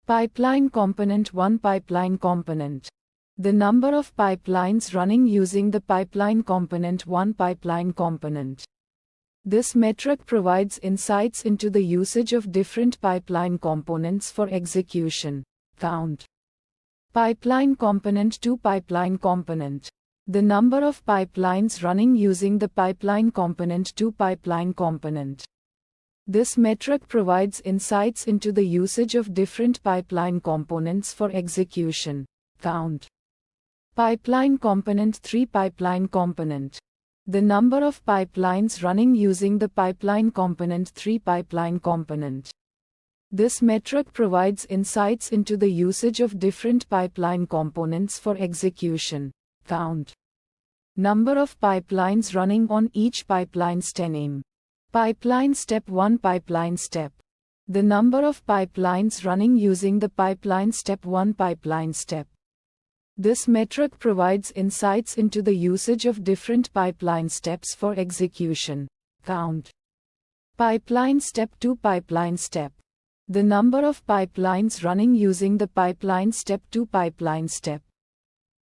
Pipeline component 1 pipeline component. The number of pipelines running using the pipeline component 1 pipeline component. This metric provides insights into the usage of different pipeline components for execution. Count. Pipeline component 2 pipeline component. The number of pipelines running using the pipeline component 2 pipeline component. This metric provides insights into the usage of different pipeline components for execution. Count. Pipeline component 3 pipeline component. The number of pipelines running using the pipeline component 3 pipeline component. This metric provides insights into the usage of different pipeline components for execution. Count. Number of pipelines running on each pipeline step name. Pipeline step 1 pipeline step. The number of pipelines running using the pipeline step 1 pipeline step. This metric provides insights into the usage of different pipeline steps for execution. Count. Pipeline step 2 pipeline step. The number of pipelines running using the pipeline step 2 pipeline step.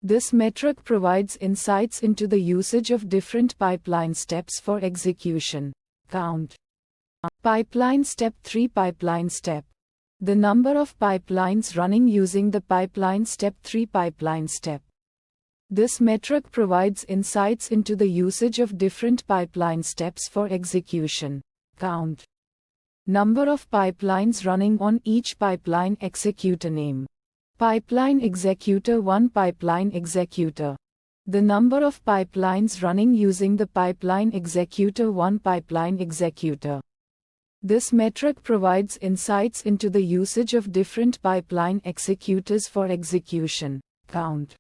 This metric provides insights into the usage of different pipeline steps for execution. Count. Pipeline step 3 pipeline step. The number of pipelines running using the pipeline step 3 pipeline step. This metric provides insights into the usage of different pipeline steps for execution. Count. Number of pipelines running on each pipeline executor name. Pipeline executor 1 pipeline executor. The number of pipelines running using the pipeline executor 1 pipeline executor. This metric provides insights into the usage of different pipeline executors for execution. Count.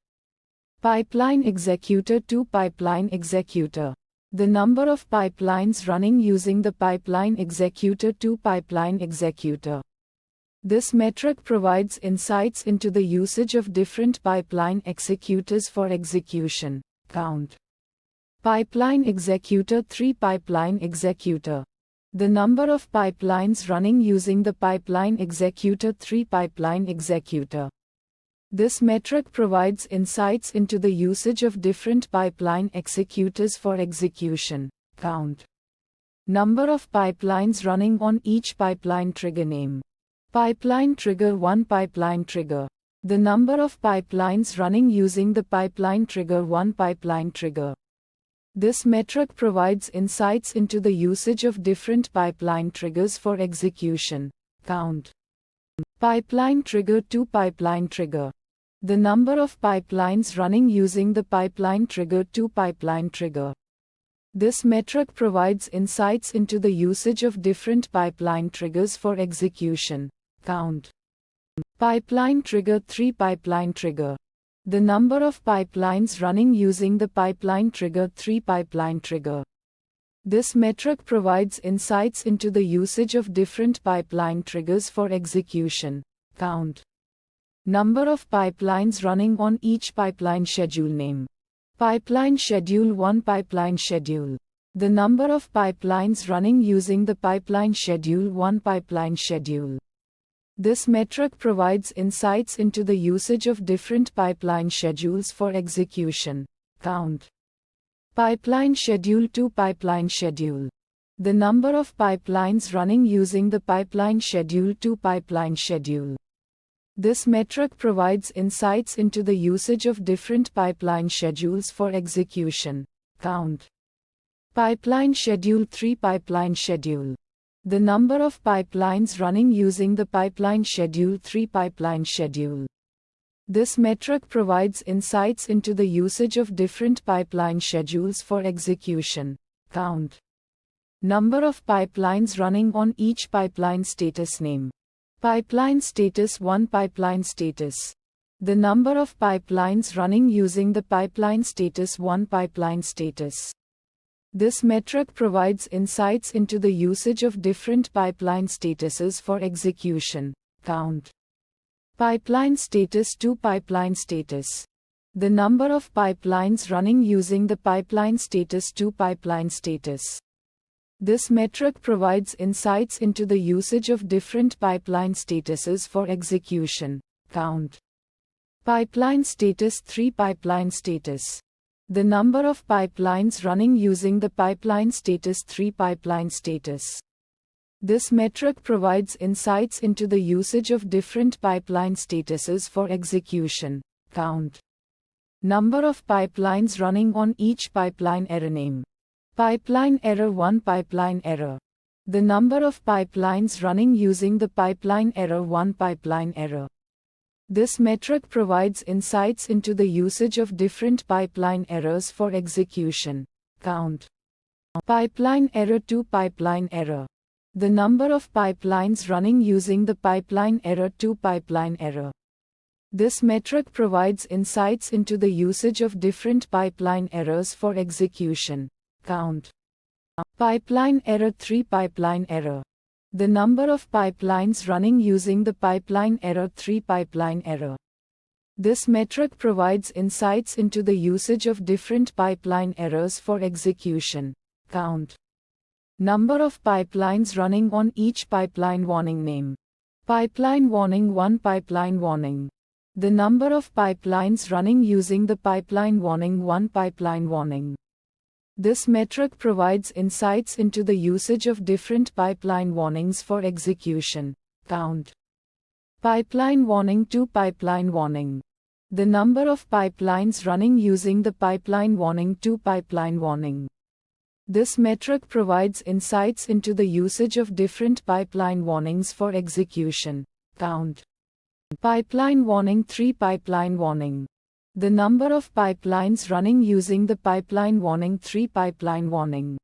Pipeline executor 2 pipeline executor. The number of pipelines running using the pipeline executor 2 pipeline executor. This metric provides insights into the usage of different pipeline executors for execution. Count. Pipeline executor 3. Pipeline executor. The number of pipelines running using the pipeline executor 3. Pipeline executor. This metric provides insights into the usage of different pipeline executors for execution. Count. Number of pipelines running on each pipeline trigger name. Pipeline trigger 1. Pipeline trigger. The number of pipelines running using the pipeline trigger 1. Pipeline trigger. This metric provides insights into the usage of different pipeline triggers for execution. Count. Pipeline trigger 2. Pipeline trigger. The number of pipelines running using the pipeline trigger 2. Pipeline trigger. This metric provides insights into the usage of different pipeline triggers for execution. Count. Pipeline trigger 3. Pipeline trigger. The number of pipelines running using the pipeline trigger 3. Pipeline trigger. This metric provides insights into the usage of different pipeline triggers for execution. Count. Number of pipelines running on each pipeline schedule name. Pipeline schedule 1. Pipeline schedule. The number of pipelines running using the pipeline schedule 1. Pipeline schedule. This metric provides insights into the usage of different pipeline schedules for execution. Count. Pipeline schedule 2. Pipeline schedule. The number of pipelines running using the pipeline schedule 2. Pipeline schedule. This metric provides insights into the usage of different pipeline schedules for execution. Count. Pipeline schedule 3. Pipeline schedule. The number of pipelines running using the pipeline schedule 3. Pipeline schedule. This metric provides insights into the usage of different pipeline schedules for execution. Count. Number of pipelines running on each pipeline status name. Pipeline status 1. Pipeline status. The number of pipelines running using the pipeline status 1. Pipeline status. This metric provides insights into the usage of different pipeline statuses for execution. Count. Pipeline status 2. Pipeline status. The number of pipelines running using the pipeline status 2. Pipeline status. This metric provides insights into the usage of different pipeline statuses for execution. Count. Pipeline status 3. Pipeline status. The number of pipelines running using the pipeline status 3. Pipeline status. This metric provides insights into the usage of different pipeline statuses for execution. Count. Number of pipelines running on each pipeline error name. Pipeline error 1. Pipeline error. The number of pipelines running using the pipeline error 1. Pipeline error. This metric provides insights into the usage of different pipeline errors for execution. Count. Pipeline error 2. Pipeline error. The number of pipelines running using the pipeline error 2. Pipeline error. This metric provides insights into the usage of different pipeline errors for execution. Count. Pipeline error 3. Pipeline error. The number of pipelines running using the pipeline error 3. Pipeline error. This metric provides insights into the usage of different pipeline errors for execution. Count. Number of pipelines running on each pipeline warning name. Pipeline warning 1. Pipeline warning. The number of pipelines running using the pipeline warning 1. Pipeline warning. This metric provides insights into the usage of different pipeline warnings for execution. Count. Pipeline warning 2. Pipeline warning. The number of pipelines running using the pipeline warning 2. Pipeline warning. This metric provides insights into the usage of different pipeline warnings for execution. Count. Pipeline warning 3. Pipeline warning. The number of pipelines running using the pipeline warning 3. Pipeline warning.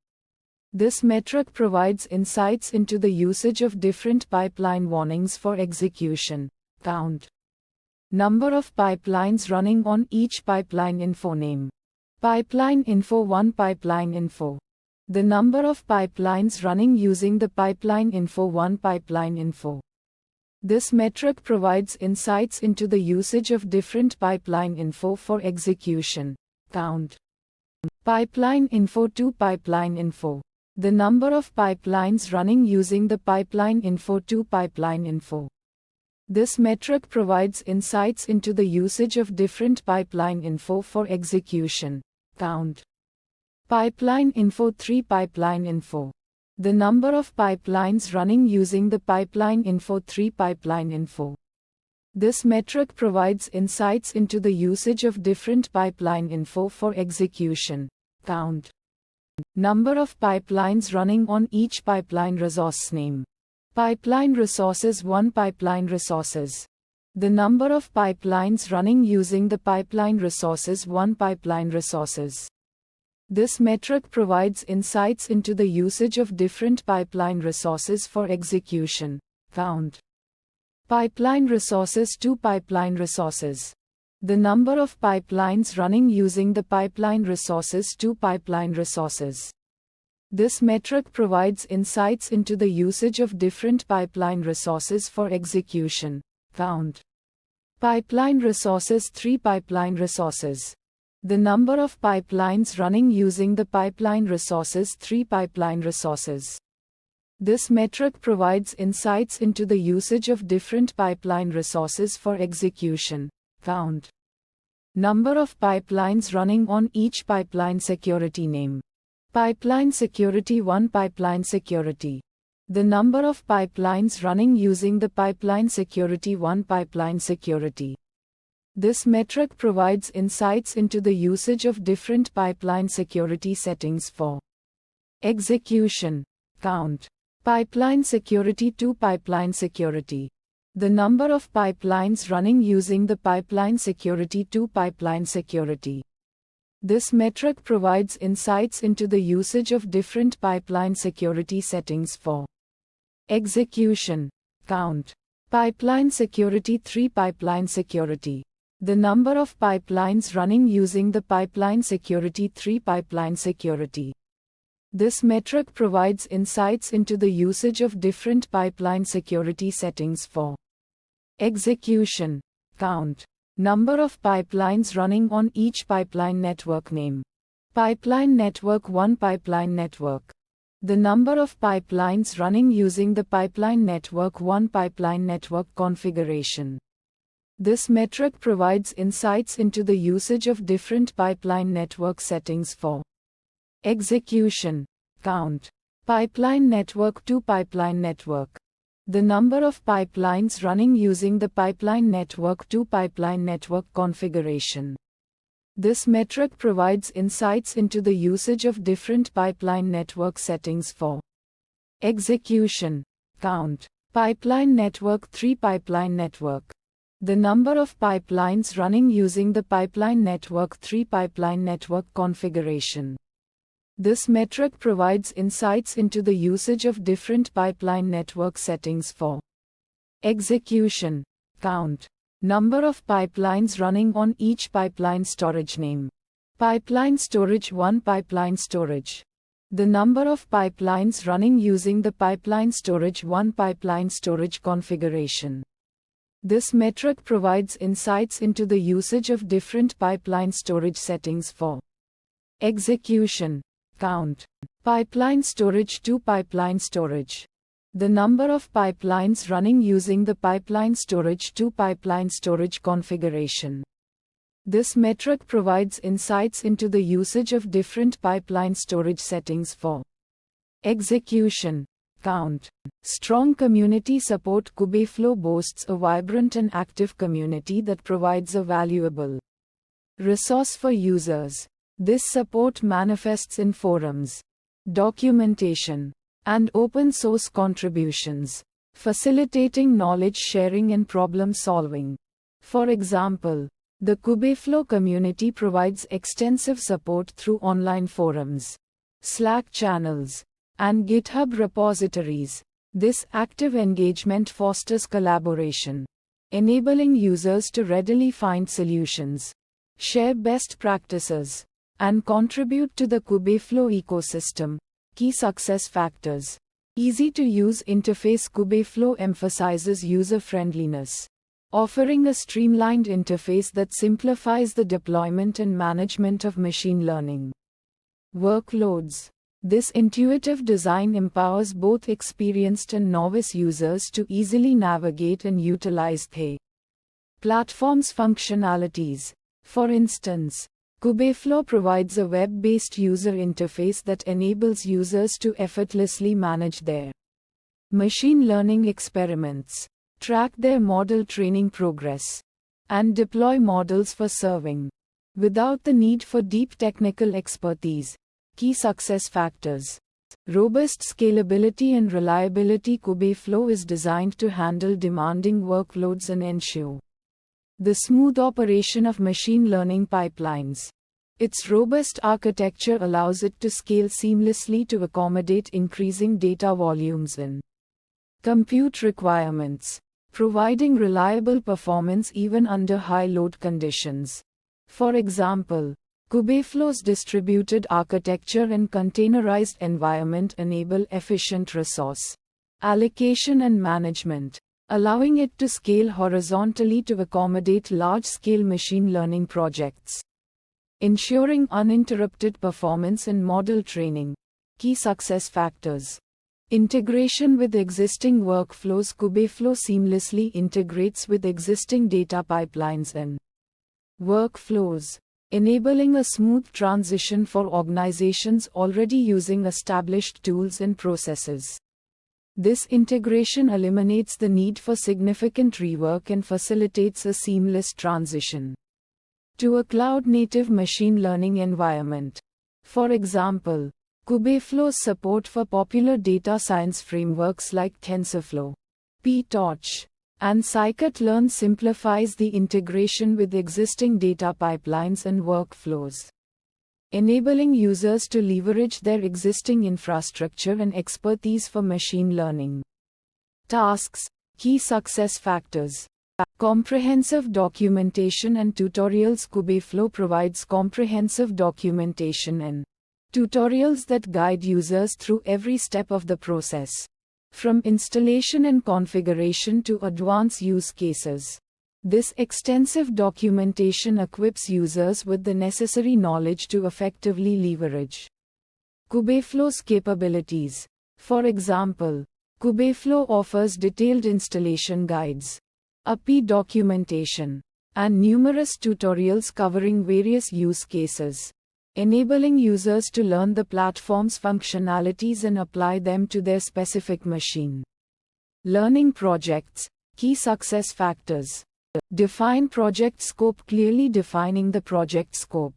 This metric provides insights into the usage of different pipeline warnings for execution. Count. Number of pipelines running on each pipeline info name. Pipeline info 1. Pipeline info. The number of pipelines running using the pipeline info 1. Pipeline info. This metric provides insights into the usage of different pipeline info for execution. Count. Pipeline info to pipeline info. The number of pipelines running using the pipeline info to pipeline info. This metric provides insights into the usage of different pipeline info for execution. Count. Pipeline info 3 pipeline info. The number of pipelines running using the pipeline info 3 pipeline info. This metric provides insights into the usage of different pipeline info for execution. Count. Number of pipelines running on each pipeline resource name. Pipeline resources 1 pipeline resources. The number of pipelines running using the pipeline resources 1 pipeline resources. This metric provides insights into the usage of different pipeline resources for execution. Count. Pipeline resources 2 pipeline resources. The number of pipelines running using the pipeline resources 2 pipeline resources. This metric provides insights into the usage of different pipeline resources for execution. Count. Pipeline resources 3 pipeline resources. The number of pipelines running using the pipeline resources 3 pipeline resources. This metric provides insights into the usage of different pipeline resources for execution. Count. Number of pipelines running on each pipeline security name. Pipeline security 1 pipeline security. The number of pipelines running using the pipeline security 1 pipeline security. This metric provides insights into the usage of different pipeline security settings for execution. Count. Pipeline security 2 pipeline security. The number of pipelines running using the pipeline security 2 pipeline security. This metric provides insights into the usage of different pipeline security settings for execution. Count. Pipeline security 3 pipeline security. The number of pipelines running using the pipeline security 3 pipeline security. This metric provides insights into the usage of different pipeline security settings for execution. Count. Number of pipelines running on each pipeline network name. Pipeline network 1 pipeline network. The number of pipelines running using the pipeline network 1 pipeline network configuration. This metric provides insights into the usage of different pipeline network settings for execution. Count. Pipeline network 2 pipeline network. The number of pipelines running using the pipeline network 2 pipeline network configuration. This metric provides insights into the usage of different pipeline network settings for execution. Count. Pipeline network 3 pipeline network. The number of pipelines running using the pipeline network 3 pipeline network configuration. This metric provides insights into the usage of different pipeline network settings for execution. Count. Number of pipelines running on each pipeline storage name. Pipeline storage 1 pipeline storage. The number of pipelines running using the pipeline storage 1 pipeline storage configuration. This metric provides insights into the usage of different pipeline storage settings for execution. Count. Pipeline storage 2 pipeline storage. The number of pipelines running using the pipeline storage 2 pipeline storage configuration. This metric provides insights into the usage of different pipeline storage settings for execution. Count. Strong community support. Kubeflow boasts a vibrant and active community that provides a valuable resource for users. This support manifests in forums, documentation, and open source contributions, facilitating knowledge sharing and problem solving. For example, the Kubeflow community provides extensive support through online forums, Slack channels, and GitHub repositories. This active engagement fosters collaboration, enabling users to readily find solutions, share best practices, and contribute to the Kubeflow ecosystem. Key success factors. Easy-to-use interface. Kubeflow emphasizes user-friendliness, offering a streamlined interface that simplifies the deployment and management of machine learning workloads. This intuitive design empowers both experienced and novice users to easily navigate and utilize the platform's functionalities. For instance, Kubeflow provides a web-based user interface that enables users to effortlessly manage their machine learning experiments, track their model training progress, and deploy models for serving, without the need for deep technical expertise. Key success factors: robust scalability and reliability. Kubeflow is designed to handle demanding workloads and ensure the smooth operation of machine learning pipelines. Its robust architecture allows it to scale seamlessly to accommodate increasing data volumes and compute requirements, providing reliable performance even under high load conditions. For example, Kubeflow's distributed architecture and containerized environment enable efficient resource allocation and management, allowing it to scale horizontally to accommodate large-scale machine learning projects, ensuring uninterrupted performance in model training. Key success factors: integration with existing workflows. Kubeflow seamlessly integrates with existing data pipelines and workflows, enabling a smooth transition for organizations already using established tools and processes. This integration eliminates the need for significant rework and facilitates a seamless transition to a cloud-native machine learning environment. For example, Kubeflow's support for popular data science frameworks like TensorFlow, PyTorch, and scikit-learn simplifies the integration with existing data pipelines and workflows, enabling users to leverage their existing infrastructure and expertise for machine learning tasks. Key success factors: comprehensive documentation and tutorials. Kubeflow provides comprehensive documentation and tutorials that guide users through every step of the process, from installation and configuration to advanced use cases. This extensive documentation equips users with the necessary knowledge to effectively leverage Kubeflow's capabilities. For example, Kubeflow offers detailed installation guides, API documentation, and numerous tutorials covering various use cases, enabling users to learn the platform's functionalities and apply them to their specific machine learning projects. Key success factors: define project scope. Clearly defining the project scope,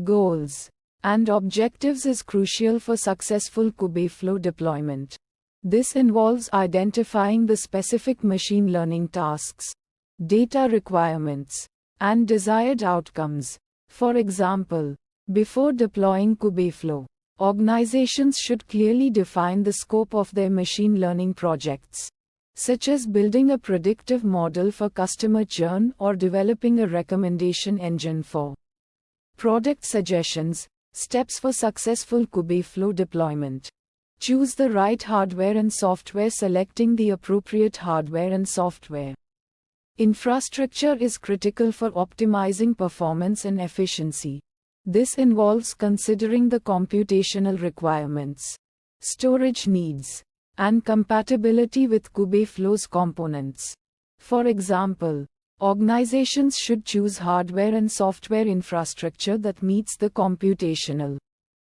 goals, and objectives is crucial for successful Kubeflow deployment. This involves identifying the specific machine learning tasks, data requirements, and desired outcomes. For example, before deploying Kubeflow, organizations should clearly define the scope of their machine learning projects, such as building a predictive model for customer churn or developing a recommendation engine for product suggestions. Steps for successful Kubeflow deployment: choose the right hardware and software. Selecting the appropriate hardware and software infrastructure is critical for optimizing performance and efficiency. This involves considering the computational requirements, storage needs, and compatibility with Kubeflow's components. For example, organizations should choose hardware and software infrastructure that meets the computational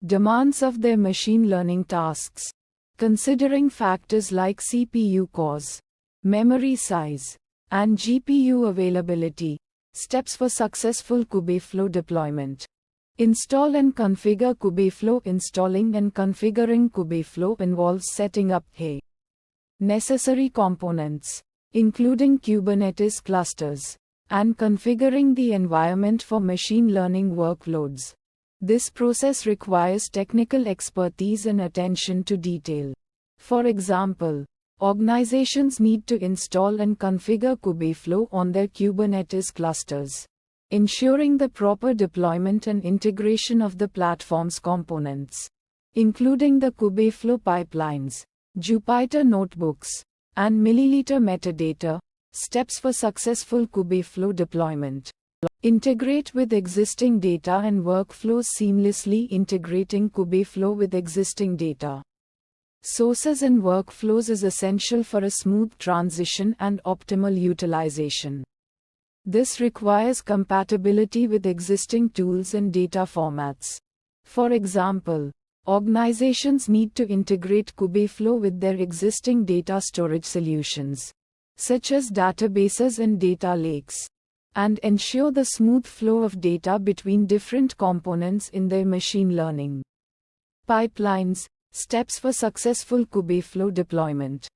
demands of their machine learning tasks, considering factors like CPU cores, memory size, and GPU availability. Steps for successful Kubeflow deployment: install and configure Kubeflow. Installing and configuring Kubeflow involves setting up the necessary components, including Kubernetes clusters, and configuring the environment for machine learning workloads. This process requires technical expertise and attention to detail. For example, organizations need to install and configure Kubeflow on their Kubernetes clusters, ensuring the proper deployment and integration of the platform's components, including the Kubeflow pipelines. Jupyter notebooks, and milliliter metadata, steps for successful Kubeflow deployment. Integrate with existing data and workflows seamlessly. Integrating Kubeflow with existing data sources and workflows is essential for a smooth transition and optimal utilization. This requires compatibility with existing tools and data formats. For example, organizations need to integrate Kubeflow with their existing data storage solutions, such as databases and data lakes, and ensure the smooth flow of data between different components in their machine learning pipelines. Steps for successful Kubeflow deployment.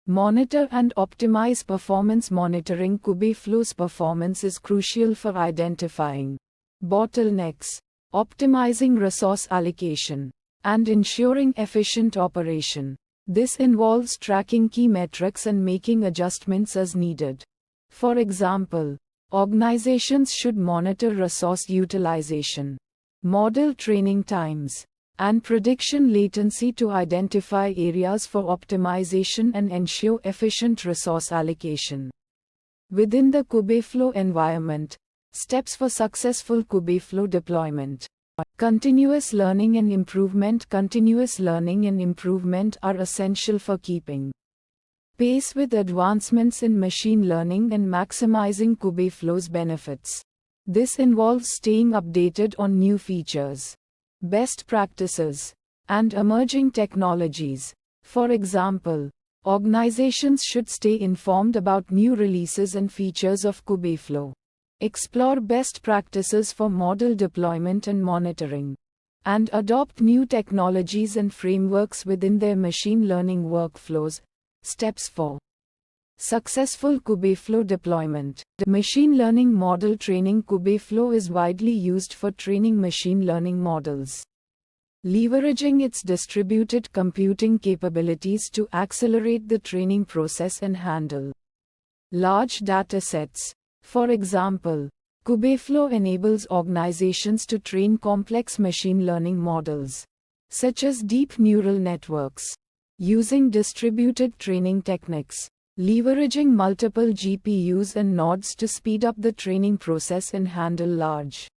Monitor and optimize performance. Monitoring Kubeflow's performance is crucial for identifying bottlenecks, optimizing resource allocation, and ensuring efficient operation. This involves tracking key metrics and making adjustments as needed. For example, organizations should monitor resource utilization, model training times, and prediction latency to identify areas for optimization and ensure efficient resource allocation. Within the Kubeflow environment, steps for successful Kubeflow deployment. Continuous learning and improvement. Continuous learning and improvement are essential for keeping pace with advancements in machine learning and maximizing Kubeflow's benefits. This involves staying updated on new features, best practices, and emerging technologies. For example, organizations should stay informed about new releases and features of Kubeflow, explore best practices for model deployment and monitoring, and adopt new technologies and frameworks within their machine learning workflows. Steps for successful Kubeflow deployment. Machine learning model training. Kubeflow is widely used for training machine learning models, leveraging its distributed computing capabilities to accelerate the training process and handle large datasets. For example, Kubeflow enables organizations to train complex machine learning models, such as deep neural networks, using distributed training techniques, leveraging multiple GPUs and nodes to speed up the training process and handle large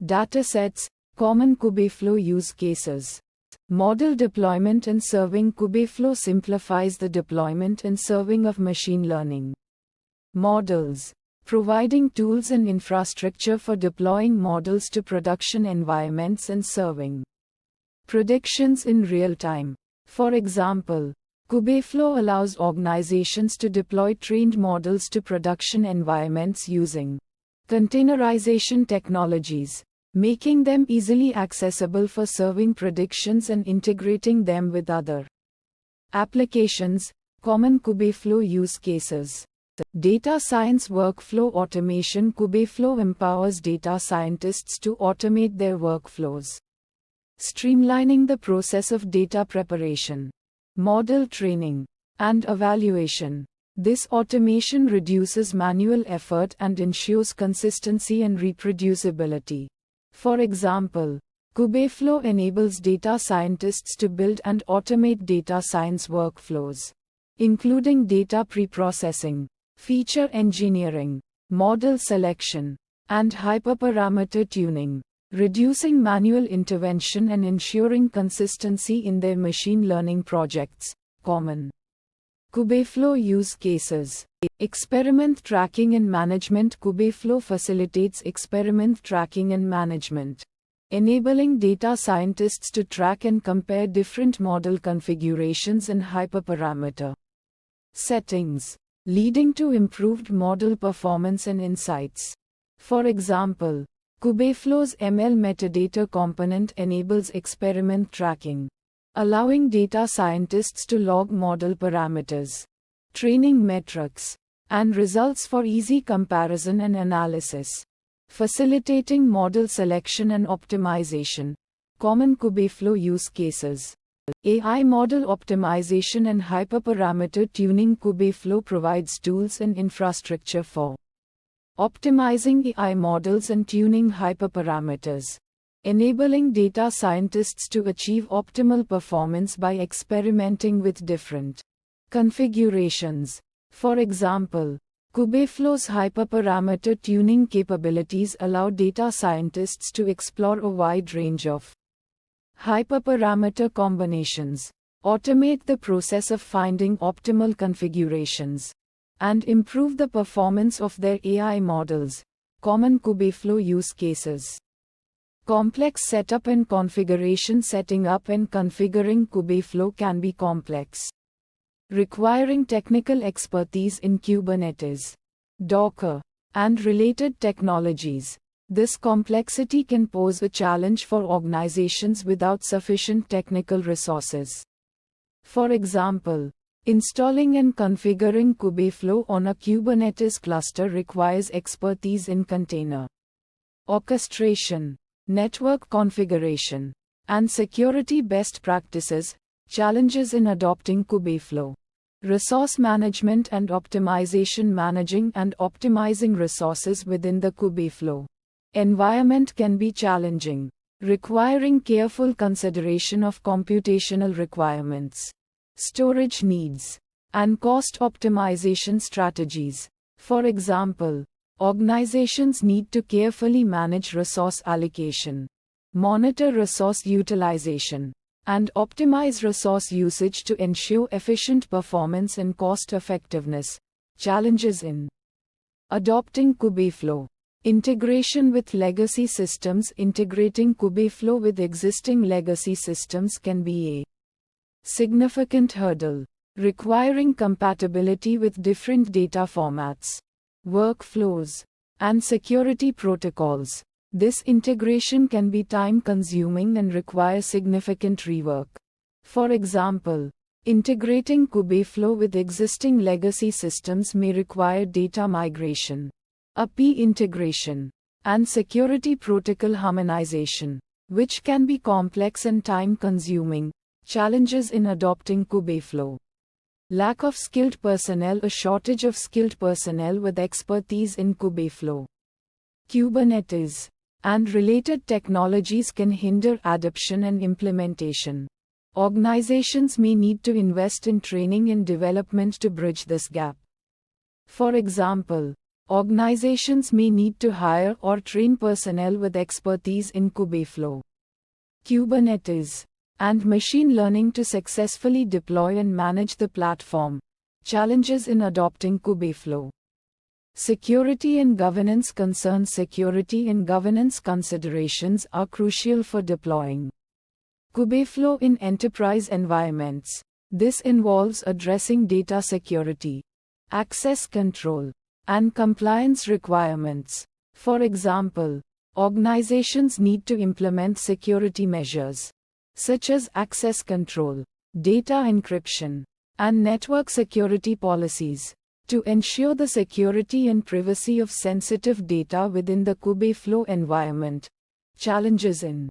datasets. Common Kubeflow use cases. Model deployment and serving. Kubeflow simplifies the deployment and serving of machine learning models, providing tools and infrastructure for deploying models to production environments and serving predictions in real time. For example, Kubeflow allows organizations to deploy trained models to production environments using containerization technologies, making them easily accessible for serving predictions and integrating them with other applications. Common Kubeflow use cases. Data science workflow automation. Kubeflow empowers data scientists to automate their workflows, streamlining the process of data preparation, model training, and evaluation. This automation reduces manual effort and ensures consistency and reproducibility. For example, Kubeflow enables data scientists to build and automate data science workflows, including data preprocessing, feature engineering, model selection, and hyperparameter tuning, reducing manual intervention and ensuring consistency in their machine learning projects. Common Kubeflow use cases. Experiment tracking and management. Kubeflow facilitates experiment tracking and management, enabling data scientists to track and compare different model configurations and hyperparameter settings, leading to improved model performance and insights. For example, Kubeflow's ML metadata component enables experiment tracking, allowing data scientists to log model parameters, training metrics, and results for easy comparison and analysis, facilitating model selection and optimization. Common Kubeflow use cases. AI model optimization and hyperparameter tuning. Kubeflow provides tools and infrastructure for optimizing AI models and tuning hyperparameters. enabling data scientists to achieve optimal performance by experimenting with different configurations. For example, Kubeflow's hyperparameter tuning capabilities allow data scientists to explore a wide range of hyperparameter combinations, automate the process of finding optimal configurations, and improve the performance of their AI models. Common Kubeflow use cases. Complex setup and configuration. Setting up and configuring Kubeflow can be complex, requiring technical expertise in Kubernetes, Docker, and related technologies. This complexity can pose a challenge for organizations without sufficient technical resources. For example, installing and configuring Kubeflow on a Kubernetes cluster requires expertise in container orchestration, network configuration, and security best practices. Challenges in adopting Kubeflow. Resource management and optimization. Managing and optimizing resources within the Kubeflow environment can be challenging, requiring careful consideration of computational requirements, storage needs, and cost optimization strategies. For example, organizations need to carefully manage resource allocation, monitor resource utilization, and optimize resource usage to ensure efficient performance and cost effectiveness. Challenges in adopting Kubeflow. Integration with legacy systems. Integrating Kubeflow with existing legacy systems can be a significant hurdle, requiring compatibility with different data formats, workflows, and security protocols. This integration can be time-consuming and require significant rework. For example, integrating Kubeflow with existing legacy systems may require data migration, API integration, and security protocol harmonization, which can be complex and time-consuming. Challenges in adopting Kubeflow. Lack of skilled personnel. A shortage of skilled personnel with expertise in Kubeflow, Kubernetes, and related technologies can hinder adoption and implementation. Organizations may need to invest in training and development to bridge this gap. For example, organizations may need to hire or train personnel with expertise in Kubeflow, Kubernetes, and machine learning to successfully deploy and manage the platform. Challenges in adopting Kubeflow. Security and governance concerns. Security and governance considerations are crucial for deploying Kubeflow in enterprise environments. This involves addressing data security, access control, and compliance requirements. For example, organizations need to implement security measures, such as access control, data encryption, and network security policies, to ensure the security and privacy of sensitive data within the Kubeflow environment. Challenges in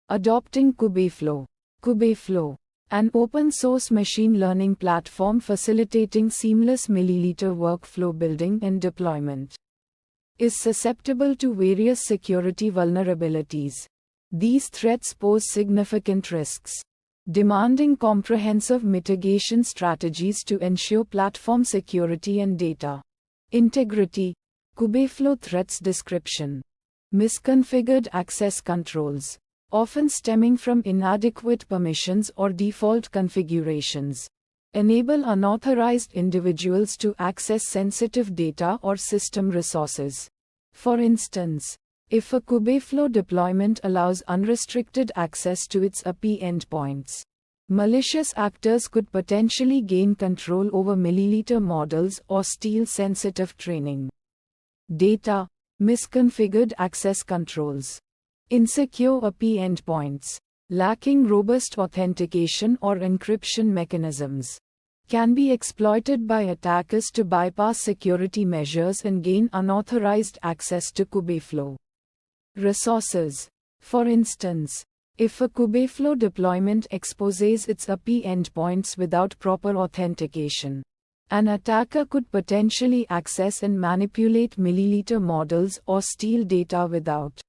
adopting Kubeflow. Kubeflow, an open-source machine learning platform facilitating seamless milliliter workflow building and deployment, is susceptible to various security vulnerabilities. These threats pose significant risks, demanding comprehensive mitigation strategies to ensure platform security and data integrity. Kubeflow threats. Description. Misconfigured access controls, often stemming from inadequate permissions or default configurations, enable unauthorized individuals to access sensitive data or system resources. For instance, if a Kubeflow deployment allows unrestricted access to its API endpoints, malicious actors could potentially gain control over milliliter models or steal sensitive training data. Misconfigured access controls. Insecure API endpoints, lacking robust authentication or encryption mechanisms, can be exploited by attackers to bypass security measures and gain unauthorized access to Kubeflow resources. For instance, if a Kubeflow deployment exposes its API endpoints without proper authentication, an attacker could potentially access and manipulate milliliter models or steal data without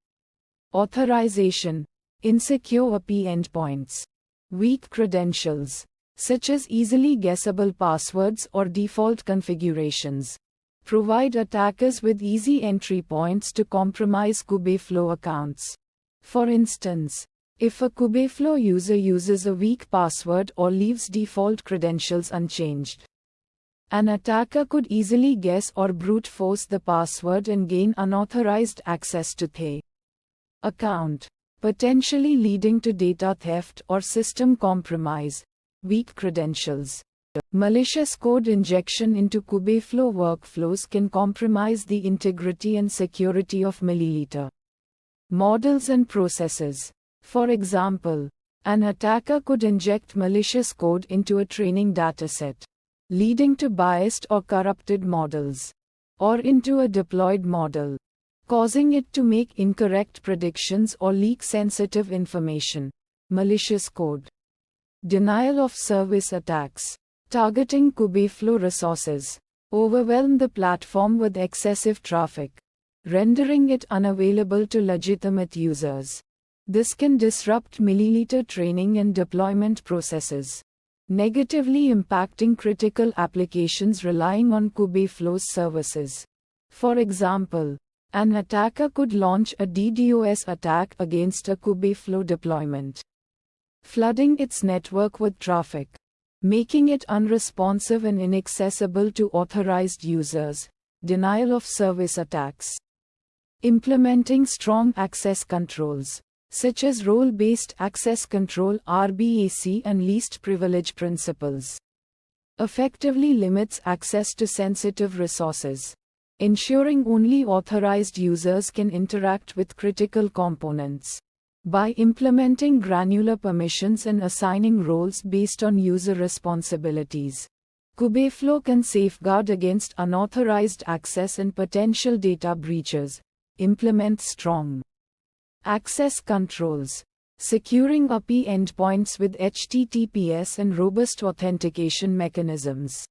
Authorization. Insecure API endpoints. Weak credentials, such as easily guessable passwords or default configurations, provide attackers with easy entry points to compromise Kubeflow accounts. For instance, if a Kubeflow user uses a weak password or leaves default credentials unchanged, an attacker could easily guess or brute force the password and gain unauthorized access to the account, potentially leading to data theft or system compromise. Weak credentials. Malicious code injection into Kubeflow workflows can compromise the integrity and security of milliliter models and processes. For example, an attacker could inject malicious code into a training dataset, leading to biased or corrupted models, or into a deployed model, causing it to make incorrect predictions or leak sensitive information. Malicious code. Denial of service attacks. Targeting Kubeflow resources overwhelm the platform with excessive traffic, rendering it unavailable to legitimate users. This can disrupt milliliter training and deployment processes, negatively impacting critical applications relying on Kubeflow's services. For example, an attacker could launch a DDoS attack against a Kubeflow deployment, flooding its network with traffic, making it unresponsive and inaccessible to authorized users. Denial of service attacks. Implementing strong access controls, such as role-based access control (RBAC) and least privilege principles, effectively limits access to sensitive resources, ensuring only authorized users can interact with critical components. By implementing granular permissions and assigning roles based on user responsibilities, Kubeflow can safeguard against unauthorized access and potential data breaches. Implement strong access controls, securing API endpoints with HTTPS and robust authentication mechanisms,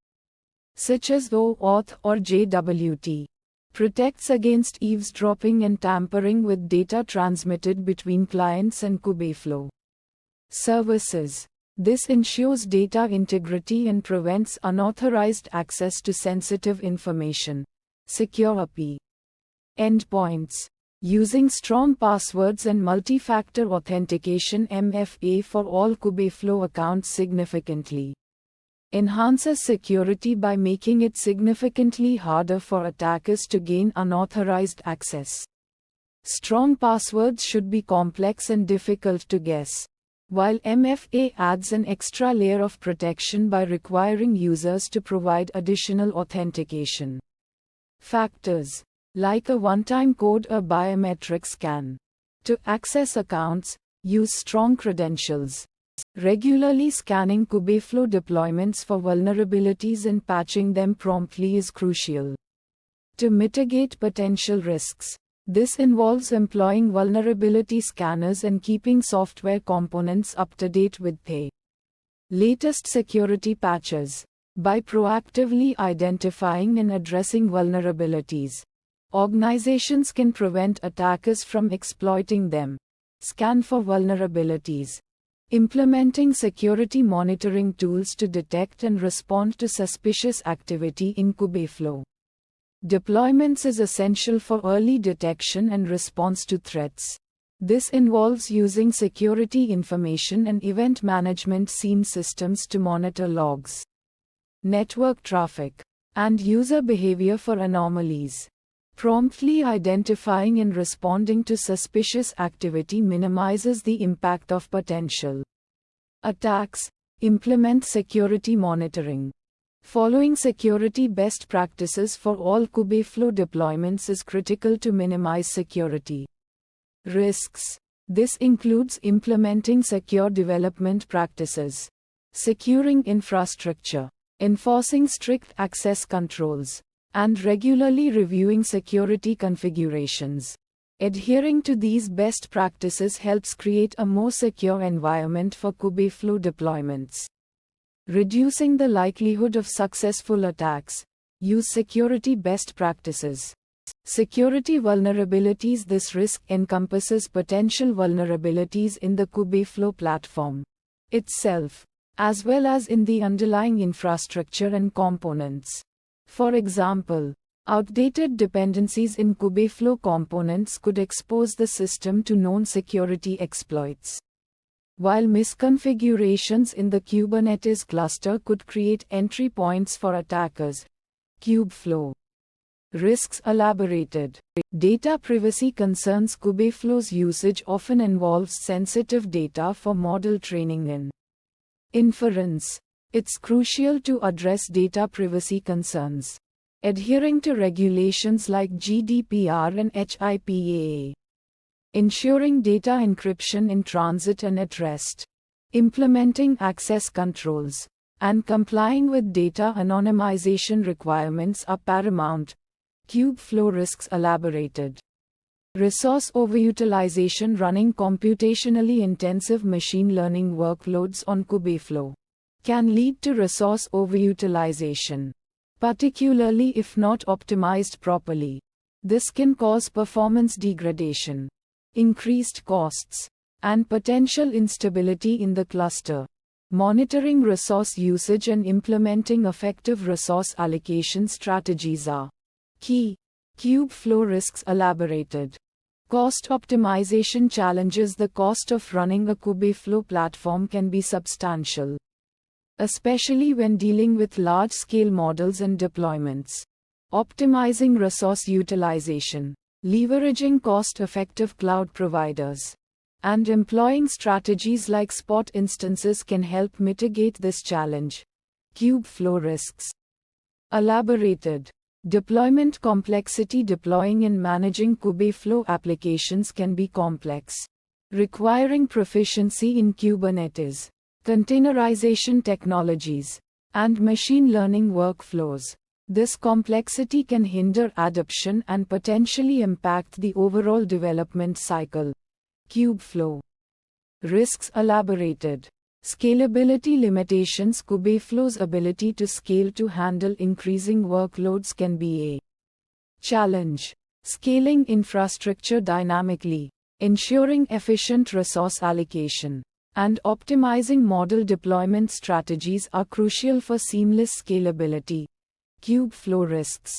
such as OAuth or JWT. Protects against eavesdropping and tampering with data transmitted between clients and Kubeflow services. This ensures data integrity and prevents unauthorized access to sensitive information. Secure API endpoints. Using strong passwords and multi-factor authentication (MFA) for all Kubeflow accounts significantly enhances security by making it significantly harder for attackers to gain unauthorized access. Strong passwords should be complex and difficult to guess, while MFA adds an extra layer of protection by requiring users to provide additional authentication factors, like a one-time code or biometric scan. To access accounts, use strong credentials. Regularly scanning Kubeflow deployments for vulnerabilities and patching them promptly is crucial to mitigate potential risks. This involves employing vulnerability scanners and keeping software components up to date with the latest security patches. By proactively identifying and addressing vulnerabilities, organizations can prevent attackers from exploiting them. Scan for vulnerabilities. Implementing security monitoring tools to detect and respond to suspicious activity in Kubeflow deployments is essential for early detection and response to threats. This involves using security information and event management SIEM systems to monitor logs, network traffic, and user behavior for anomalies. Promptly identifying and responding to suspicious activity minimizes the impact of potential attacks. Implement security monitoring. Following security best practices for all Kubeflow deployments is critical to minimize security risks. This includes implementing secure development practices, securing infrastructure, enforcing strict access controls, and regularly reviewing security configurations. Adhering to these best practices helps create a more secure environment for Kubeflow deployments. Reducing the likelihood of successful attacks. Use security best practices. Security vulnerabilities. This risk encompasses potential vulnerabilities in the Kubeflow platform itself, as well as in the underlying infrastructure and components. For example, outdated dependencies in Kubeflow components could expose the system to known security exploits, while misconfigurations in the Kubernetes cluster could create entry points for attackers. Kubeflow risks. Elaborated. Data privacy concerns. Kubeflow's usage often involves sensitive data for model training and inference. It's crucial to address data privacy concerns, adhering to regulations like GDPR and HIPAA, ensuring data encryption in transit and at rest, implementing access controls, and complying with data anonymization requirements are paramount. Kubeflow risks. Elaborated. Resource overutilization. Running computationally intensive machine learning workloads on Kubeflow can lead to resource overutilization, particularly if not optimized properly. This can cause performance degradation, increased costs, and potential instability in the cluster. Monitoring resource usage and implementing effective resource allocation strategies are key. Kubeflow risks. Elaborated. Cost optimization challenges. The cost of running a Kubeflow platform can be substantial, especially when dealing with large-scale models and deployments. Optimizing resource utilization, leveraging cost-effective cloud providers, and employing strategies like spot instances can help mitigate this challenge. Kubeflow risks. Elaborated. Deployment complexity. Deploying and managing Kubeflow applications can be complex, requiring proficiency in Kubernetes, containerization technologies, and machine learning workflows. This complexity can hinder adoption and potentially impact the overall development cycle. Kubeflow risks. Elaborated. Scalability limitations. Kubeflow's ability to scale to handle increasing workloads can be a challenge. Scaling infrastructure dynamically, ensuring efficient resource allocation, and optimizing model deployment strategies are crucial for seamless scalability. Kubeflow risks.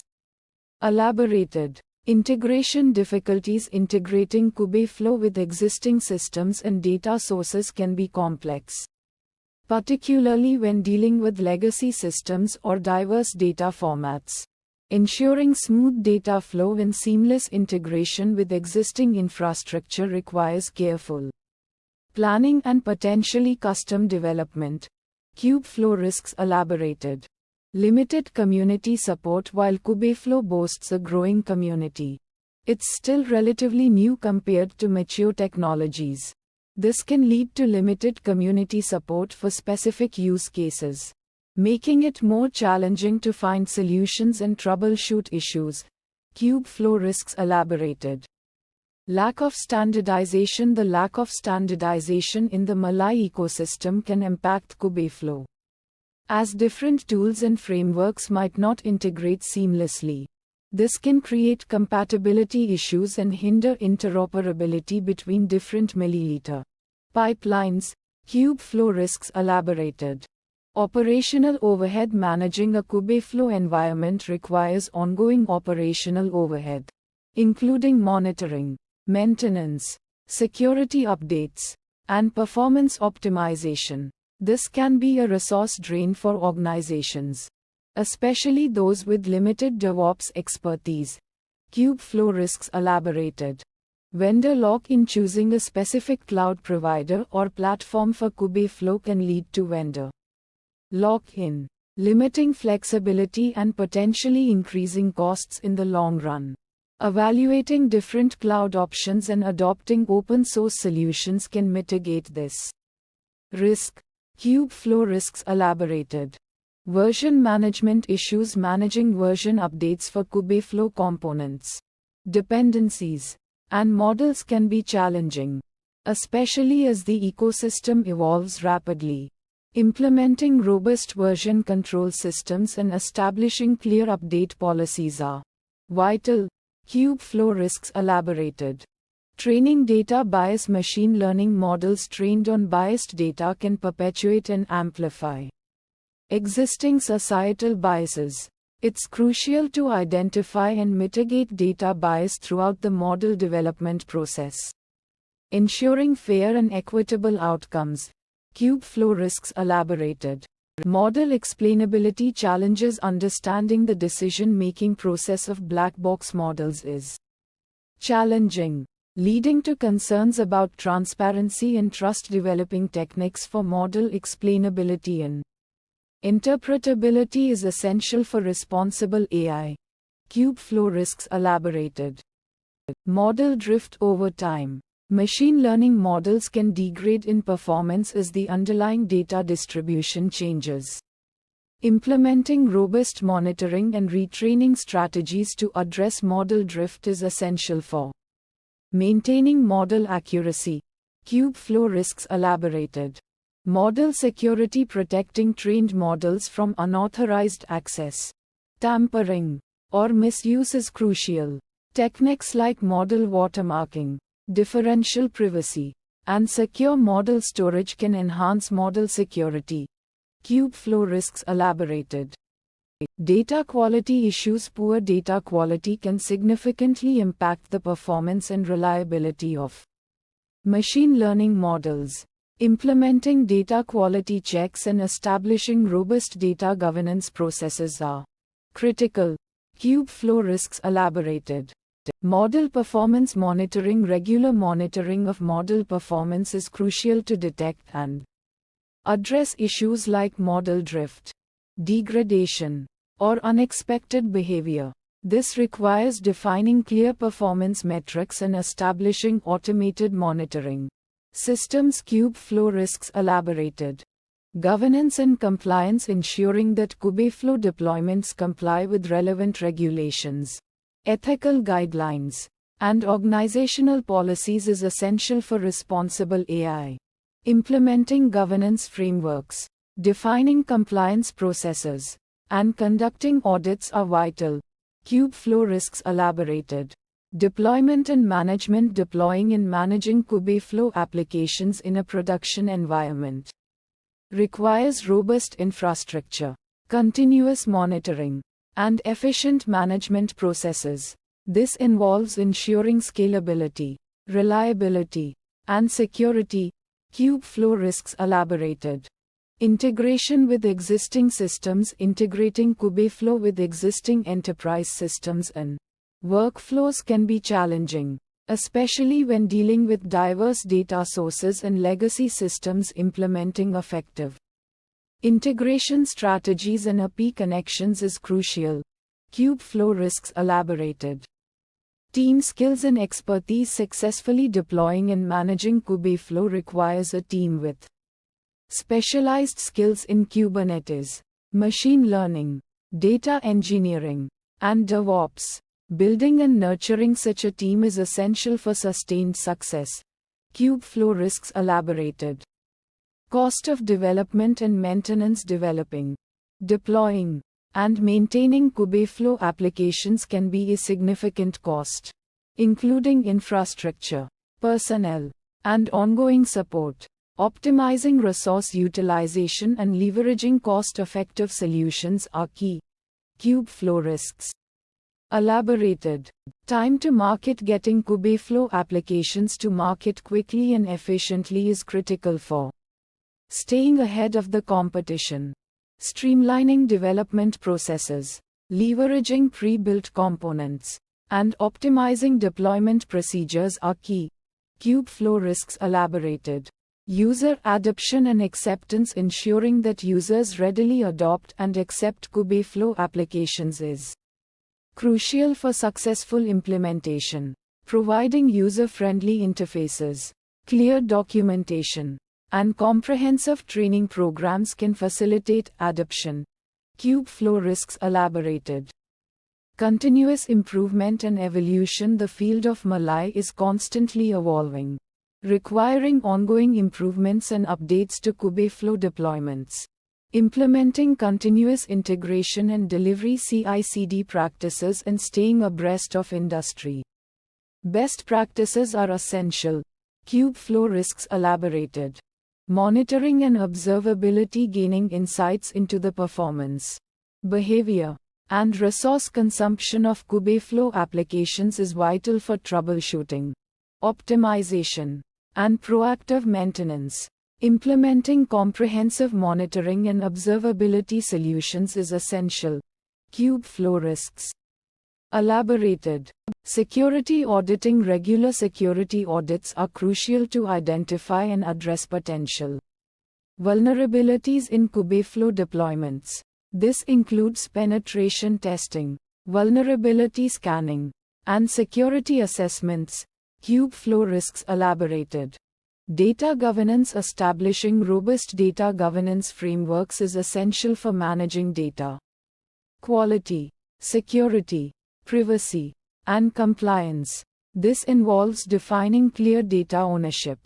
Elaborated. Integration difficulties. Integrating Kubeflow with existing systems and data sources can be complex, particularly when dealing with legacy systems or diverse data formats. Ensuring smooth data flow and seamless integration with existing infrastructure requires careful planning and potentially custom development. Kubeflow risks. Elaborated. Limited community support. While Kubeflow boasts a growing community, it's still relatively new compared to mature technologies. This can lead to limited community support for specific use cases, making it more challenging to find solutions and troubleshoot issues. Kubeflow risks. Elaborated. Lack of standardization. The lack of standardization in the Malai ecosystem can impact Kubeflow, as different tools and frameworks might not integrate seamlessly. This can create compatibility issues and hinder interoperability between different milliliter pipelines. Kubeflow risks. Elaborated. Operational overhead. Managing a Kubeflow environment requires ongoing operational overhead, including monitoring, maintenance, security updates, and performance optimization. This can be a resource drain for organizations, especially those with limited DevOps expertise. Kubeflow risks. Elaborated. Vendor lock-in. Choosing a specific cloud provider or platform for Kubeflow can lead to vendor lock-in, limiting flexibility and potentially increasing costs in the long run. Evaluating different cloud options and adopting open-source solutions can mitigate this risk. Kubeflow risks. Elaborated. Version management issues. Managing version updates for Kubeflow components, dependencies, and models can be challenging, especially as the ecosystem evolves rapidly. Implementing robust version control systems and establishing clear update policies are vital. Kubeflow risks elaborated. Training data bias. Machine learning models trained on biased data can perpetuate and amplify existing societal biases. It's crucial to identify and mitigate data bias throughout the model development process, ensuring fair and equitable outcomes. Kubeflow risks elaborated. Model explainability challenges. Understanding the decision-making process of black box models is challenging, leading to concerns about transparency and trust. Developing techniques for model explainability and interpretability is essential for responsible AI. Kubeflow risks elaborated. Model drift over time. Machine learning models can degrade in performance as the underlying data distribution changes. Implementing robust monitoring and retraining strategies to address model drift is essential for maintaining model accuracy. Kubeflow risks elaborated. Model security. Protecting trained models from unauthorized access, tampering, or misuse is crucial. Techniques like model watermarking, differential privacy, and secure model storage can enhance model security. Kubeflow risks elaborated. Data quality issues. Poor data quality can significantly impact the performance and reliability of machine learning models. Implementing data quality checks and establishing robust data governance processes are critical. Kubeflow risks elaborated. Model performance monitoring. Regular monitoring of model performance is crucial to detect and address issues like model drift, degradation, or unexpected behavior. This requires defining clear performance metrics and establishing automated monitoring systems. Kubeflow risks elaborated. Governance and compliance. Ensuring that Kubeflow deployments comply with relevant regulations, ethical guidelines, and organizational policies is essential for responsible AI. Implementing governance frameworks, defining compliance processes, and conducting audits are vital. Kubeflow risks elaborated. Deployment and management. Deploying and managing Kubeflow applications in a production environment requires robust infrastructure, continuous monitoring, and efficient management processes. This involves ensuring scalability, reliability, and security. Kubeflow risks elaborated. Integration with existing systems. Integrating Kubeflow with existing enterprise systems and workflows can be challenging, especially when dealing with diverse data sources and legacy systems. Implementing effective integration strategies and API connections is crucial. Kubeflow risks elaborated. Team skills and expertise. Successfully deploying and managing Kubeflow requires a team with specialized skills in Kubernetes, machine learning, data engineering, and DevOps. Building and nurturing such a team is essential for sustained success. Kubeflow risks elaborated. Cost of development and maintenance. Developing, deploying, and maintaining Kubeflow applications can be a significant cost, including infrastructure, personnel, and ongoing support. Optimizing resource utilization and leveraging cost-effective solutions are key. Kubeflow risks elaborated. Time to market. Getting Kubeflow applications to market quickly and efficiently is critical for staying ahead of the competition. Streamlining development processes, leveraging pre-built components, and optimizing deployment procedures are key. Kubeflow risks elaborated. User adoption and acceptance. Ensuring that users readily adopt and accept Kubeflow applications is crucial for successful implementation. Providing user-friendly interfaces, clear documentation, and comprehensive training programs can facilitate adoption. Kubeflow risks elaborated. Continuous improvement and evolution. The field of ML is constantly evolving, requiring ongoing improvements and updates to Kubeflow deployments. implementing continuous integration and delivery CI/CD practices, and staying abreast of industry best practices are essential. Kubeflow risks elaborated. Monitoring and observability, gaining insights into the performance, behavior, and resource consumption of Kubeflow applications is vital for troubleshooting, optimization, and proactive maintenance. Implementing comprehensive monitoring and observability solutions is essential. Kubeflow risks elaborated. Security auditing. Regular security audits are crucial to identify and address potential vulnerabilities in Kubeflow deployments. This includes penetration testing, vulnerability scanning, and security assessments. Kubeflow risks elaborated. Data governance. Establishing robust data governance frameworks is essential for managing data quality, security, privacy, and compliance. This involves defining clear data ownership,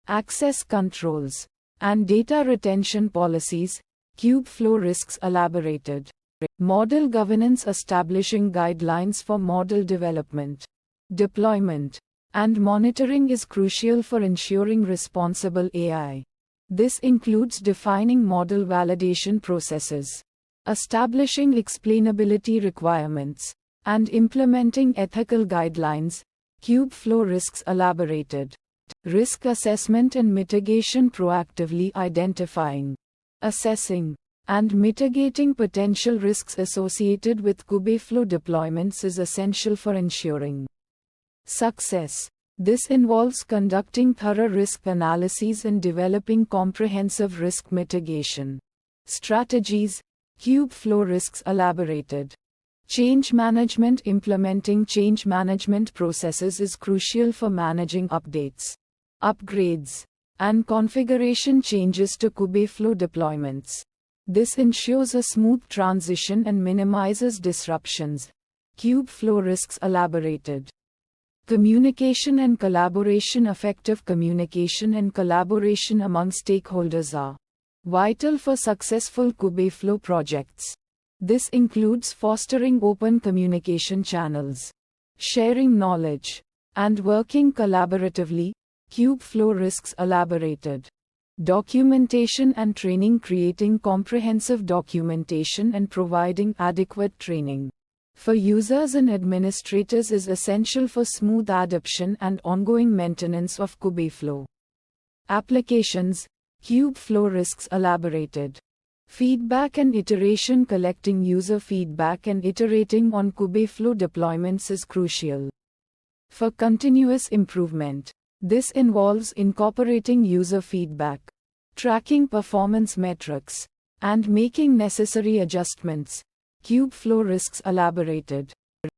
access controls, and data retention policies. Kubeflow risks elaborated. Model governance. Establishing guidelines for model development, deployment, and monitoring is crucial for ensuring responsible AI. This includes defining model validation processes, establishing explainability requirements, and implementing ethical guidelines. Kubeflow risks elaborated. Risk assessment and mitigation. Proactively identifying, assessing, and mitigating potential risks associated with Kubeflow deployments is essential for ensuring success. This involves conducting thorough risk analyses and developing comprehensive risk mitigation strategies. Kubeflow risks elaborated. Change management. Implementing change management processes is crucial for managing updates, upgrades, and configuration changes to Kubeflow deployments. This ensures a smooth transition and minimizes disruptions. Kubeflow risks elaborated. Communication and collaboration. Effective communication and collaboration among stakeholders are vital for successful Kubeflow projects. This includes fostering open communication channels, sharing knowledge, and working collaboratively. Kubeflow risks elaborated. Documentation and training. Creating comprehensive documentation and providing adequate training for users and administrators is essential for smooth adoption and ongoing maintenance of Kubeflow applications. Kubeflow risks elaborated. Feedback and iteration. Collecting user feedback and iterating on Kubeflow deployments is crucial for continuous improvement. This involves incorporating user feedback, tracking performance metrics, and making necessary adjustments. Kubeflow risks elaborated.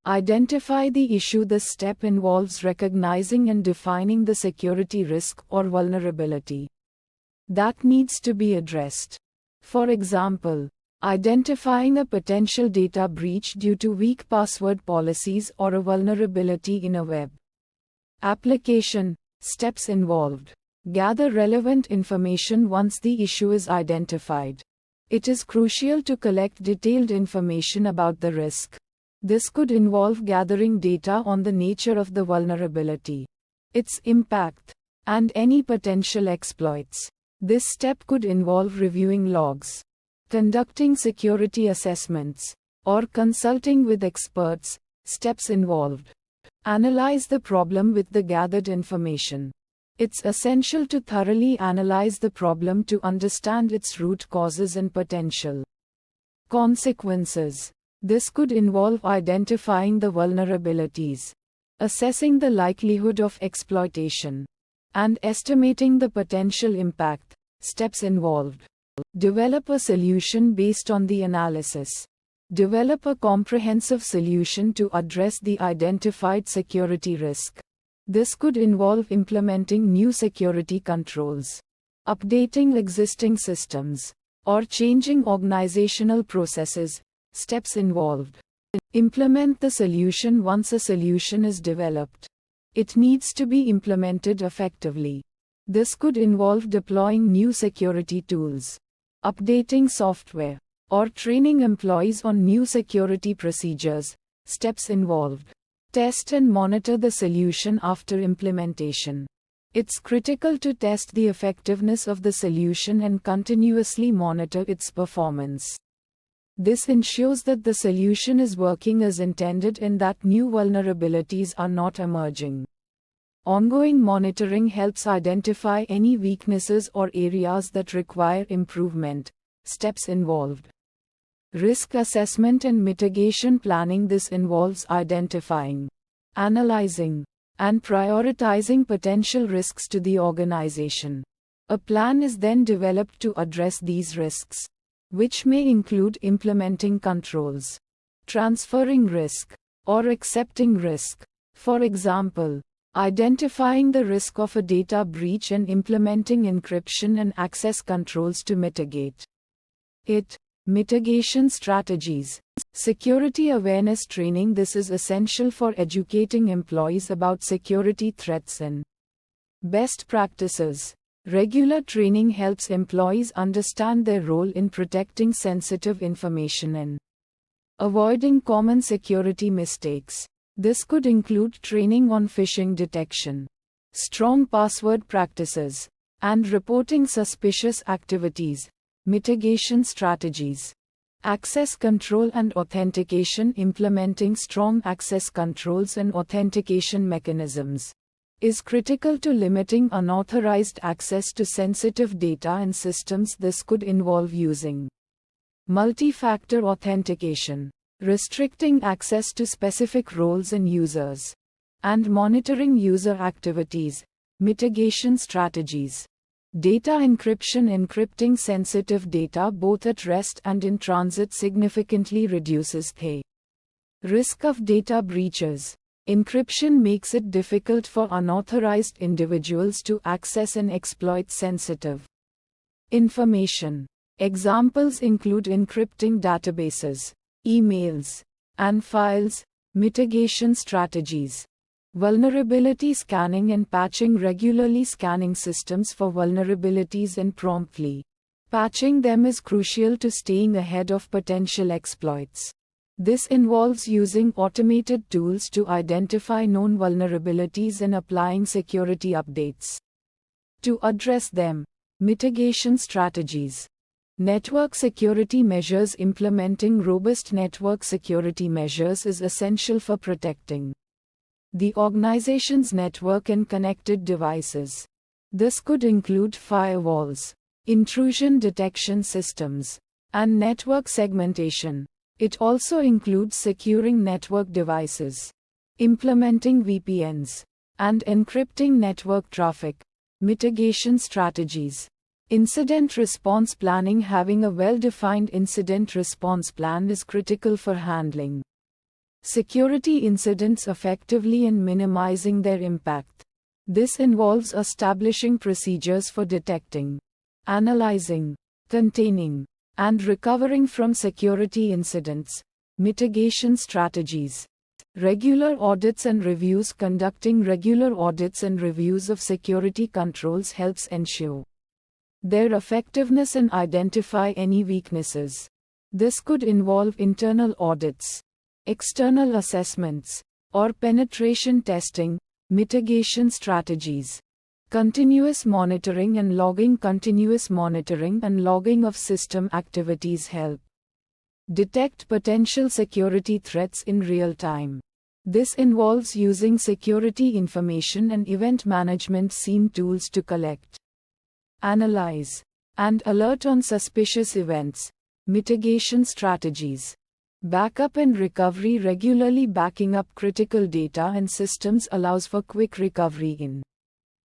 Identify the issue. This step involves recognizing and defining the security risk or vulnerability that needs to be addressed. For example, identifying a potential data breach due to weak password policies or a vulnerability in a web application. Steps involved. Gather relevant information once the issue is identified. It is crucial to collect detailed information about the risk. This could involve gathering data on the nature of the vulnerability, its impact, and any potential exploits. This step could involve reviewing logs, conducting security assessments, or consulting with experts. Steps involved. Analyze the problem with the gathered information. It's essential to thoroughly analyze the problem to understand its root causes and potential consequences. This could involve identifying the vulnerabilities, assessing the likelihood of exploitation, and estimating the potential impact. Steps involved. Develop a solution based on the analysis. Develop a comprehensive solution to address the identified security risk. This could involve implementing new security controls, updating existing systems, or changing organizational processes. Steps involved. Implement the solution. Once a solution is developed, it needs to be implemented effectively. This could involve deploying new security tools, updating software, or training employees on new security procedures. Steps involved. Test and monitor the solution after implementation. It's critical to test the effectiveness of the solution and continuously monitor its performance. This ensures that the solution is working as intended and that new vulnerabilities are not emerging. Ongoing monitoring helps identify any weaknesses or areas that require improvement. Steps involved. Risk assessment and mitigation planning. This involves identifying, analyzing, and prioritizing potential risks to the organization. A plan is then developed to address these risks, which may include implementing controls, transferring risk, or accepting risk. For example, identifying the risk of a data breach and implementing encryption and access controls to mitigate it. Mitigation strategies. Security awareness training. This is essential for educating employees about security threats and best practices. Regular training helps employees understand their role in protecting sensitive information and avoiding common security mistakes. This could include training on phishing detection, strong password practices, and reporting suspicious activities. Mitigation strategies. Access control and authentication. Implementing strong access controls and authentication mechanisms is critical to limiting unauthorized access to sensitive data and systems. This could involve using multi-factor authentication, restricting access to specific roles and users, and monitoring user activities. Mitigation strategies. Data encryption. Encrypting sensitive data both at rest and in transit significantly reduces the risk of data breaches. Encryption makes it difficult for unauthorized individuals to access and exploit sensitive information. Examples include encrypting databases, emails, and files. Mitigation strategies. Vulnerability scanning and patching. Regularly scanning systems for vulnerabilities and promptly patching them is crucial to staying ahead of potential exploits. This involves using automated tools to identify known vulnerabilities and applying security updates to address them. Mitigation strategies. Network security measures. Implementing robust network security measures is essential for protecting the organization's network and connected devices. This could include firewalls, intrusion detection systems, and network segmentation. It also includes securing network devices, implementing VPNs, and encrypting network traffic. Mitigation strategies. Incident response planning. Having a well-defined incident response plan is critical for handling security incidents effectively and minimizing their impact. This involves establishing procedures for detecting, analyzing, containing, and recovering from security incidents. Mitigation strategies. Regular audits and reviews. Conducting regular audits and reviews of security controls helps ensure their effectiveness and identify any weaknesses. This could involve internal audits, external assessments, or penetration testing. Mitigation strategies. Continuous monitoring and logging. Continuous monitoring and logging of system activities help detect potential security threats in real time. This involves using security information and event management scene tools to collect, analyze, and alert on suspicious events. Mitigation strategies. Backup and recovery. Regularly backing up critical data and systems allows for quick recovery in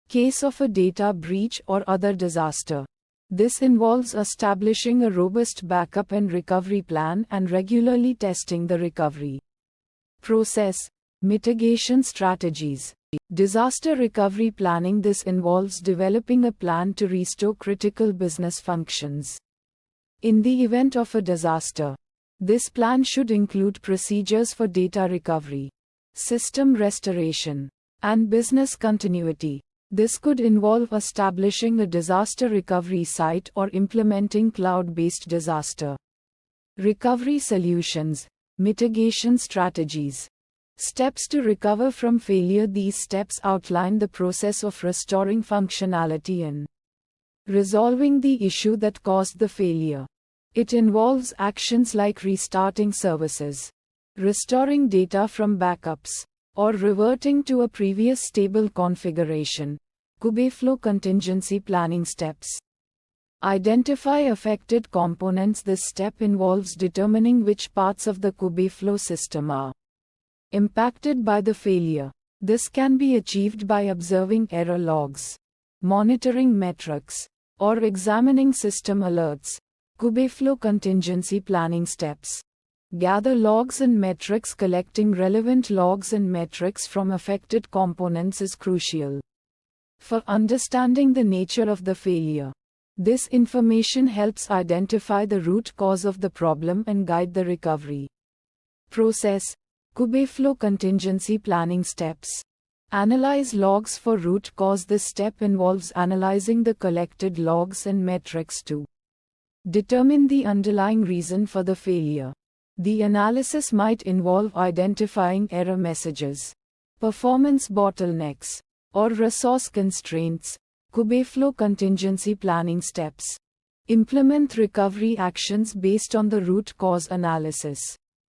case of a data breach or other disaster. This involves establishing a robust backup and recovery plan and regularly testing the recovery process. Mitigation strategies. Disaster recovery planning. This involves developing a plan to restore critical business functions in the event of a disaster. This plan should include procedures for data recovery, system restoration, and business continuity. This could involve establishing a disaster recovery site or implementing cloud-based disaster recovery solutions, mitigation strategies. Steps to recover from failure. These steps outline the process of restoring functionality and resolving the issue that caused the failure. It involves actions like restarting services, restoring data from backups, or reverting to a previous stable configuration. Kubeflow contingency planning steps. Identify affected components. This step involves determining which parts of the Kubeflow system are impacted by the failure. This can be achieved by observing error logs, monitoring metrics, or examining system alerts. Kubeflow contingency planning steps. Gather logs and metrics. Collecting relevant logs and metrics from affected components is crucial for understanding the nature of the failure. This information helps identify the root cause of the problem and guide the recovery process. Kubeflow contingency planning steps. Analyze logs for root cause. This step involves analyzing the collected logs and metrics to determine the underlying reason for the failure. The analysis might involve identifying error messages, performance bottlenecks, or resource constraints. Kubeflow contingency planning steps. Implement recovery actions based on the root cause analysis.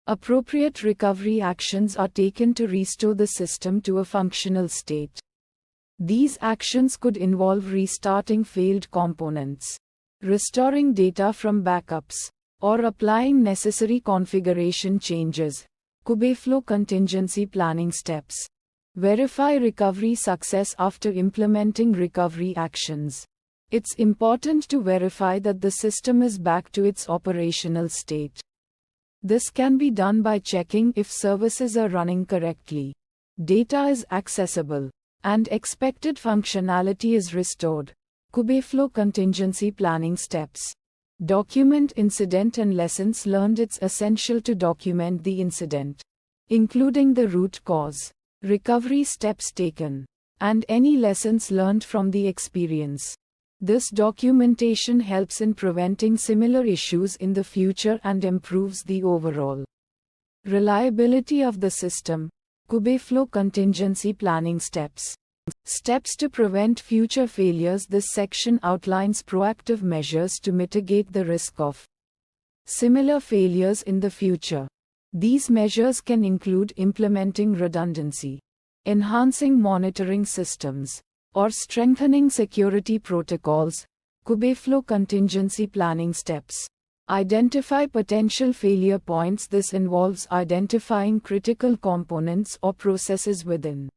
Appropriate recovery actions are taken to restore the system to a functional state. These actions could involve restarting failed components, restoring data from backups, or applying necessary configuration changes. Kubeflow contingency planning steps. Verify recovery success after implementing recovery actions. It's important to verify that the system is back to its operational state. This can be done by checking if services are running correctly, data is accessible, and expected functionality is restored. Kubeflow contingency planning steps. Document incident and lessons learned. It's essential to document the incident, including the root cause, recovery steps taken, and any lessons learned from the experience. This documentation helps in preventing similar issues in the future and improves the overall reliability of the system. Kubeflow contingency planning steps. Steps to prevent future failures. This section outlines proactive measures to mitigate the risk of similar failures in the future. These measures can include implementing redundancy, enhancing monitoring systems, or strengthening security protocols. Kubeflow contingency planning steps. Identify potential failure points. This involves identifying critical components or processes within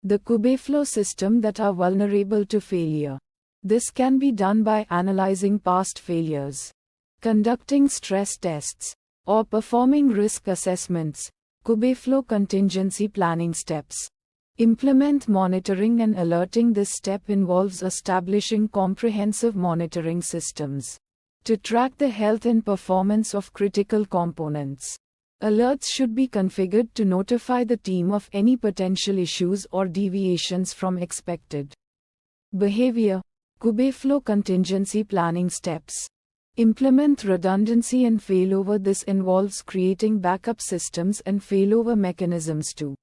the Kubeflow system that are vulnerable to failure. This can be done by analyzing past failures, conducting stress tests, or performing risk assessments. Kubeflow contingency planning steps. Implement monitoring and alerting. This step involves establishing comprehensive monitoring systems to track the health and performance of critical components. Alerts should be configured to notify the team of any potential issues or deviations from expected behavior. Kubeflow contingency planning steps. Implement redundancy and failover. This involves creating backup systems and failover mechanisms to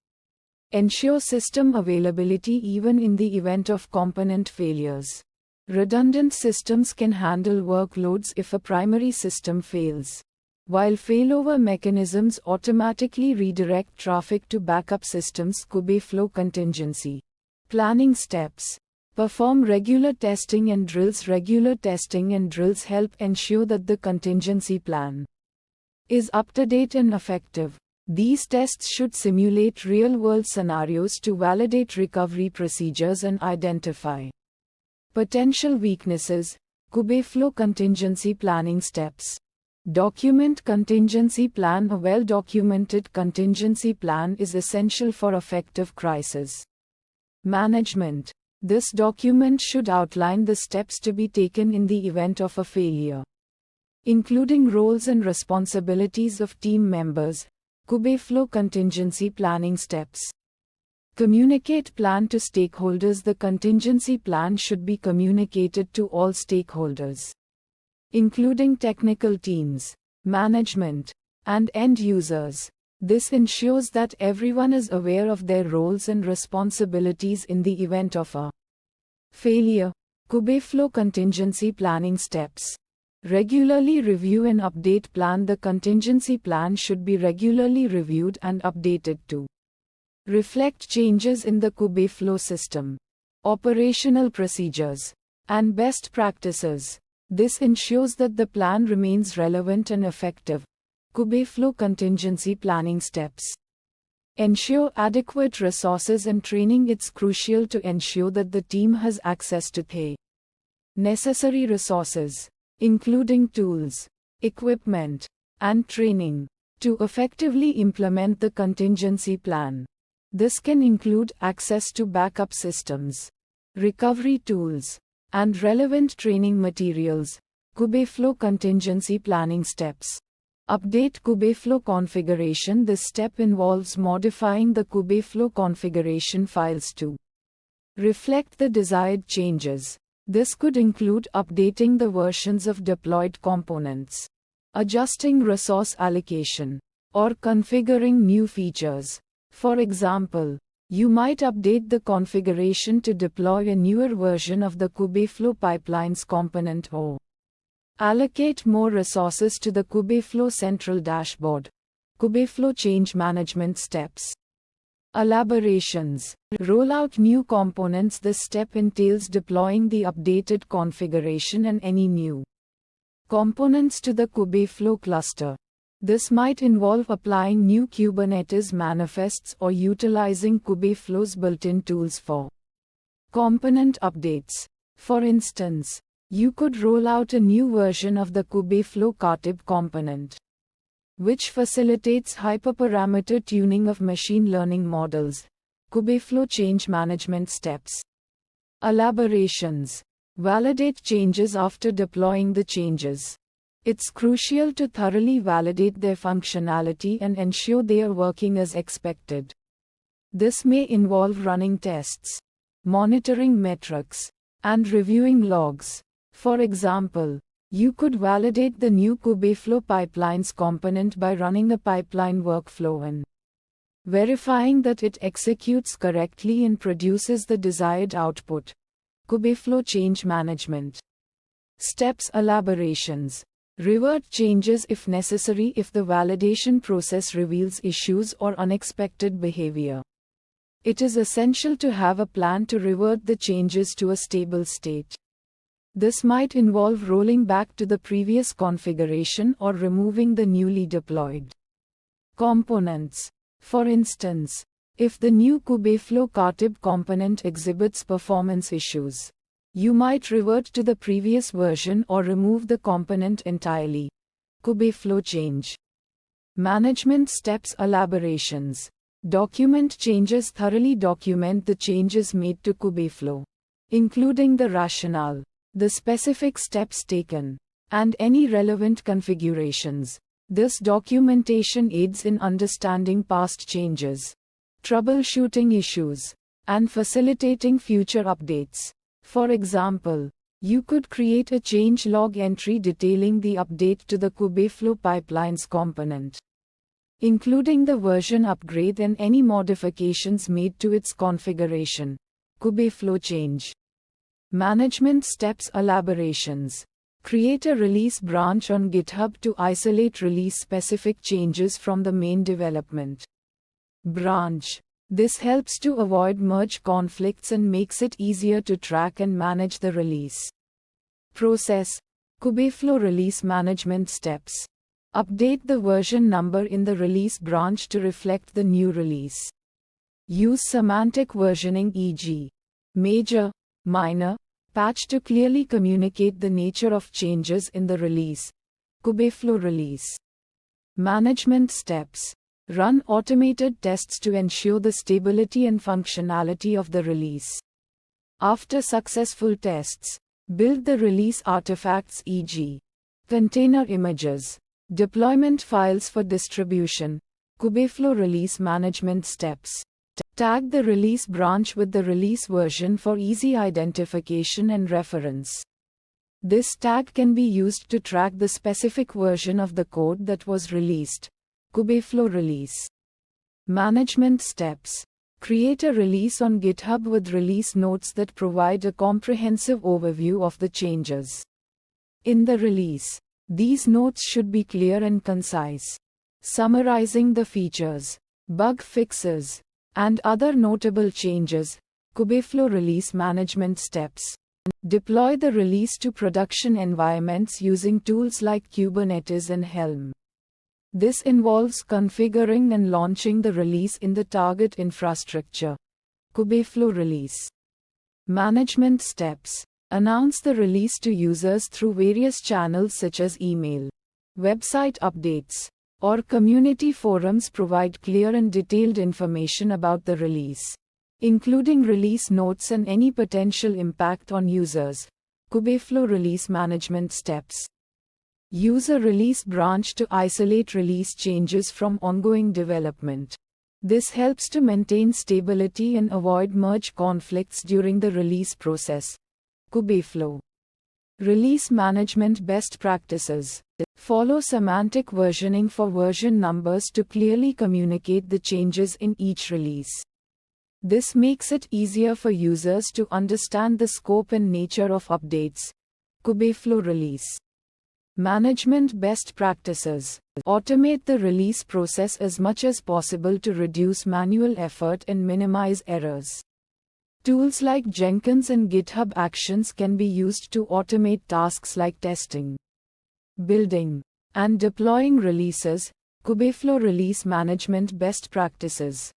ensure system availability even in the event of component failures. Redundant systems can handle workloads if a primary system fails, while failover mechanisms automatically redirect traffic to backup systems. Kubeflow contingency planning steps. Perform regular testing and drills. Regular testing and drills help ensure that the contingency plan is up to date and effective. These tests should simulate real-world scenarios to validate recovery procedures and identify potential weaknesses. Kubeflow contingency planning steps. Document contingency plan. A well-documented contingency plan is essential for effective crisis management. This document should outline the steps to be taken in the event of a failure, including roles and responsibilities of team members. Kubeflow contingency planning steps. Communicate plan to stakeholders. The contingency plan should be communicated to all stakeholders, including technical teams, management, and end users. This ensures that everyone is aware of their roles and responsibilities in the event of a failure. Kubeflow contingency planning steps. Regularly review and update plan. The contingency plan should be regularly reviewed and updated to reflect changes in the Kubeflow system, operational procedures, and best practices. This ensures that the plan remains relevant and effective. Kubeflow contingency planning steps. Ensure adequate resources and training. It's crucial to ensure that the team has access to the necessary resources, including tools, equipment, and training, to effectively implement the contingency plan. This can include access to backup systems, recovery tools, and relevant training materials. Kubeflow contingency planning steps. Update Kubeflow configuration. This step involves modifying the Kubeflow configuration files to reflect the desired changes. This could include updating the versions of deployed components, adjusting resource allocation, or configuring new features. For example, you might update the configuration to deploy a newer version of the Kubeflow pipelines component or allocate more resources to the Kubeflow central dashboard. Kubeflow change management steps. Elaborations. Roll out new components. This step entails deploying the updated configuration and any new components to the Kubeflow cluster. This might involve applying new Kubernetes manifests or utilizing Kubeflow's built-in tools for component updates. For instance, you could roll out a new version of the Kubeflow Khatib component, which facilitates hyperparameter tuning of machine learning models. Kubeflow change management steps. Elaborations. Validate changes after deploying the changes. It's crucial to thoroughly validate their functionality and ensure they are working as expected. This may involve running tests, monitoring metrics, and reviewing logs. For example, you could validate the new Kubeflow pipelines component by running a pipeline workflow and verifying that it executes correctly and produces the desired output. Kubeflow change management steps. Elaborations. Revert changes if necessary if the validation process reveals issues or unexpected behavior. It is essential to have a plan to revert the changes to a stable state. This might involve rolling back to the previous configuration or removing the newly deployed components. For instance, if the new Kubeflow Khatib component exhibits performance issues, you might revert to the previous version or remove the component entirely. Kubeflow change management steps. Elaborations. Document changes. Thoroughly document the changes made to Kubeflow, including the rationale, the specific steps taken, and any relevant configurations. This documentation aids in understanding past changes, troubleshooting issues, and facilitating future updates. For example, you could create a change log entry detailing the update to the Kubeflow pipelines component, including the version upgrade and any modifications made to its configuration. Kubeflow change management steps. Elaborations. Create a release branch on GitHub to isolate release-specific changes from the main development branch. This helps to avoid merge conflicts and makes it easier to track and manage the release process. Kubeflow release management steps. Update the version number in the release branch to reflect the new release. Use semantic versioning, e.g., major, minor, patch to clearly communicate the nature of changes in the release. Kubeflow release management steps. Run automated tests to ensure the stability and functionality of the release. After successful tests, build the release artifacts, e.g., container images, deployment files for distribution. Kubeflow release management steps. Tag the release branch with the release version for easy identification and reference. This tag can be used to track the specific version of the code that was released. Kubeflow release management steps. Create a release on GitHub with release notes that provide a comprehensive overview of the changes. In the release, these notes should be clear and concise, summarizing the features, bug fixes, and other notable changes. Kubeflow release management steps. Deploy the release to production environments using tools like Kubernetes and Helm. This involves configuring and launching the release in the target infrastructure. Kubeflow release management steps. Announce the release to users through various channels such as email, website updates, or community forums. Provide clear and detailed information about the release, including release notes and any potential impact on users. Kubeflow release management steps. Use a release branch to isolate release changes from ongoing development. This helps to maintain stability and avoid merge conflicts during the release process. Kubeflow release management best practices. Follow semantic versioning for version numbers to clearly communicate the changes in each release. This makes it easier for users to understand the scope and nature of updates. Kubeflow release management best practices. Automate the release process as much as possible to reduce manual effort and minimize errors. Tools like Jenkins and GitHub Actions can be used to automate tasks like testing, building, and deploying releases. Kubeflow release management best practices.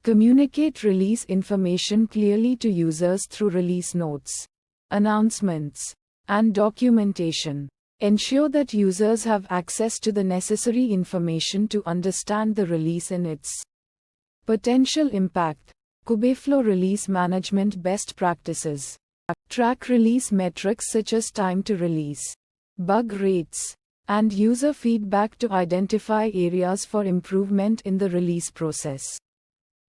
Communicate release information clearly to users through release notes, announcements, and documentation. Ensure that users have access to the necessary information to understand the release and its potential impact. Kubeflow release management best practices. Track release metrics such as time to release, bug rates, and user feedback to identify areas for improvement in the release process.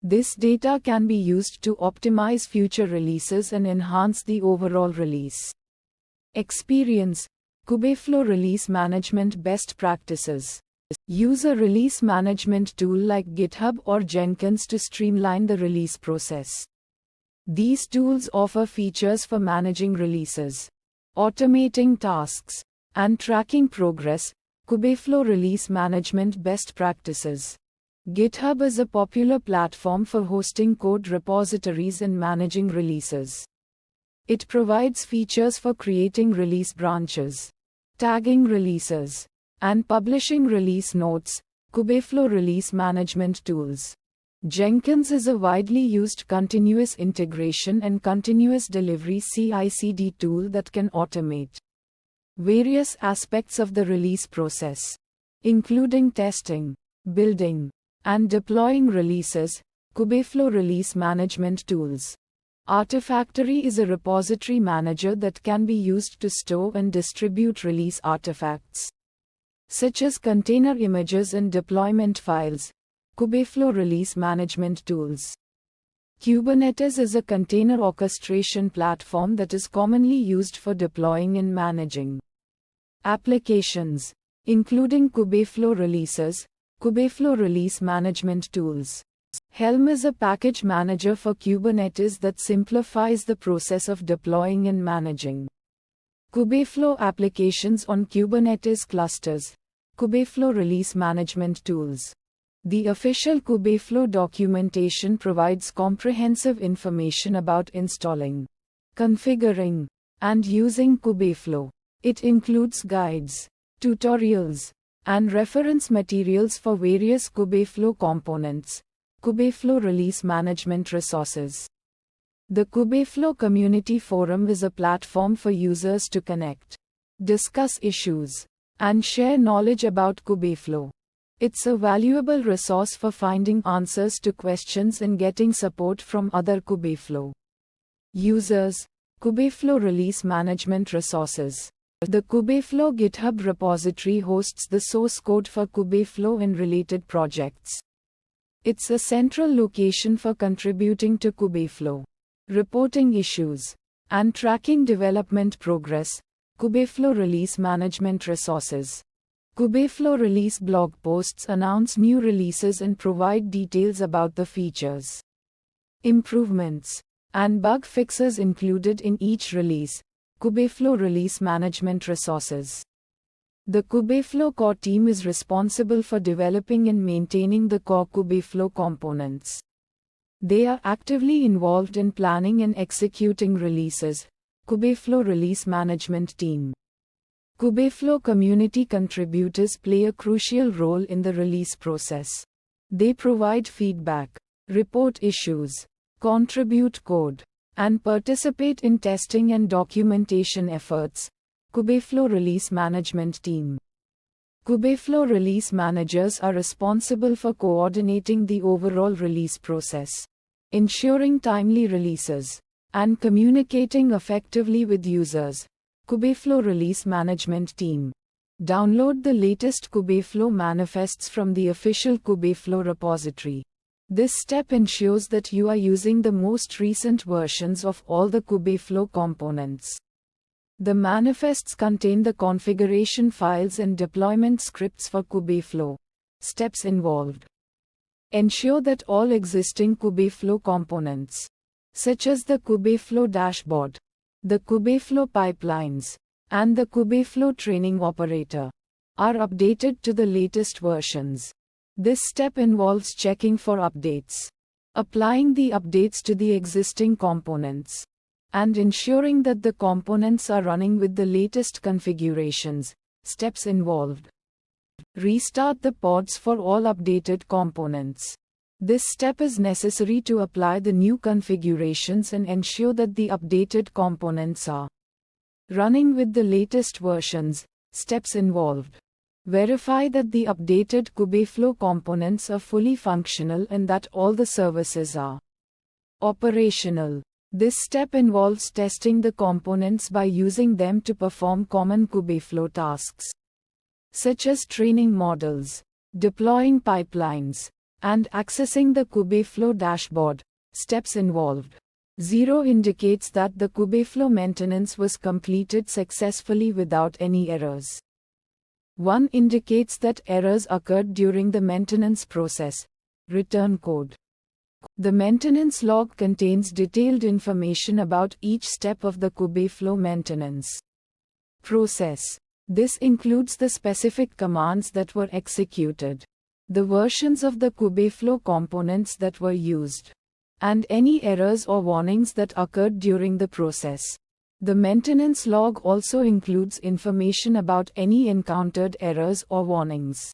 This data can be used to optimize future releases and enhance the overall release experience. Kubeflow release management best practices. Use a release management tool like GitHub or Jenkins to streamline the release process. These tools offer features for managing releases, automating tasks, and tracking progress. Kubeflow release management best practices. GitHub is a popular platform for hosting code repositories and managing releases. It provides features for creating release branches, tagging releases, and publishing release notes. Kubeflow release management tools. Jenkins is a widely used continuous integration and continuous delivery CI/CD tool that can automate various aspects of the release process, including testing, building, and deploying releases. Kubeflow release management tools. Artifactory is a repository manager that can be used to store and distribute release artifacts, such as container images and deployment files. Kubeflow release management tools. Kubernetes is a container orchestration platform that is commonly used for deploying and managing applications, including Kubeflow releases. Kubeflow release management tools. Helm is a package manager for Kubernetes that simplifies the process of deploying and managing Kubeflow applications on Kubernetes clusters. Kubeflow release management tools. The official Kubeflow documentation provides comprehensive information about installing, configuring, and using Kubeflow. It includes guides, tutorials, and reference materials for various Kubeflow components. Kubeflow release management resources. The Kubeflow Community Forum is a platform for users to connect, discuss issues, and share knowledge about Kubeflow. It's a valuable resource for finding answers to questions and getting support from other Kubeflow users. Kubeflow release management resources. The Kubeflow GitHub repository hosts the source code for Kubeflow and related projects. It's a central location for contributing to Kubeflow, reporting issues, and tracking development progress. Kubeflow Release Management Resources. Kubeflow release blog posts announce new releases and provide details about the features, improvements, and bug fixes included in each release. Kubeflow Release Management Resources. The Kubeflow core team is responsible for developing and maintaining the core Kubeflow components. They are actively involved in planning and executing releases. Kubeflow Release Management Team. Kubeflow community contributors play a crucial role in the release process. They provide feedback, report issues, contribute code, and participate in testing and documentation efforts. Kubeflow Release Management Team. Kubeflow release managers are responsible for coordinating the overall release process, ensuring timely releases, and communicating effectively with users. Kubeflow Release Management Team. Download the latest Kubeflow manifests from the official Kubeflow repository. This step ensures that you are using the most recent versions of all the Kubeflow components. The manifests contain the configuration files and deployment scripts for Kubeflow. Steps involved. Ensure that all existing Kubeflow components, such as the Kubeflow dashboard, the Kubeflow pipelines, and the Kubeflow training operator, are updated to the latest versions. This step involves checking for updates, applying the updates to the existing components, and ensuring that the components are running with the latest configurations. Steps involved. Restart the pods for all updated components. This step is necessary to apply the new configurations and ensure that the updated components are running with the latest versions. Steps involved. Verify that the updated Kubeflow components are fully functional and that all the services are operational. This step involves testing the components by using them to perform common Kubeflow tasks, such as training models, deploying pipelines, and accessing the Kubeflow dashboard. Steps involved. 0 indicates that the Kubeflow maintenance was completed successfully without any errors. 1 indicates that errors occurred during the maintenance process. Return code. The maintenance log contains detailed information about each step of the Kubeflow maintenance process. This includes the specific commands that were executed, the versions of the Kubeflow components that were used, and any errors or warnings that occurred during the process. The maintenance log also includes information about any encountered errors or warnings.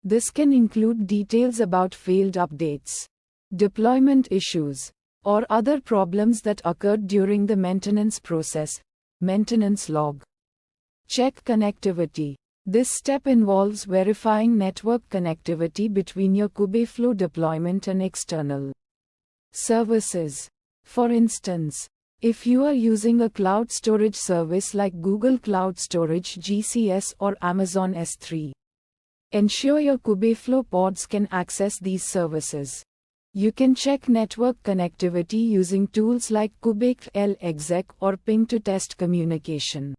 This can include details about failed updates, deployment issues, or other problems that occurred during the maintenance process. Maintenance log. Check connectivity. This step involves verifying network connectivity between your Kubeflow deployment and external services. For instance, if you are using a cloud storage service like Google Cloud Storage (GCS) or Amazon S3, ensure your Kubeflow pods can access these services. You can check network connectivity using tools like Kubeflow exec or ping to test communication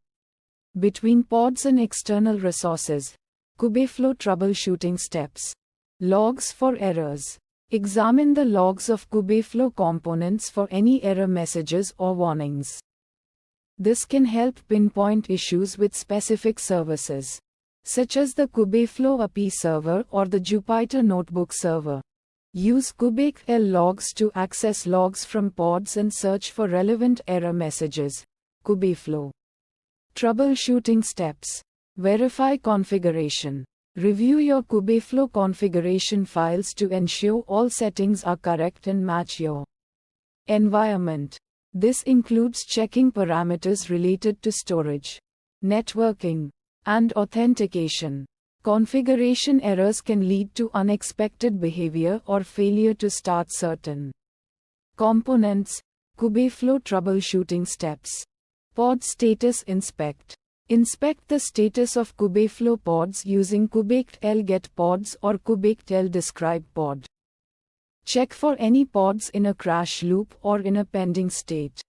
between pods and external resources. Kubeflow troubleshooting steps. Logs for errors. Examine the logs of Kubeflow components for any error messages or warnings. This can help pinpoint issues with specific services, such as the Kubeflow API server or the Jupyter Notebook server. Use Kubeflow logs to access logs from pods and search for relevant error messages. Kubeflow troubleshooting steps. Verify configuration. Review your Kubeflow configuration files to ensure all settings are correct and match your environment. This includes checking parameters related to storage, networking, and authentication. Configuration errors can lead to unexpected behavior or failure to start certain components. Kubeflow troubleshooting steps. Pod status inspect. Inspect the status of Kubeflow pods using Kubeflow get pods or Kubeflow describe pod. Check for any pods in a crash loop or in a pending state,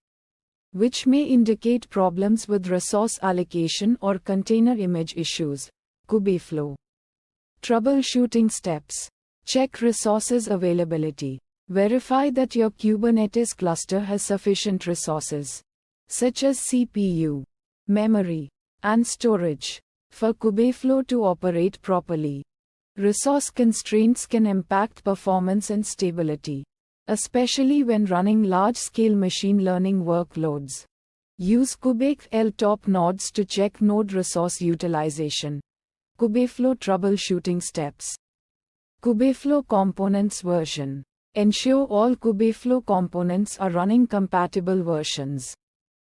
which may indicate problems with resource allocation or container image issues. Kubeflow. Troubleshooting steps. Check resources availability. Verify that your Kubernetes cluster has sufficient resources, such as CPU, memory, and storage, for Kubeflow to operate properly. Resource constraints can impact performance and stability, especially when running large-scale machine learning workloads. Use Kubeflow top nodes to check node resource utilization. Kubeflow troubleshooting steps. Kubeflow components version. Ensure all Kubeflow components are running compatible versions.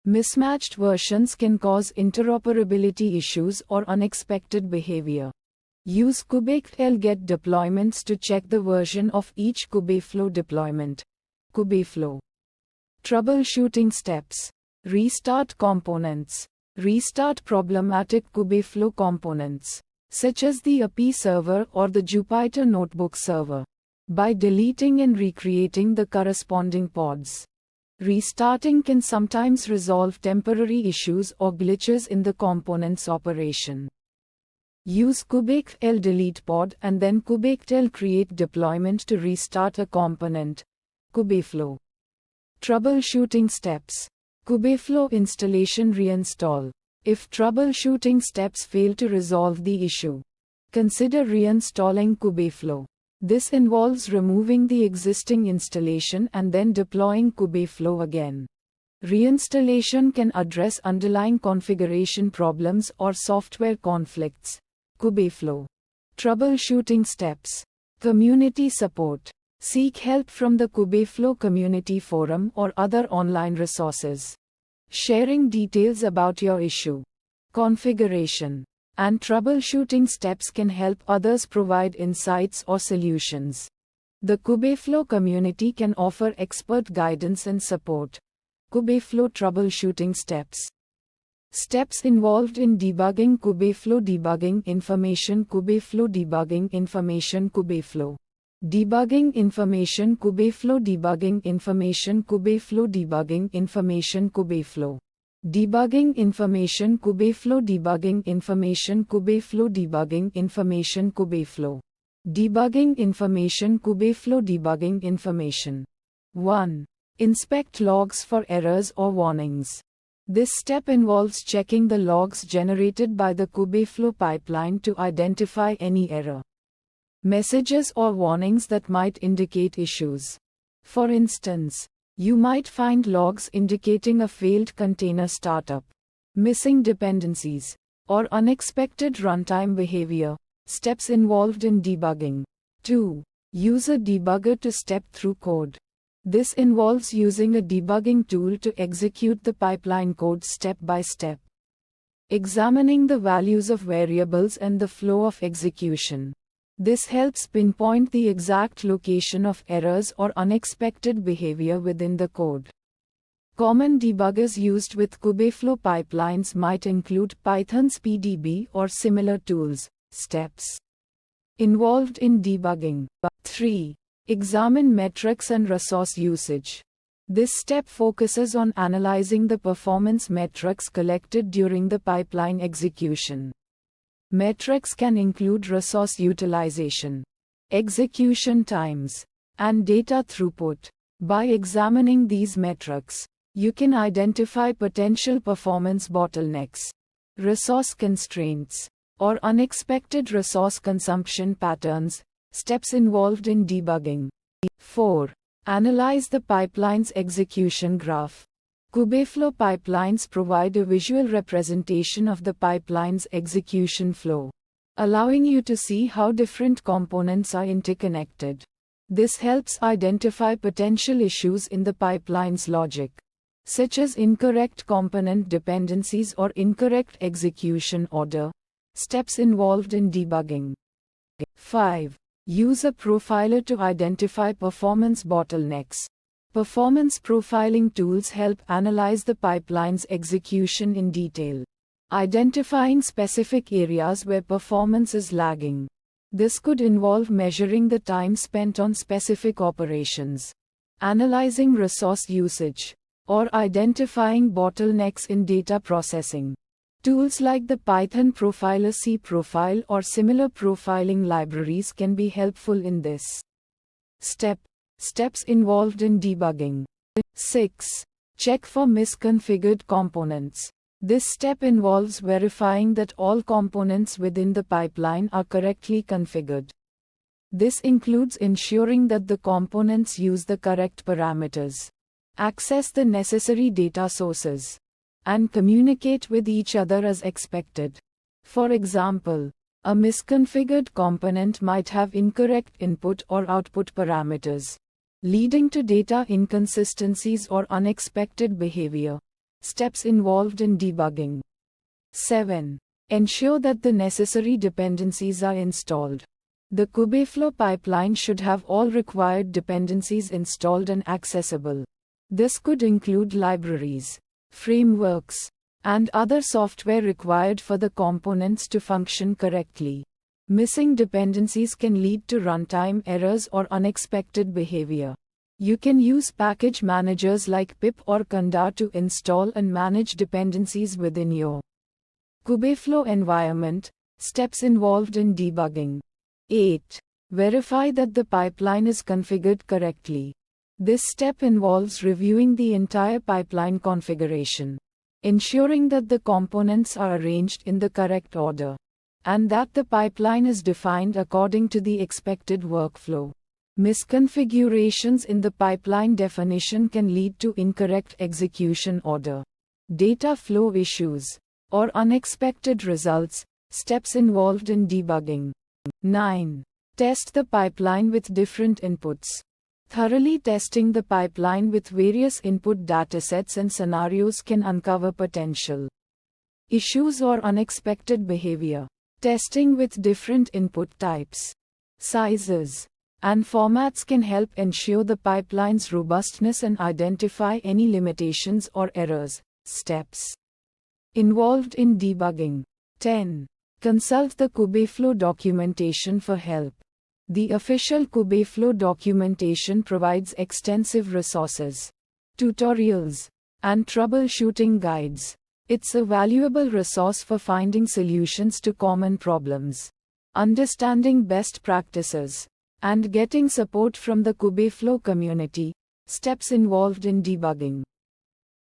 Mismatched versions can cause interoperability issues or unexpected behavior. Use Kubeflow get deployments to check the version of each Kubeflow deployment. Kubeflow. Troubleshooting steps. Restart components. Restart problematic Kubeflow components, such as the API server or the Jupyter Notebook server, by deleting and recreating the corresponding pods. Restarting can sometimes resolve temporary issues or glitches in the component's operation. Use Kubeflow delete pod and then Kubeflow create deployment to restart a component. Kubeflow. Troubleshooting steps. Kubeflow installation reinstall. If troubleshooting steps fail to resolve the issue, consider reinstalling Kubeflow. This involves removing the existing installation and then deploying Kubeflow again. Reinstallation can address underlying configuration problems or software conflicts. Kubeflow. Troubleshooting steps. Community support. Seek help from the Kubeflow community forum or other online resources. Sharing details about your issue, configuration, and troubleshooting steps can help others provide insights or solutions. The Kubeflow community can offer expert guidance and support. Kubeflow troubleshooting steps. Steps involved in debugging Kubeflow debugging information Kubeflow debugging information Kubeflow debugging information Kubeflow debugging information Kubeflow debugging information Kubeflow debugging information Kubeflow debugging information Kubeflow debugging information Kubeflow debugging information Kubeflow debugging information. 1. Inspect logs for errors or warnings. This step involves checking the logs generated by the Kubeflow pipeline to identify any error messages or warnings that might indicate issues. For instance, you might find logs indicating a failed container startup, missing dependencies, or unexpected runtime behavior. Steps involved in debugging. 2. Use a debugger to step through code. This involves using a debugging tool to execute the pipeline code step by step, examining the values of variables and the flow of execution. This helps pinpoint the exact location of errors or unexpected behavior within the code. Common debuggers used with Kubeflow pipelines might include Python's PDB or similar tools. Steps involved in debugging. 3. Examine metrics and resource usage. This step focuses on analyzing the performance metrics collected during the pipeline execution. Metrics can include resource utilization, execution times, and data throughput. By examining these metrics, you can identify potential performance bottlenecks, resource constraints, or unexpected resource consumption patterns. Steps involved in debugging. 4. Analyze the pipeline's execution graph. Kubeflow pipelines provide a visual representation of the pipeline's execution flow, allowing you to see how different components are interconnected. This helps identify potential issues in the pipeline's logic, such as incorrect component dependencies or incorrect execution order. Steps involved in debugging. 5. Use a profiler to identify performance bottlenecks. Performance profiling tools help analyze the pipeline's execution in detail, identifying specific areas where performance is lagging. This could involve measuring the time spent on specific operations, analyzing resource usage, or identifying bottlenecks in data processing. Tools like the Python profiler cProfile or similar profiling libraries can be helpful in this. Steps involved in debugging. 6. Check for misconfigured components. This step involves verifying that all components within the pipeline are correctly configured. This includes ensuring that the components use the correct parameters, access the necessary data sources, and communicate with each other as expected. For example, a misconfigured component might have incorrect input or output parameters, leading to data inconsistencies or unexpected behavior. Steps involved in debugging. 7. Ensure that the necessary dependencies are installed. The Kubeflow pipeline should have all required dependencies installed and accessible. This could include libraries, frameworks, and other software required for the components to function correctly. Missing dependencies can lead to runtime errors or unexpected behavior. You can use package managers like pip or conda to install and manage dependencies within your Kubeflow environment. Steps involved in debugging. 8. Verify that the pipeline is configured correctly. This step involves reviewing the entire pipeline configuration, ensuring that the components are arranged in the correct order, and that the pipeline is defined according to the expected workflow. Misconfigurations in the pipeline definition can lead to incorrect execution order, data flow issues, or unexpected results. Steps involved in debugging. 9. Test the pipeline with different inputs. Thoroughly testing the pipeline with various input datasets and scenarios can uncover potential issues or unexpected behavior. Testing with different input types, sizes, and formats can help ensure the pipeline's robustness and identify any limitations or errors. Steps involved in debugging. 10. Consult the Kubeflow documentation for help. The official Kubeflow documentation provides extensive resources, tutorials, and troubleshooting guides. It's a valuable resource for finding solutions to common problems, understanding best practices, and getting support from the Kubeflow community. Steps involved in debugging.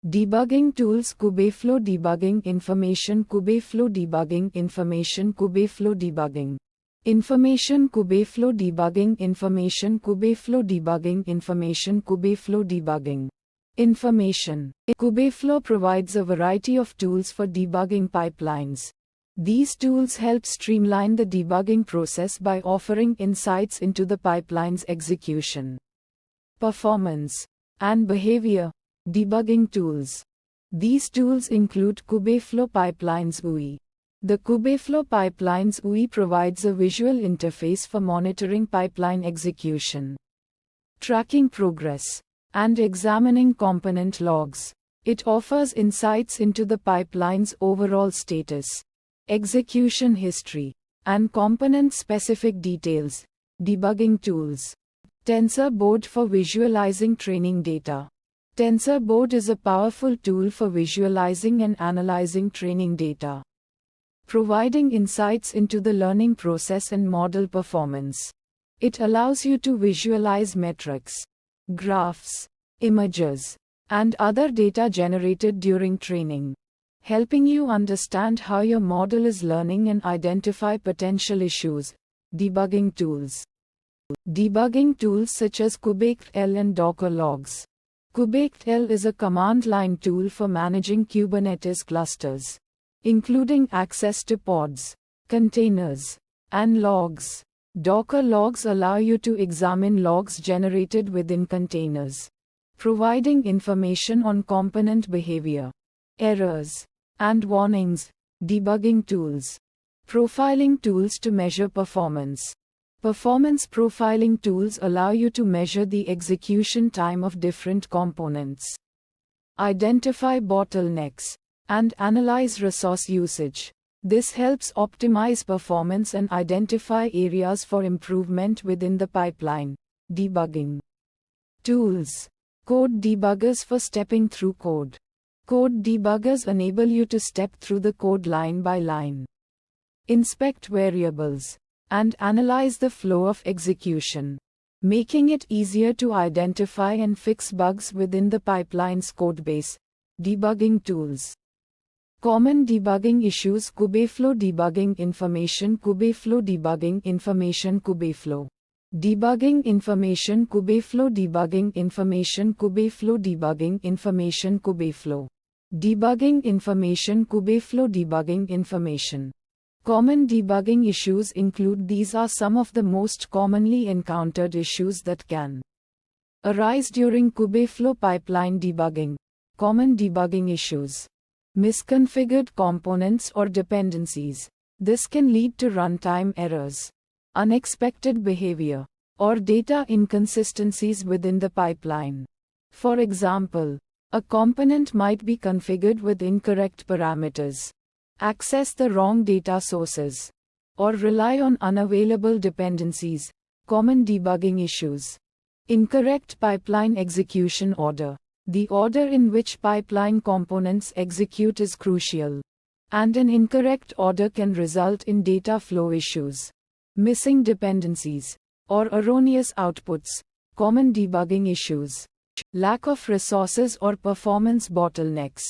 Debugging tools. Kubeflow debugging information. Kubeflow debugging information. Kubeflow debugging information. Kubeflow debugging information. Kubeflow debugging information. Kubeflow debugging information. Kubeflow provides a variety of tools for debugging pipelines. These tools help streamline the debugging process by offering insights into the pipeline's execution, performance, and behavior. Debugging tools. These tools include Kubeflow Pipelines UI. The Kubeflow Pipelines UI provides a visual interface for monitoring pipeline execution, tracking progress, and examining component logs. It offers insights into the pipeline's overall status, execution history, and component-specific details. Debugging tools. TensorBoard for visualizing training data. TensorBoard is a powerful tool for visualizing and analyzing training data, providing insights into the learning process and model performance. It allows you to visualize metrics, graphs, images, and other data generated during training, helping you understand how your model is learning and identify potential issues. Debugging tools. Debugging tools such as Kubeflow and Docker logs. Kubeflow is a command line tool for managing Kubernetes clusters, including access to pods, containers, and logs. Docker logs allow you to examine logs generated within containers, providing information on component behavior, errors, and warnings. Debugging tools. Profiling tools to measure performance. Performance profiling tools allow you to measure the execution time of different components, identify bottlenecks, and analyze resource usage. This helps optimize performance and identify areas for improvement within the pipeline. Debugging tools. Code debuggers for stepping through code. Code debuggers enable you to step through the code line by line, inspect variables, and analyze the flow of execution, making it easier to identify and fix bugs within the pipeline's codebase. Debugging tools. Common debugging issues. Kubeflow debugging information. Kubeflow debugging information. Kubeflow debugging information. Kubeflow debugging information. Kubeflow debugging information. Kubeflow debugging information. Kubeflow debugging information. Common debugging issues include. These are some of the most commonly encountered issues that can arise during Kubeflow pipeline debugging. Common debugging issues. Misconfigured components or dependencies. This can lead to runtime errors, unexpected behavior, or data inconsistencies within the pipeline. For example, a component might be configured with incorrect parameters, access the wrong data sources, or rely on unavailable dependencies. Common debugging issues. Incorrect pipeline execution order. The order in which pipeline components execute is crucial, and an incorrect order can result in data flow issues, missing dependencies, or erroneous outputs. Common debugging issues. Lack of resources or performance bottlenecks.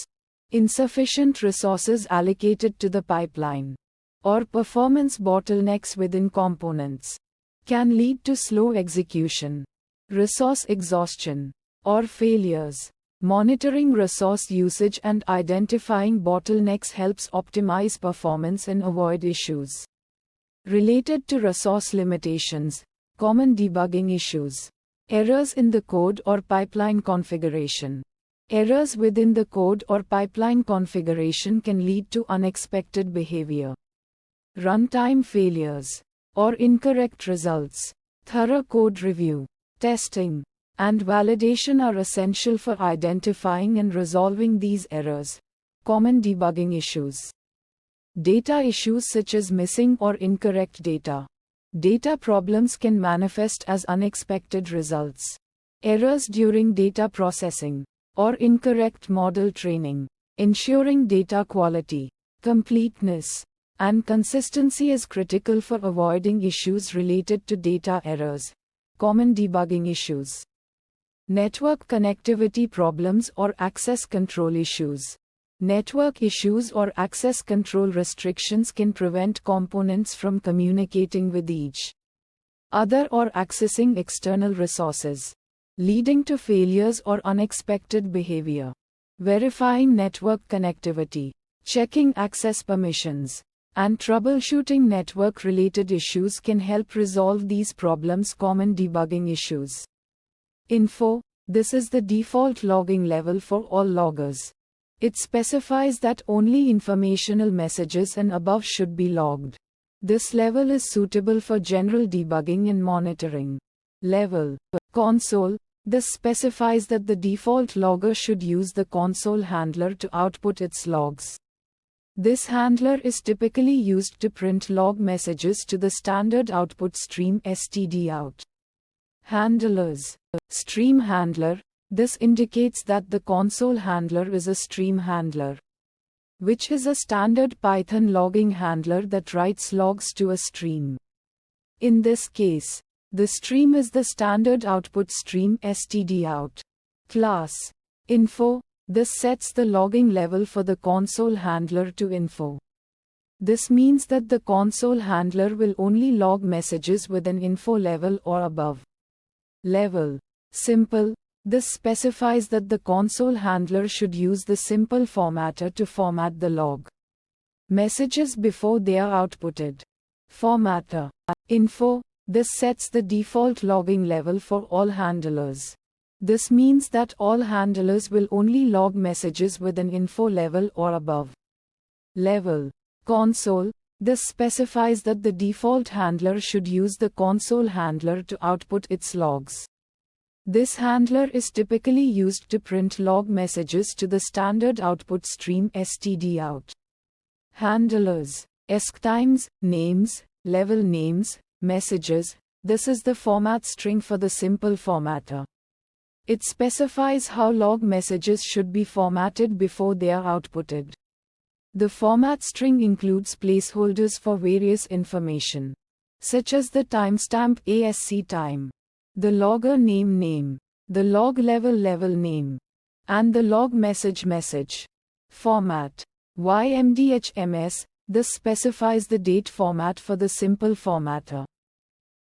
Insufficient resources allocated to the pipeline, or performance bottlenecks within components, can lead to slow execution, resource exhaustion, or failures. Monitoring resource usage and identifying bottlenecks helps optimize performance and avoid issues related to resource limitations. Common debugging issues. Errors in the code or pipeline configuration. Errors within the code or pipeline configuration can lead to unexpected behavior, runtime failures, or incorrect results. Thorough code review, testing, and validation are essential for identifying and resolving these errors. Common debugging issues. Data issues such as missing or incorrect data. Data problems can manifest as unexpected results, errors during data processing, or incorrect model training. Ensuring data quality, completeness, and consistency is critical for avoiding issues related to data errors. Common debugging issues. Network connectivity problems or access control issues. Network issues or access control restrictions can prevent components from communicating with each other or accessing external resources, leading to failures or unexpected behavior. Verifying network connectivity, checking access permissions, and troubleshooting network-related issues can help resolve these problems. Common debugging issues. Info. This is the default logging level for all loggers. It specifies that only informational messages and above should be logged. This level is suitable for general debugging and monitoring. Level. Console. This specifies that the default logger should use the console handler to output its logs. This handler is typically used to print log messages to the standard output stream stdout. Handlers. Stream handler. This indicates that the console handler is a stream handler, which is a standard Python logging handler that writes logs to a stream. In this case, the stream is the standard output stream stdout. Class. Info. This sets the logging level for the console handler to info. This means that the console handler will only log messages with an info level or above. Level. Simple. This specifies that the console handler should use the simple formatter to format the log messages before they are outputted. Formatter. Info. This sets the default logging level for all handlers. This means that all handlers will only log messages with an info level or above. Level. Console. This specifies that the default handler should use the console handler to output its logs. This handler is typically used to print log messages to the standard output stream stdout. Handlers. Times, names, level names, messages. This is the format string for the simple formatter. It specifies how log messages should be formatted before they are outputted. The format string includes placeholders for various information, such as the timestamp ASC time, the logger name, the log level name, and the log message. Format. YMDHMS. This specifies the date format for the simple formatter.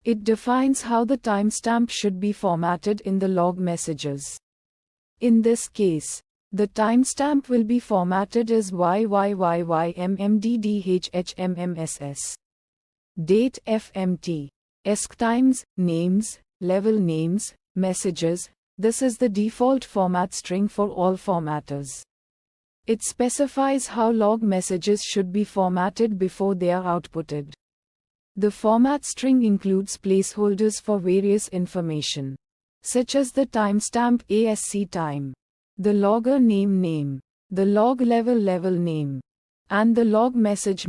It defines how the timestamp should be formatted in the log messages. In this case, the timestamp will be formatted as YYYYMMDDHHMMSS. Date FMT. Times, names, level names, messages. This is the default format string for all formatters. It specifies how log messages should be formatted before they are outputted. The format string includes placeholders for various information, such as the timestamp ASC time, the logger name, the log level name, and the log message.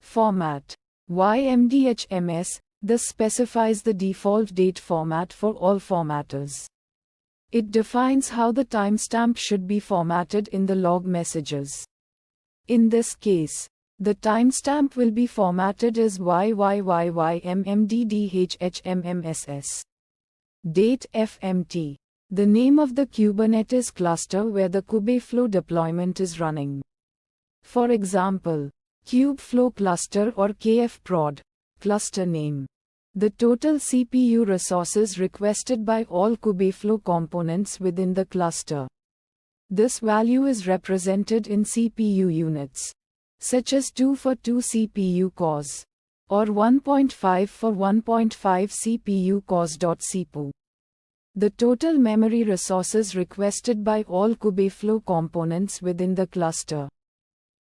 Format. YMDHMS. This specifies the default date format for all formatters. It defines how the timestamp should be formatted in the log messages. In this case, the timestamp will be formatted as YYYYMMDDHHMMSS. Date FMT. The name of the Kubernetes cluster where the Kubeflow deployment is running. For example, Kubeflow cluster or KFprod. Cluster name. The total CPU resources requested by all Kubeflow components within the cluster. This value is represented in CPU units, such as 2 for 2 CPU cores, or 1.5 for 1.5 CPU cores. CPU. The total memory resources requested by all Kubeflow components within the cluster.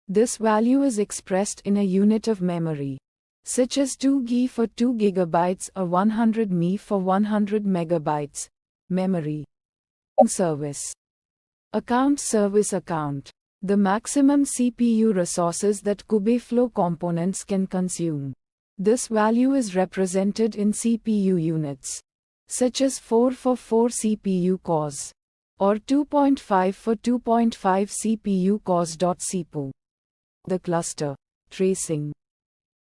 This value is expressed in a unit of memory, such as 2 GB for 2 GB or 100 MB for 100 MB. Memory. Service. Account. Service account. The maximum CPU resources that Kubeflow components can consume. This value is represented in CPU units, such as 4 for 4 CPU cores, or 2.5 for 2.5 CPU cores. CPU. The cluster. Tracing.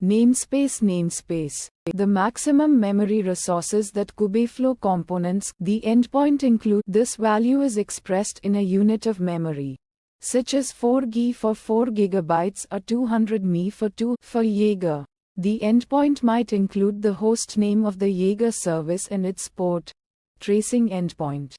Namespace. The maximum memory resources that Kubeflow components, the endpoint include. This value is expressed in a unit of memory, such as 4 GB for 4 GB or 200 MB for 2. For Jaeger, the endpoint might include the host name of the Jaeger service and its port. Tracing endpoint.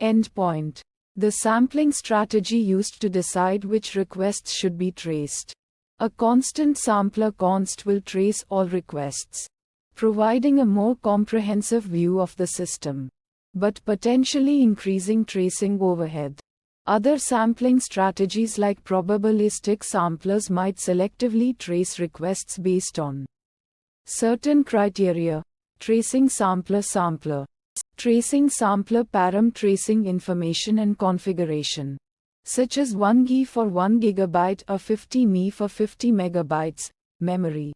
Endpoint. The sampling strategy used to decide which requests should be traced. A constant sampler const will trace all requests, providing a more comprehensive view of the system, but potentially increasing tracing overhead. Other sampling strategies like probabilistic samplers might selectively trace requests based on certain criteria. Tracing sampler. Tracing sampler param. Tracing information and configuration, such as 1 GB for 1 GB or 50 MB for 50 MB. Memory.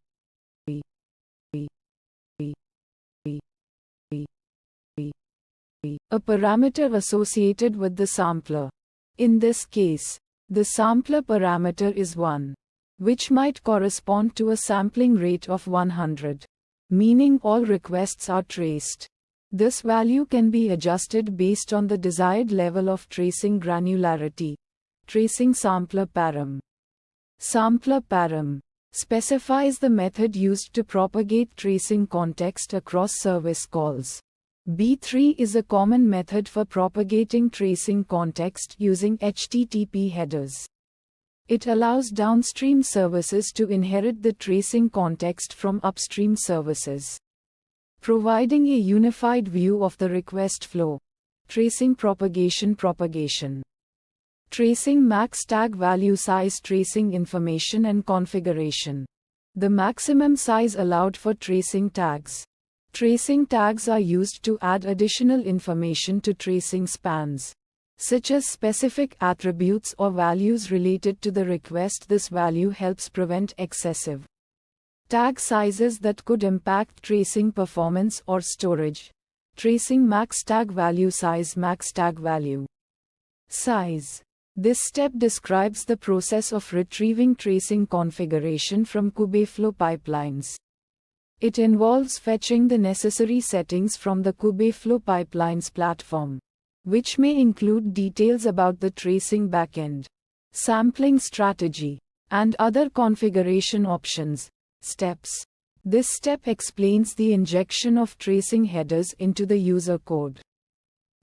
A parameter associated with the sampler. In this case, the sampler parameter is 1, which might correspond to a sampling rate of 100, meaning all requests are traced. This value can be adjusted based on the desired level of tracing granularity. Tracing sampler param. Sampler param specifies the method used to propagate tracing context across service calls. B3 is a common method for propagating tracing context using HTTP headers. It allows downstream services to inherit the tracing context from upstream services, providing a unified view of the request flow. Tracing propagation. Tracing max tag value size. Tracing information and configuration. The maximum size allowed for tracing tags. Tracing tags are used to add additional information to tracing spans. such as specific attributes or values related to the request. This value helps prevent excessive tag sizes that could impact tracing performance or storage. Tracing max tag value size. Max tag value size. This step describes the process of retrieving tracing configuration from Kubeflow pipelines. It involves fetching the necessary settings from the Kubeflow pipelines platform, which may include details about the tracing backend, sampling strategy, and other configuration options. Steps. This step explains the injection of tracing headers into the user code.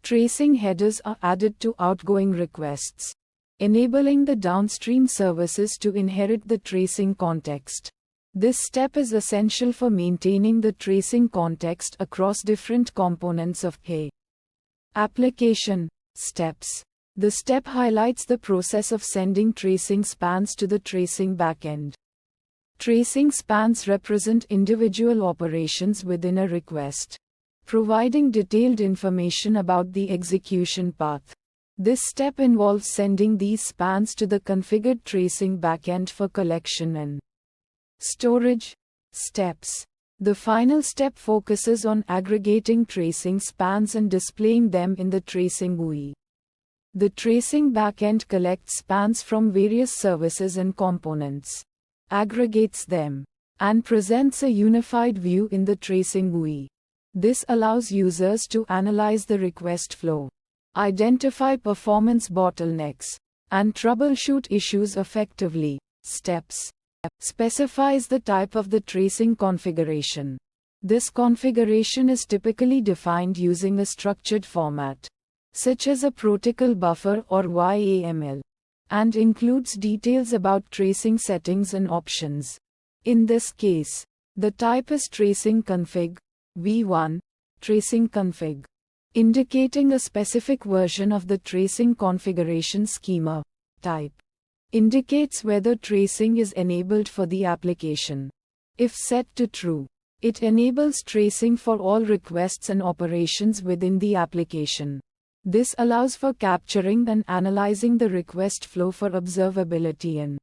Tracing headers are added to outgoing requests, enabling the downstream services to inherit the tracing context. This step is essential for maintaining the tracing context across different components of a application. Steps. The step highlights the process of sending tracing spans to the tracing backend. Tracing spans represent individual operations within a request, providing detailed information about the execution path. This step involves sending these spans to the configured tracing backend for collection and storage. Steps. The final step focuses on aggregating tracing spans and displaying them in the tracing GUI. The tracing backend collects spans from various services and components, aggregates them, and presents a unified view in the tracing GUI. This allows users to analyze the request flow, identify performance bottlenecks, and troubleshoot issues effectively. Steps. Specifies the type of the tracing configuration. This configuration is typically defined using a structured format, such as a protocol buffer or YAML, and includes details about tracing settings and options. In this case, the type is tracing config, v1, tracing config, indicating a specific version of the tracing configuration schema. Type indicates whether tracing is enabled for the application. If set to true, it enables tracing for all requests and operations within the application. This allows for capturing and analyzing the request flow for observability and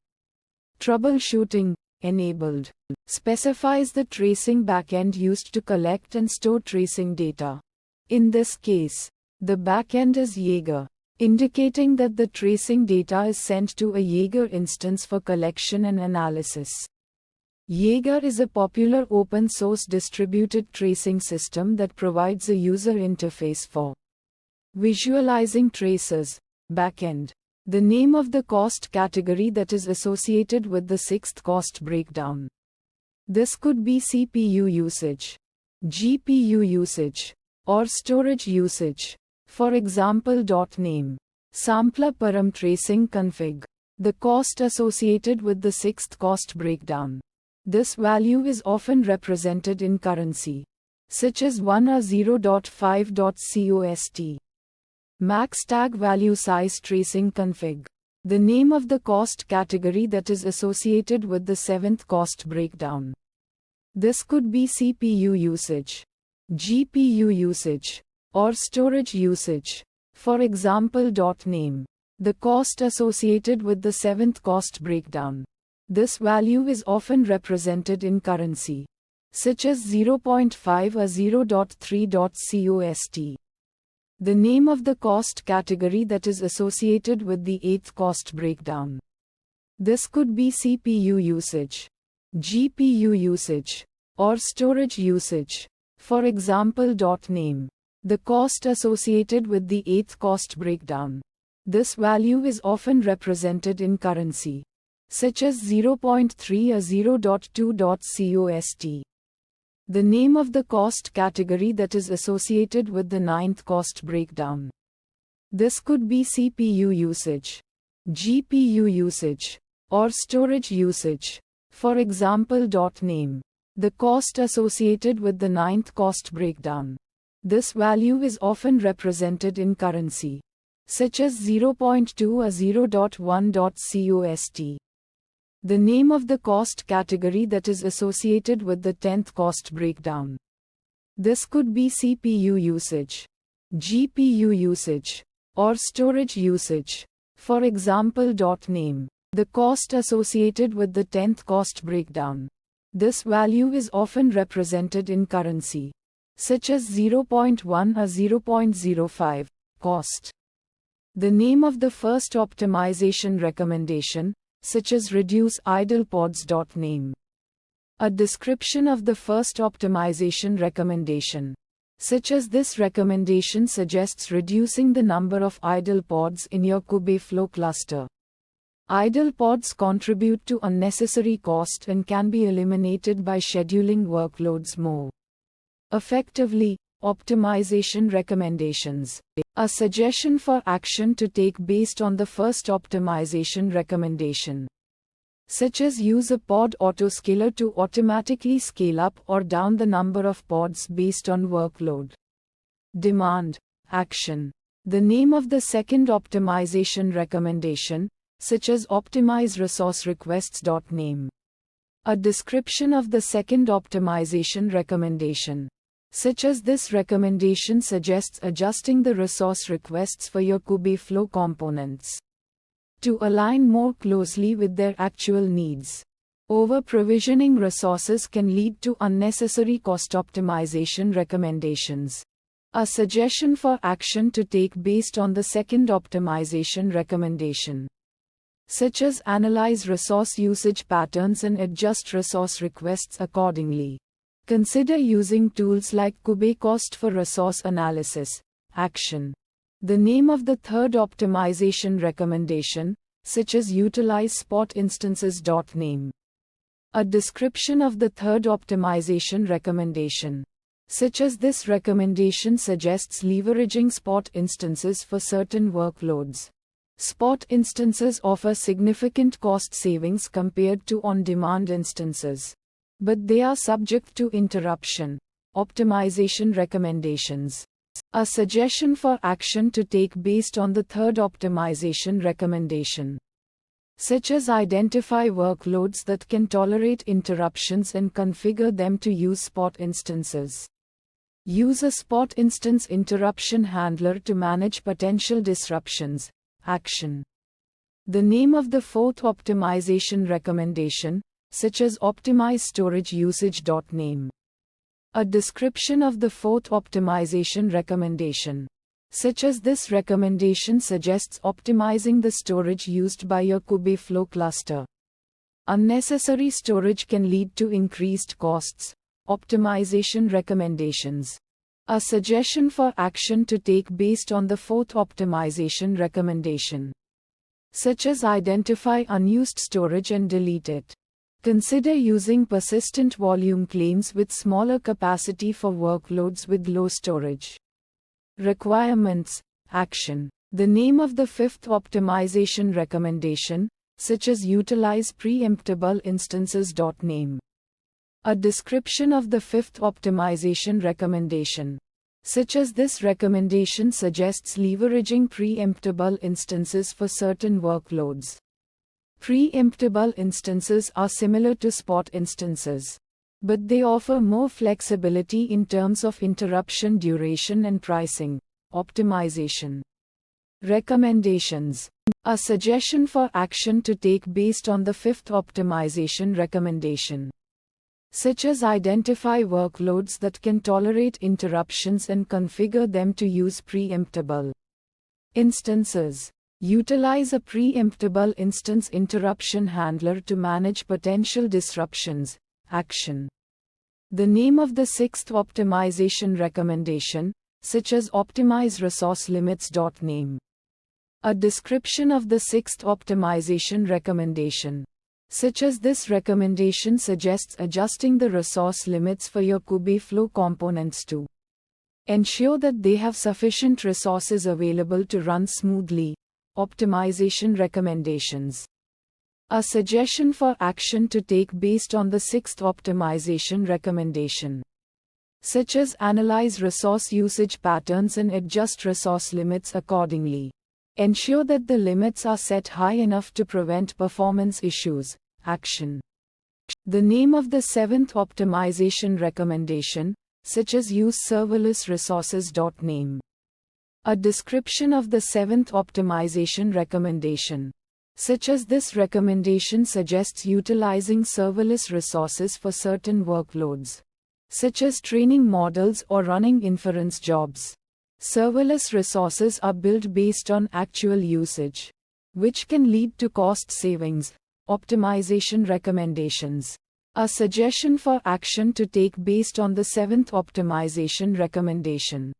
troubleshooting. Enabled specifies the tracing backend used to collect and store tracing data. In this case, the backend is Jaeger, indicating that the tracing data is sent to a Jaeger instance for collection and analysis. Jaeger is a popular open-source distributed tracing system that provides a user interface for visualizing traces. Backend. The name of the cost category that is associated with the sixth cost breakdown. This could be CPU usage, GPU usage, or storage usage. For example, .name. Sampler param tracing config. The cost associated with the sixth cost breakdown. This value is often represented in currency, such as 1 or 0.5 COST. Max tag value size tracing config. The name of the cost category that is associated with the seventh cost breakdown. This could be CPU usage, GPU usage, or storage usage. For example, .name. The cost associated with the seventh cost breakdown. This value is often represented in currency, such as 0.5 or 0.3 COST. The name of the cost category that is associated with the eighth cost breakdown. This could be CPU usage, GPU usage, or storage usage. For example, .name. The cost associated with the eighth cost breakdown. This value is often represented in currency, such as 0.3 or 0.2 COST. The name of the cost category that is associated with the ninth cost breakdown. This could be CPU usage, GPU usage, or storage usage. For example, .name. The cost associated with the ninth cost breakdown. This value is often represented in currency, such as 0.2 or 0.1 COST. The name of the cost category that is associated with the 10th cost breakdown. This could be CPU usage, GPU usage, or storage usage. For example, .name, the cost associated with the 10th cost breakdown. This value is often represented in currency, such as 0.1 or 0.05, cost. The name of the first optimization recommendation, such as reduce idle pods. Name. A description of the first optimization recommendation, such as this recommendation suggests reducing the number of idle pods in your Kubeflow cluster. Idle pods contribute to unnecessary cost and can be eliminated by scheduling workloads more effectively. Optimization recommendations. A suggestion for action to take based on the first optimization recommendation, such as use a pod autoscaler to automatically scale up or down the number of pods based on workload. Demand. Action. The name of the second optimization recommendation, such as optimize resource requests. Name. A description of the second optimization recommendation, such as this recommendation suggests adjusting the resource requests for your Kubeflow components to align more closely with their actual needs. Over-provisioning resources can lead to unnecessary cost optimization recommendations. A suggestion for action to take based on the second optimization recommendation, such as analyze resource usage patterns and adjust resource requests accordingly. Consider using tools like Kubecost for resource analysis. Action. The name of the third optimization recommendation, such as utilize spot instances. Name. A description of the third optimization recommendation, such as this recommendation suggests leveraging spot instances for certain workloads. Spot instances offer significant cost savings compared to on-demand instances, but they are subject to interruption. Optimization recommendations. A suggestion for action to take based on the third optimization recommendation, such as identify workloads that can tolerate interruptions and configure them to use spot instances. Use a spot instance interruption handler to manage potential disruptions. Action. The name of the fourth optimization recommendation, such as optimize storage usage. Name. A description of the fourth optimization recommendation, such as this recommendation suggests optimizing the storage used by your Kubeflow cluster. Unnecessary storage can lead to increased costs. Optimization recommendations. A suggestion for action to take based on the fourth optimization recommendation, such as identify unused storage and delete it. Consider using persistent volume claims with smaller capacity for workloads with low storage requirements. Action. The name of the fifth optimization recommendation, such as utilize preemptible instances. Name. A description of the fifth optimization recommendation, such as this recommendation suggests leveraging preemptible instances for certain workloads. Preemptible instances are similar to spot instances, but they offer more flexibility in terms of interruption duration and pricing. Optimization recommendations. A suggestion for action to take based on the fifth optimization recommendation, such as identify workloads that can tolerate interruptions and configure them to use preemptible instances. Utilize a preemptible instance interruption handler to manage potential disruptions. Action. The name of the sixth optimization recommendation, such as optimize resource limits. Name. A description of the sixth optimization recommendation, such as this recommendation suggests adjusting the resource limits for your Kubeflow components to ensure that they have sufficient resources available to run smoothly. Optimization recommendations. A suggestion for action to take based on the sixth optimization recommendation, such as analyze resource usage patterns and adjust resource limits accordingly. Ensure that the limits are set high enough to prevent performance issues. Action. The name of the seventh optimization recommendation, such as use serverless resources. Name. A description of the seventh optimization recommendation, such as this recommendation suggests utilizing serverless resources for certain workloads, such as training models or running inference jobs. Serverless resources are built based on actual usage, which can lead to cost savings. Optimization recommendations. A suggestion for action to take based on the seventh optimization recommendation,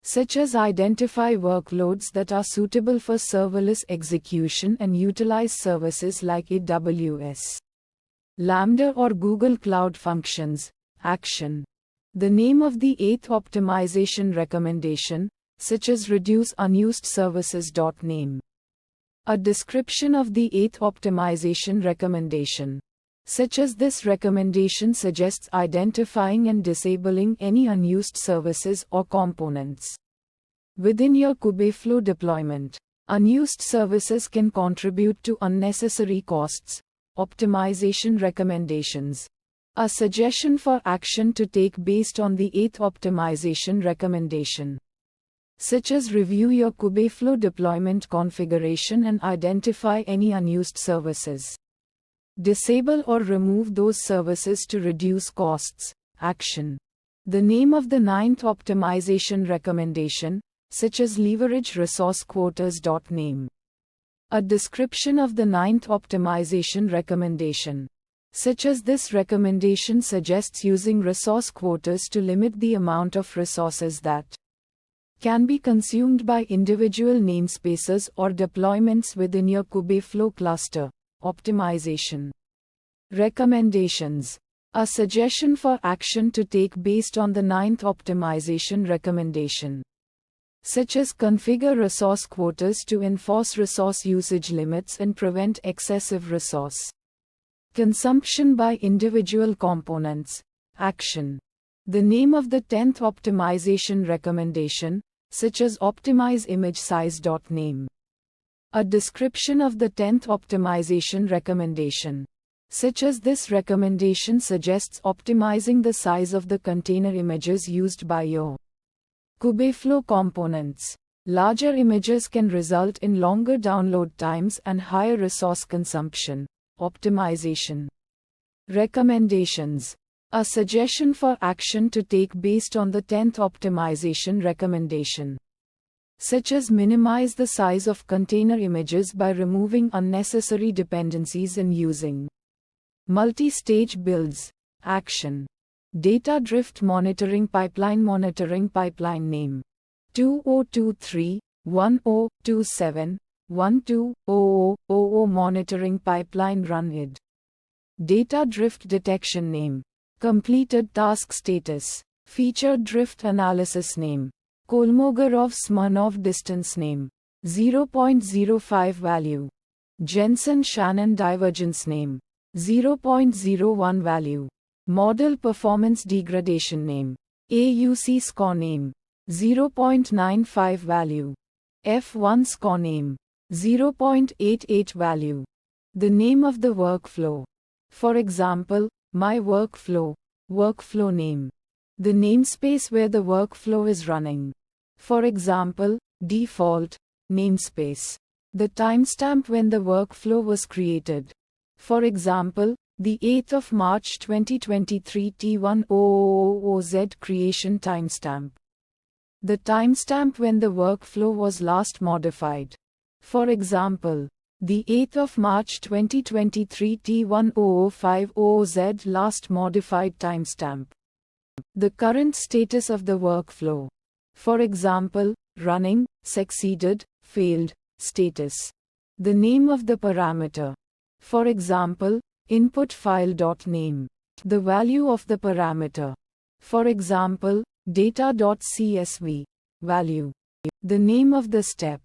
such as identify workloads that are suitable for serverless execution and utilize services like AWS, Lambda or Google Cloud Functions. Action. The name of the eighth optimization recommendation, such as reduce unused services. Name. A description of the eighth optimization recommendation, such as this recommendation suggests identifying and disabling any unused services or components within your Kubeflow deployment. Unused services can contribute to unnecessary costs. Optimization recommendations. A suggestion for action to take based on the eighth optimization recommendation, such as review your Kubeflow deployment configuration and identify any unused services. Disable or remove those services to reduce costs. Action. The name of the ninth optimization recommendation, such as leverage resource quotas. Name. A description of the ninth optimization recommendation, such as this recommendation suggests using resource quotas to limit the amount of resources that can be consumed by individual namespaces or deployments within your Kubeflow cluster. Optimization recommendations. A suggestion for action to take based on the ninth optimization recommendation, such as configure resource quotas to enforce resource usage limits and prevent excessive resource consumption by individual components. Action. The name of the 10th optimization recommendation, such as optimize image size. Name. A description of the 10th optimization recommendation, such as this recommendation suggests optimizing the size of the container images used by your Kubeflow components. Larger images can result in longer download times and higher resource consumption. Optimization recommendations. A suggestion for action to take based on the 10th optimization recommendation, such as minimize the size of container images by removing unnecessary dependencies and using multi-stage builds. Action. Data drift monitoring pipeline name 2023-1027-120000 monitoring pipeline run id. Data drift detection name. Completed task status. Featured drift analysis name. Kolmogorov-Smirnov distance name. 0.05 value. Jensen-Shannon divergence name. 0.01 value. Model performance degradation name. AUC score name. 0.95 value. F1 score name. 0.88 value. The name of the workflow. For example, my workflow. Workflow name. The namespace where the workflow is running. For example, default namespace. The timestamp when the workflow was created. For example, the 8th of March 2023 T1000Z creation timestamp. The timestamp when the workflow was last modified. For example, the 8th of March 2023 T1050Z last modified timestamp. The current status of the workflow. For example, running, succeeded, failed, status. The name of the parameter. For example, input file.name. The value of the parameter. For example, data.csv. Value. The name of the step.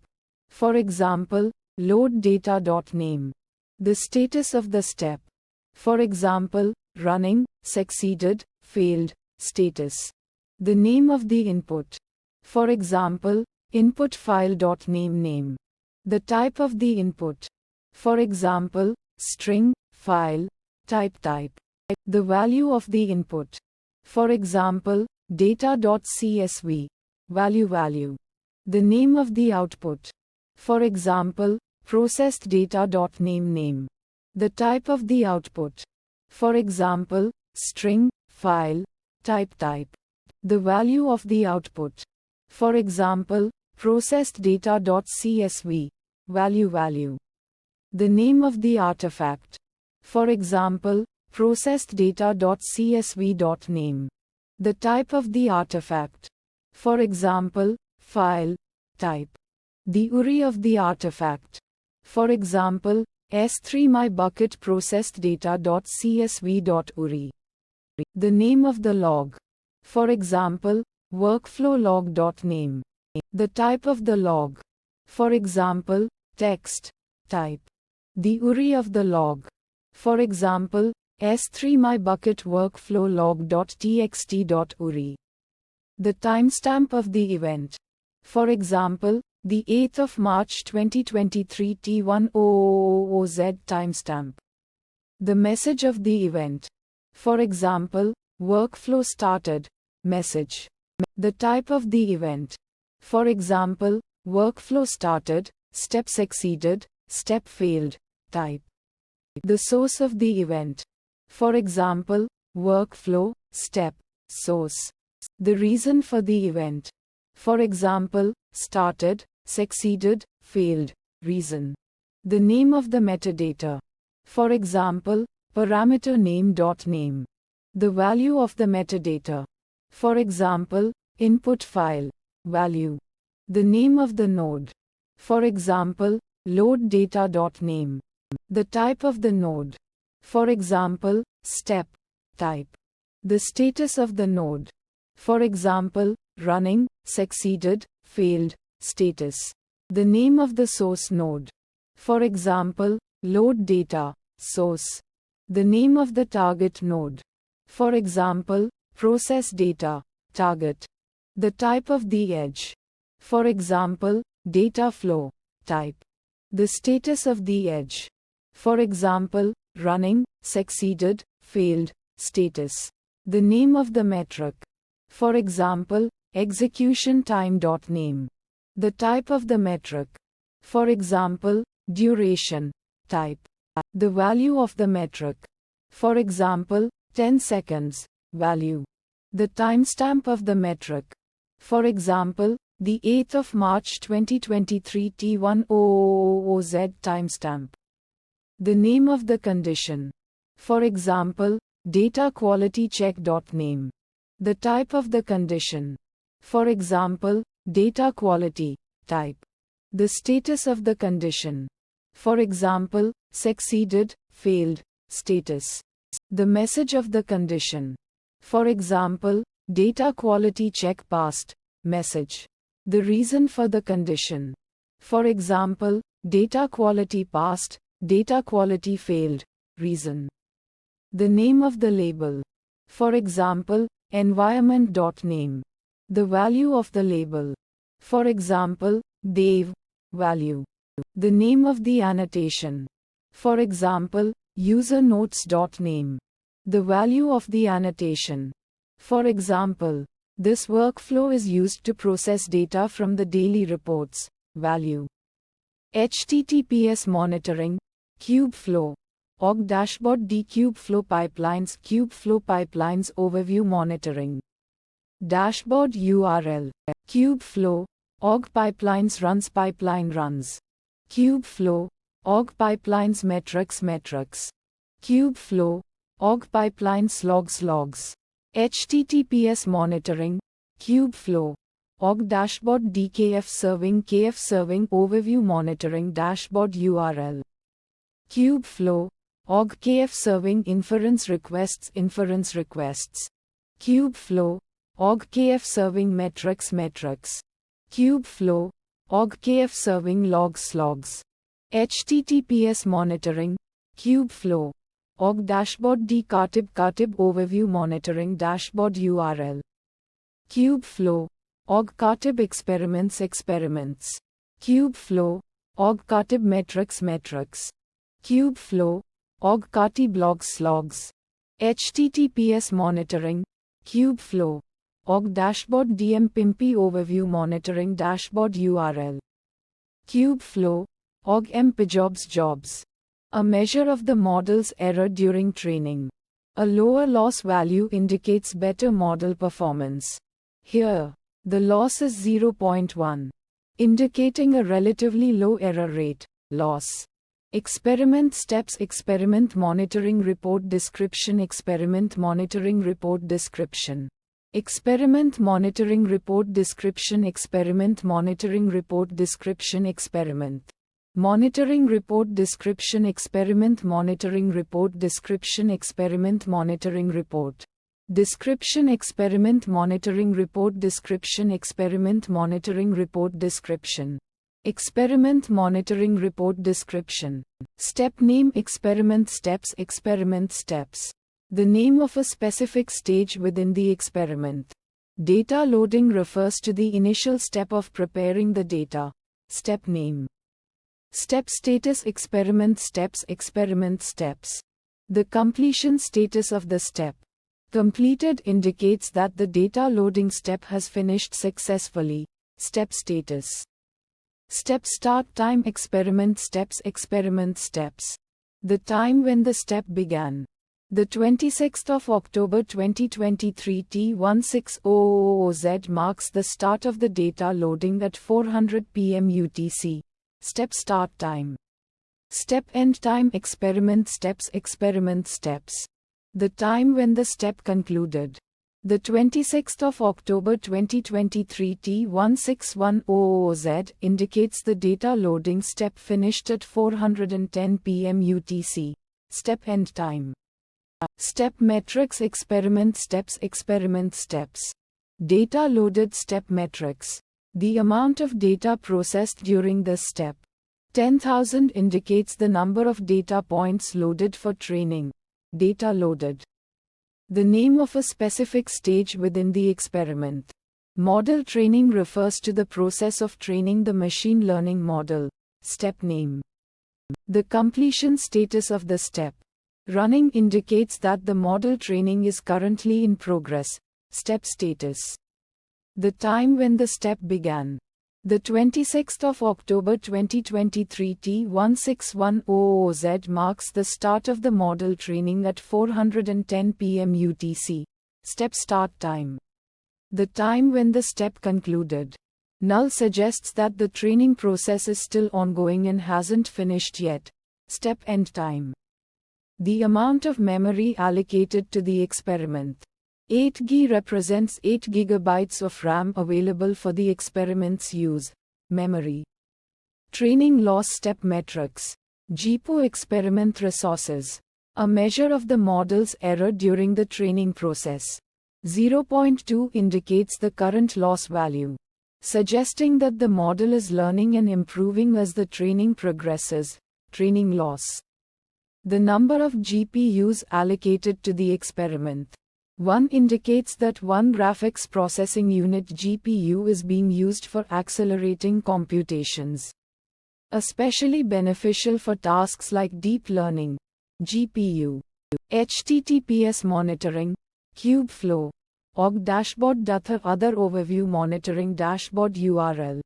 For example, load data.name. The status of the step. For example, running, succeeded, failed, status. The name of the input. For example, input file.name name. The type of the input. For example, string, file, type. The value of the input. For example, data.csv. Value. The name of the output. For example, processed data.name name. The type of the output. For example, string, file, type. The value of the output. For example, processed data.csv, value. The name of the artifact. For example, processed data.csv.name. The type of the artifact. For example, file, type. The URI of the artifact. For example, S3 my bucket processed data.csv.uri. The name of the log. For example, workflow log.name. The type of the log. For example, text, type. The URI of the log. For example, S3 my bucket workflow log.txt.uri. The timestamp of the event. For example, the 8th of March 2023 T1000Z timestamp. The message of the event. For example, workflow started, message. The type of the event. For example, workflow started, step succeeded, step failed, type. The source of the event. For example, workflow, step, source. The reason for the event. For example, started, succeeded, failed, reason. The name of the metadata. For example, parameter name.name. The value of the metadata. For example, input file, value. The name of the node. For example, load data.name. The type of the node. For example, step, type. The status of the node. For example, running, succeeded, failed, status. The name of the source node. For example, load data, source. The name of the target node. For example, process data, target. The type of the edge. For example, data flow, type. The status of the edge. For example, running, succeeded, failed, status. The name of the metric. For example, execution time.name. The type of the metric. For example, duration, type. The value of the metric. For example, 10 seconds, value. The timestamp of the metric. For example, the 8th of March 2023 T1000Z timestamp. The name of the condition. For example, data quality check.name. The type of the condition. For example, data quality, type. The status of the condition. For example, succeeded, failed, status. The message of the condition. For example, data quality check passed, message. The reason for the condition. For example, data quality passed, data quality failed, reason. The name of the label. For example, environment.name. The value of the label. For example, Dev, value. The name of the annotation. For example, user notes.name. The value of the annotation. For example, this workflow is used to process data from the daily reports, value. HTTPS monitoring, Kubeflow. Org dashboard D Kubeflow pipelines overview monitoring. Dashboard URL. Kubeflow. Org pipelines runs Kubeflow. Org pipelines metrics. Kubeflow. Org pipelines logs. HTTPS monitoring. Kubeflow. Org dashboard DKF serving overview monitoring dashboard URL. Kubeflow. Org KF serving inference requests. Kubeflow. Org KF serving metrics. Kubeflow. Org KF serving logs. HTTPS monitoring. Kubeflow. Org dashboard D Katib overview monitoring dashboard URL. Kubeflow. Org Katib experiments. Kubeflow. Org Katib metrics. Kubeflow. Org Kati blogs. HTTPS monitoring. Kubeflow. Org dashboard DM Pimpy overview monitoring dashboard URL. Kubeflow, Org jobs. A measure of the model's error during training. A lower loss value indicates better model performance. Here, the loss is 0.1, indicating a relatively low error rate. Loss. Experiment steps. Experiment monitoring report description. Experiment monitoring report description. Experiment monitoring report description. Experiment monitoring report description. Experiment monitoring report description. Experiment monitoring report description. Experiment monitoring report description. Experiment monitoring report description. Experiment monitoring report description. Experiment monitoring report description. Step name. Experiment steps. Experiment steps. The name of a specific stage within the experiment. Data loading refers to the initial step of preparing the data. Step name. Step status. Experiment steps. Experiment steps. The completion status of the step. Completed indicates that the data loading step has finished successfully. Step status. Step start time. Experiment steps. Experiment steps. The time when the step began. The 26th of October 2023 T1600Z marks the start of the data loading at 400 p.m. UTC. Step start time. Step end time. Experiment steps. Experiment steps. The time when the step concluded. The 26th of October 2023 T1610Z indicates the data loading step finished at 410 p.m. UTC. Step end time. Step metrics. Experiment steps. Experiment steps. Data loaded step metrics. The amount of data processed during this step. 10,000 indicates the number of data points loaded for training. Data loaded. The name of a specific stage within the experiment. Model training refers to the process of training the machine learning model. Step name. The completion status of the step. Running indicates that the model training is currently in progress. Step status. The time when the step began. The 26th of October 2023 T1610Z marks the start of the model training at 410 p.m. UTC. Step start time. The time when the step concluded. Null suggests that the training process is still ongoing and hasn't finished yet. Step end time. The amount of memory allocated to the experiment. 8GB represents 8 GB of RAM available for the experiment's use. Memory. Training loss step metrics. GPO experiment resources. A measure of the model's error during the training process. 0.2 indicates the current loss value, suggesting that the model is learning and improving as the training progresses. Training loss. The number of GPUs allocated to the experiment. 1 indicates that one graphics processing unit GPU is being used for accelerating computations. Especially beneficial for tasks like deep learning. GPU. HTTPS monitoring. Kubeflow. Org dashboard other overview monitoring dashboard URL.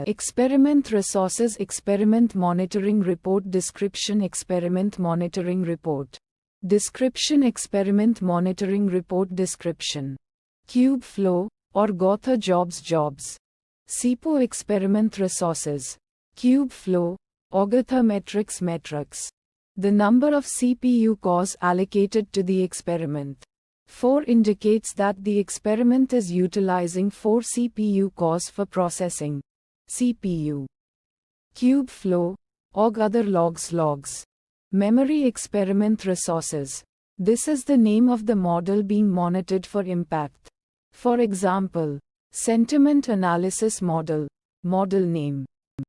Experiment resources. Experiment monitoring report description. Experiment monitoring report description. Experiment monitoring report description. Kubeflow, org author jobs. CPO experiment resources. Kubeflow, org author metrics. The number of CPU cores allocated to the experiment. 4 indicates that the experiment is utilizing 4 CPU cores for processing. CPU. Kubeflow, org other logs. Memory experiment resources. This is the name of the model being monitored for impact. For example, sentiment analysis model. Model name.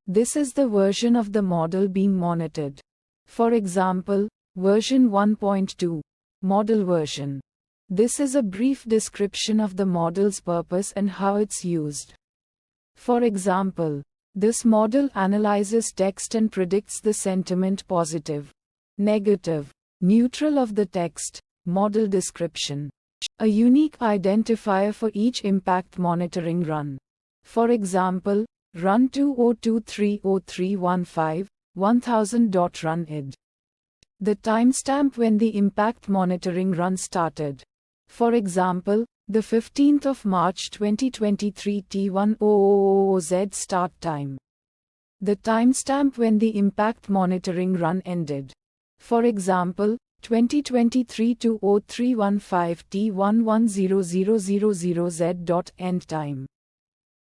This is the version of the model being monitored. For example, version 1.2. Model version. This is a brief description of the model's purpose and how it's used. For example, this model analyzes text and predicts the sentiment positive, negative, neutral of the text. Model description. A unique identifier for each impact monitoring run. For example, run 20230315, 1000.runid. The timestamp when the impact monitoring run started. For example, the 15th of March 2023 T1000Z start time. The timestamp when the impact monitoring run ended. For example, 2023-20315 T110000Z. End time.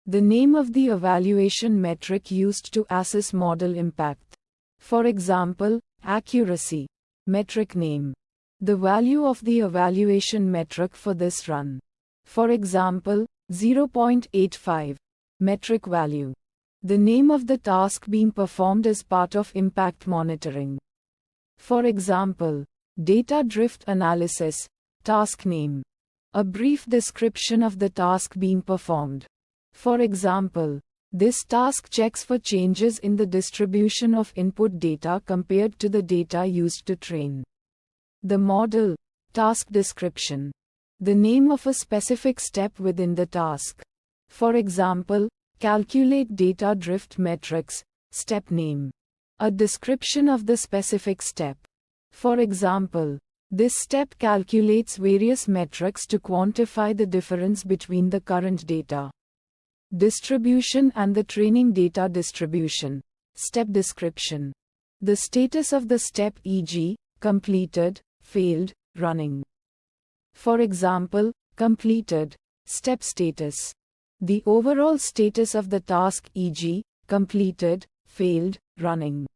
The name of the evaluation metric used to assess model impact. For example, accuracy. Metric name. The value of the evaluation metric for this run. For example, 0.85. Metric value. The name of the task being performed as part of impact monitoring. For example, data drift analysis. Task name. A brief description of the task being performed. For example, this task checks for changes in the distribution of input data compared to the data used to train the model. Task description. The name of a specific step within the task. For example, calculate data drift metrics. Step name. A description of the specific step. For example, this step calculates various metrics to quantify the difference between the current data distribution and the training data distribution. Step description. The status of the step, e.g., completed, failed, running. For example, completed. Step status. The overall status of the task, e.g., completed, failed, running.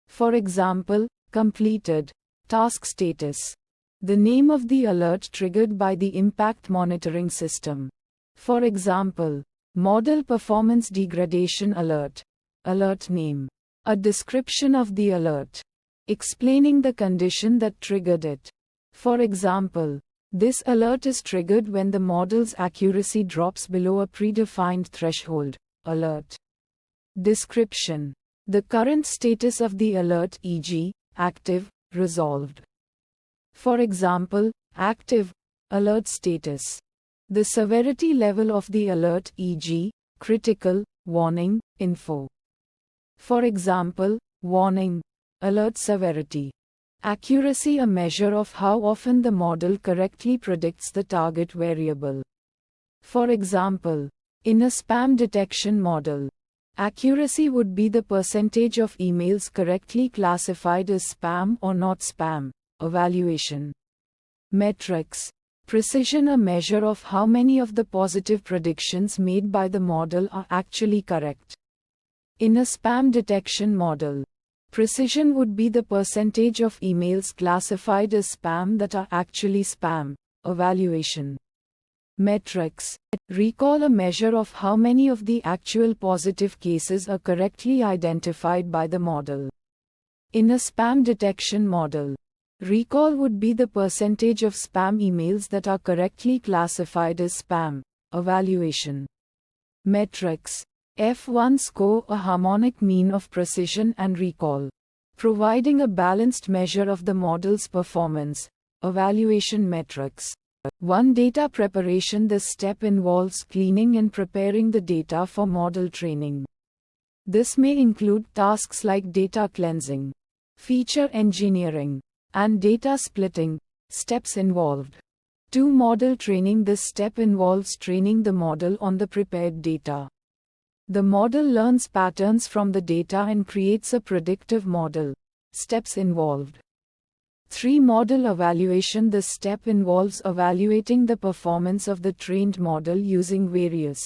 For example, completed. Task status. The name of the alert triggered by the impact monitoring system. For example, model performance degradation alert. Alert name. A description of the alert. Explaining the condition that triggered it. For example, this alert is triggered when the model's accuracy drops below a predefined threshold. Alert. Description. The current status of the alert, e.g., active, resolved. For example, active, alert status. The severity level of the alert, e.g., critical, warning, info. For example, warning, alert severity. Accuracy, a measure of how often the model correctly predicts the target variable. For example, in a spam detection model, accuracy would be the percentage of emails correctly classified as spam or not spam. Evaluation. Metrics. Precision, a measure of how many of the positive predictions made by the model are actually correct. In a spam detection model, precision would be the percentage of emails classified as spam that are actually spam. Evaluation. Metrics. Recall, a measure of how many of the actual positive cases are correctly identified by the model. In a spam detection model, recall would be the percentage of spam emails that are correctly classified as spam. Evaluation. Metrics. F1 score, a harmonic mean of precision and recall, providing a balanced measure of the model's performance. Evaluation metrics. 1. Data preparation. This step involves cleaning and preparing the data for model training. This may include tasks like data cleansing, feature engineering, and data splitting. Steps involved. 2. Model training. This step involves training the model on the prepared data. The model learns patterns from the data and creates a predictive model. Steps involved. 3. Model evaluation. This step involves evaluating the performance of the trained model using various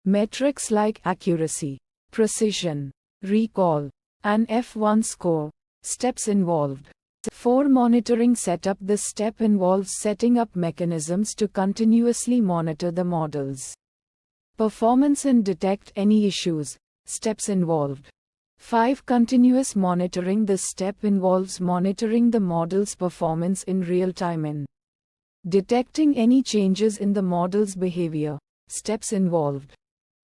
metrics like accuracy, precision, recall, and F1 score. Steps involved. 4. Monitoring setup. This step involves setting up mechanisms to continuously monitor the model's performance and detect any issues. Steps involved. 5. Continuous monitoring. This step involves monitoring the model's performance in real time and detecting any changes in the model's behavior. Steps involved.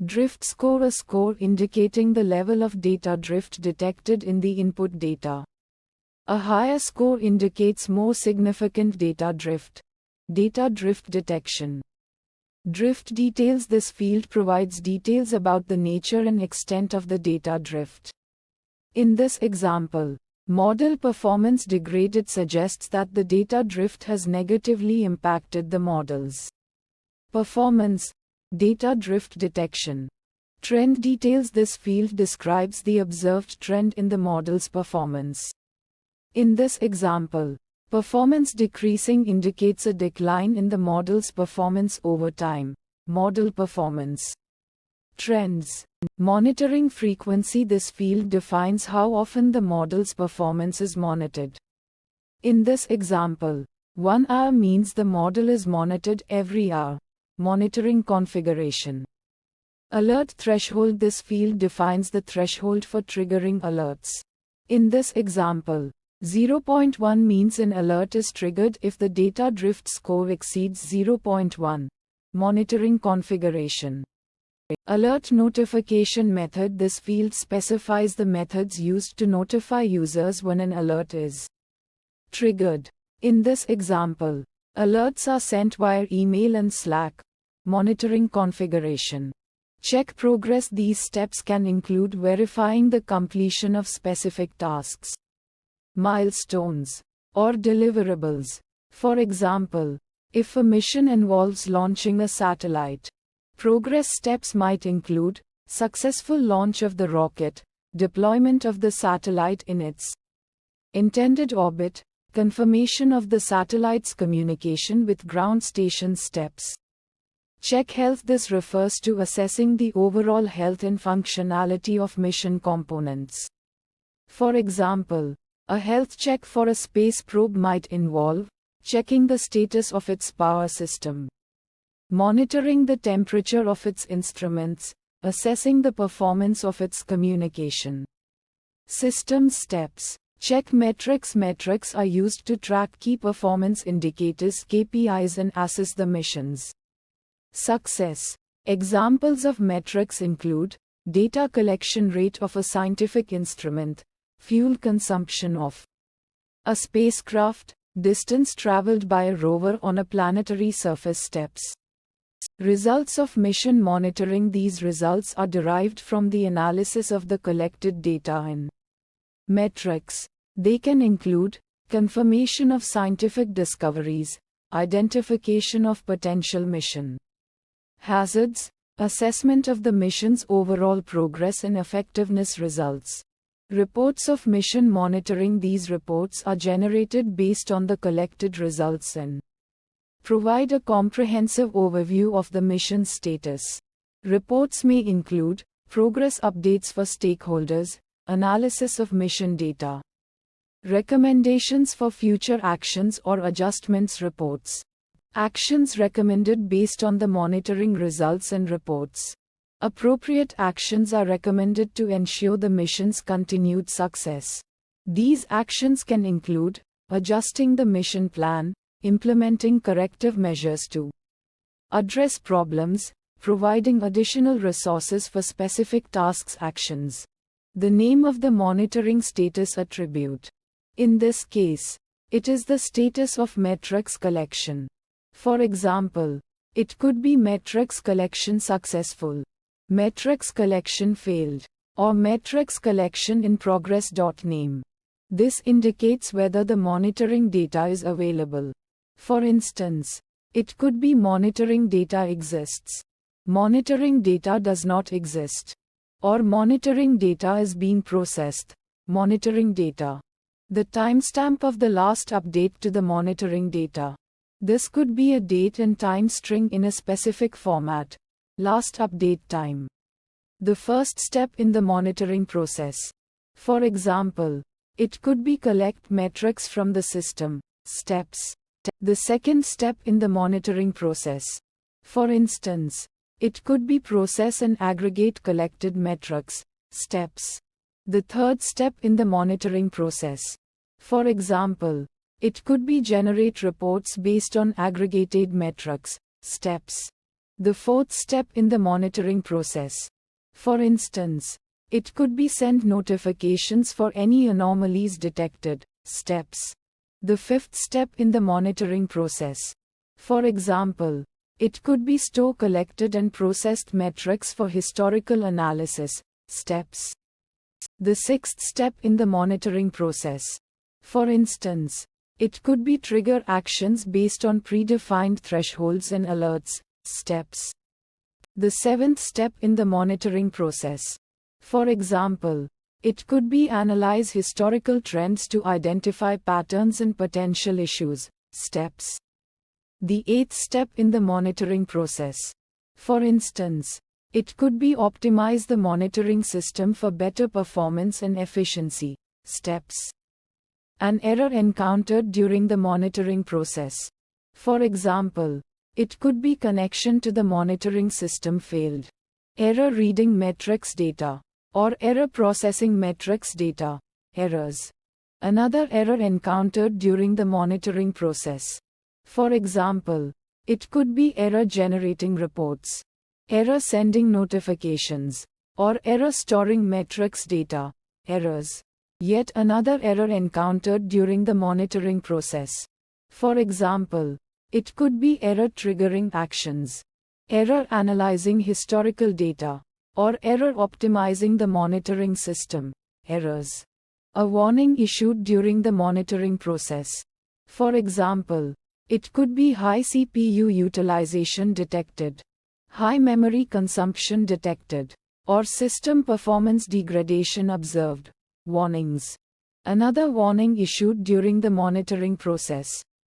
Drift score. A score indicating the level of data drift detected in the input data. A higher score indicates more significant data drift. Data drift detection. Drift details. This field provides details about the nature and extent of the data drift. In this example, model performance degraded suggests that the data drift has negatively impacted the model's performance. Data drift detection. Trend details. This field describes the observed trend in the model's performance. In this example, performance decreasing indicates a decline in the model's performance over time. Model performance. Trends. Monitoring frequency. This field defines how often the model's performance is monitored. In this example, 1 hour means the model is monitored every hour. Monitoring configuration. Alert threshold. This field defines the threshold for triggering alerts. In this example, 0.1 means an alert is triggered if the data drift score exceeds 0.1. Monitoring configuration. Alert notification method. This field specifies the methods used to notify users when an alert is triggered. In this example, alerts are sent via email and Slack. Monitoring configuration. Check progress. These steps can include verifying the completion of specific tasks, milestones, or deliverables. For example, if a mission involves launching a satellite, progress steps might include successful launch of the rocket, deployment of the satellite in its intended orbit, confirmation of the satellite's communication with ground station steps. Check health. This refers to assessing the overall health and functionality of mission components. For example, a health check for a space probe might involve checking the status of its power system, monitoring the temperature of its instruments, assessing the performance of its communication system steps. Check metrics. Metrics are used to track key performance indicators (KPIs) and assess the mission's success. Examples of metrics include data collection rate of a scientific instrument, fuel consumption of a spacecraft, distance traveled by a rover on a planetary surface steps. Results of mission monitoring. These results are derived from the analysis of the collected data and metrics. They can include confirmation of scientific discoveries, identification of potential mission hazards, assessment of the mission's overall progress and effectiveness. Results. Reports of mission monitoring. These reports are generated based on the collected results and provide a comprehensive overview of the mission status. Reports may include progress updates for stakeholders, analysis of mission data, recommendations for future actions or adjustments. Reports. Actions recommended based on the monitoring results and reports. Appropriate actions are recommended to ensure the mission's continued success. These actions can include adjusting the mission plan, implementing corrective measures to address problems, providing additional resources for specific tasks. Actions. The name of the monitoring status attribute. In this case, it is the status of metrics collection. For example, it could be metrics collection successful, metrics collection failed, or metrics collection in progress. Name. This indicates whether the monitoring data is available. For instance, it could be monitoring data exists, monitoring data does not exist, or monitoring data is being processed. Monitoring data. The timestamp of the last update to the monitoring data. This could be a date and time string in a specific format. Last update time. The first step in the monitoring process. For example, it could be collect metrics from the system. Steps. The second step in the monitoring process. For instance, it could be process and aggregate collected metrics. Steps. The third step in the monitoring process. For example, it could be generate reports based on aggregated metrics. Steps. The fourth step in the monitoring process. For instance, it could be send notifications for any anomalies detected. Steps. The fifth step in the monitoring process. For example, it could be store collected and processed metrics for historical analysis, steps. The sixth step in the monitoring process. For instance, it could be trigger actions based on predefined thresholds and alerts, steps. The seventh step in the monitoring process. For example, it could be analyze historical trends to identify patterns and potential issues, steps. The eighth step in the monitoring process. For instance, it could be optimize the monitoring system for better performance and efficiency, steps. An error encountered during the monitoring process. For example, it could be connection to the monitoring system failed, error reading metrics data, or error processing metrics data, errors. Another error encountered during the monitoring process. For example, it could be error generating reports, error sending notifications, or error storing metrics data, errors. Yet another error encountered during the monitoring process. For example, it could be error triggering actions, error analyzing historical data, or error optimizing the monitoring system, errors. A warning issued during the monitoring process. For example, it could be high CPU utilization detected, high memory consumption detected, or system performance degradation observed. Warnings. Another warning issued during the monitoring process.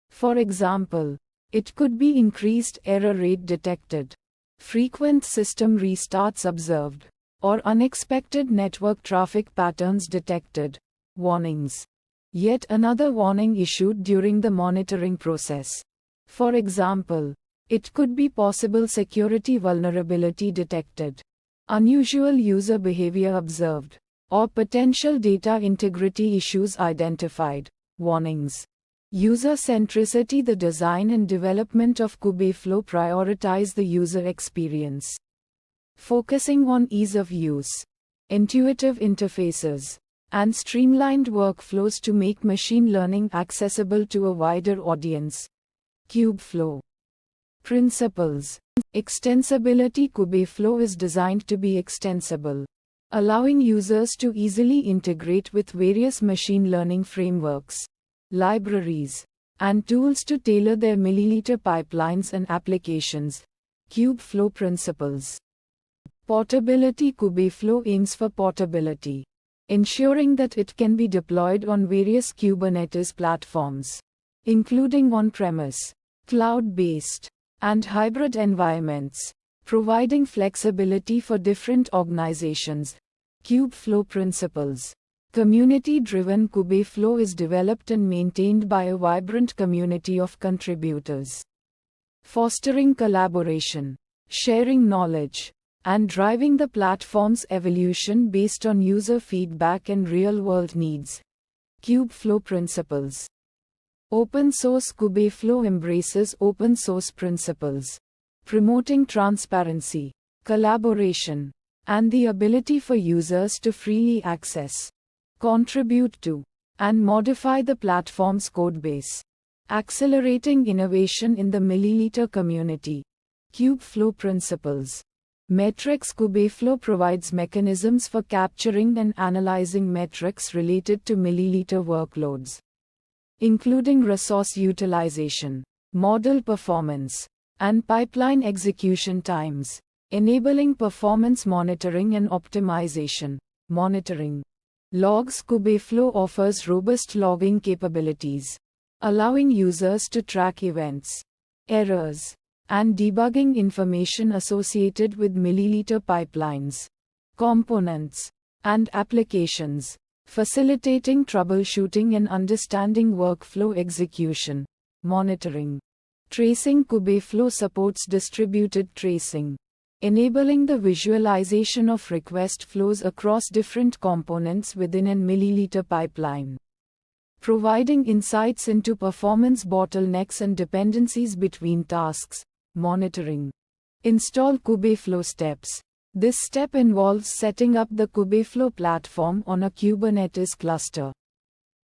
For example, it could be increased error rate detected, frequent system restarts observed, or unexpected network traffic patterns detected. Warnings. Yet another warning issued during the monitoring process. For example, it could be possible security vulnerability detected, unusual user behavior observed, or potential data integrity issues identified. Warnings. User centricity. The design and development of Kubeflow prioritize the user experience, focusing on ease of use, intuitive interfaces, and streamlined workflows to make machine learning accessible to a wider audience. Kubeflow principles. Extensibility. Kubeflow is designed to be extensible, allowing users to easily integrate with various machine learning frameworks, libraries, and tools to tailor their milliliter pipelines and applications. Kubeflow principles. Portability. Kubeflow aims for portability, ensuring that it can be deployed on various Kubernetes platforms, including on-premise, cloud-based, and hybrid environments, providing flexibility for different organizations. Kubeflow principles. Community-driven. Kubeflow is developed and maintained by a vibrant community of contributors, fostering collaboration, sharing knowledge, and driving the platform's evolution based on user feedback and real-world needs. Kubeflow principles. Open source. Kubeflow embraces open source principles, promoting transparency, collaboration, and the ability for users to freely access, contribute to, and modify the platform's codebase, accelerating innovation in the milliliter community. Kubeflow principles. Metrics. Kubeflow provides mechanisms for capturing and analyzing metrics related to milliliter workloads, including resource utilization, model performance, and pipeline execution times, enabling performance monitoring and optimization. Monitoring. Logs. Kubeflow offers robust logging capabilities, allowing users to track events, errors, and debugging information associated with milliliter pipelines, components, and applications, facilitating troubleshooting and understanding workflow execution. Monitoring. Tracing. Kubeflow supports distributed tracing, enabling the visualization of request flows across different components within a milliliter pipeline, providing insights into performance bottlenecks and dependencies between tasks. Monitoring. Install Kubeflow steps. This step involves setting up the Kubeflow platform on a Kubernetes cluster,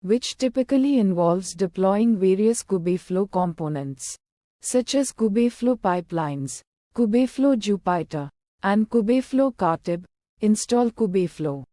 which typically involves deploying various Kubeflow components. such as Kubeflow pipelines, Kubeflow Jupyter, and Kubeflow Katib. Install Kubeflow.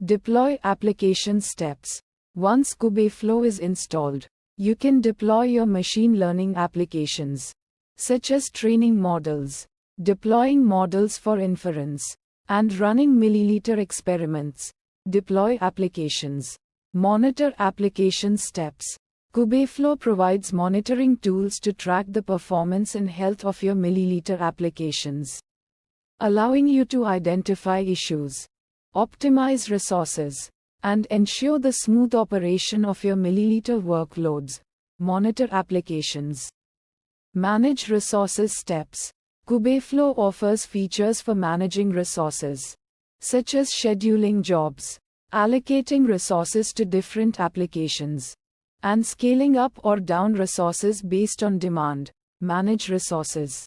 Deploy application steps. Once Kubeflow is installed, you can deploy your machine learning applications, such as training models, deploying models for inference, and running milliliter experiments. Deploy applications. Monitor application steps. Kubeflow provides monitoring tools to track the performance and health of your milliliter applications, allowing you to identify issues, optimize resources, and ensure the smooth operation of your milliliter workloads. Monitor applications. Manage resources steps. Kubeflow offers features for managing resources, such as scheduling jobs, allocating resources to different applications, and scaling up or down resources based on demand. Manage resources.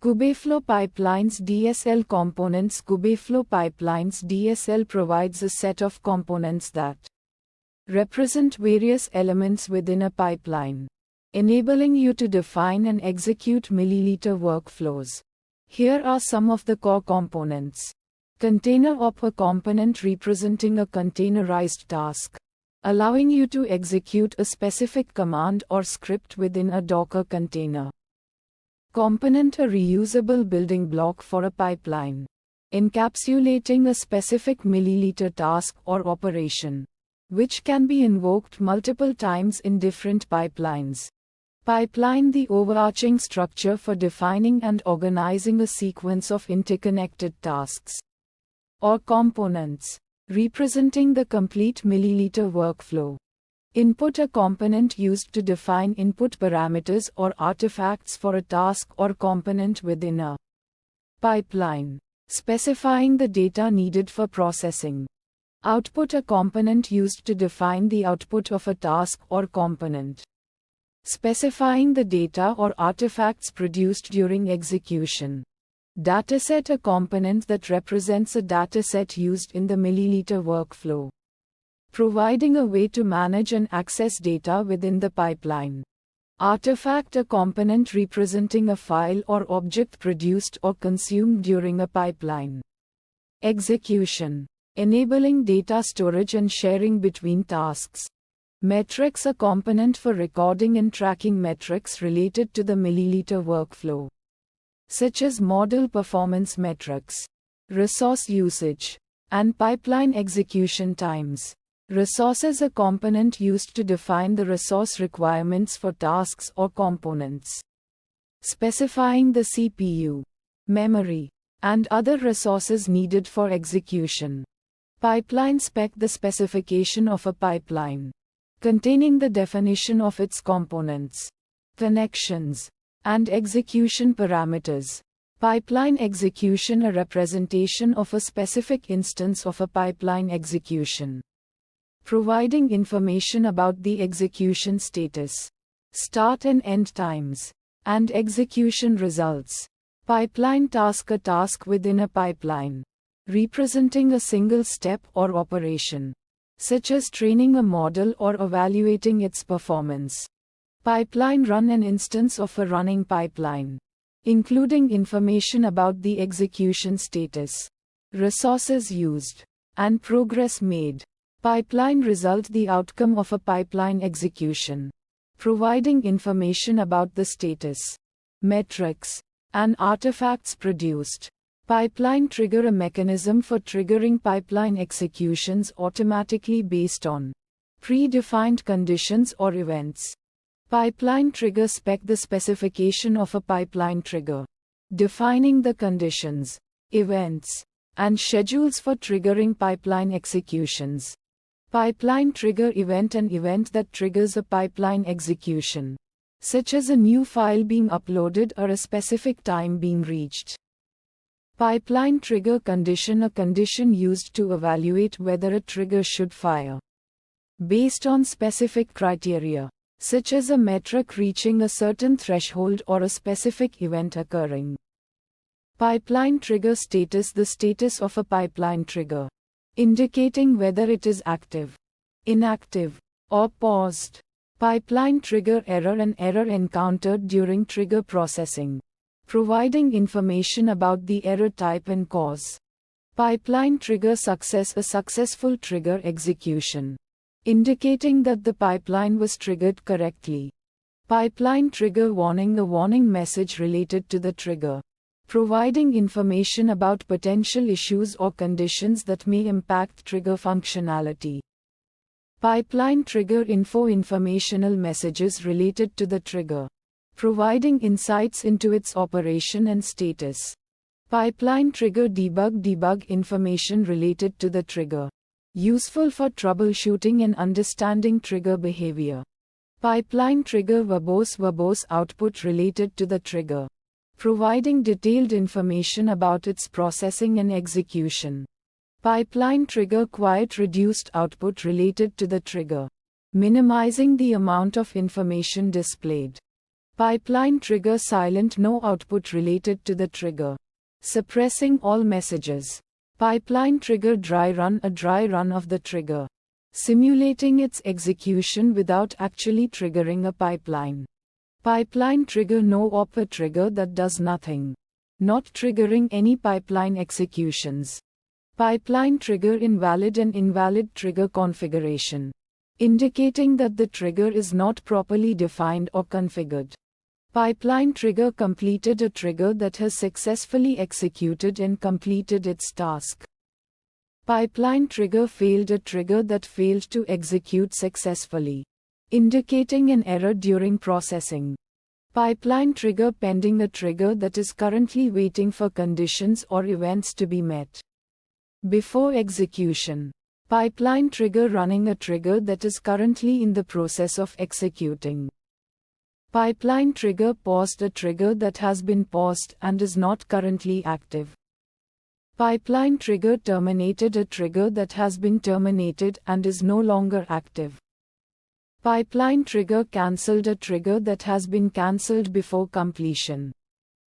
Kubeflow Pipelines DSL Components. Kubeflow Pipelines DSL provides a set of components that represent various elements within a pipeline, enabling you to define and execute milliliter workflows. Here are some of the core components. Container op, a component representing a containerized task, allowing you to execute a specific command or script within a Docker container. Component, a reusable building block for a pipeline, encapsulating a specific milliliter task or operation, which can be invoked multiple times in different pipelines. Pipeline, the overarching structure for defining and organizing a sequence of interconnected tasks or components, representing the complete milliliter workflow. Input, a component used to define input parameters or artifacts for a task or component within a pipeline, specifying the data needed for processing. Output, a component used to define the output of a task or component, specifying the data or artifacts produced during execution. Dataset, a component that represents a dataset used in the milliliter workflow, providing a way to manage and access data within the pipeline. Artifact, a component representing a file or object produced or consumed during a pipeline. Execution, enabling data storage and sharing between tasks. Metrics, a component for recording and tracking metrics related to the milliliter workflow, such as model performance metrics, resource usage, and pipeline execution times. Resources, a component used to define the resource requirements for tasks or components, specifying the CPU, memory, and other resources needed for execution. Pipeline spec, the specification of a pipeline, containing the definition of its components, connections, and execution parameters. Pipeline execution, a representation of a specific instance of a pipeline execution, providing information about the execution status, start and end times, and execution results. Pipeline task, a task within a pipeline, representing a single step or operation, such as training a model or evaluating its performance. Pipeline run, an instance of a running pipeline, including information about the execution status, resources used, and progress made. Pipeline result, the outcome of a pipeline execution, providing information about the status, metrics, and artifacts produced. Pipeline trigger, a mechanism for triggering pipeline executions automatically based on predefined conditions or events. Pipeline trigger spec, the specification of a pipeline trigger, defining the conditions, events, and schedules for triggering pipeline executions. Pipeline trigger event, an event that triggers a pipeline execution, such as a new file being uploaded or a specific time being reached. Pipeline trigger condition, a condition used to evaluate whether a trigger should fire, based on specific criteria, such as a metric reaching a certain threshold or a specific event occurring. Pipeline trigger status, the status of a pipeline trigger, indicating whether it is active, inactive, or paused. Pipeline trigger error, an error encountered during trigger processing, providing information about the error type and cause. Pipeline trigger success, a successful trigger execution, indicating that the pipeline was triggered correctly. Pipeline trigger warning, a warning message related to the trigger, providing information about potential issues or conditions that may impact trigger functionality. Pipeline trigger info, informational messages related to the trigger, providing insights into its operation and status. Pipeline trigger debug information related to the trigger, useful for troubleshooting and understanding trigger behavior. Pipeline trigger verbose output related to the trigger, providing detailed information about its processing and execution. Pipeline trigger quiet reduced output related to the trigger, minimizing the amount of information displayed. Pipeline trigger silent no output related to the trigger, suppressing all messages. Pipeline trigger dry run, a dry run of the trigger, simulating its execution without actually triggering a pipeline. Pipeline trigger no op, a trigger that does nothing, not triggering any pipeline executions. Pipeline trigger invalid, an invalid trigger configuration, indicating that the trigger is not properly defined or configured. Pipeline trigger completed, a trigger that has successfully executed and completed its task. Pipeline trigger failed, a trigger that failed to execute successfully, indicating an error during processing. Pipeline trigger pending, a trigger that is currently waiting for conditions or events to be met before execution. Pipeline trigger running, a trigger that is currently in the process of executing. Pipeline trigger paused, a trigger that has been paused and is not currently active. Pipeline trigger terminated, a trigger that has been terminated and is no longer active. Pipeline trigger cancelled, a trigger that has been cancelled before completion.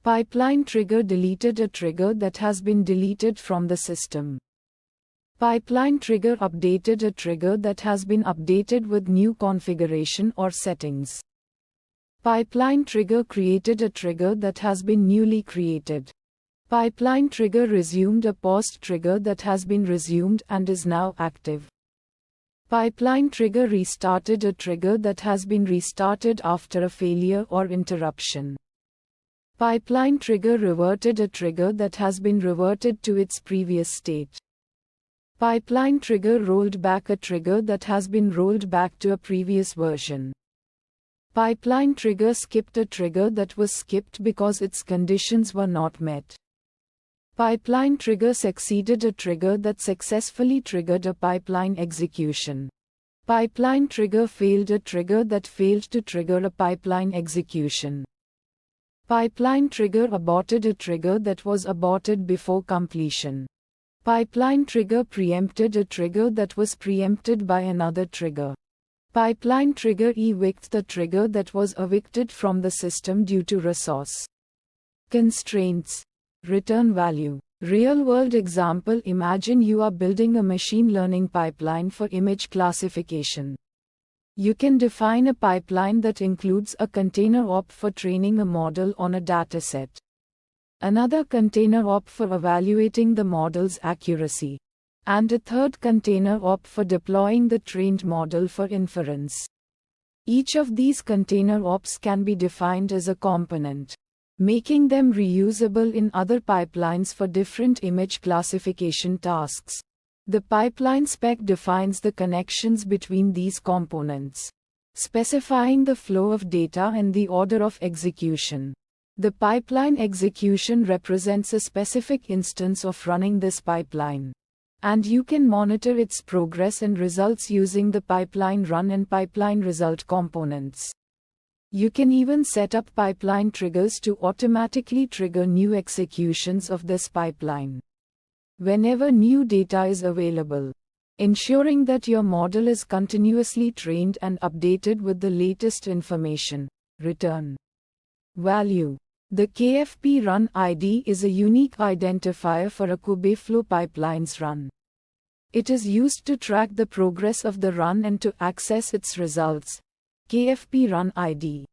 Pipeline trigger deleted, a trigger that has been deleted from the system. Pipeline trigger updated, a trigger that has been updated with new configuration or settings. Pipeline trigger created, a trigger that has been newly created. Pipeline trigger resumed, a paused trigger that has been resumed and is now active. Pipeline trigger restarted, a trigger that has been restarted after a failure or interruption. Pipeline trigger reverted, a trigger that has been reverted to its previous state. Pipeline trigger rolled back, a trigger that has been rolled back to a previous version. Pipeline trigger skipped, a trigger that was skipped because its conditions were not met. Pipeline trigger succeeded, a trigger that successfully triggered a pipeline execution. Pipeline trigger failed, a trigger that failed to trigger a pipeline execution. Pipeline trigger aborted, a trigger that was aborted before completion. Pipeline trigger preempted, a trigger that was preempted by another trigger. Pipeline trigger evict, the trigger that was evicted from the system due to resource constraints. Return value. Real-world example: imagine you are building a machine learning pipeline for image classification. You can define a pipeline that includes a container op for training a model on a dataset, another container op for evaluating the model's accuracy, and a third container op for deploying the trained model for inference. Each of these container ops can be defined as a component, making them reusable in other pipelines for different image classification tasks. The pipeline spec defines the connections between these components, specifying the flow of data and the order of execution. The pipeline execution represents a specific instance of running this pipeline, and you can monitor its progress and results using the pipeline run and pipeline result components. You can even set up pipeline triggers to automatically trigger new executions of this pipeline whenever new data is available, ensuring that your model is continuously trained and updated with the latest information. Return value. The KFP run ID is a unique identifier for a Kubeflow pipeline's run. It is used to track the progress of the run and to access its results, KFP run ID.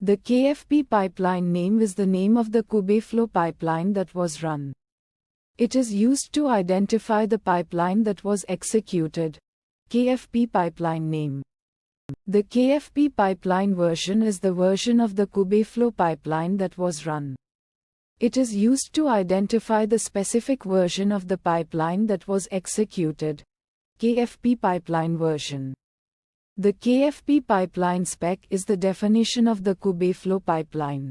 The KFP pipeline name is the name of the Kubeflow pipeline that was run. It is used to identify the pipeline that was executed. KFP pipeline name. The KFP pipeline version is the version of the Kubeflow pipeline that was run. It is used to identify the specific version of the pipeline that was executed. KFP pipeline version. The KFP pipeline spec is the definition of the Kubeflow pipeline.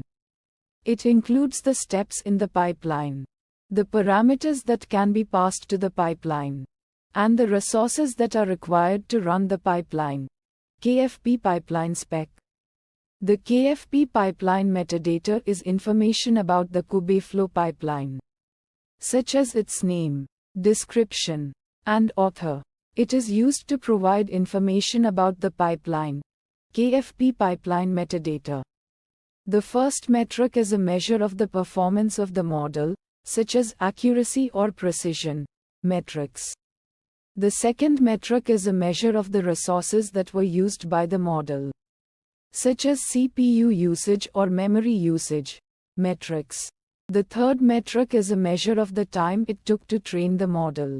It includes the steps in the pipeline, the parameters that can be passed to the pipeline, and the resources that are required to run the pipeline. KFP pipeline spec. The KFP pipeline metadata is information about the Kubeflow pipeline, such as its name, description, and author. It is used to provide information about the pipeline. KFP pipeline metadata. The first metric is a measure of the performance of the model, such as accuracy or precision metrics. The second metric is a measure of the resources that were used by the model, such as CPU usage or memory usage metrics. The third metric is a measure of the time it took to train the model,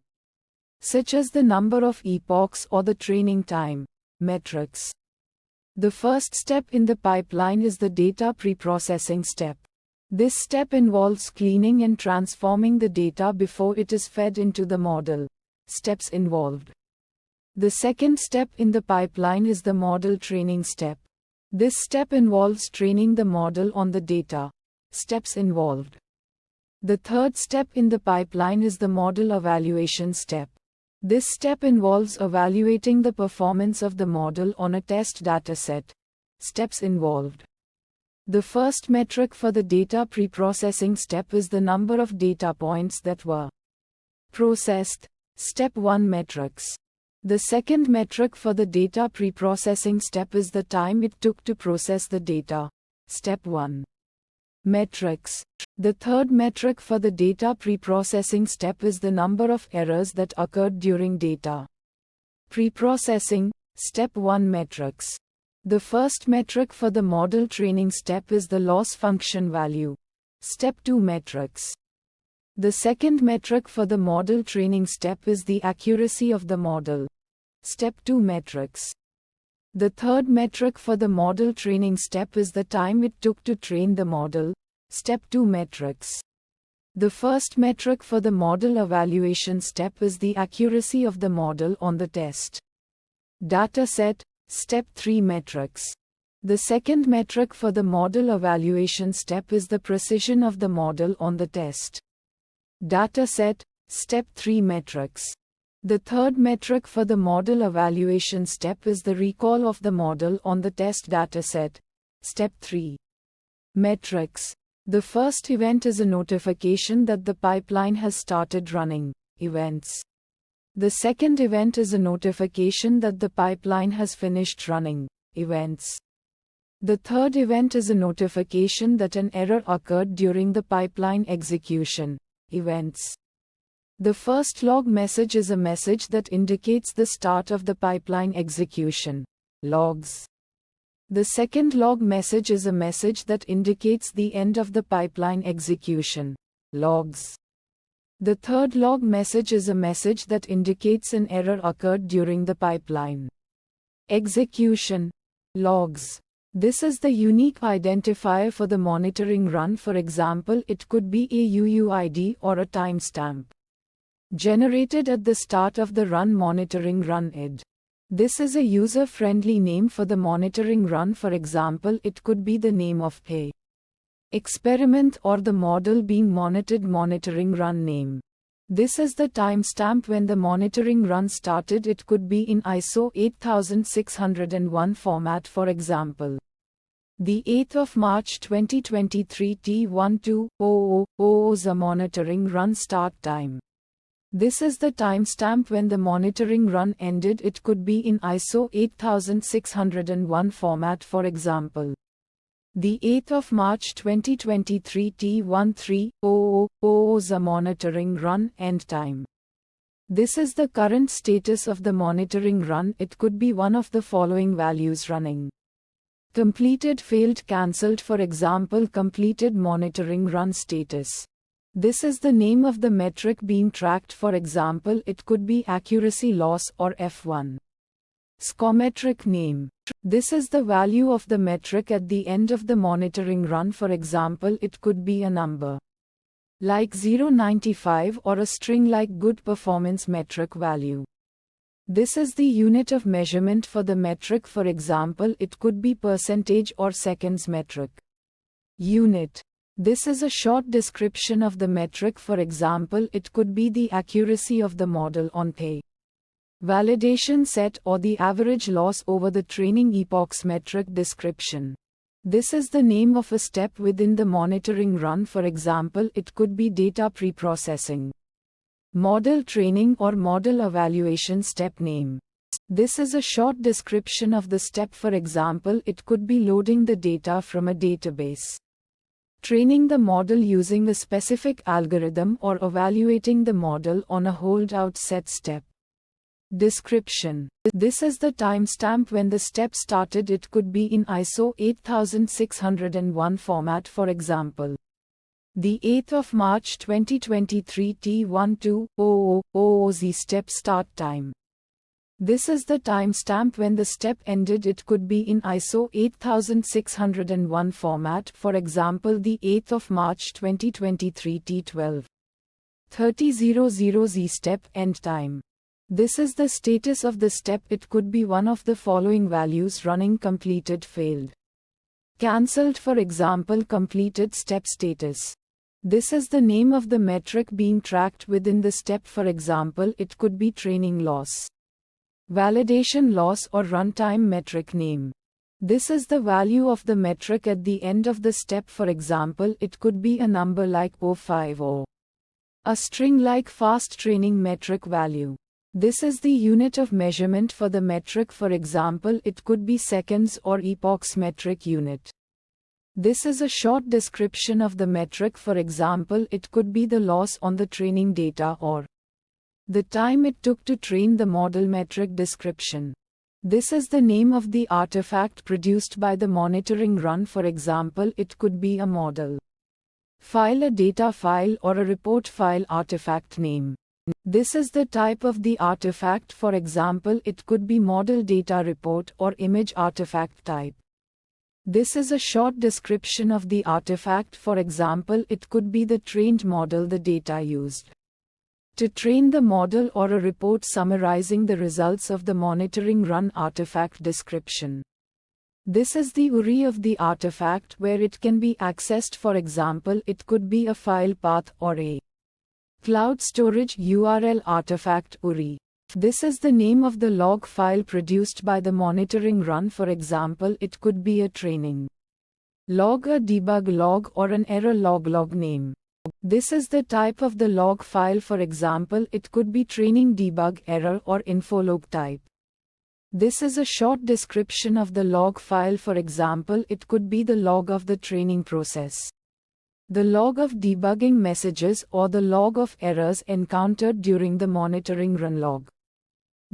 such as the number of epochs or the training time metrics. The first step in the pipeline is the data preprocessing step. This step involves cleaning and transforming the data before it is fed into the model. Steps involved. The second step in the pipeline is the model training step. This step involves training the model on the data. Steps involved. The third step in the pipeline is the model evaluation step. This step involves evaluating the performance of the model on a test dataset. Steps involved. The first metric for the data preprocessing step is the number of data points that were processed. Step 1 metrics. The second metric for the data preprocessing step is the time it took to process the data. Step 1 metrics. The third metric for the data preprocessing step is the number of errors that occurred during data preprocessing. Step 1 metrics. The first metric for the model training step is the loss function value. Step 2 metrics. The second metric for the model training step is the accuracy of the model. Step 2 metrics. The third metric for the model training step is the time it took to train the model. Step 2 metrics. The first metric for the model evaluation step is the accuracy of the model on the test dataset. Step 3 metrics. The second metric for the model evaluation step is the precision of the model on the test dataset. Step 3 metrics. The third metric for the model evaluation step is the recall of the model on the test dataset. Step 3 metrics. The first event is a notification that the pipeline has started running. Events. The second event is a notification that the pipeline has finished running. Events. The third event is a notification that an error occurred during the pipeline execution. Events. The first log message is a message that indicates the start of the pipeline execution. Logs. The second log message is a message that indicates the end of the pipeline execution. Logs. The third log message is a message that indicates an error occurred during the pipeline execution. Logs. This is the unique identifier for the monitoring run. For example, it could be a UUID or a timestamp generated at the start of the run monitoring run id. This is a user-friendly name for the monitoring run. For example, it could be the name of a experiment or the model being monitored monitoring run name. This is the timestamp when the monitoring run started. It could be in ISO 8601 format. For example, the 8th of March 2023 T120000 is a monitoring run start time. This is the timestamp when the monitoring run ended. It could be in ISO 8601 format. For example, the 8th of March 2023 T130000 is a monitoring run end time. This is the current status of the monitoring run. It could be one of the following values running. Completed, failed, cancelled, for example, completed monitoring run status. This is the name of the metric being tracked, for example, it could be accuracy loss or F1. Metric name. This is the value of the metric at the end of the monitoring run, for example, it could be a number like 0.95 or a string like good performance metric value. This is the unit of measurement for the metric, for example, it could be percentage or seconds metric. Unit. This is a short description of the metric, for example, it could be the accuracy of the model on the validation set or the average loss over the training epochs metric description. This is the name of a step within the monitoring run, for example, it could be data preprocessing, model training or model evaluation step name. This is a short description of the step, for example, it could be loading the data from a database, training the model using a specific algorithm, or evaluating the model on a holdout set step. Description. This is the timestamp when the step started, it could be in ISO 8601 format, for example, the 8th of March 2023 T120000Z step start time. This is the timestamp when the step ended, it could be in ISO 8601 format, for example, the 8th of March 2023 T12:30:00Z step end time. This is the status of the step, it could be one of the following values: running, completed, failed, cancelled, for example, completed step status. This is the name of the metric being tracked within the step, for example, it could be training loss, validation loss, or runtime metric name. This is the value of the metric at the end of the step, for example, it could be a number like 0.5 or a string like fast training metric value. This is the unit of measurement for the metric, for example, it could be seconds or epochs metric unit. This is a short description of the metric, for example, it could be the loss on the training data or the time it took to train the model metric description. This is the name of the artifact produced by the monitoring run, for example, it could be a model file, a data file, or a report file artifact name. This is the type of the artifact, for example, it could be model data report or image artifact type. This is a short description of the artifact, for example, it could be the trained model, the data used to train the model, or a report summarizing the results of the monitoring run artifact description. This is the URI of the artifact, where it can be accessed, for example, it could be a file path or a cloud storage URL artifact URI. This is the name of the log file produced by the monitoring run, for example, it could be a training log, a debug log, or an error log name. This is the type of the log file, for example, it could be training debug error or infolog type. This is a short description of the log file, for example, it could be the log of the training process, the log of debugging messages, or the log of errors encountered during the monitoring run log.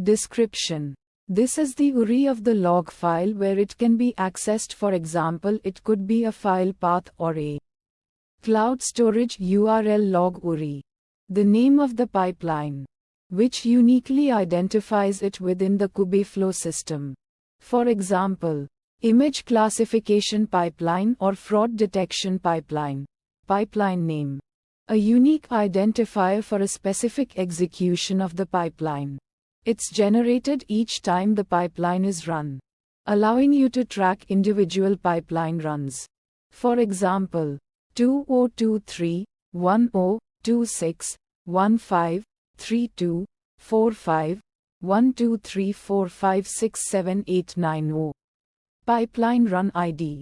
Description. This is the URI of the log file, where it can be accessed, for example, it could be a file path or a cloud storage URL log URI. The name of the pipeline, which uniquely identifies it within the Kubeflow system. For example, image classification pipeline or fraud detection pipeline. Pipeline name. A unique identifier for a specific execution of the pipeline. It's generated each time the pipeline is run, allowing you to track individual pipeline runs. For example, 2023-10-26-15-32-45-1234567890. Pipeline run ID.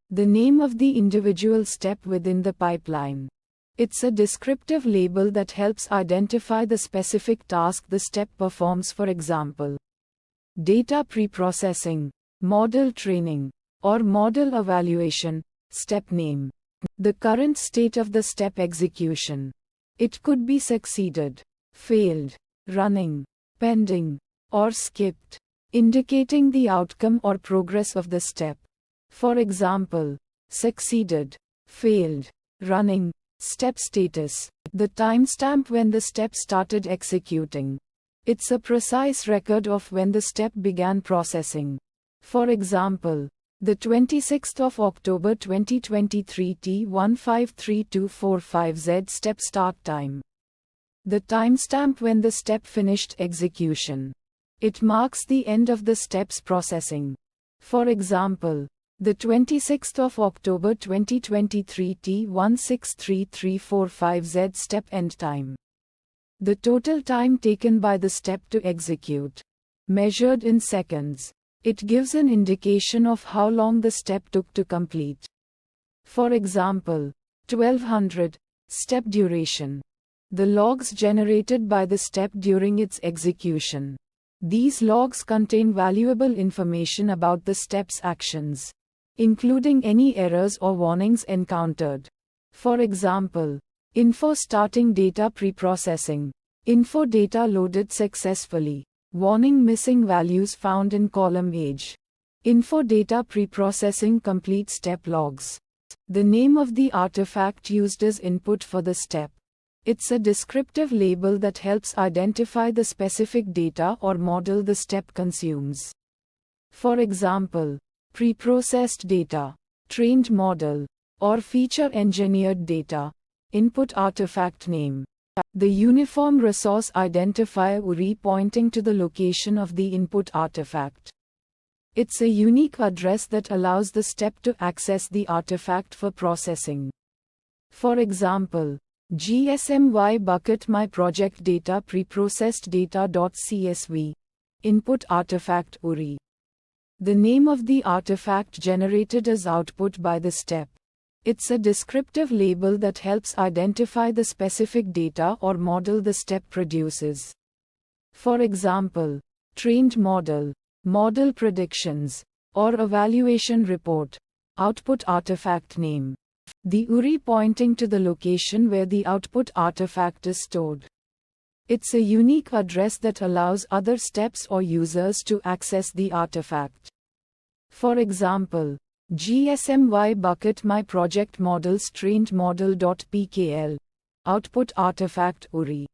The name of the individual step within the pipeline. It's a descriptive label that helps identify the specific task the step performs, for example, data preprocessing, model training, or model evaluation. Step name. The current state of the step execution. It could be succeeded, failed, running, pending, or skipped, indicating the outcome or progress of the step. For example, succeeded, failed, running, step status, the timestamp when the step started executing. It's a precise record of when the step began processing. For example, the 26th of October 2023 T153245Z step start time. The timestamp when the step finished execution. It marks the end of the step's processing. For example, the 26th of October 2023 T163345Z step end time. The total time taken by the step to execute. Measured in seconds. It gives an indication of how long the step took to complete. For example, 1200, step duration. The logs generated by the step during its execution. These logs contain valuable information about the step's actions, including any errors or warnings encountered. For example, info starting data preprocessing. Info data loaded successfully. Warning missing values found in column age. Info data preprocessing complete step logs. The name of the artifact used as input for the step. It's a descriptive label that helps identify the specific data or model the step consumes. For example, preprocessed data, trained model, or feature engineered data. Input artifact name. The Uniform Resource Identifier URI pointing to the location of the input artifact. It's a unique address that allows the step to access the artifact for processing. For example, GSMY bucket my project data preprocessed data.csv. Input artifact URI. The name of the artifact generated as output by the step. It's a descriptive label that helps identify the specific data or model the step produces. For example, trained model, model predictions, or evaluation report. Output artifact name. The URI pointing to the location where the output artifact is stored. It's a unique address that allows other steps or users to access the artifact. For example, GSMY bucket my project models trained model.pkl. Output artifact URI.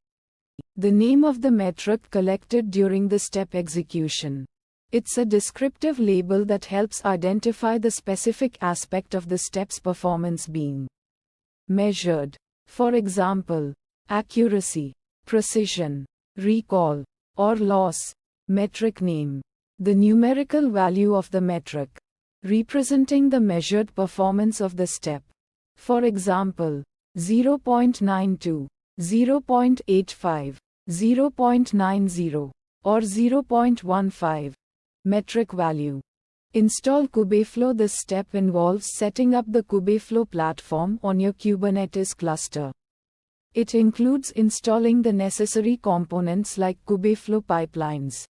The name of the metric collected during the step execution. It's a descriptive label that helps identify the specific aspect of the step's performance being measured. For example, accuracy, precision, recall, or loss. Metric name. The numerical value of the metric, representing the measured performance of the step. For example, 0.92, 0.85, 0.90, or 0.15. Metric value. Install Kubeflow. This step involves setting up the Kubeflow platform on your Kubernetes cluster. It includes installing the necessary components like Kubeflow pipelines,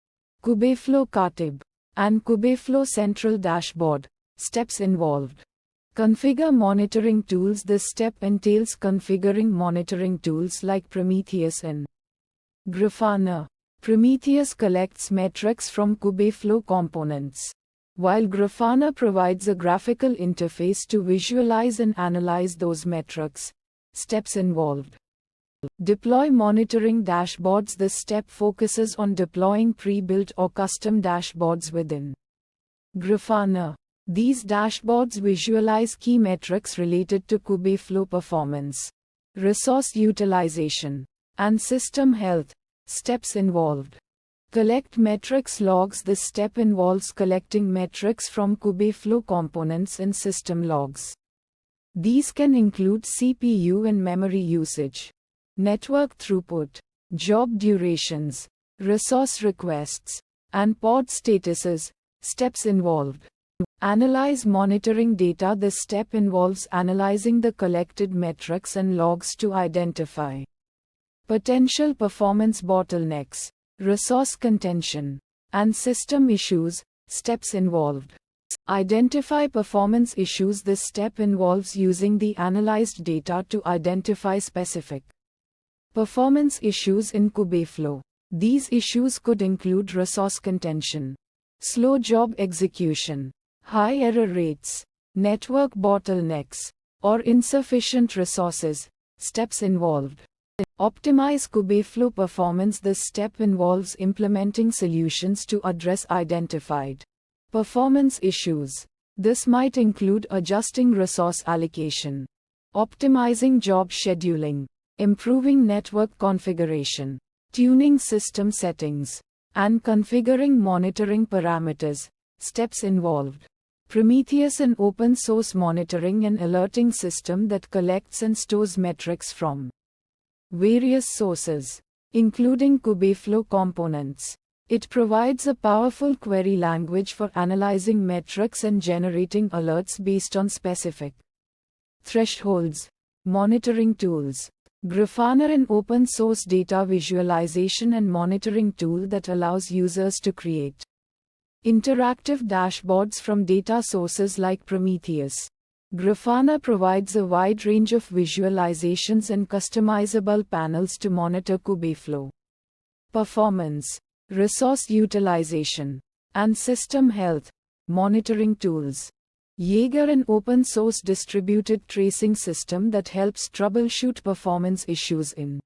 Kubeflow Katib, and Kubeflow Central Dashboard. Steps involved. Configure monitoring tools. This step entails configuring monitoring tools like Prometheus and Grafana. Prometheus collects metrics from Kubeflow components, while Grafana provides a graphical interface to visualize and analyze those metrics. Steps involved. Deploy monitoring dashboards. This step focuses on deploying pre-built or custom dashboards within Grafana. These dashboards visualize key metrics related to Kubeflow performance, resource utilization, and system health. Steps involved. Collect metrics logs. This step involves collecting metrics from Kubeflow components and system logs. These can include CPU and memory usage, network throughput, job durations, resource requests, and pod statuses. Steps involved. Analyze monitoring data. This step involves analyzing the collected metrics and logs to identify potential performance bottlenecks, resource contention, and system issues. Steps involved. Identify performance issues. This step involves using the analyzed data to identify specific performance issues in Kubeflow. These issues could include resource contention, slow job execution, high error rates, network bottlenecks, or insufficient resources. Steps involved. Optimize Kubeflow performance. This step involves implementing solutions to address identified performance issues. This might include adjusting resource allocation, optimizing job scheduling, improving network configuration, tuning system settings, and configuring monitoring parameters. Steps involved. Prometheus, an open source monitoring and alerting system that collects and stores metrics from various sources, including Kubeflow components. It provides a powerful query language for analyzing metrics and generating alerts based on specific thresholds. Monitoring tools. Grafana, an open source data visualization and monitoring tool that allows users to create interactive dashboards from data sources like Prometheus. Grafana provides a wide range of visualizations and customizable panels to monitor Kubeflow performance, resource utilization, and system health. Monitoring tools. Jaeger, an open source distributed tracing system that helps troubleshoot performance issues in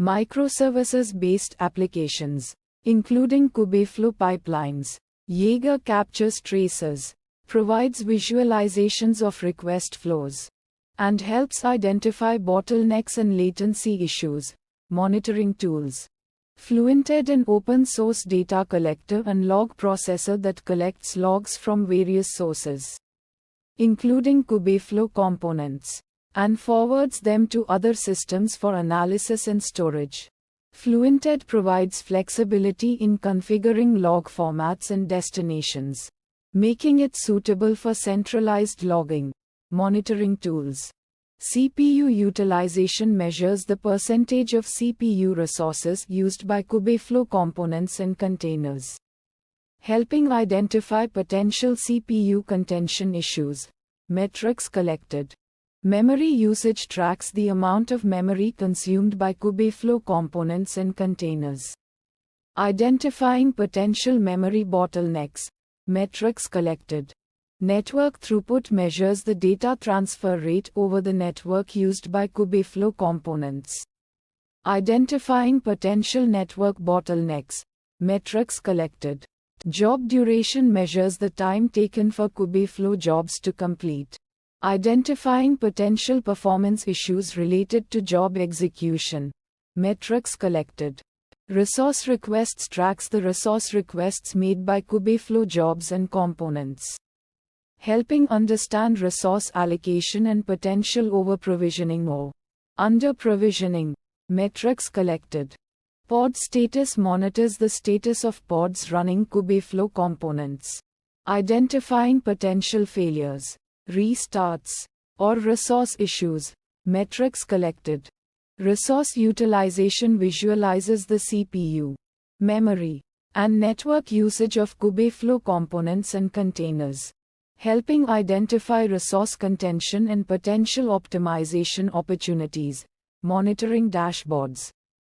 microservices based applications, including Kubeflow pipelines. Jaeger captures traces, provides visualizations of request flows, and helps identify bottlenecks and latency issues. Monitoring tools. Fluented, an open source data collector and log processor that collects logs from various sources, including Kubeflow components, and forwards them to other systems for analysis and storage. Fluented provides flexibility in configuring log formats and destinations, making it suitable for centralized logging. Monitoring tools. CPU utilization measures the percentage of CPU resources used by Kubeflow components and containers, helping identify potential CPU contention issues. Metrics collected. Memory usage tracks the amount of memory consumed by Kubeflow components and containers, identifying potential memory bottlenecks. Metrics collected. Network throughput measures the data transfer rate over the network used by Kubeflow components, identifying potential network bottlenecks. Metrics collected. Job duration measures the time taken for Kubeflow jobs to complete, identifying potential performance issues related to job execution. Metrics collected. Resource requests tracks the resource requests made by Kubeflow jobs and components, helping understand resource allocation and potential over-provisioning or under-provisioning. Metrics collected. Pod status monitors the status of pods running Kubeflow components, identifying potential failures, restarts, or resource issues. Metrics collected. Resource utilization visualizes the CPU, memory, and network usage of Kubeflow components and containers, helping identify resource contention and potential optimization opportunities. Monitoring dashboards.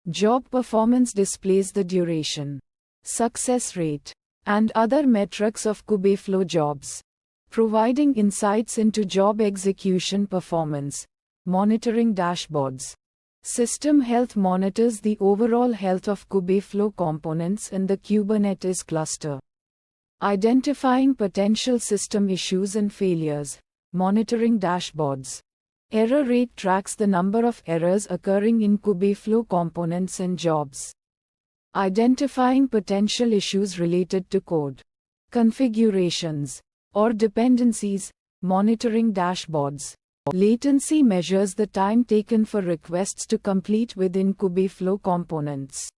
Job performance displays the duration, success rate, and other metrics of Kubeflow jobs, providing insights into job execution performance. Monitoring dashboards. System health monitors the overall health of Kubeflow components in the Kubernetes cluster, identifying potential system issues and failures. Monitoring dashboards. Error rate tracks the number of errors occurring in Kubeflow components and jobs, identifying potential issues related to code configurations or dependencies. Monitoring dashboards. Latency measures the time taken for requests to complete within Kubeflow components,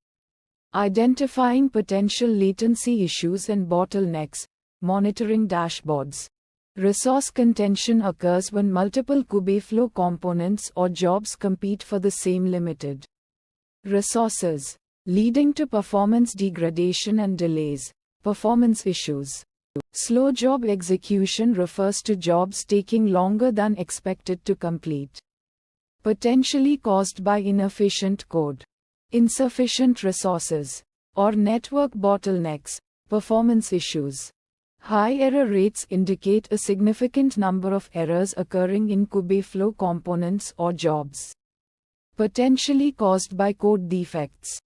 identifying potential latency issues and bottlenecks. Monitoring dashboards. Resource contention occurs when multiple Kubeflow components or jobs compete for the same limited resources, leading to performance degradation and delays. Performance issues. Slow job execution refers to jobs taking longer than expected to complete, potentially caused by inefficient code, insufficient resources, or network bottlenecks. Performance issues. High error rates indicate a significant number of errors occurring in Kubeflow components or jobs, potentially caused by code defects,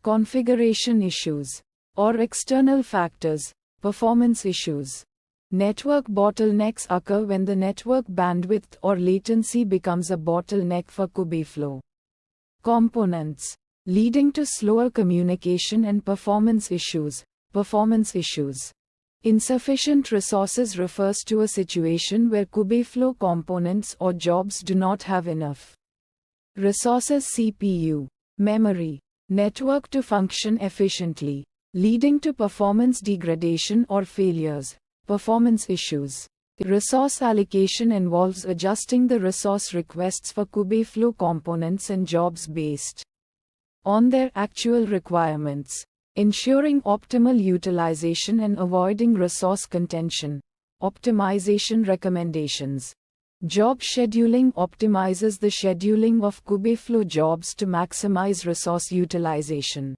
configuration issues, or external factors, performance issues. Network bottlenecks occur when the network bandwidth or latency becomes a bottleneck for Kubeflow components, leading to slower communication and performance issues. Insufficient resources refers to a situation where Kubeflow components or jobs do not have enough resources, CPU, memory, network to function efficiently, leading to performance degradation or failures. Performance issues. Resource allocation involves adjusting the resource requests for Kubeflow components and jobs based on their actual requirements, ensuring optimal utilization and avoiding resource contention. Optimization recommendations. Job scheduling optimizes the scheduling of Kubeflow jobs to maximize resource utilization,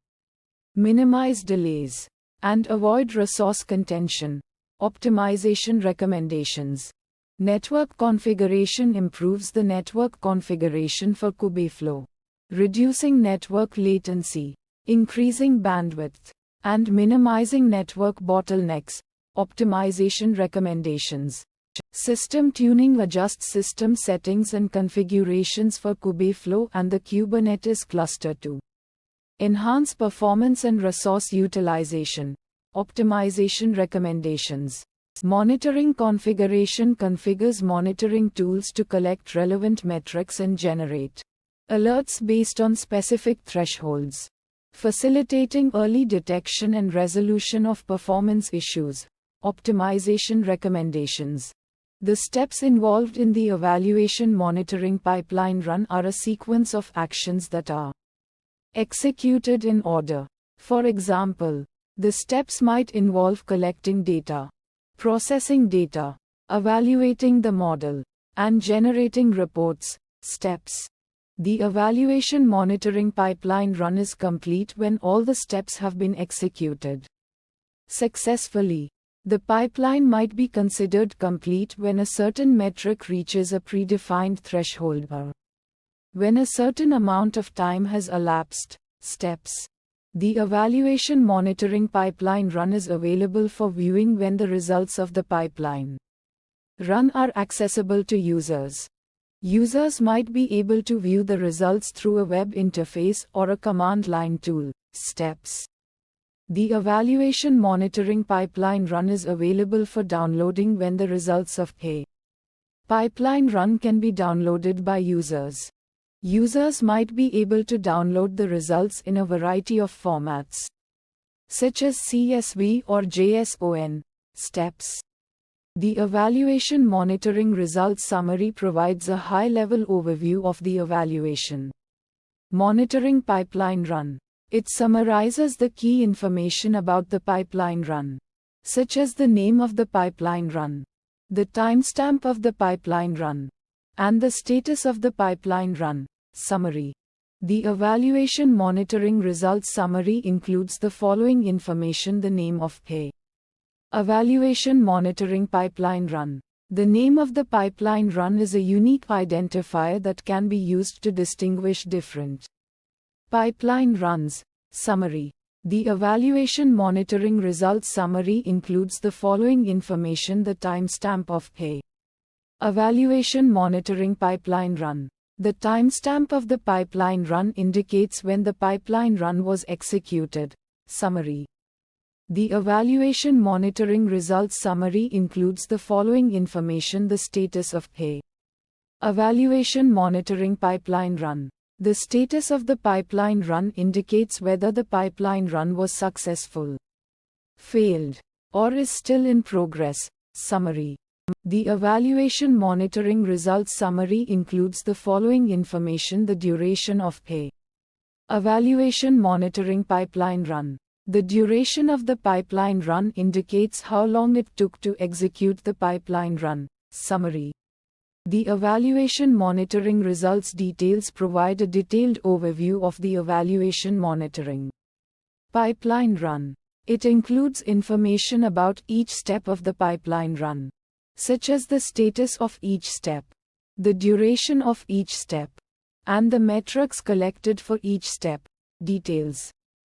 minimize delays, and avoid resource contention. Optimization recommendations. Network configuration improves the network configuration for Kubeflow, reducing network latency, increasing bandwidth, and minimizing network bottlenecks. Optimization recommendations. System tuning adjusts system settings and configurations for Kubeflow and the Kubernetes cluster to enhance performance and resource utilization. Optimization recommendations. Monitoring configuration configures monitoring tools to collect relevant metrics and generate alerts based on specific thresholds, facilitating early detection and resolution of performance issues. Optimization recommendations. The steps involved in the evaluation monitoring pipeline run are a sequence of actions that are executed in order. For example, the steps might involve collecting data, processing data, evaluating the model, and generating reports. Steps. The evaluation monitoring pipeline run is complete when all the steps have been executed successfully. The pipeline might be considered complete when a certain metric reaches a predefined threshold or when a certain amount of time has elapsed. Steps. The evaluation monitoring pipeline run is available for viewing when the results of the pipeline run are accessible to users. Users might be able to view the results through a web interface or a command line tool. Steps. The evaluation monitoring pipeline run is available for downloading when the results of a pipeline run can be downloaded by users. Users might be able to download the results in a variety of formats, such as CSV or JSON. Steps. The evaluation monitoring results summary provides a high-level overview of the evaluation monitoring pipeline run. It summarizes the key information about the pipeline run, such as the name of the pipeline run, the timestamp of the pipeline run, and the status of the pipeline run. Summary. The evaluation monitoring results summary includes the following information: the name of a evaluation monitoring pipeline run. The name of the pipeline run is a unique identifier that can be used to distinguish different pipeline runs. Summary. The evaluation monitoring results summary includes the following information: the timestamp of a evaluation monitoring pipeline run. The timestamp of the pipeline run indicates when the pipeline run was executed. Summary. The evaluation monitoring results summary includes the following information: the status of a evaluation monitoring pipeline run. The status of the pipeline run indicates whether the pipeline run was successful, failed, or is still in progress. Summary. The evaluation monitoring results summary includes the following information: the duration of a evaluation monitoring pipeline run. The duration of the pipeline run indicates how long it took to execute the pipeline run. Summary. The evaluation monitoring results details provide a detailed overview of the evaluation monitoring pipeline run. It includes information about each step of the pipeline run, such as the status of each step, the duration of each step, and the metrics collected for each step. Details.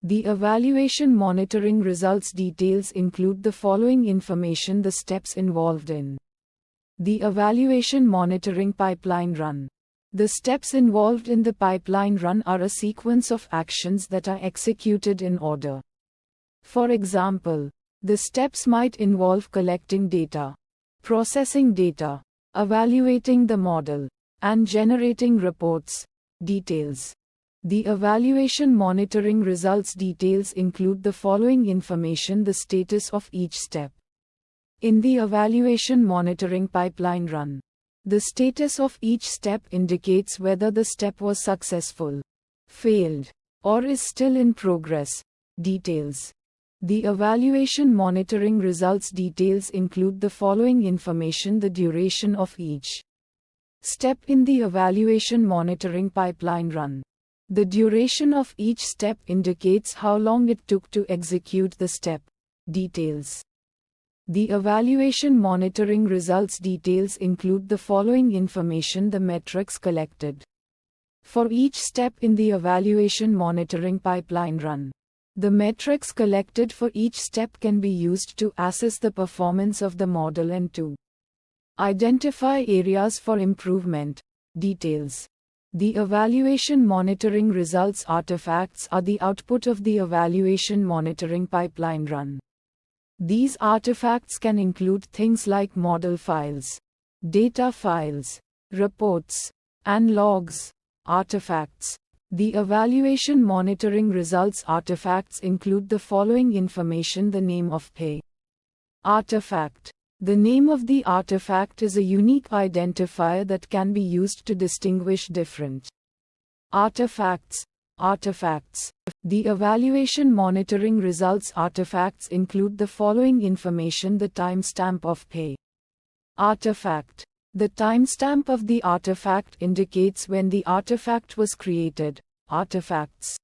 The evaluation monitoring results details include the following information: the steps involved in the evaluation monitoring pipeline run. The steps involved in the pipeline run are a sequence of actions that are executed in order. For example, the steps might involve collecting data, processing data, evaluating the model, and generating reports. Details. The evaluation monitoring results details include the following information: the status of each step in the evaluation monitoring pipeline run. The status of each step indicates whether the step was successful, failed, or is still in progress. Details. The evaluation monitoring results details include the following information: the duration of each step in the evaluation monitoring pipeline run. The duration of each step indicates how long it took to execute the step. Details. The evaluation monitoring results details include the following information: the metrics collected for each step in the evaluation monitoring pipeline run. The metrics collected for each step can be used to assess the performance of the model and to identify areas for improvement. Details. The evaluation monitoring results artifacts are the output of the evaluation monitoring pipeline run. These artifacts can include things like model files, data files, reports, and logs. Artifacts. The evaluation monitoring results artifacts include the following information: the name of pay artifact. The name of the artifact is a unique identifier that can be used to distinguish different artifacts. Artifacts. The evaluation monitoring results artifacts include the following information: the timestamp of pay artifact. The timestamp of the artifact indicates when the artifact was created. Artifacts.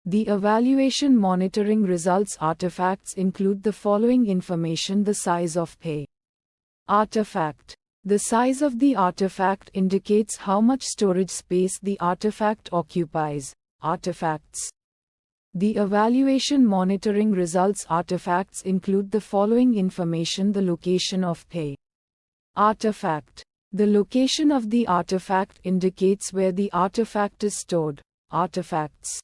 The evaluation monitoring results artifacts include the following information: the size of pay artifact. The size of the artifact indicates how much storage space the artifact occupies. Artifacts. The evaluation monitoring results artifacts include the following information: the location of pay artifact. The location of the artifact indicates where the artifact is stored. Artifacts.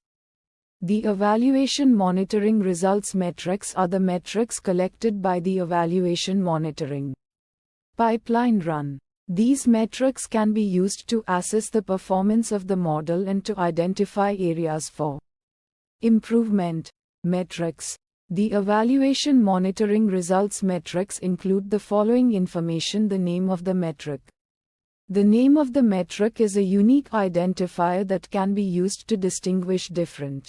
The evaluation monitoring results metrics are the metrics collected by the evaluation monitoring pipeline run. These metrics can be used to assess the performance of the model and to identify areas for improvement. Metrics. The evaluation monitoring results metrics include the following information: the name of the metric. The name of the metric is a unique identifier that can be used to distinguish different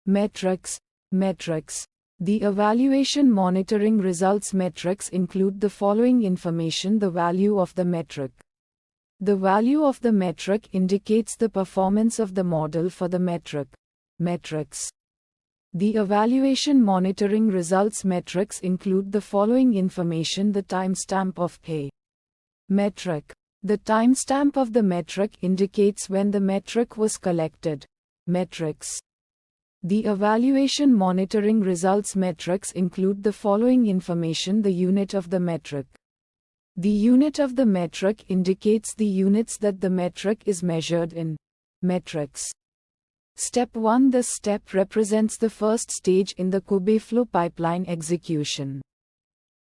metrics. Metrics. The evaluation monitoring results metrics include the following information: the value of the metric. The value of the metric indicates the performance of the model for the metric. Metrics. The evaluation monitoring results metrics include the following information: the timestamp of pay metric. The timestamp of the metric indicates when the metric was collected. Metrics. The evaluation monitoring results metrics include the following information: the unit of the metric. The unit of the metric indicates the units that the metric is measured in. Metrics. Step 1. This step represents the first stage in the Kubeflow pipeline execution.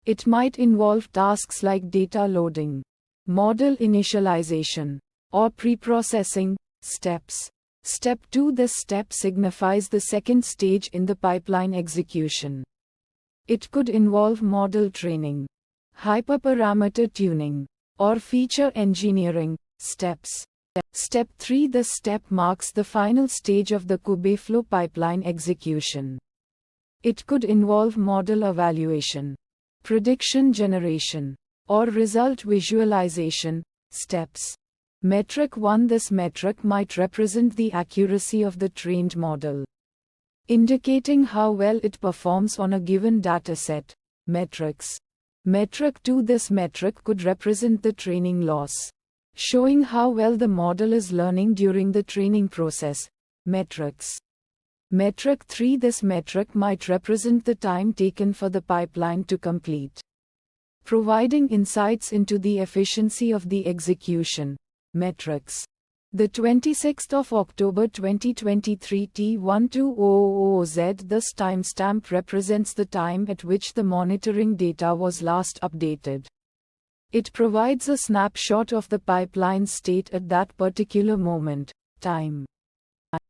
It might involve tasks like data loading, model initialization, or preprocessing steps. Step 2. This step signifies the second stage in the pipeline execution. It could involve model training, hyperparameter tuning, or feature engineering steps. Step 3. This step marks the final stage of the Kubeflow pipeline execution. It could involve model evaluation, prediction generation, or result visualization steps. Metric 1. This metric might represent the accuracy of the trained model. indicating how well it performs on a given dataset. Metrics. Metric 2. This metric could represent the training loss, showing how well the model is learning during the training process. Metrics. Metric 3. This metric might represent the time taken for the pipeline to complete, providing insights into the efficiency of the execution. Metrics. The 26th of October 2023 T1200Z. This timestamp represents the time at which the monitoring data was last updated. It provides a snapshot of the pipeline's state at that particular moment. Time.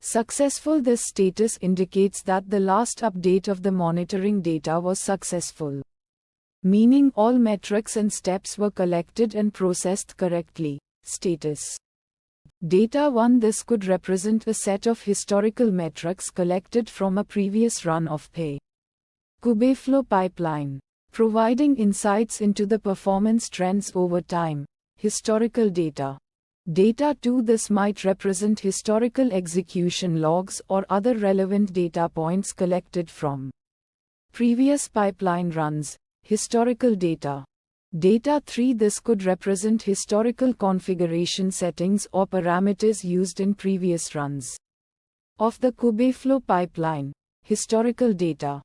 Successful. This status indicates that the last update of the monitoring data was successful, meaning all metrics and steps were collected and processed correctly. Status. Data 1. This could represent a set of historical metrics collected from a previous run of the Kubeflow pipeline, providing insights into the performance trends over time. Historical data. Data 2. This might represent historical execution logs or other relevant data points collected from previous pipeline runs. Historical data. Data 3. This could represent historical configuration settings or parameters used in previous runs of the Kubeflow pipeline. Historical data.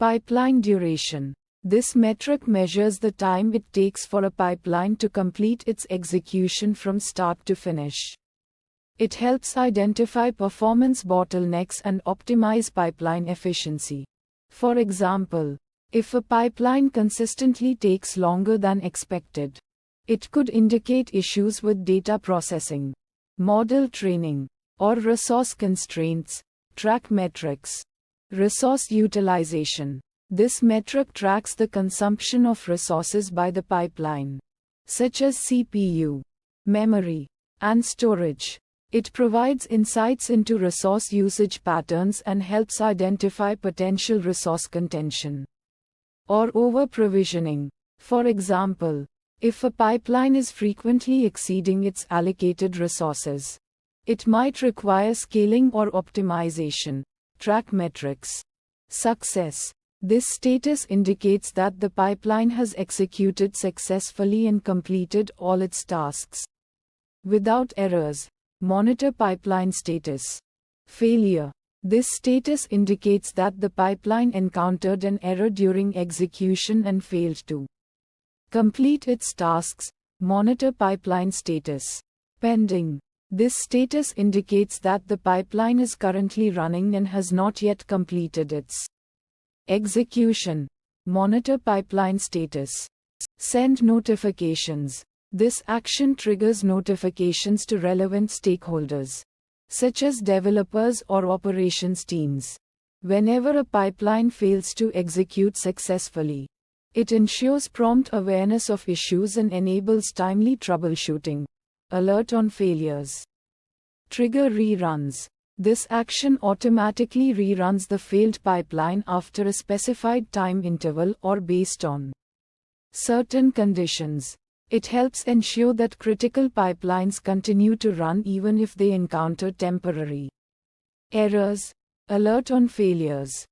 Pipeline duration. This metric measures the time it takes for a pipeline to complete its execution from start to finish. It helps identify performance bottlenecks and optimize pipeline efficiency. For example, if a pipeline consistently takes longer than expected, it could indicate issues with data processing, model training, or resource constraints. Track metrics. Resource utilization. This metric tracks the consumption of resources by the pipeline, such as CPU, memory, and storage. It provides insights into resource usage patterns and helps identify potential resource contention or over-provisioning. For example, if a pipeline is frequently exceeding its allocated resources, it might require scaling or optimization. Track metrics. Success. This status indicates that the pipeline has executed successfully and completed all its tasks without errors. Monitor pipeline status. Failure. This status indicates that the pipeline encountered an error during execution and failed to complete its tasks. Monitor pipeline status. Pending. This status indicates that the pipeline is currently running and has not yet completed its execution. Monitor pipeline status. Send notifications. This action triggers notifications to relevant stakeholders, such as developers or operations teams. Whenever a pipeline fails to execute successfully, it ensures prompt awareness of issues and enables timely troubleshooting. Alert on failures. Trigger reruns. This action automatically reruns the failed pipeline after a specified time interval or based on certain conditions. It helps ensure that critical pipelines continue to run even if they encounter temporary errors. Alert on failures.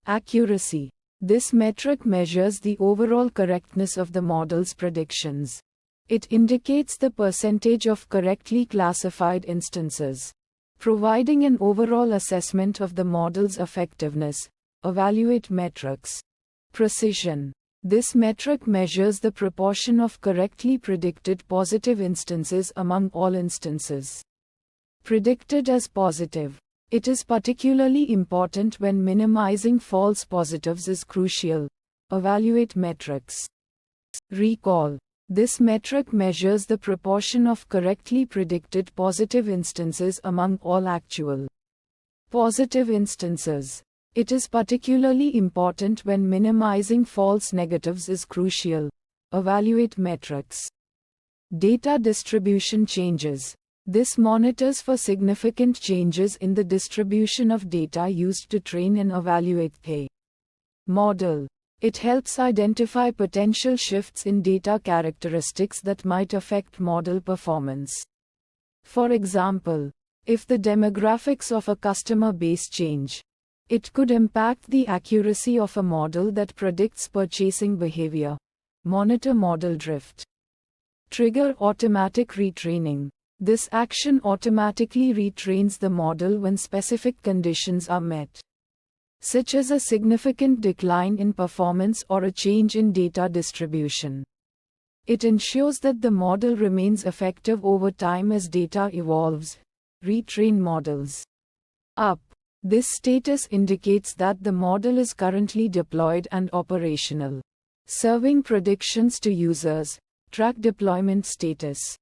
Accuracy. This metric measures the overall correctness of the model's predictions. It indicates the percentage of correctly classified instances, providing an overall assessment of the model's effectiveness. Evaluate metrics. Precision. This metric measures the proportion of correctly predicted positive instances among all instances predicted as positive. It is particularly important when minimizing false positives is crucial. Evaluate metrics. Recall. This metric measures the proportion of correctly predicted positive instances among all actual positive instances. It is particularly important when minimizing false negatives is crucial. Evaluate metrics. Data distribution changes. This monitors for significant changes in the distribution of data used to train and evaluate the model. It helps identify potential shifts in data characteristics that might affect model performance. For example, if the demographics of a customer base change, It could impact the accuracy of a model that predicts purchasing behavior. Monitor model drift. Trigger automatic retraining. This action automatically retrains the model when specific conditions are met, such as a significant decline in performance or a change in data distribution. It ensures that the model remains effective over time as data evolves. Retrain models. Up. This status indicates that the model is currently deployed and operational, serving predictions to users. Track deployment status.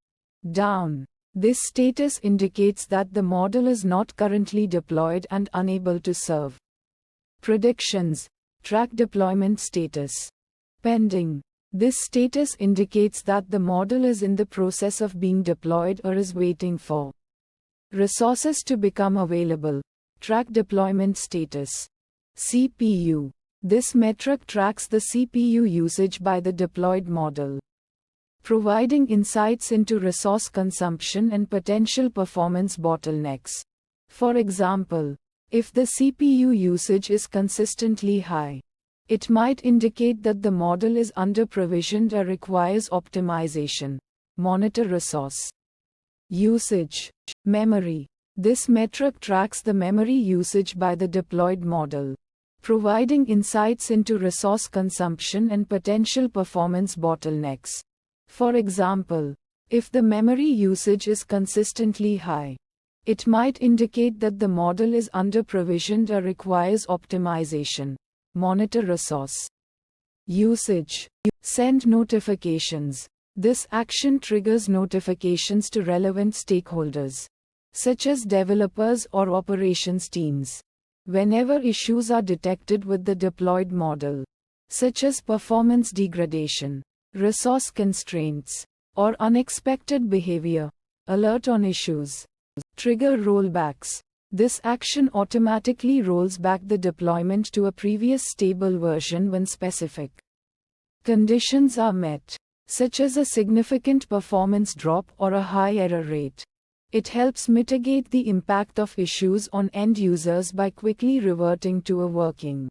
Down. This status indicates that the model is not currently deployed and unable to serve predictions. Track deployment status. Pending. This status indicates that the model is in the process of being deployed or is waiting for resources to become available. Track deployment status. CPU. This metric tracks the CPU usage by the deployed model, providing insights into resource consumption and potential performance bottlenecks. For example, if the CPU usage is consistently high, it might indicate that the model is under-provisioned or requires optimization. Monitor resource usage. Memory. This metric tracks the memory usage by the deployed model, providing insights into resource consumption and potential performance bottlenecks. For example, if the memory usage is consistently high, it might indicate that the model is under-provisioned or requires optimization. Monitor resource usage. Send notifications. This action triggers notifications to relevant stakeholders, such as developers or operations teams, whenever issues are detected with the deployed model, such as performance degradation, resource constraints, or unexpected behavior. Alert on issues. Trigger rollbacks. This action automatically rolls back the deployment to a previous stable version when specific conditions are met, such as a significant performance drop or a high error rate. It helps mitigate the impact of issues on end users by quickly reverting to a working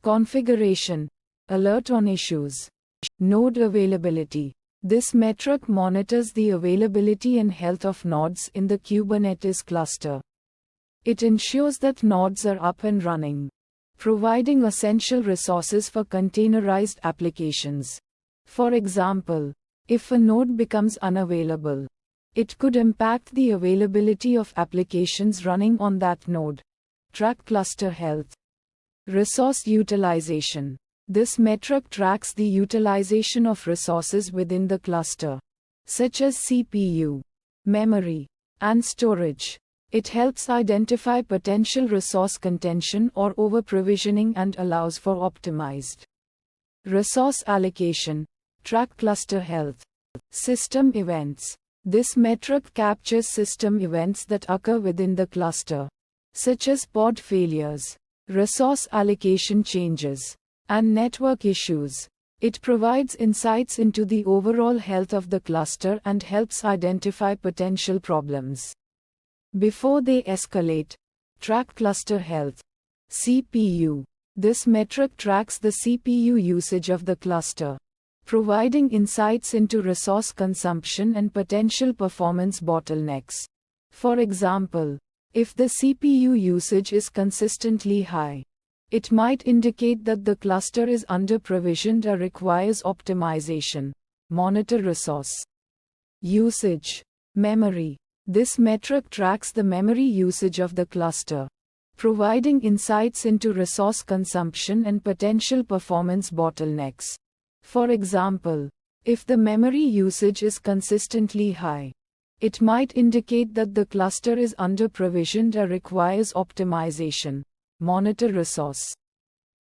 configuration. Alert on issues. Node availability. This metric monitors the availability and health of nodes in the Kubernetes cluster. It ensures that nodes are up and running, providing essential resources for containerized applications. For example, if a node becomes unavailable, it could impact the availability of applications running on that node. Track cluster health. Resource utilization. This metric tracks the utilization of resources within the cluster, such as CPU, memory, and storage. It helps identify potential resource contention or over-provisioning and allows for optimized resource allocation. Track cluster health. System events. This metric captures system events that occur within the cluster, such as pod failures, resource allocation changes, and network issues. It provides insights into the overall health of the cluster and helps identify potential problems before they escalate. Track cluster health. CPU. This metric tracks the CPU usage of the cluster, providing insights into resource consumption and potential performance bottlenecks. For example, if the CPU usage is consistently high, it might indicate that the cluster is under-provisioned or requires optimization. Monitor resource usage. Memory. This metric tracks the memory usage of the cluster, providing insights into resource consumption and potential performance bottlenecks. For example, if the memory usage is consistently high, it might indicate that the cluster is under-provisioned or requires optimization. Monitor resource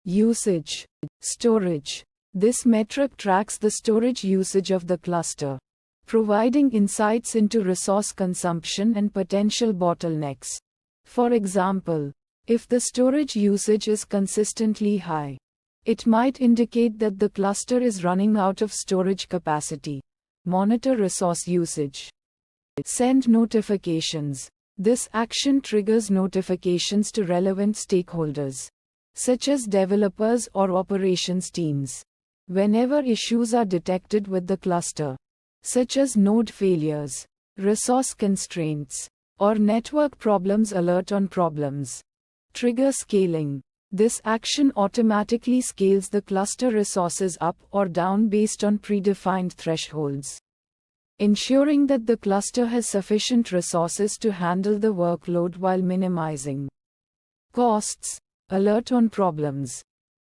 usage. Storage. This metric tracks the storage usage of the cluster, providing insights into resource consumption and potential bottlenecks. For example, if the storage usage is consistently high, it might indicate that the cluster is running out of storage capacity. Monitor resource usage. Send notifications. This action triggers notifications to relevant stakeholders, such as developers or operations teams, whenever issues are detected with the cluster, such as node failures, resource constraints, or network problems. Alert on problems. Trigger scaling. This action automatically scales the cluster resources up or down based on predefined thresholds, ensuring that the cluster has sufficient resources to handle the workload while minimizing costs. Alert on problems.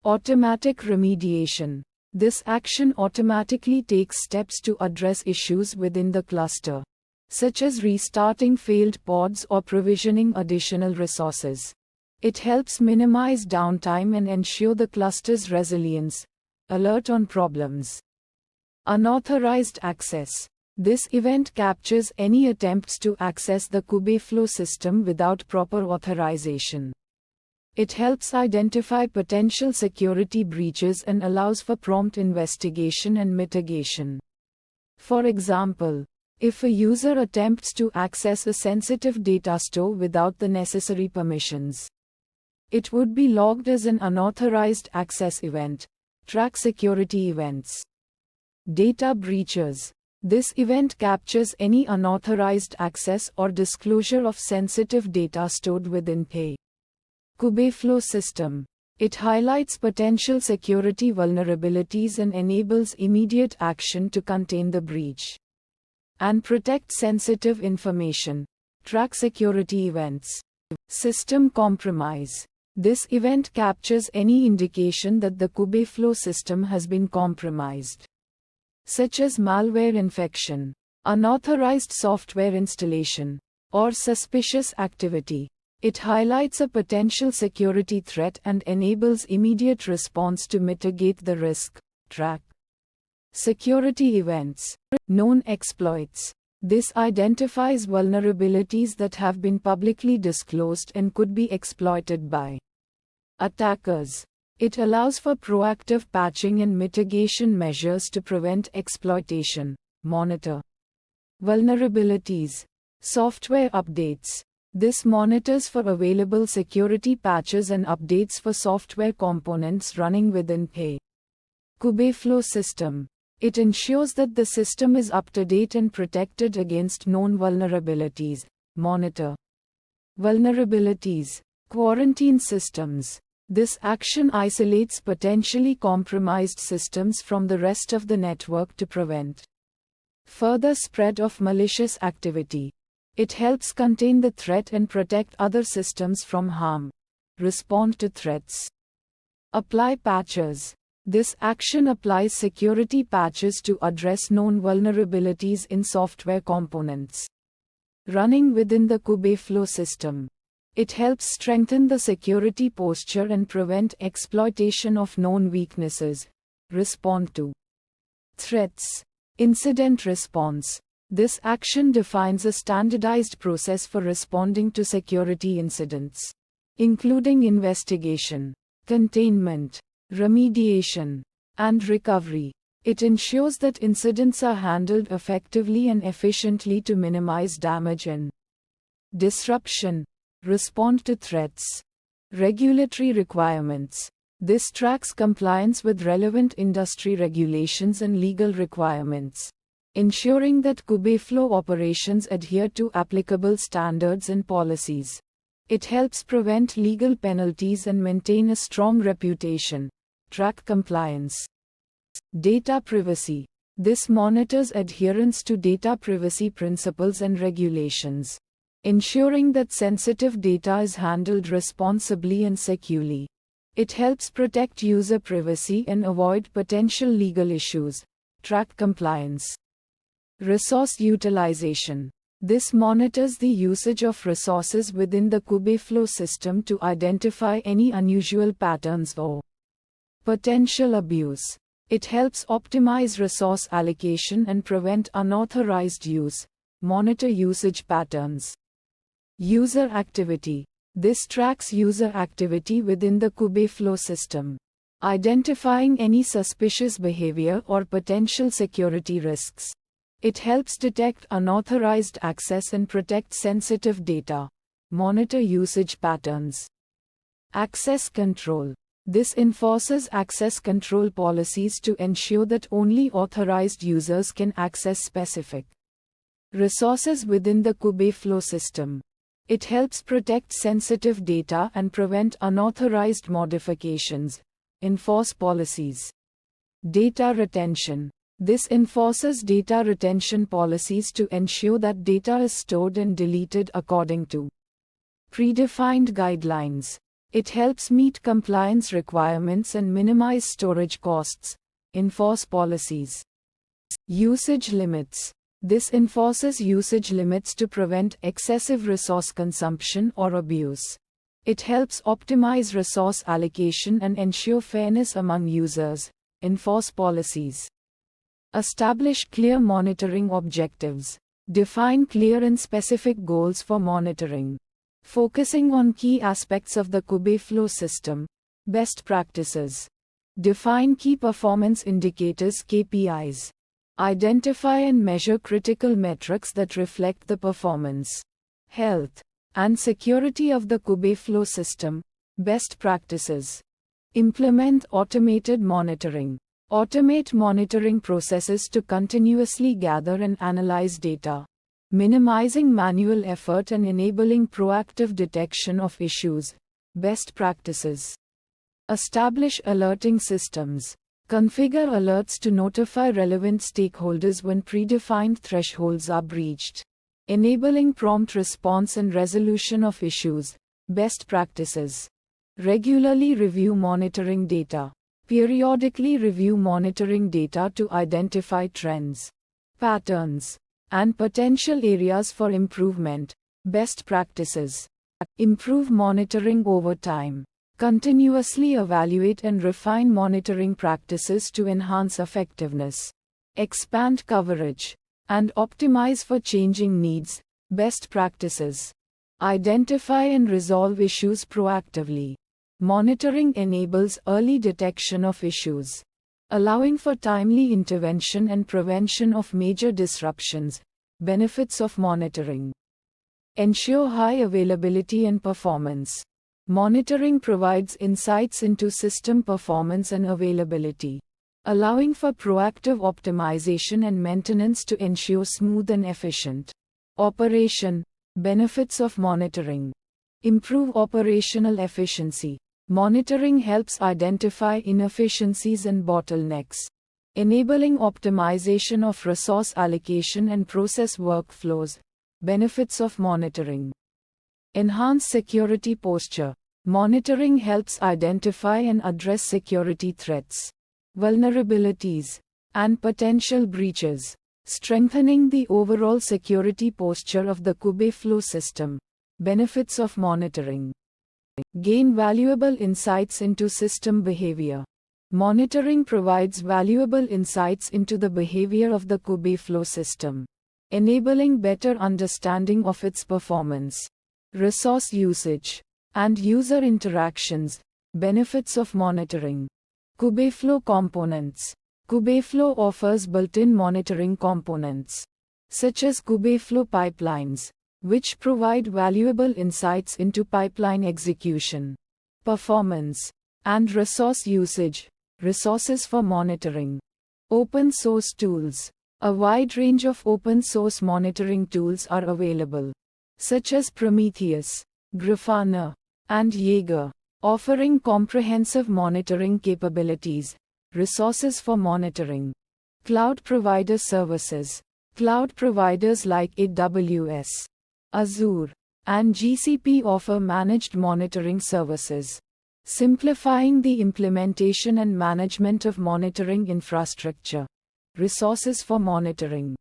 Automatic remediation. This action automatically takes steps to address issues within the cluster, such as restarting failed pods or provisioning additional resources. It helps minimize downtime and ensure the cluster's resilience. Alert on problems. Unauthorized access. This event captures any attempts to access the Kubeflow system without proper authorization. It helps identify potential security breaches and allows for prompt investigation and mitigation. For example, if a user attempts to access a sensitive data store without the necessary permissions, it would be logged as an unauthorized access event. Track security events. Data breaches. This event captures any unauthorized access or disclosure of sensitive data stored within the Kubeflow system. It highlights potential security vulnerabilities and enables immediate action to contain the breach and protect sensitive information. Track security events. System compromise. This event captures any indication that the Kubeflow system has been compromised, such as malware infection, unauthorized software installation, or suspicious activity. It highlights a potential security threat and enables immediate response to mitigate the risk. Track security events. Known exploits. This identifies vulnerabilities that have been publicly disclosed and could be exploited by attackers. It allows for proactive patching and mitigation measures to prevent exploitation. Monitor vulnerabilities. Software updates. This monitors for available security patches and updates for software components running within the Kubeflow system. It ensures that the system is up to date and protected against known vulnerabilities. Monitor vulnerabilities. Quarantine systems. This action isolates potentially compromised systems from the rest of the network to prevent further spread of malicious activity. It helps contain the threat and protect other systems from harm. Respond to threats. Apply patches. This action applies security patches to address known vulnerabilities in software components running within the Kubeflow system. It helps strengthen the security posture and prevent exploitation of known weaknesses. Respond to threats. Incident response. This action defines a standardized process for responding to security incidents, including investigation, containment, remediation, and recovery. It ensures that incidents are handled effectively and efficiently to minimize damage and disruption. Respond to threats. Regulatory requirements. This tracks compliance with relevant industry regulations and legal requirements, ensuring that Kubeflow operations adhere to applicable standards and policies. It helps prevent legal penalties and maintain a strong reputation. Track compliance. Data privacy. This monitors adherence to data privacy principles and regulations, ensuring that sensitive data is handled responsibly and securely. It helps protect user privacy and avoid potential legal issues. Track compliance. Resource utilization. This monitors the usage of resources within the Kubeflow system to identify any unusual patterns or potential abuse. It helps optimize resource allocation and prevent unauthorized use. Monitor usage patterns. User activity. This tracks user activity within the Kubeflow system, identifying any suspicious behavior or potential security risks. It helps detect unauthorized access and protect sensitive data. Monitor usage patterns. Access control. This enforces access control policies to ensure that only authorized users can access specific resources within the Kubeflow system. It helps protect sensitive data and prevent unauthorized modifications. Enforce policies. Data retention. This enforces data retention policies to ensure that data is stored and deleted according to predefined guidelines. It helps meet compliance requirements and minimize storage costs. Enforce policies. Usage limits. This enforces usage limits to prevent excessive resource consumption or abuse. It helps optimize resource allocation and ensure fairness among users. Enforce policies. Establish clear monitoring objectives. Define clear and specific goals for monitoring, focusing on key aspects of the Kubeflow system. Best practices. Define key performance indicators (KPIs). Identify and measure critical metrics that reflect the performance, health, and security of the Kubeflow system. Best practices. Implement automated monitoring. Automate monitoring processes to continuously gather and analyze data, minimizing manual effort and enabling proactive detection of issues. Best practices. Establish alerting systems. Configure alerts to notify relevant stakeholders when predefined thresholds are breached, enabling prompt response and resolution of issues. Best practices. Regularly review monitoring data. Periodically review monitoring data to identify trends, patterns, and potential areas for improvement. Best practices. Improve monitoring over time. Continuously evaluate and refine monitoring practices to enhance effectiveness, expand coverage, and optimize for changing needs. Best practices. Identify and resolve issues proactively. Monitoring enables early detection of issues, allowing for timely intervention and prevention of major disruptions. Benefits of monitoring. Ensure high availability and performance. Monitoring provides insights into system performance and availability, allowing for proactive optimization and maintenance to ensure smooth and efficient operation. Benefits of monitoring. Improve operational efficiency. Monitoring helps identify inefficiencies and bottlenecks, enabling optimization of resource allocation and process workflows. Benefits of monitoring. Enhance security posture. Monitoring helps identify and address security threats, vulnerabilities, and potential breaches, strengthening the overall security posture of the Kubeflow system. Benefits of monitoring. Gain valuable insights into system behavior. Monitoring provides valuable insights into the behavior of the Kubeflow system, enabling better understanding of its performance, resource usage, and user interactions. Benefits of monitoring. Kubeflow components. Kubeflow offers built-in monitoring components, such as Kubeflow pipelines, which provide valuable insights into pipeline execution, performance, and resource usage. Resources for monitoring. Open source tools. A wide range of open source monitoring tools are available, such as Prometheus, Grafana, and Jaeger, offering comprehensive monitoring capabilities. Resources for monitoring. Cloud provider services. Cloud providers like AWS, Azure, and GCP offer managed monitoring services, simplifying the implementation and management of monitoring infrastructure. Resources for monitoring.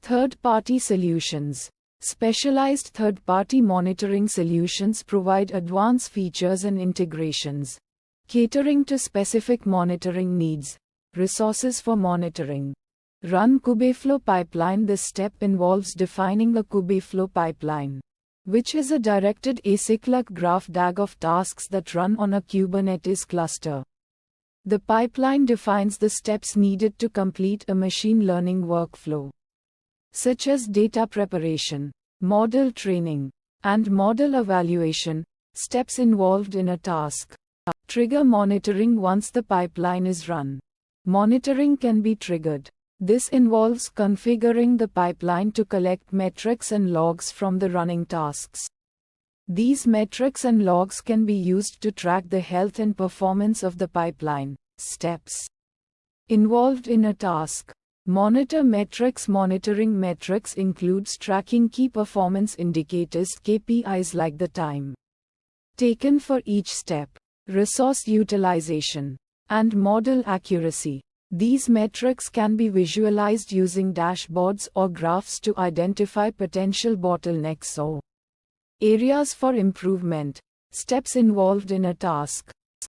Third-party solutions. Specialized third-party monitoring solutions provide advanced features and integrations, catering to specific monitoring needs. Resources for monitoring. Run Kubeflow pipeline. This step involves defining the Kubeflow pipeline, which is a directed acyclic graph DAG of tasks that run on a Kubernetes cluster. The pipeline defines the steps needed to complete a machine learning workflow. such as data preparation, model training, and model evaluation, steps involved in a task. Trigger monitoring. Once the pipeline is run, monitoring can be triggered. This involves configuring the pipeline to collect metrics and logs from the running tasks. These metrics and logs can be used to track the health and performance of the pipeline. Steps involved in a task. Monitor metrics. Monitoring metrics includes tracking key performance indicators (KPIs) like the time taken for each step, resource utilization, and model accuracy. These metrics can be visualized using dashboards or graphs to identify potential bottlenecks or areas for improvement. Steps involved in a task.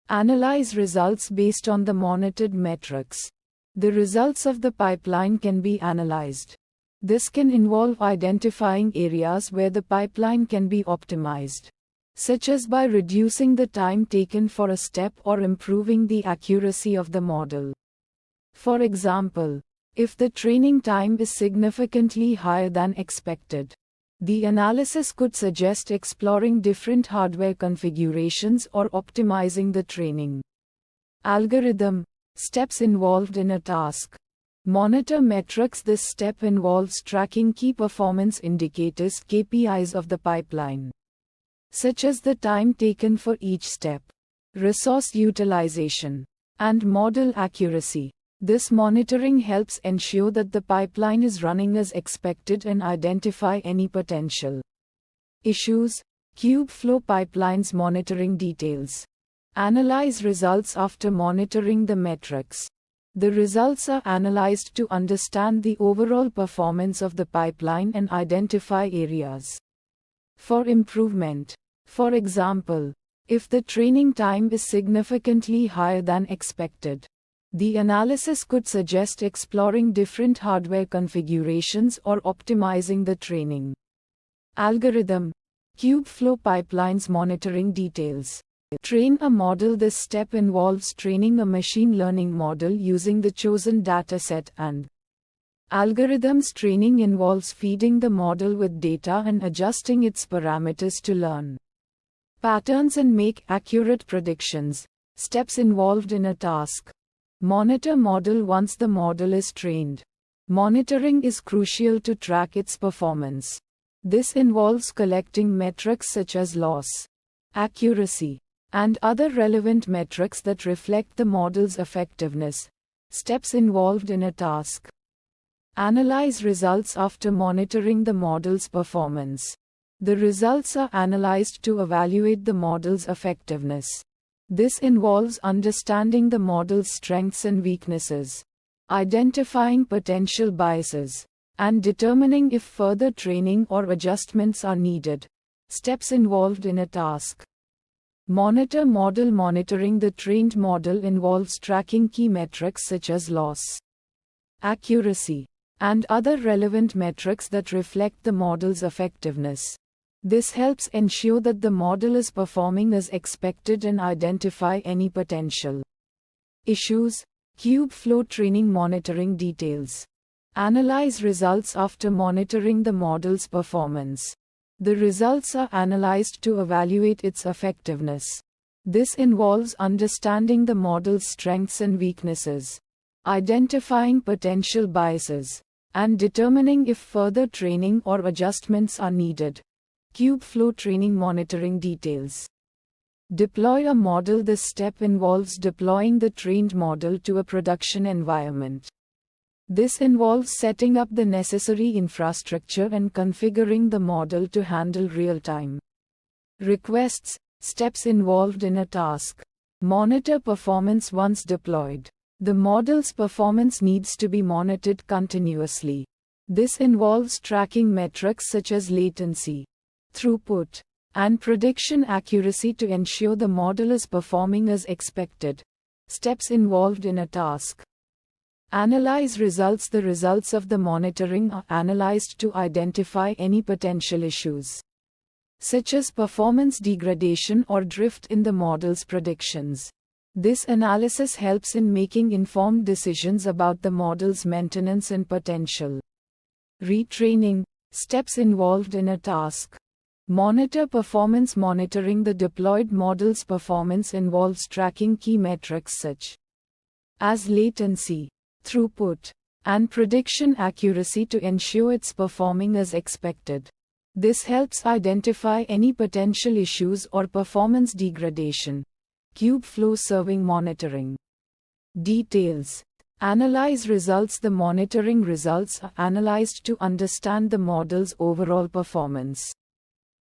Analyze results based on the monitored metrics. The results of the pipeline can be analyzed. This can involve identifying areas where the pipeline can be optimized, such as by reducing the time taken for a step or improving the accuracy of the model. For example, if the training time is significantly higher than expected, the analysis could suggest exploring different hardware configurations or optimizing the training algorithm. Steps involved in a task. Monitor metrics. This step involves tracking key performance indicators (KPIs) of the pipeline, such as the time taken for each step, resource utilization, and model accuracy. This monitoring helps ensure that the pipeline is running as expected and identify any potential issues. Kubeflow pipelines. Monitoring details. Analyze results after monitoring the metrics. The results are analyzed to understand the overall performance of the pipeline and identify areas for improvement. For example, if the training time is significantly higher than expected, the analysis could suggest exploring different hardware configurations or optimizing the training algorithm. Kubeflow pipelines. Monitoring details. Train a model. This step involves training a machine learning model using the chosen dataset and algorithms. Training involves feeding the model with data and adjusting its parameters to learn patterns and make accurate predictions. Steps involved in a task. Monitor model. Once the model is trained, monitoring is crucial to track its performance. This involves collecting metrics such as loss, accuracy, and other relevant metrics that reflect the model's effectiveness. Steps involved in a task. Analyze results after monitoring the model's performance. The results are analyzed to evaluate the model's effectiveness. This involves understanding the model's strengths and weaknesses, identifying potential biases, and determining if further training or adjustments are needed. Steps involved in a task. Monitor model. Monitoring the trained model involves tracking key metrics such as loss, accuracy, and other relevant metrics that reflect the model's effectiveness. This helps ensure that the model is performing as expected and identify any potential issues. Kubeflow training. Monitoring details. Analyze results after monitoring the model's performance. The results are analyzed to evaluate its effectiveness. This involves understanding the model's strengths and weaknesses, identifying potential biases, and determining if further training or adjustments are needed. Kubeflow training. Monitoring details. Deploy a model. This step involves deploying the trained model to a production environment. This involves setting up the necessary infrastructure and configuring the model to handle real-time requests. Steps involved in a task. Monitor performance. Once deployed, the model's performance needs to be monitored continuously. This involves tracking metrics such as latency, throughput, and prediction accuracy to ensure the model is performing as expected. Steps involved in a task. Analyze results. The results of the monitoring are analyzed to identify any potential issues, such as performance degradation or drift in the model's predictions. This analysis helps in making informed decisions about the model's maintenance and potential Retraining, steps involved in a task. Monitor performance. Monitoring the deployed model's performance involves tracking key metrics such as latency, throughput, and prediction accuracy to ensure it's performing as expected. This helps identify any potential issues or performance degradation. Kubeflow serving monitoring. Details. Analyze results. The monitoring results are analyzed to understand the model's overall performance,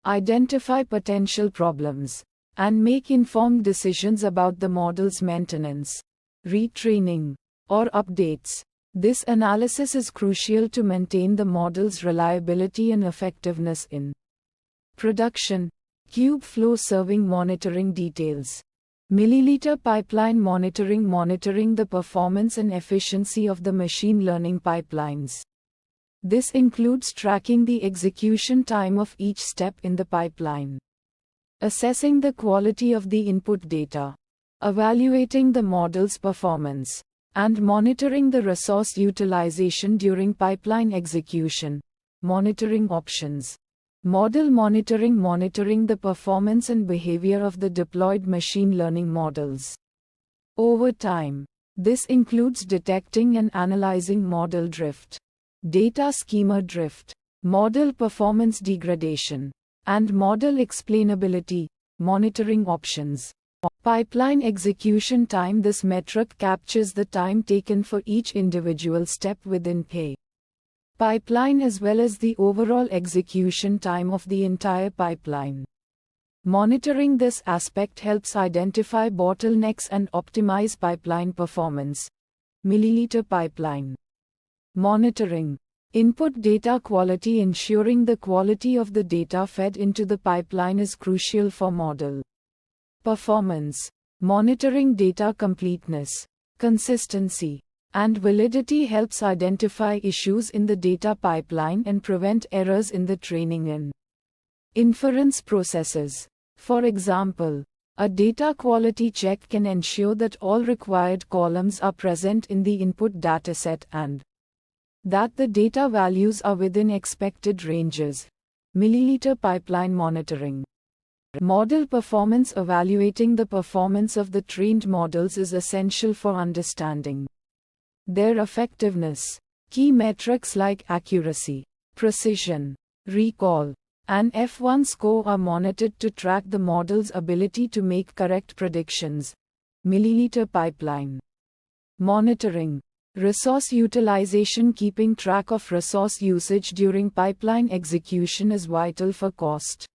identify potential problems, and make informed decisions about the model's maintenance, retraining, or updates. This analysis is crucial to maintain the model's reliability and effectiveness in production. Kubeflow serving monitoring details. Milliliter pipeline monitoring. Monitoring the performance and efficiency of the machine learning pipelines. This includes tracking the execution time of each step in the pipeline, assessing the quality of the input data, evaluating the model's performance, and monitoring the resource utilization during pipeline execution. Monitoring options. Model monitoring. Monitoring the performance and behavior of the deployed machine learning models over time. This includes detecting and analyzing model drift, data schema drift, model performance degradation, and model explainability. Monitoring options. Pipeline execution time. This metric captures the time taken for each individual step within a pipeline as well as the overall execution time of the entire pipeline. Monitoring this aspect helps identify bottlenecks and optimize pipeline performance. Milliliter pipeline monitoring. Input data quality. Ensuring the quality of the data fed into the pipeline is crucial for model performance. Monitoring data completeness, consistency, and validity helps identify issues in the data pipeline and prevent errors in the training and inference processes. For example, a data quality check can ensure that all required columns are present in the input dataset and that the data values are within expected ranges. Milliliter pipeline monitoring. Model performance. Evaluating the performance of the trained models is essential for understanding their effectiveness. Key metrics like accuracy, precision, recall, and F1 score are monitored to track the model's ability to make correct predictions. Milliliter pipeline monitoring. Resource utilization. Keeping track of resource usage during pipeline execution is vital for cost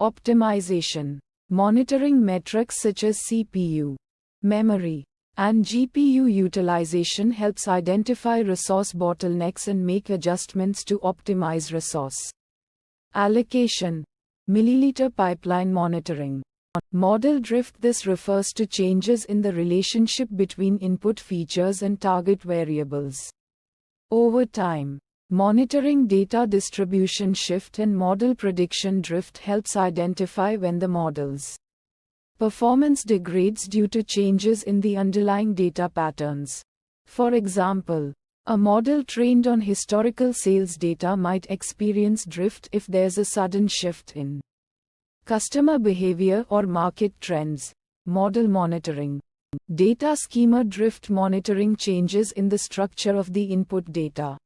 optimization. Monitoring metrics such as CPU, memory, and GPU utilization helps identify resource bottlenecks and make adjustments to optimize resource allocation. Milliliter pipeline monitoring. Model drift. This refers to changes in the relationship between input features and target variables over time. Monitoring data distribution shift and model prediction drift helps identify when the model's performance degrades due to changes in the underlying data patterns. For example, a model trained on historical sales data might experience drift if there's a sudden shift in customer behavior or market trends. Model monitoring. Data schema drift. Monitoring changes in the structure of the input data,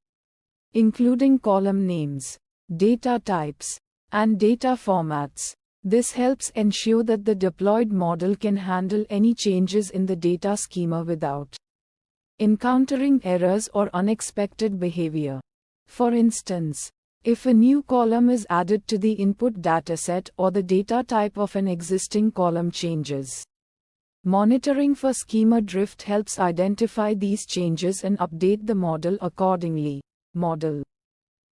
including column names, data types, and data formats. This helps ensure that the deployed model can handle any changes in the data schema without encountering errors or unexpected behavior. For instance, if a new column is added to the input dataset or the data type of an existing column changes, monitoring for schema drift helps identify these changes and update the model accordingly. Model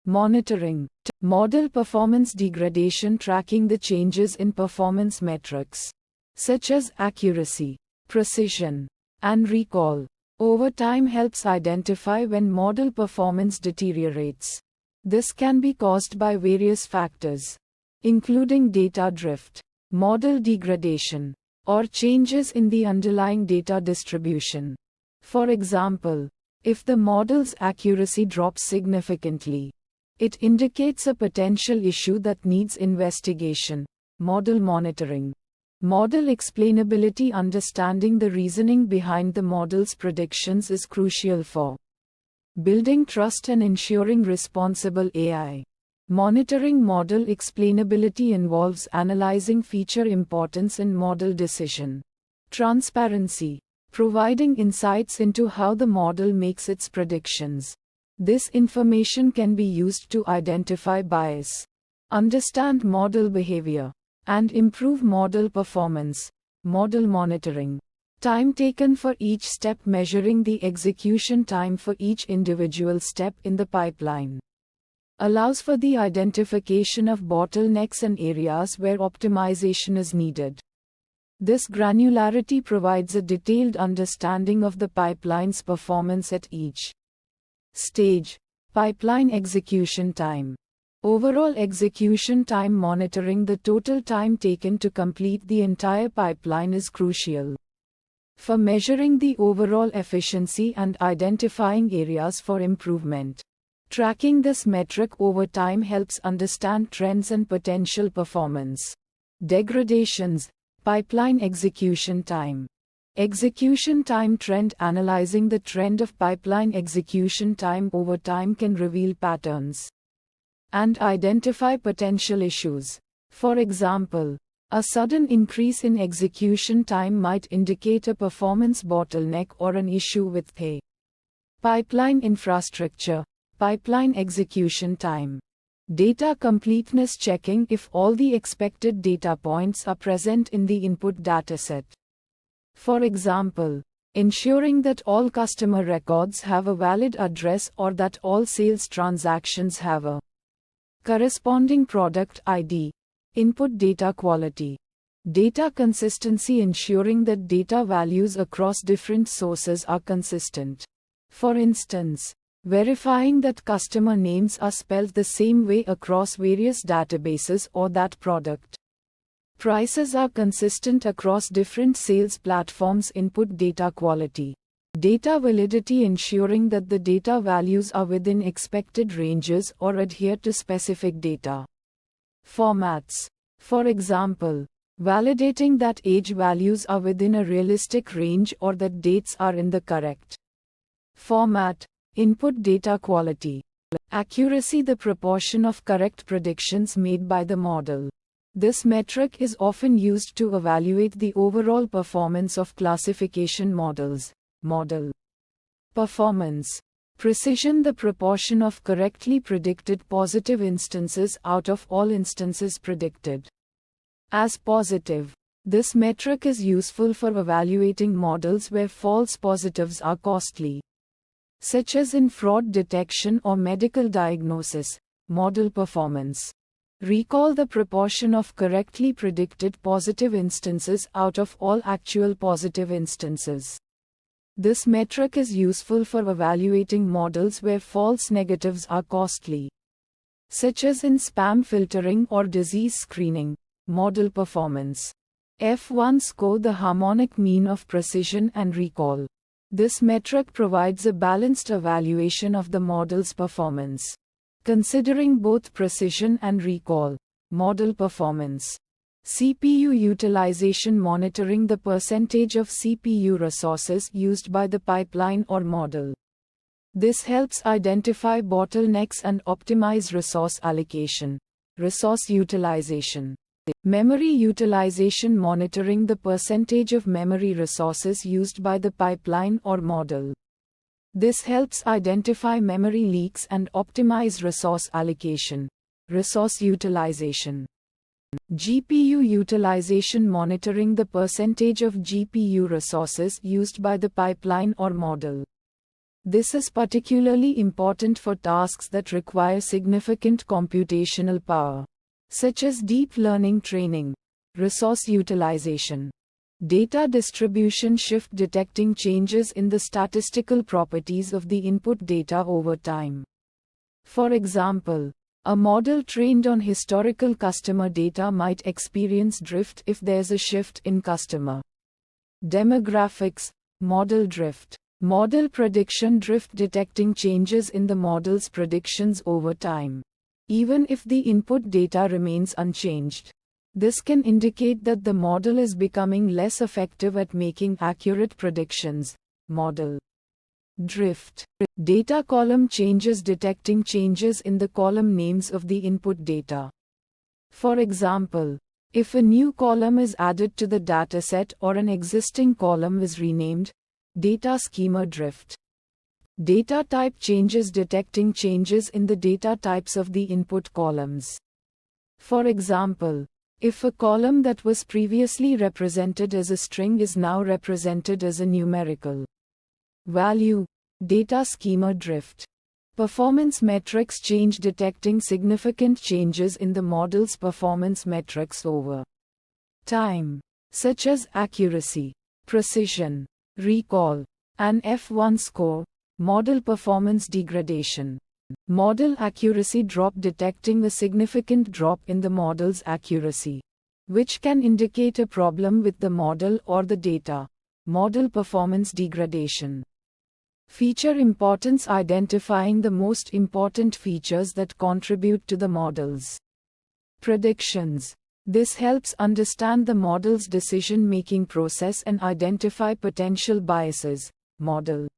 monitoring. Model performance degradation. Tracking the changes in performance metrics such as accuracy, precision, and recall over time helps identify when model performance deteriorates. This can be caused by various factors, including data drift, model degradation, or changes in the underlying data distribution. For example, If the model's accuracy drops significantly, it indicates a potential issue that needs investigation. Model monitoring. Model explainability. Understanding the reasoning behind the model's predictions is crucial for building trust and ensuring responsible AI. Monitoring model explainability involves analyzing feature importance in model decision. Transparency. Providing insights into how the model makes its predictions. This information can be used to identify bias, understand model behavior, and improve model performance. Model monitoring. Time taken for each step. Measuring the execution time for each individual step in the pipeline allows for the identification of bottlenecks and areas where optimization is needed. This granularity provides a detailed understanding of the pipeline's performance at each stage. Pipeline execution time. Overall execution time. Monitoring the total time taken to complete the entire pipeline is crucial for measuring the overall efficiency and identifying areas for improvement. Tracking this metric over time helps understand trends and potential performance degradations. Pipeline execution time. Execution time trend. Analyzing the trend of pipeline execution time over time can reveal patterns and identify potential issues. For example, a sudden increase in execution time might indicate a performance bottleneck or an issue with the pipeline infrastructure. Pipeline execution time. Data completeness. Checking if all the expected data points are present in the input dataset. For example, ensuring that all customer records have a valid address or that all sales transactions have a corresponding product ID. Input data quality. Data consistency. Ensuring that data values across different sources are consistent. For instance, verifying that customer names are spelled the same way across various databases or that product prices are consistent across different sales platforms. Input data quality. Data validity. Ensuring that the data values are within expected ranges or adhere to specific data formats. For example, validating that age values are within a realistic range or that dates are in the correct format. Input data quality. Accuracy. The proportion of correct predictions made by the model. This metric is often used to evaluate the overall performance of classification models. Model performance. Precision. The proportion of correctly predicted positive instances out of all instances predicted as positive. This metric is useful for evaluating models where false positives are costly, such as in fraud detection or medical diagnosis. Model performance. Recall. The proportion of correctly predicted positive instances out of all actual positive instances. This metric is useful for evaluating models where false negatives are costly, such as in spam filtering or disease screening. Model performance. F1 score. The harmonic mean of precision and recall. This metric provides a balanced evaluation of the model's performance, considering both precision and recall. Model performance. CPU utilization. Monitoring the percentage of CPU resources used by the pipeline or model. This helps identify bottlenecks and optimize resource allocation. Resource utilization. Memory utilization. Monitoring the percentage of memory resources used by the pipeline or model. This helps identify memory leaks and optimize resource allocation. Resource utilization. GPU utilization. Monitoring the percentage of GPU resources used by the pipeline or model. This is particularly important for tasks that require significant computational power, such as deep learning training. Resource utilization. Data distribution shift. Detecting changes in the statistical properties of the input data over time. For example, a model trained on historical customer data might experience drift if there's a shift in customer demographics. Model drift. Model prediction drift, detecting changes in the model's predictions over time, even if the input data remains unchanged. This can indicate that the model is becoming less effective at making accurate predictions. Model drift. Data column changes, detecting changes in the column names of the input data. For example, if a new column is added to the dataset or an existing column is renamed, data schema drift. Data type changes, detecting changes in the data types of the input columns. For example, if a column that was previously represented as a string is now represented as a numerical value, data schema drift. Performance metrics change, detecting significant changes in the model's performance metrics over time, such as accuracy, precision, recall, and F1 score. Model performance degradation. Model accuracy drop, detecting a significant drop in the model's accuracy, which can indicate a problem with the model or the data. Model performance degradation. Feature importance, identifying the most important features that contribute to the model's predictions. This helps understand the model's decision-making process and identify potential biases. Model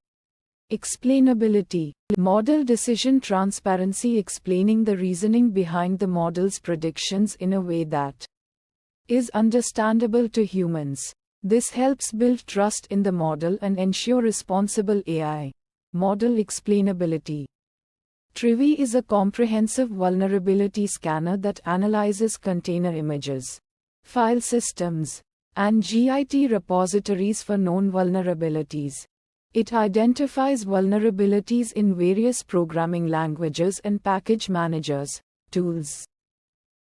explainability. Model decision transparency, explaining the reasoning behind the model's predictions in a way that is understandable to humans. This helps build trust in the model and ensure responsible AI. Model explainability. Trivy is a comprehensive vulnerability scanner that analyzes container images, file systems, and Git repositories for known vulnerabilities. It identifies vulnerabilities in various programming languages and package managers, tools.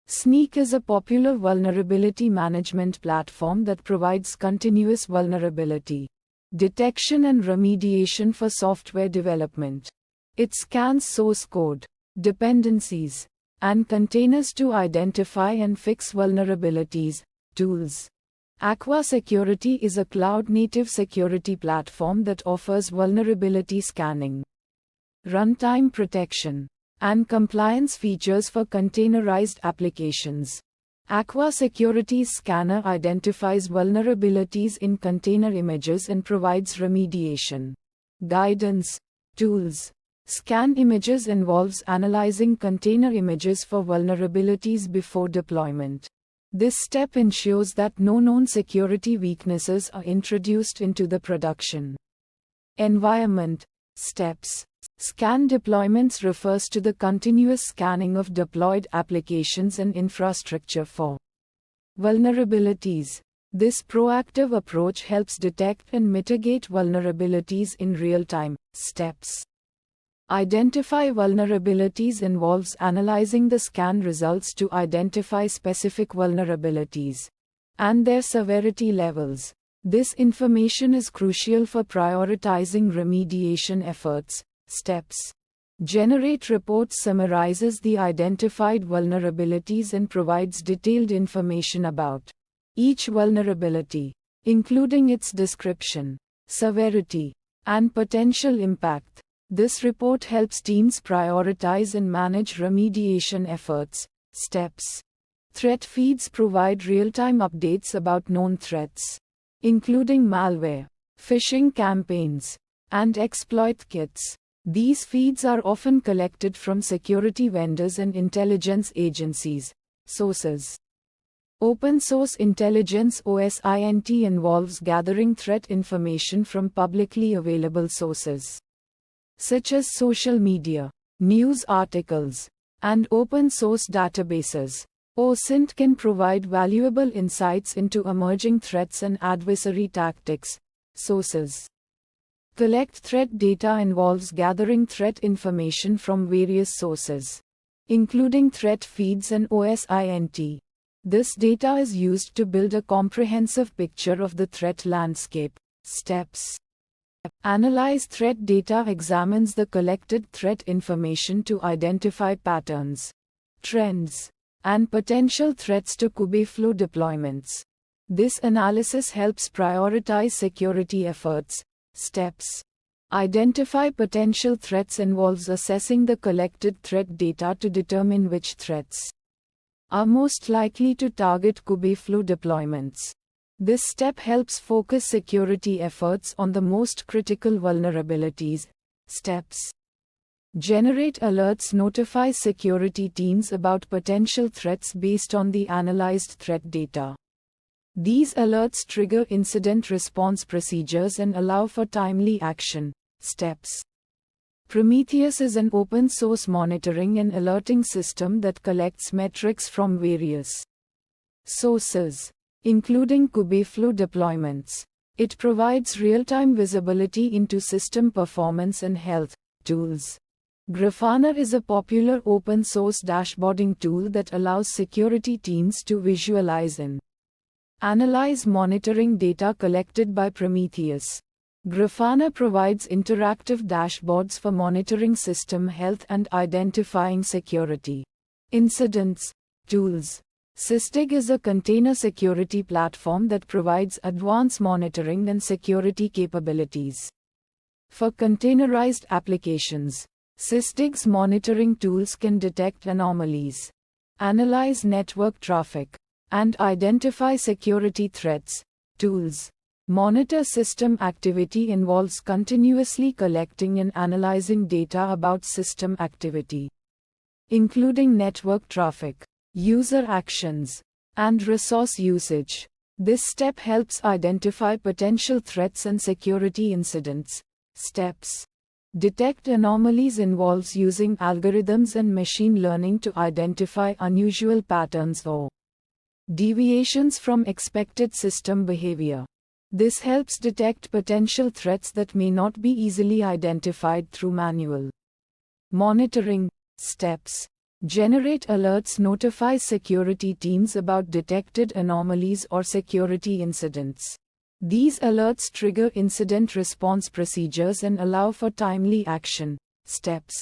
Sneak is a popular vulnerability management platform that provides continuous vulnerability detection and remediation for software development. It scans source code, dependencies, and containers to identify and fix vulnerabilities. Tools. Aqua Security is a cloud-native security platform that offers vulnerability scanning, runtime protection, and compliance features for containerized applications. Aqua Security's scanner identifies vulnerabilities in container images and provides remediation guidance. Tools. Scan images involves analyzing container images for vulnerabilities before deployment. This step ensures that no known security weaknesses are introduced into the production environment. Steps. Scan deployments refers to the continuous scanning of deployed applications and infrastructure for vulnerabilities. This proactive approach helps detect and mitigate vulnerabilities in real time. Steps. Identify vulnerabilities involves analyzing the scan results to identify specific vulnerabilities and their severity levels. This information is crucial for prioritizing remediation efforts. Steps. Generate reports summarizes the identified vulnerabilities and provides detailed information about each vulnerability, including its description, severity, and potential impact. This report helps teams prioritize and manage remediation efforts. Steps. Threat feeds provide real-time updates about known threats, including malware, phishing campaigns, and exploit kits. These feeds are often collected from security vendors and intelligence agencies. Sources. Open source intelligence (OSINT) involves gathering threat information from publicly available sources, such as social media, news articles, and open source databases. OSINT can provide valuable insights into emerging threats and adversary tactics. Sources. Collect threat data involves gathering threat information from various sources, including threat feeds and OSINT. This data is used to build a comprehensive picture of the threat landscape. Steps. Analyze threat data, examines the collected threat information to identify patterns, trends, and potential threats to Kubeflow deployments. This analysis helps prioritize security efforts. Steps. Identify potential threats involves assessing the collected threat data to determine which threats are most likely to target Kubeflow deployments. This step helps focus security efforts on the most critical vulnerabilities. Steps: generate alerts, notify security teams about potential threats based on the analyzed threat data. These alerts trigger incident response procedures and allow for timely action. Steps: Prometheus is an open-source monitoring and alerting system that collects metrics from various sources, including Kubeflow deployments. It provides real-time visibility into system performance and health. Tools: Grafana is a popular open-source dashboarding tool that allows security teams to visualize and analyze monitoring data collected by Prometheus. Grafana provides interactive dashboards for monitoring system health and identifying security incidents. Tools: Sysdig is a container security platform that provides advanced monitoring and security capabilities for containerized applications. Sysdig's monitoring tools can detect anomalies, analyze network traffic, and identify security threats. Tools: Monitor system activity involves continuously collecting and analyzing data about system activity, including network traffic, user actions, and resource usage. This step helps identify potential threats and security incidents. Steps: detect anomalies involves using algorithms and machine learning to identify unusual patterns or deviations from expected system behavior. This helps detect potential threats that may not be easily identified through manual monitoring. Steps: generate alerts, notify security teams about detected anomalies or security incidents. These alerts trigger incident response procedures and allow for timely action. Steps: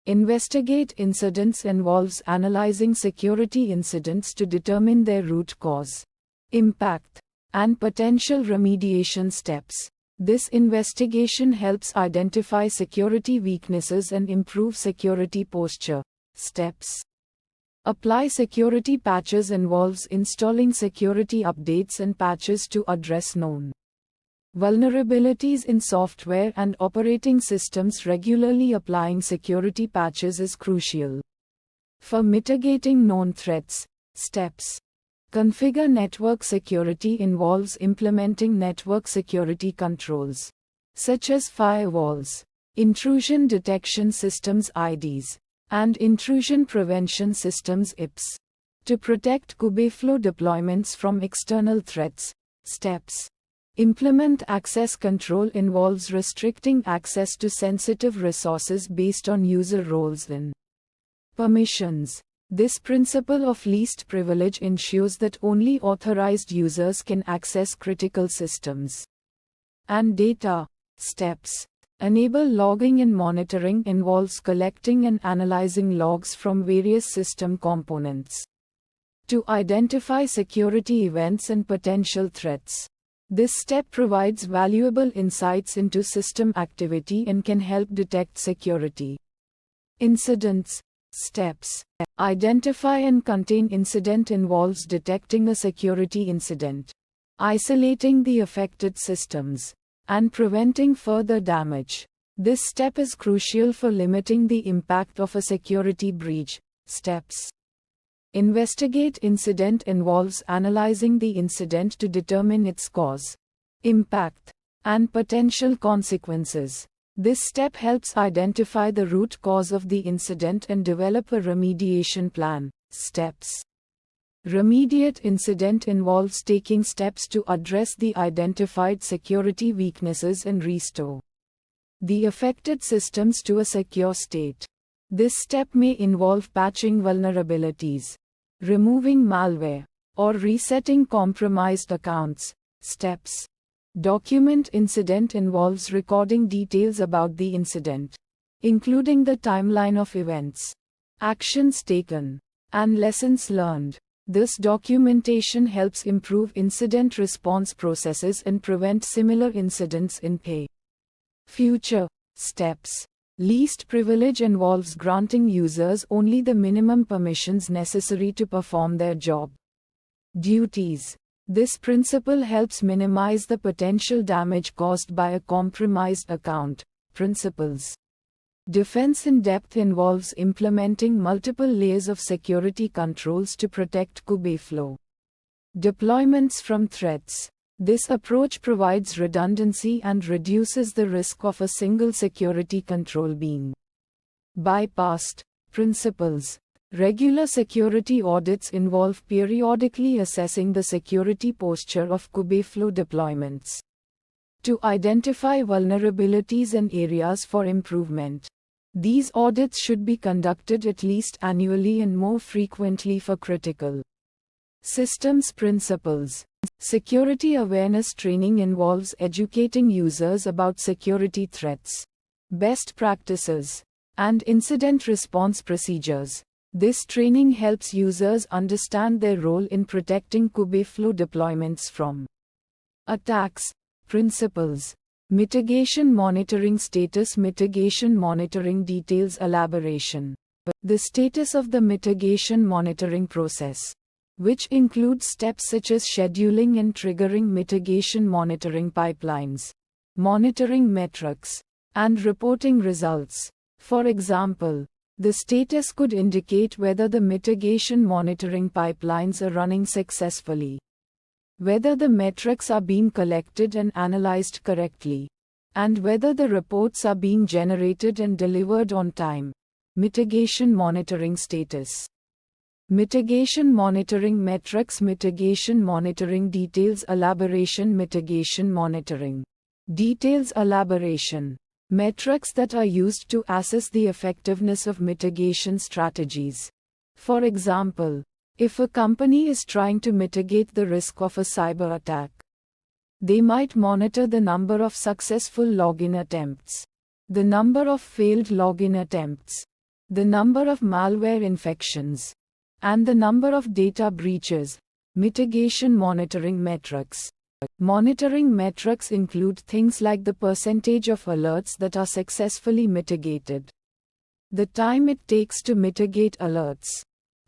investigate incidents involves analyzing security incidents to determine their root cause, impact, and potential remediation steps. This investigation helps identify security weaknesses and improve security posture. Steps: apply security patches involves installing security updates and patches to address known vulnerabilities in software and operating systems. Regularly applying security patches is crucial for mitigating known threats. Steps: configure network security involves implementing network security controls, such as firewalls, intrusion detection systems (IDs), and intrusion prevention systems (IPS), to protect Kubeflow deployments from external threats. Steps: implement access control involves restricting access to sensitive resources based on user roles and permissions. This principle of least privilege ensures that only authorized users can access critical systems and data. Steps: enable logging and monitoring involves collecting and analyzing logs from various system components to identify security events and potential threats. This step provides valuable insights into system activity and can help detect security incidents. Steps: identify and contain incident involves detecting a security incident, isolating the affected systems, and preventing further damage. This step is crucial for limiting the impact of a security breach. Steps: investigate incident involves analyzing the incident to determine its cause, impact, and potential consequences. This step helps identify the root cause of the incident and develop a remediation plan. Steps: remediate incident involves taking steps to address the identified security weaknesses and restore the affected systems to a secure state. This step may involve patching vulnerabilities, removing malware, or resetting compromised accounts. Steps: document incident involves recording details about the incident, including the timeline of events, actions taken, and lessons learned. This documentation helps improve incident response processes and prevent similar incidents in the Future steps. Least privilege involves granting users only the minimum permissions necessary to perform their job. Duties. This principle helps minimize the potential damage caused by a compromised account. Principles. Defense in depth involves implementing multiple layers of security controls to protect Kubeflow. Deployments from threats. This approach provides redundancy and reduces the risk of a single security control being bypassed. Principles. Regular security audits involve periodically assessing the security posture of Kubeflow deployments to identify vulnerabilities and areas for improvement. These audits should be conducted at least annually and more frequently for critical systems principles. Security awareness training involves educating users about security threats, best practices, and incident response procedures. This training helps users understand their role in protecting Kubeflow deployments from attacks. Principles. Mitigation monitoring status. Mitigation monitoring details elaboration. The status of the mitigation monitoring process, which includes steps such as scheduling and triggering mitigation monitoring pipelines, monitoring metrics, and reporting results. For example, the status could indicate whether the mitigation monitoring pipelines are running successfully, whether the metrics are being collected and analyzed correctly, and whether the reports are being generated and delivered on time. Mitigation monitoring status. Mitigation monitoring metrics. Mitigation monitoring details elaboration. Mitigation monitoring details elaboration. Metrics that are used to assess the effectiveness of mitigation strategies. For example, if a company is trying to mitigate the risk of a cyber attack, they might monitor the number of successful login attempts, the number of failed login attempts, the number of malware infections, and the number of data breaches. Mitigation monitoring metrics. Monitoring metrics include things like the percentage of alerts that are successfully mitigated, the time it takes to mitigate alerts,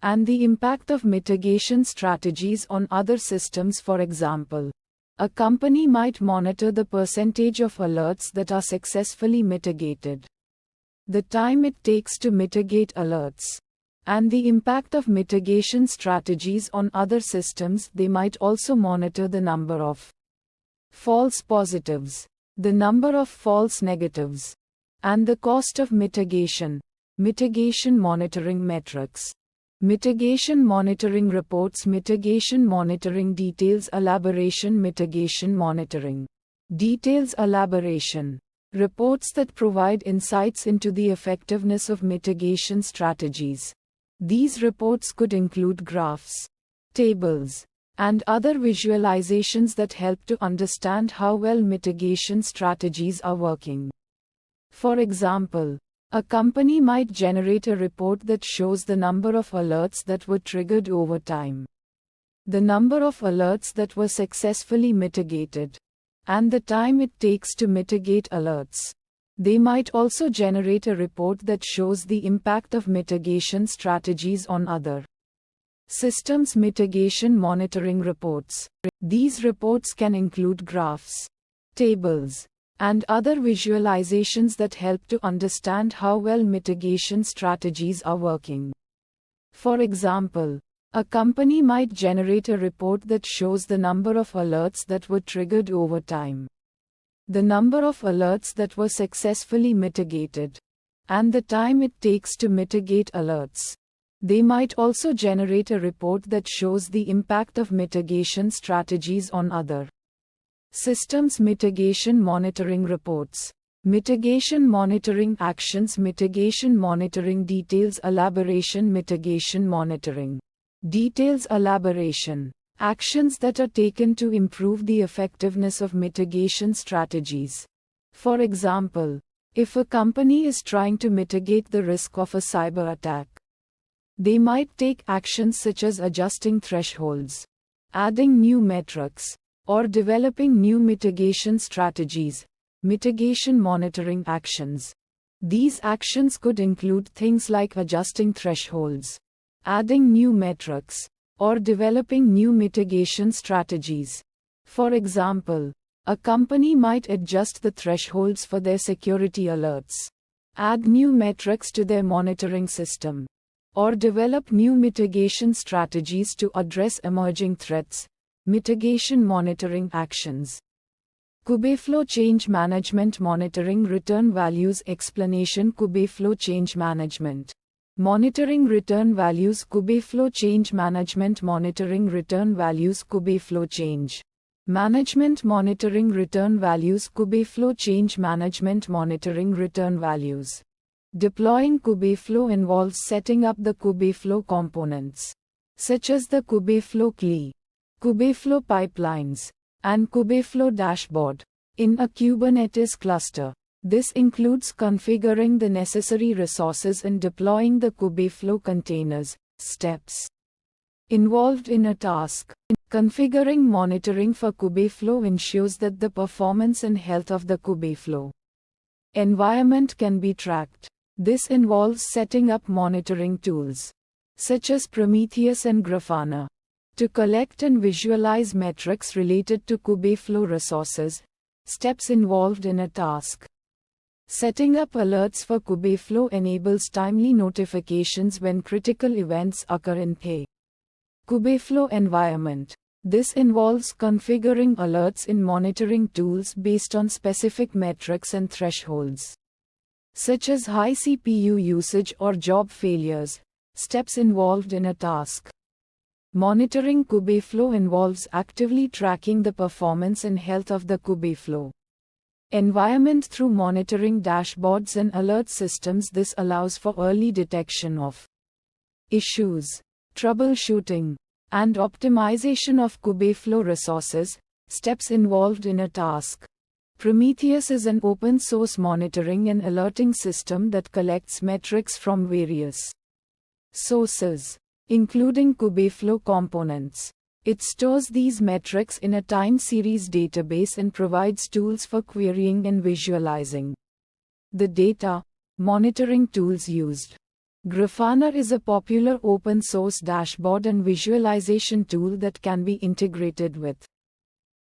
and the impact of mitigation strategies on other systems. For example, a company might monitor the percentage of alerts that are successfully mitigated, the time it takes to mitigate alerts, and the impact of mitigation strategies on other systems. They might also monitor the number of false positives, the number of false negatives, and the cost of mitigation. Mitigation monitoring metrics. Mitigation monitoring reports. Mitigation monitoring details elaboration. Mitigation monitoring details elaboration. Reports that provide insights into the effectiveness of mitigation strategies. These reports could include graphs, tables, and other visualizations that help to understand how well mitigation strategies are working. For example, a company might generate a report that shows the number of alerts that were triggered over time, the number of alerts that were successfully mitigated, and the time it takes to mitigate alerts. They might also generate a report that shows the impact of mitigation strategies on other systems. Mitigation monitoring reports. These reports can include graphs, tables, and other visualizations that help to understand how well mitigation strategies are working. For example, a company might generate a report that shows the number of alerts that were triggered over time, the number of alerts that were successfully mitigated, and the time it takes to mitigate alerts. They might also generate a report that shows the impact of mitigation strategies on other systems. Mitigation monitoring reports. Mitigation monitoring actions. Mitigation monitoring details elaboration. Mitigation monitoring details elaboration. Actions that are taken to improve the effectiveness of mitigation strategies. For example, if a company is trying to mitigate the risk of a cyber attack, they might take actions such as adjusting thresholds, adding new metrics, or developing new mitigation strategies. Mitigation monitoring actions. These actions could include things like adjusting thresholds, adding new metrics, or developing new mitigation strategies. For example, a company might adjust the thresholds for their security alerts, add new metrics to their monitoring system, or develop new mitigation strategies to address emerging threats. Mitigation monitoring actions. Kubeflow Change Management Monitoring Return Values Explanation. Kubeflow Change Management Monitoring Return Values. Kubeflow Change Management Monitoring Return Values. Kubeflow Change Management Monitoring Return Values. Kubeflow Change Management Monitoring Return Values. Deploying Kubeflow involves setting up the Kubeflow components, such as the Kubeflow CLI, Kubeflow pipelines, and Kubeflow dashboard, in a Kubernetes cluster. This includes configuring the necessary resources and deploying the Kubeflow containers. Steps involved in a task. Configuring monitoring for Kubeflow ensures that the performance and health of the Kubeflow environment can be tracked. This involves setting up monitoring tools, such as Prometheus and Grafana, to collect and visualize metrics related to Kubeflow resources. Steps involved in a task. Setting up alerts for Kubeflow enables timely notifications when critical events occur in a Kubeflow environment. This involves configuring alerts in monitoring tools based on specific metrics and thresholds, such as high CPU usage or job failures. Steps involved in a task. Monitoring Kubeflow involves actively tracking the performance and health of the Kubeflow environment through monitoring dashboards and alert systems. This allows for early detection of issues, troubleshooting, and optimization of Kubeflow resources. Steps involved in a task. Prometheus is an open-source monitoring and alerting system that collects metrics from various sources, including Kubeflow components. It stores these metrics in a time series database and provides tools for querying and visualizing the data. Monitoring tools used. Grafana is a popular open-source dashboard and visualization tool that can be integrated with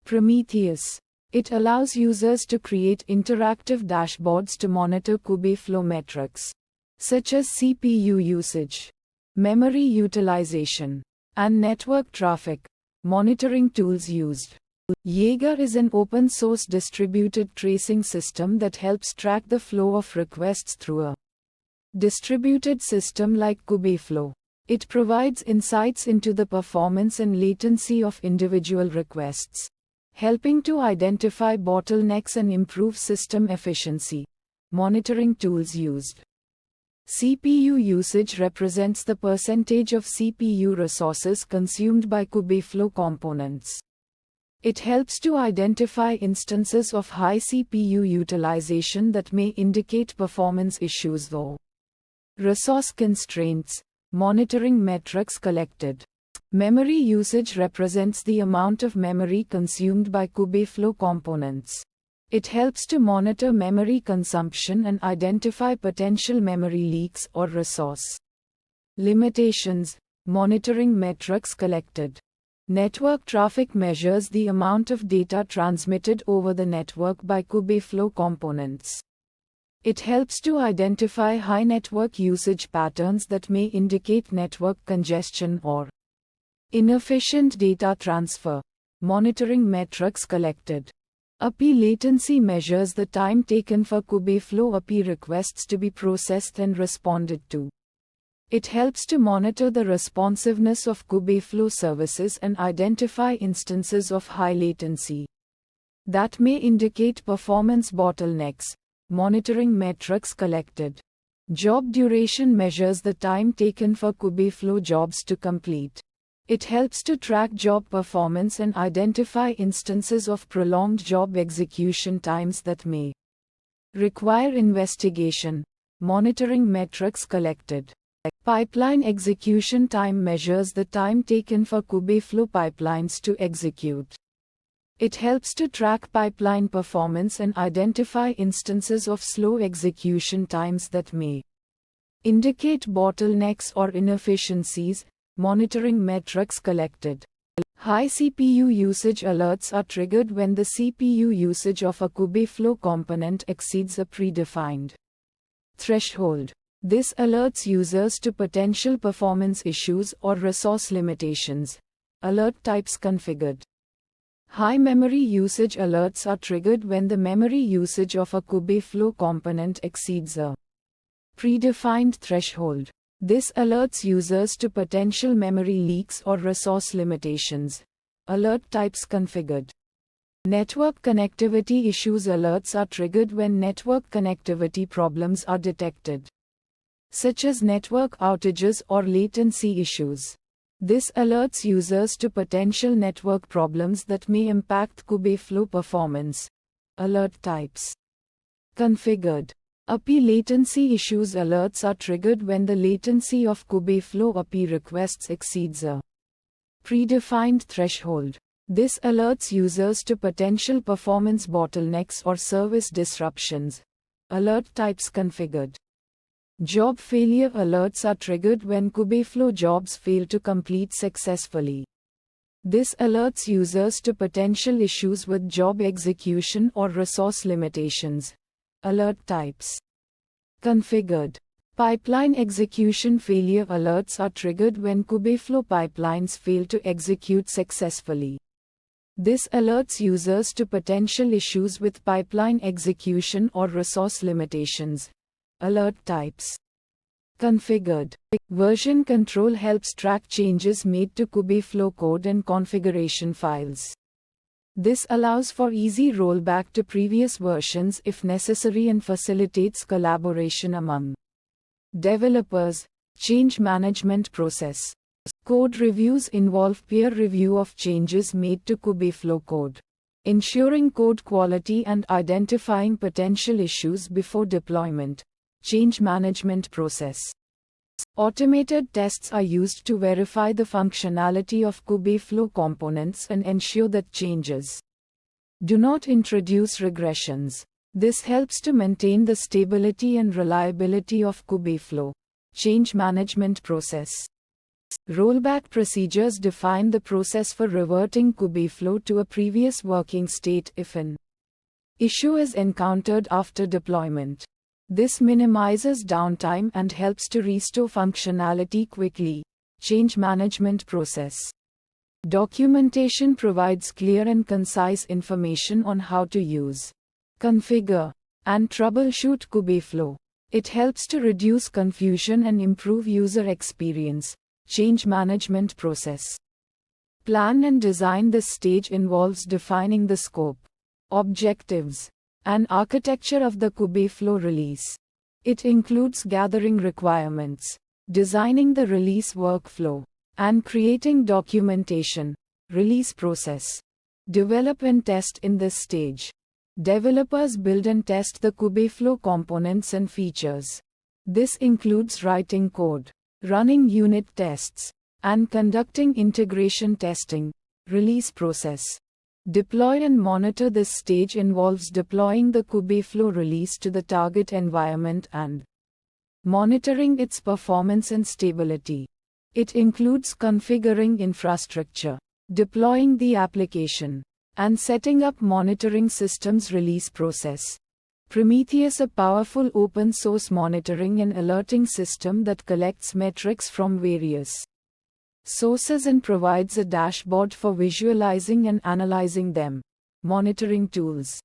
Prometheus. It allows users to create interactive dashboards to monitor Kubeflow metrics, such as CPU usage, memory utilization, and network traffic. Monitoring tools used. Jaeger is an open-source distributed tracing system that helps track the flow of requests through a distributed system like Kubeflow. It provides insights into the performance and latency of individual requests, helping to identify bottlenecks and improve system efficiency. Monitoring tools used. CPU usage represents the percentage of CPU resources consumed by Kubeflow components. It helps to identify instances of high CPU utilization that may indicate performance issues. Though resource constraints. Monitoring metrics collected. Memory usage represents the amount of memory consumed by Kubeflow components. It helps to monitor memory consumption and identify potential memory leaks or resource limitations. Monitoring metrics collected. Network traffic measures the amount of data transmitted over the network by Kubeflow components. It helps to identify high network usage patterns that may indicate network congestion or inefficient data transfer. Monitoring metrics collected. API latency measures the time taken for Kubeflow API requests to be processed and responded to. It helps to monitor the responsiveness of Kubeflow services and identify instances of high latency that may indicate performance bottlenecks. Monitoring metrics collected. Job duration measures the time taken for Kubeflow jobs to complete. It helps to track job performance and identify instances of prolonged job execution times that may require investigation. Monitoring metrics collected. Pipeline execution time measures the time taken for Kubeflow pipelines to execute. It helps to track pipeline performance and identify instances of slow execution times that may indicate bottlenecks or inefficiencies, monitoring metrics collected. High CPU usage alerts are triggered when the CPU usage of a Kubeflow component exceeds a predefined threshold. This alerts users to potential performance issues or resource limitations. Alert types configured. High memory usage alerts are triggered when the memory usage of a Kubeflow component exceeds a predefined threshold. This alerts users to potential memory leaks or resource limitations. Alert types configured. Network connectivity issues alerts are triggered when network connectivity problems are detected, such as network outages or latency issues. This alerts users to potential network problems that may impact Kubeflow performance. Alert types configured. API latency issues alerts are triggered when the latency of Kubeflow API requests exceeds a predefined threshold. This alerts users to potential performance bottlenecks or service disruptions. Alert types configured. Job failure alerts are triggered when Kubeflow jobs fail to complete successfully. This alerts users to potential issues with job execution or resource limitations. Alert types configured. Pipeline execution failure alerts are triggered when Kubeflow pipelines fail to execute successfully. This alerts users to potential issues with pipeline execution or resource limitations. Alert types configured. Version control helps track changes made to Kubeflow code and configuration files. This allows for easy rollback to previous versions if necessary and facilitates collaboration among developers. Change management process. Code reviews involve peer review of changes made to Kubeflow code, ensuring code quality and identifying potential issues before deployment. Change management process. Automated tests are used to verify the functionality of Kubeflow components and ensure that changes do not introduce regressions. This helps to maintain the stability and reliability of Kubeflow. Change management process. Rollback procedures define the process for reverting Kubeflow to a previous working state if an issue is encountered after deployment. This minimizes downtime and helps to restore functionality quickly. Change management process. Documentation provides clear and concise information on how to use, configure, and troubleshoot Kubeflow. It helps to reduce confusion and improve user experience. Change management process. Plan and design. This stage involves defining the scope, objectives, and architecture of the Kubeflow release. It includes gathering requirements, designing the release workflow, and creating documentation. Release process. Develop and test. In this stage, developers build and test the Kubeflow components and features. This includes writing code, running unit tests, and conducting integration testing. Release process. Deploy and monitor. This stage involves deploying the Kubeflow release to the target environment and monitoring its performance and stability. It includes configuring infrastructure, deploying the application, and setting up monitoring systems. Release process. Prometheus, a powerful open source monitoring and alerting system that collects metrics from various sources and provides a dashboard for visualizing and analyzing them. Monitoring tools.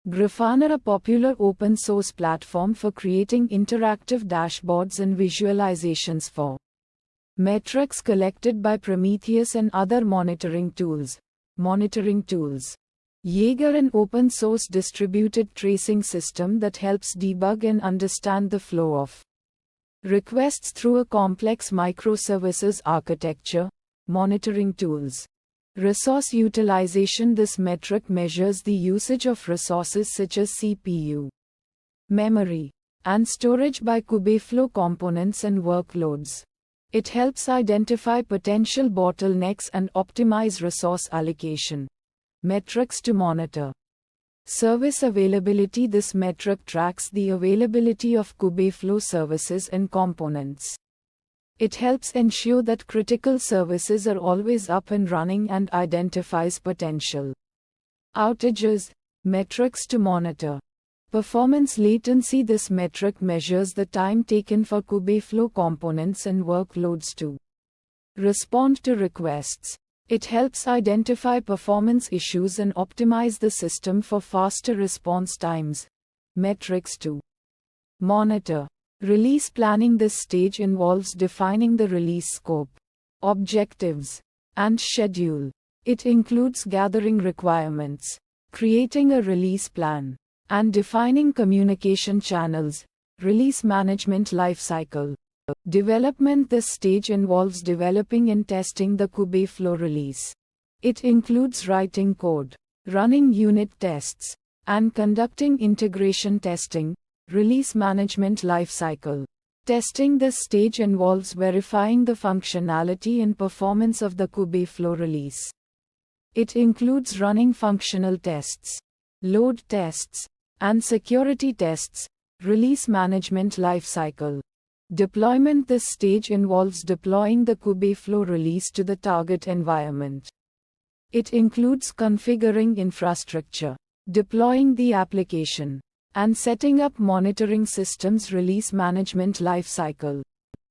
Grafana, a popular open source platform for creating interactive dashboards and visualizations for metrics collected by Prometheus and other monitoring tools. Monitoring tools. Jaeger, an open source distributed tracing system that helps debug and understand the flow of requests through a complex microservices architecture. Monitoring tools. Resource utilization. This metric measures the usage of resources such as CPU, memory, and storage by Kubeflow components and workloads. It helps identify potential bottlenecks and optimize resource allocation. Metrics to monitor service availability. This metric tracks the availability of Kubeflow services and components. It helps ensure that critical services are always up and running and identifies potential outages. Metrics to monitor performance latency. This metric measures the time taken for Kubeflow components and workloads to respond to requests. It helps identify performance issues and optimize the system for faster response times. Metrics to monitor release planning. This stage involves defining the release scope, objectives, and schedule. It includes gathering requirements, creating a release plan, and defining communication channels. Release management lifecycle development. This stage involves developing and testing the Kubeflow release. It includes writing code, running unit tests, and conducting integration testing. Release management lifecycle testing. This stage involves verifying the functionality and performance of the Kubeflow release. It includes running functional tests, load tests, and security tests. Release management lifecycle deployment. This stage involves deploying the Kubeflow release to the target environment. It includes configuring infrastructure, deploying the application, and setting up monitoring systems. Release management lifecycle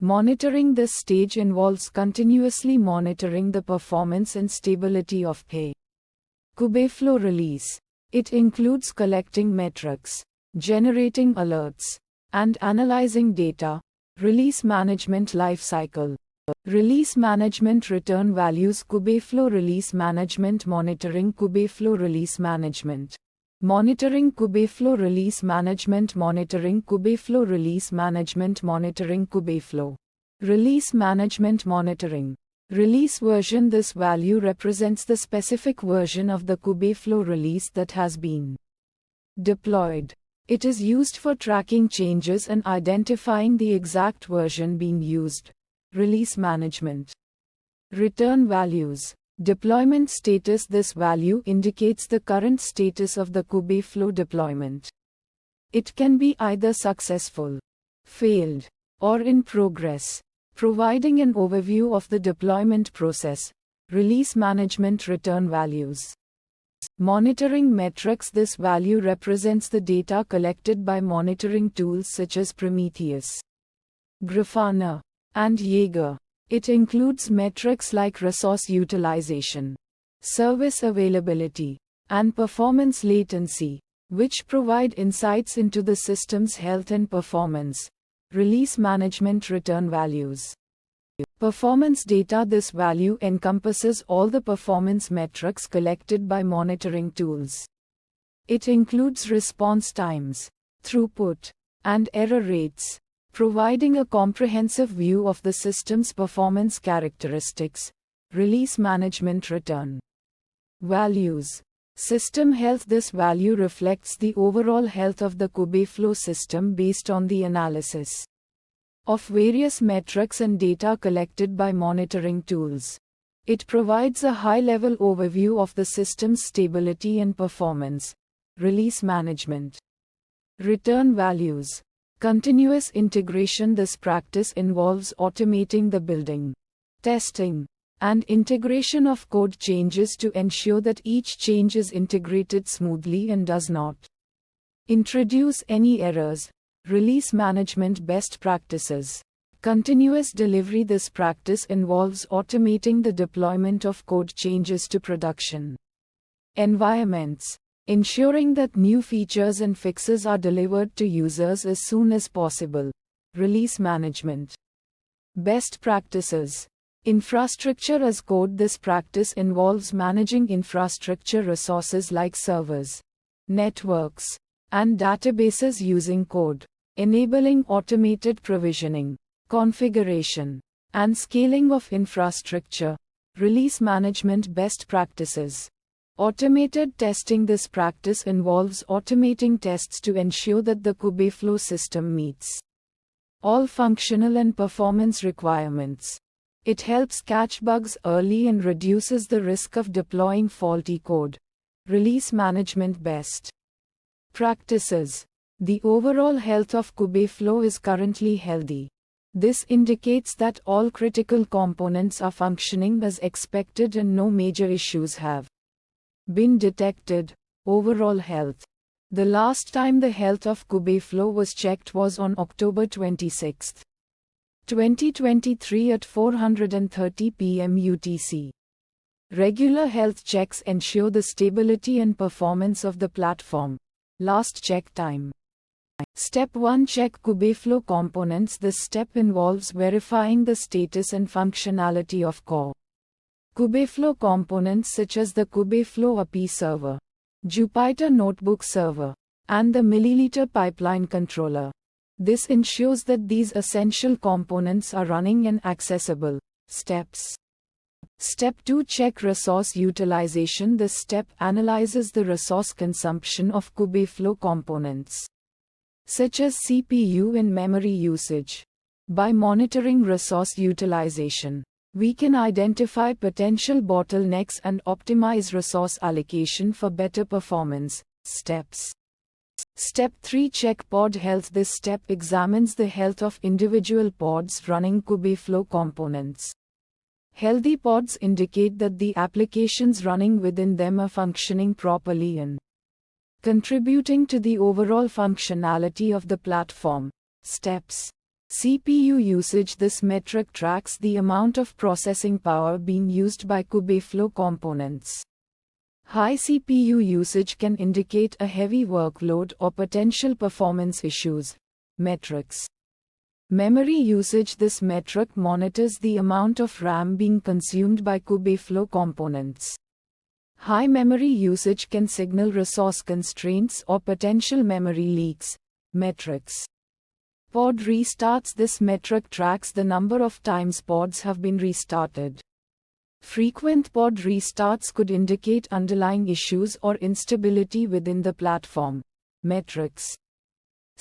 monitoring. This stage involves continuously monitoring the performance and stability of a Kubeflow release. It includes collecting metrics, generating alerts, and analyzing data. Release management lifecycle release management return values. Kubeflow release management monitoring. Kubeflow release management monitoring. Kubeflow release management monitoring. Kubeflow release management monitoring. Kubeflow release management monitoring release version. This value represents the specific version of the Kubeflow release that has been deployed. It is used for tracking changes and identifying the exact version being used. Release management return values deployment status. This value indicates the current status of the Kubeflow deployment. It can be either successful, failed, or in progress, providing an overview of the deployment process. Release management return values monitoring metrics. This value represents the data collected by monitoring tools such as Prometheus, Grafana, and Jaeger. It includes metrics like resource utilization, service availability, and performance latency, which provide insights into the system's health and performance. Release management return values performance data. This value encompasses all the performance metrics collected by monitoring tools. It includes response times, throughput, and error rates, providing a comprehensive view of the system's performance characteristics. Release management return values system health. This value reflects the overall health of the Kubeflow system based on the analysis of various metrics and data collected by monitoring tools. It provides a high-level overview of the system's stability and performance. Release management return values continuous integration. This practice involves automating the building, testing, and integration of code changes to ensure that each change is integrated smoothly and does not introduce any errors. Release management best practices continuous delivery. This practice involves automating the deployment of code changes to production environments, ensuring that new features and fixes are delivered to users as soon as possible. Release management best practices infrastructure as code. This practice involves managing infrastructure resources like servers, networks, and databases using code, enabling automated provisioning, configuration, and scaling of infrastructure. Release management best practices automated testing. This practice involves automating tests to ensure that the Kubeflow system meets all functional and performance requirements. It helps catch bugs early and reduces the risk of deploying faulty code. Release management best practices. The overall health of Kubeflow is currently healthy. This indicates that all critical components are functioning as expected and no major issues have been detected. Overall health. The last time the health of Kubeflow was checked was on October 26, 2023 at 4:30 p.m. UTC. Regular health checks ensure the stability and performance of the platform. Last check time. Step 1. Check Kubeflow components. This step involves verifying the status and functionality of core Kubeflow components such as the Kubeflow API server, Jupyter Notebook server, and the Milliliter pipeline controller. This ensures that these essential components are running and accessible. Steps. Step 2. Check resource utilization. This step analyzes the resource consumption of Kubeflow components, such as CPU and memory usage. By monitoring resource utilization, we can identify potential bottlenecks and optimize resource allocation for better performance. Steps. Step 3. Check pod health. This step examines the health of individual pods running Kubeflow components. Healthy pods indicate that the applications running within them are functioning properly and contributing to the overall functionality of the platform. Steps. CPU usage. This metric tracks the amount of processing power being used by Kubeflow components. High CPU usage can indicate a heavy workload or potential performance issues. Metrics. Memory usage. This metric monitors the amount of RAM being consumed by Kubeflow components. High memory usage can signal resource constraints or potential memory leaks. Metrics. Pod restarts. This metric tracks the number of times pods have been restarted. Frequent pod restarts could indicate underlying issues or instability within the platform. Metrics.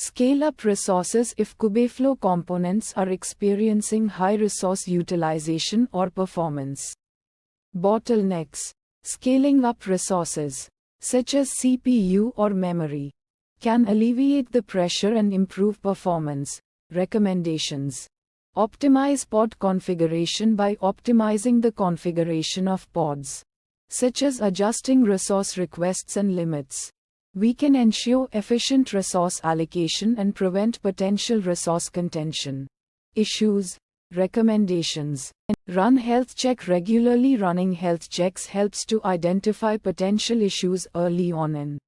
Scale up resources. If Kubeflow components are experiencing high resource utilization or performance bottlenecks, scaling up resources, such as CPU or memory, can alleviate the pressure and improve performance. Recommendations. Optimize pod configuration. By optimizing the configuration of pods, such as adjusting resource requests and limits, we can ensure efficient resource allocation and prevent potential resource contention issues. Recommendations. Run health check regularly. Running health checks helps to identify potential issues early on and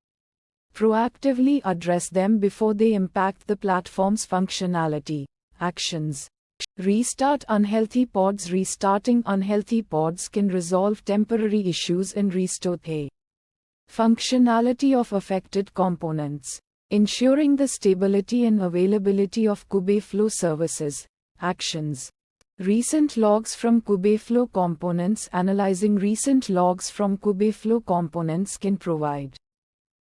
proactively address them before they impact the platform's functionality. Actions. Restart unhealthy pods. Restarting unhealthy pods can resolve temporary issues and restore the functionality of affected components, ensuring the stability and availability of Kubeflow services. Actions. Recent logs from Kubeflow components. Analyzing recent logs from Kubeflow components can provide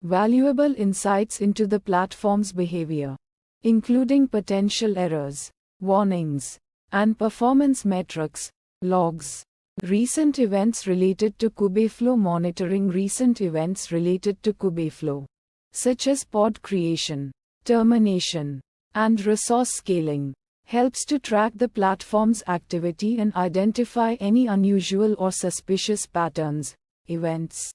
valuable insights into the platform's behavior, including potential errors, warnings, and performance metrics. Logs. Recent events related to Kubeflow monitoring. Recent events related to Kubeflow, such as pod creation, termination, and resource scaling, helps to track the platform's activity and identify any unusual or suspicious patterns. Events.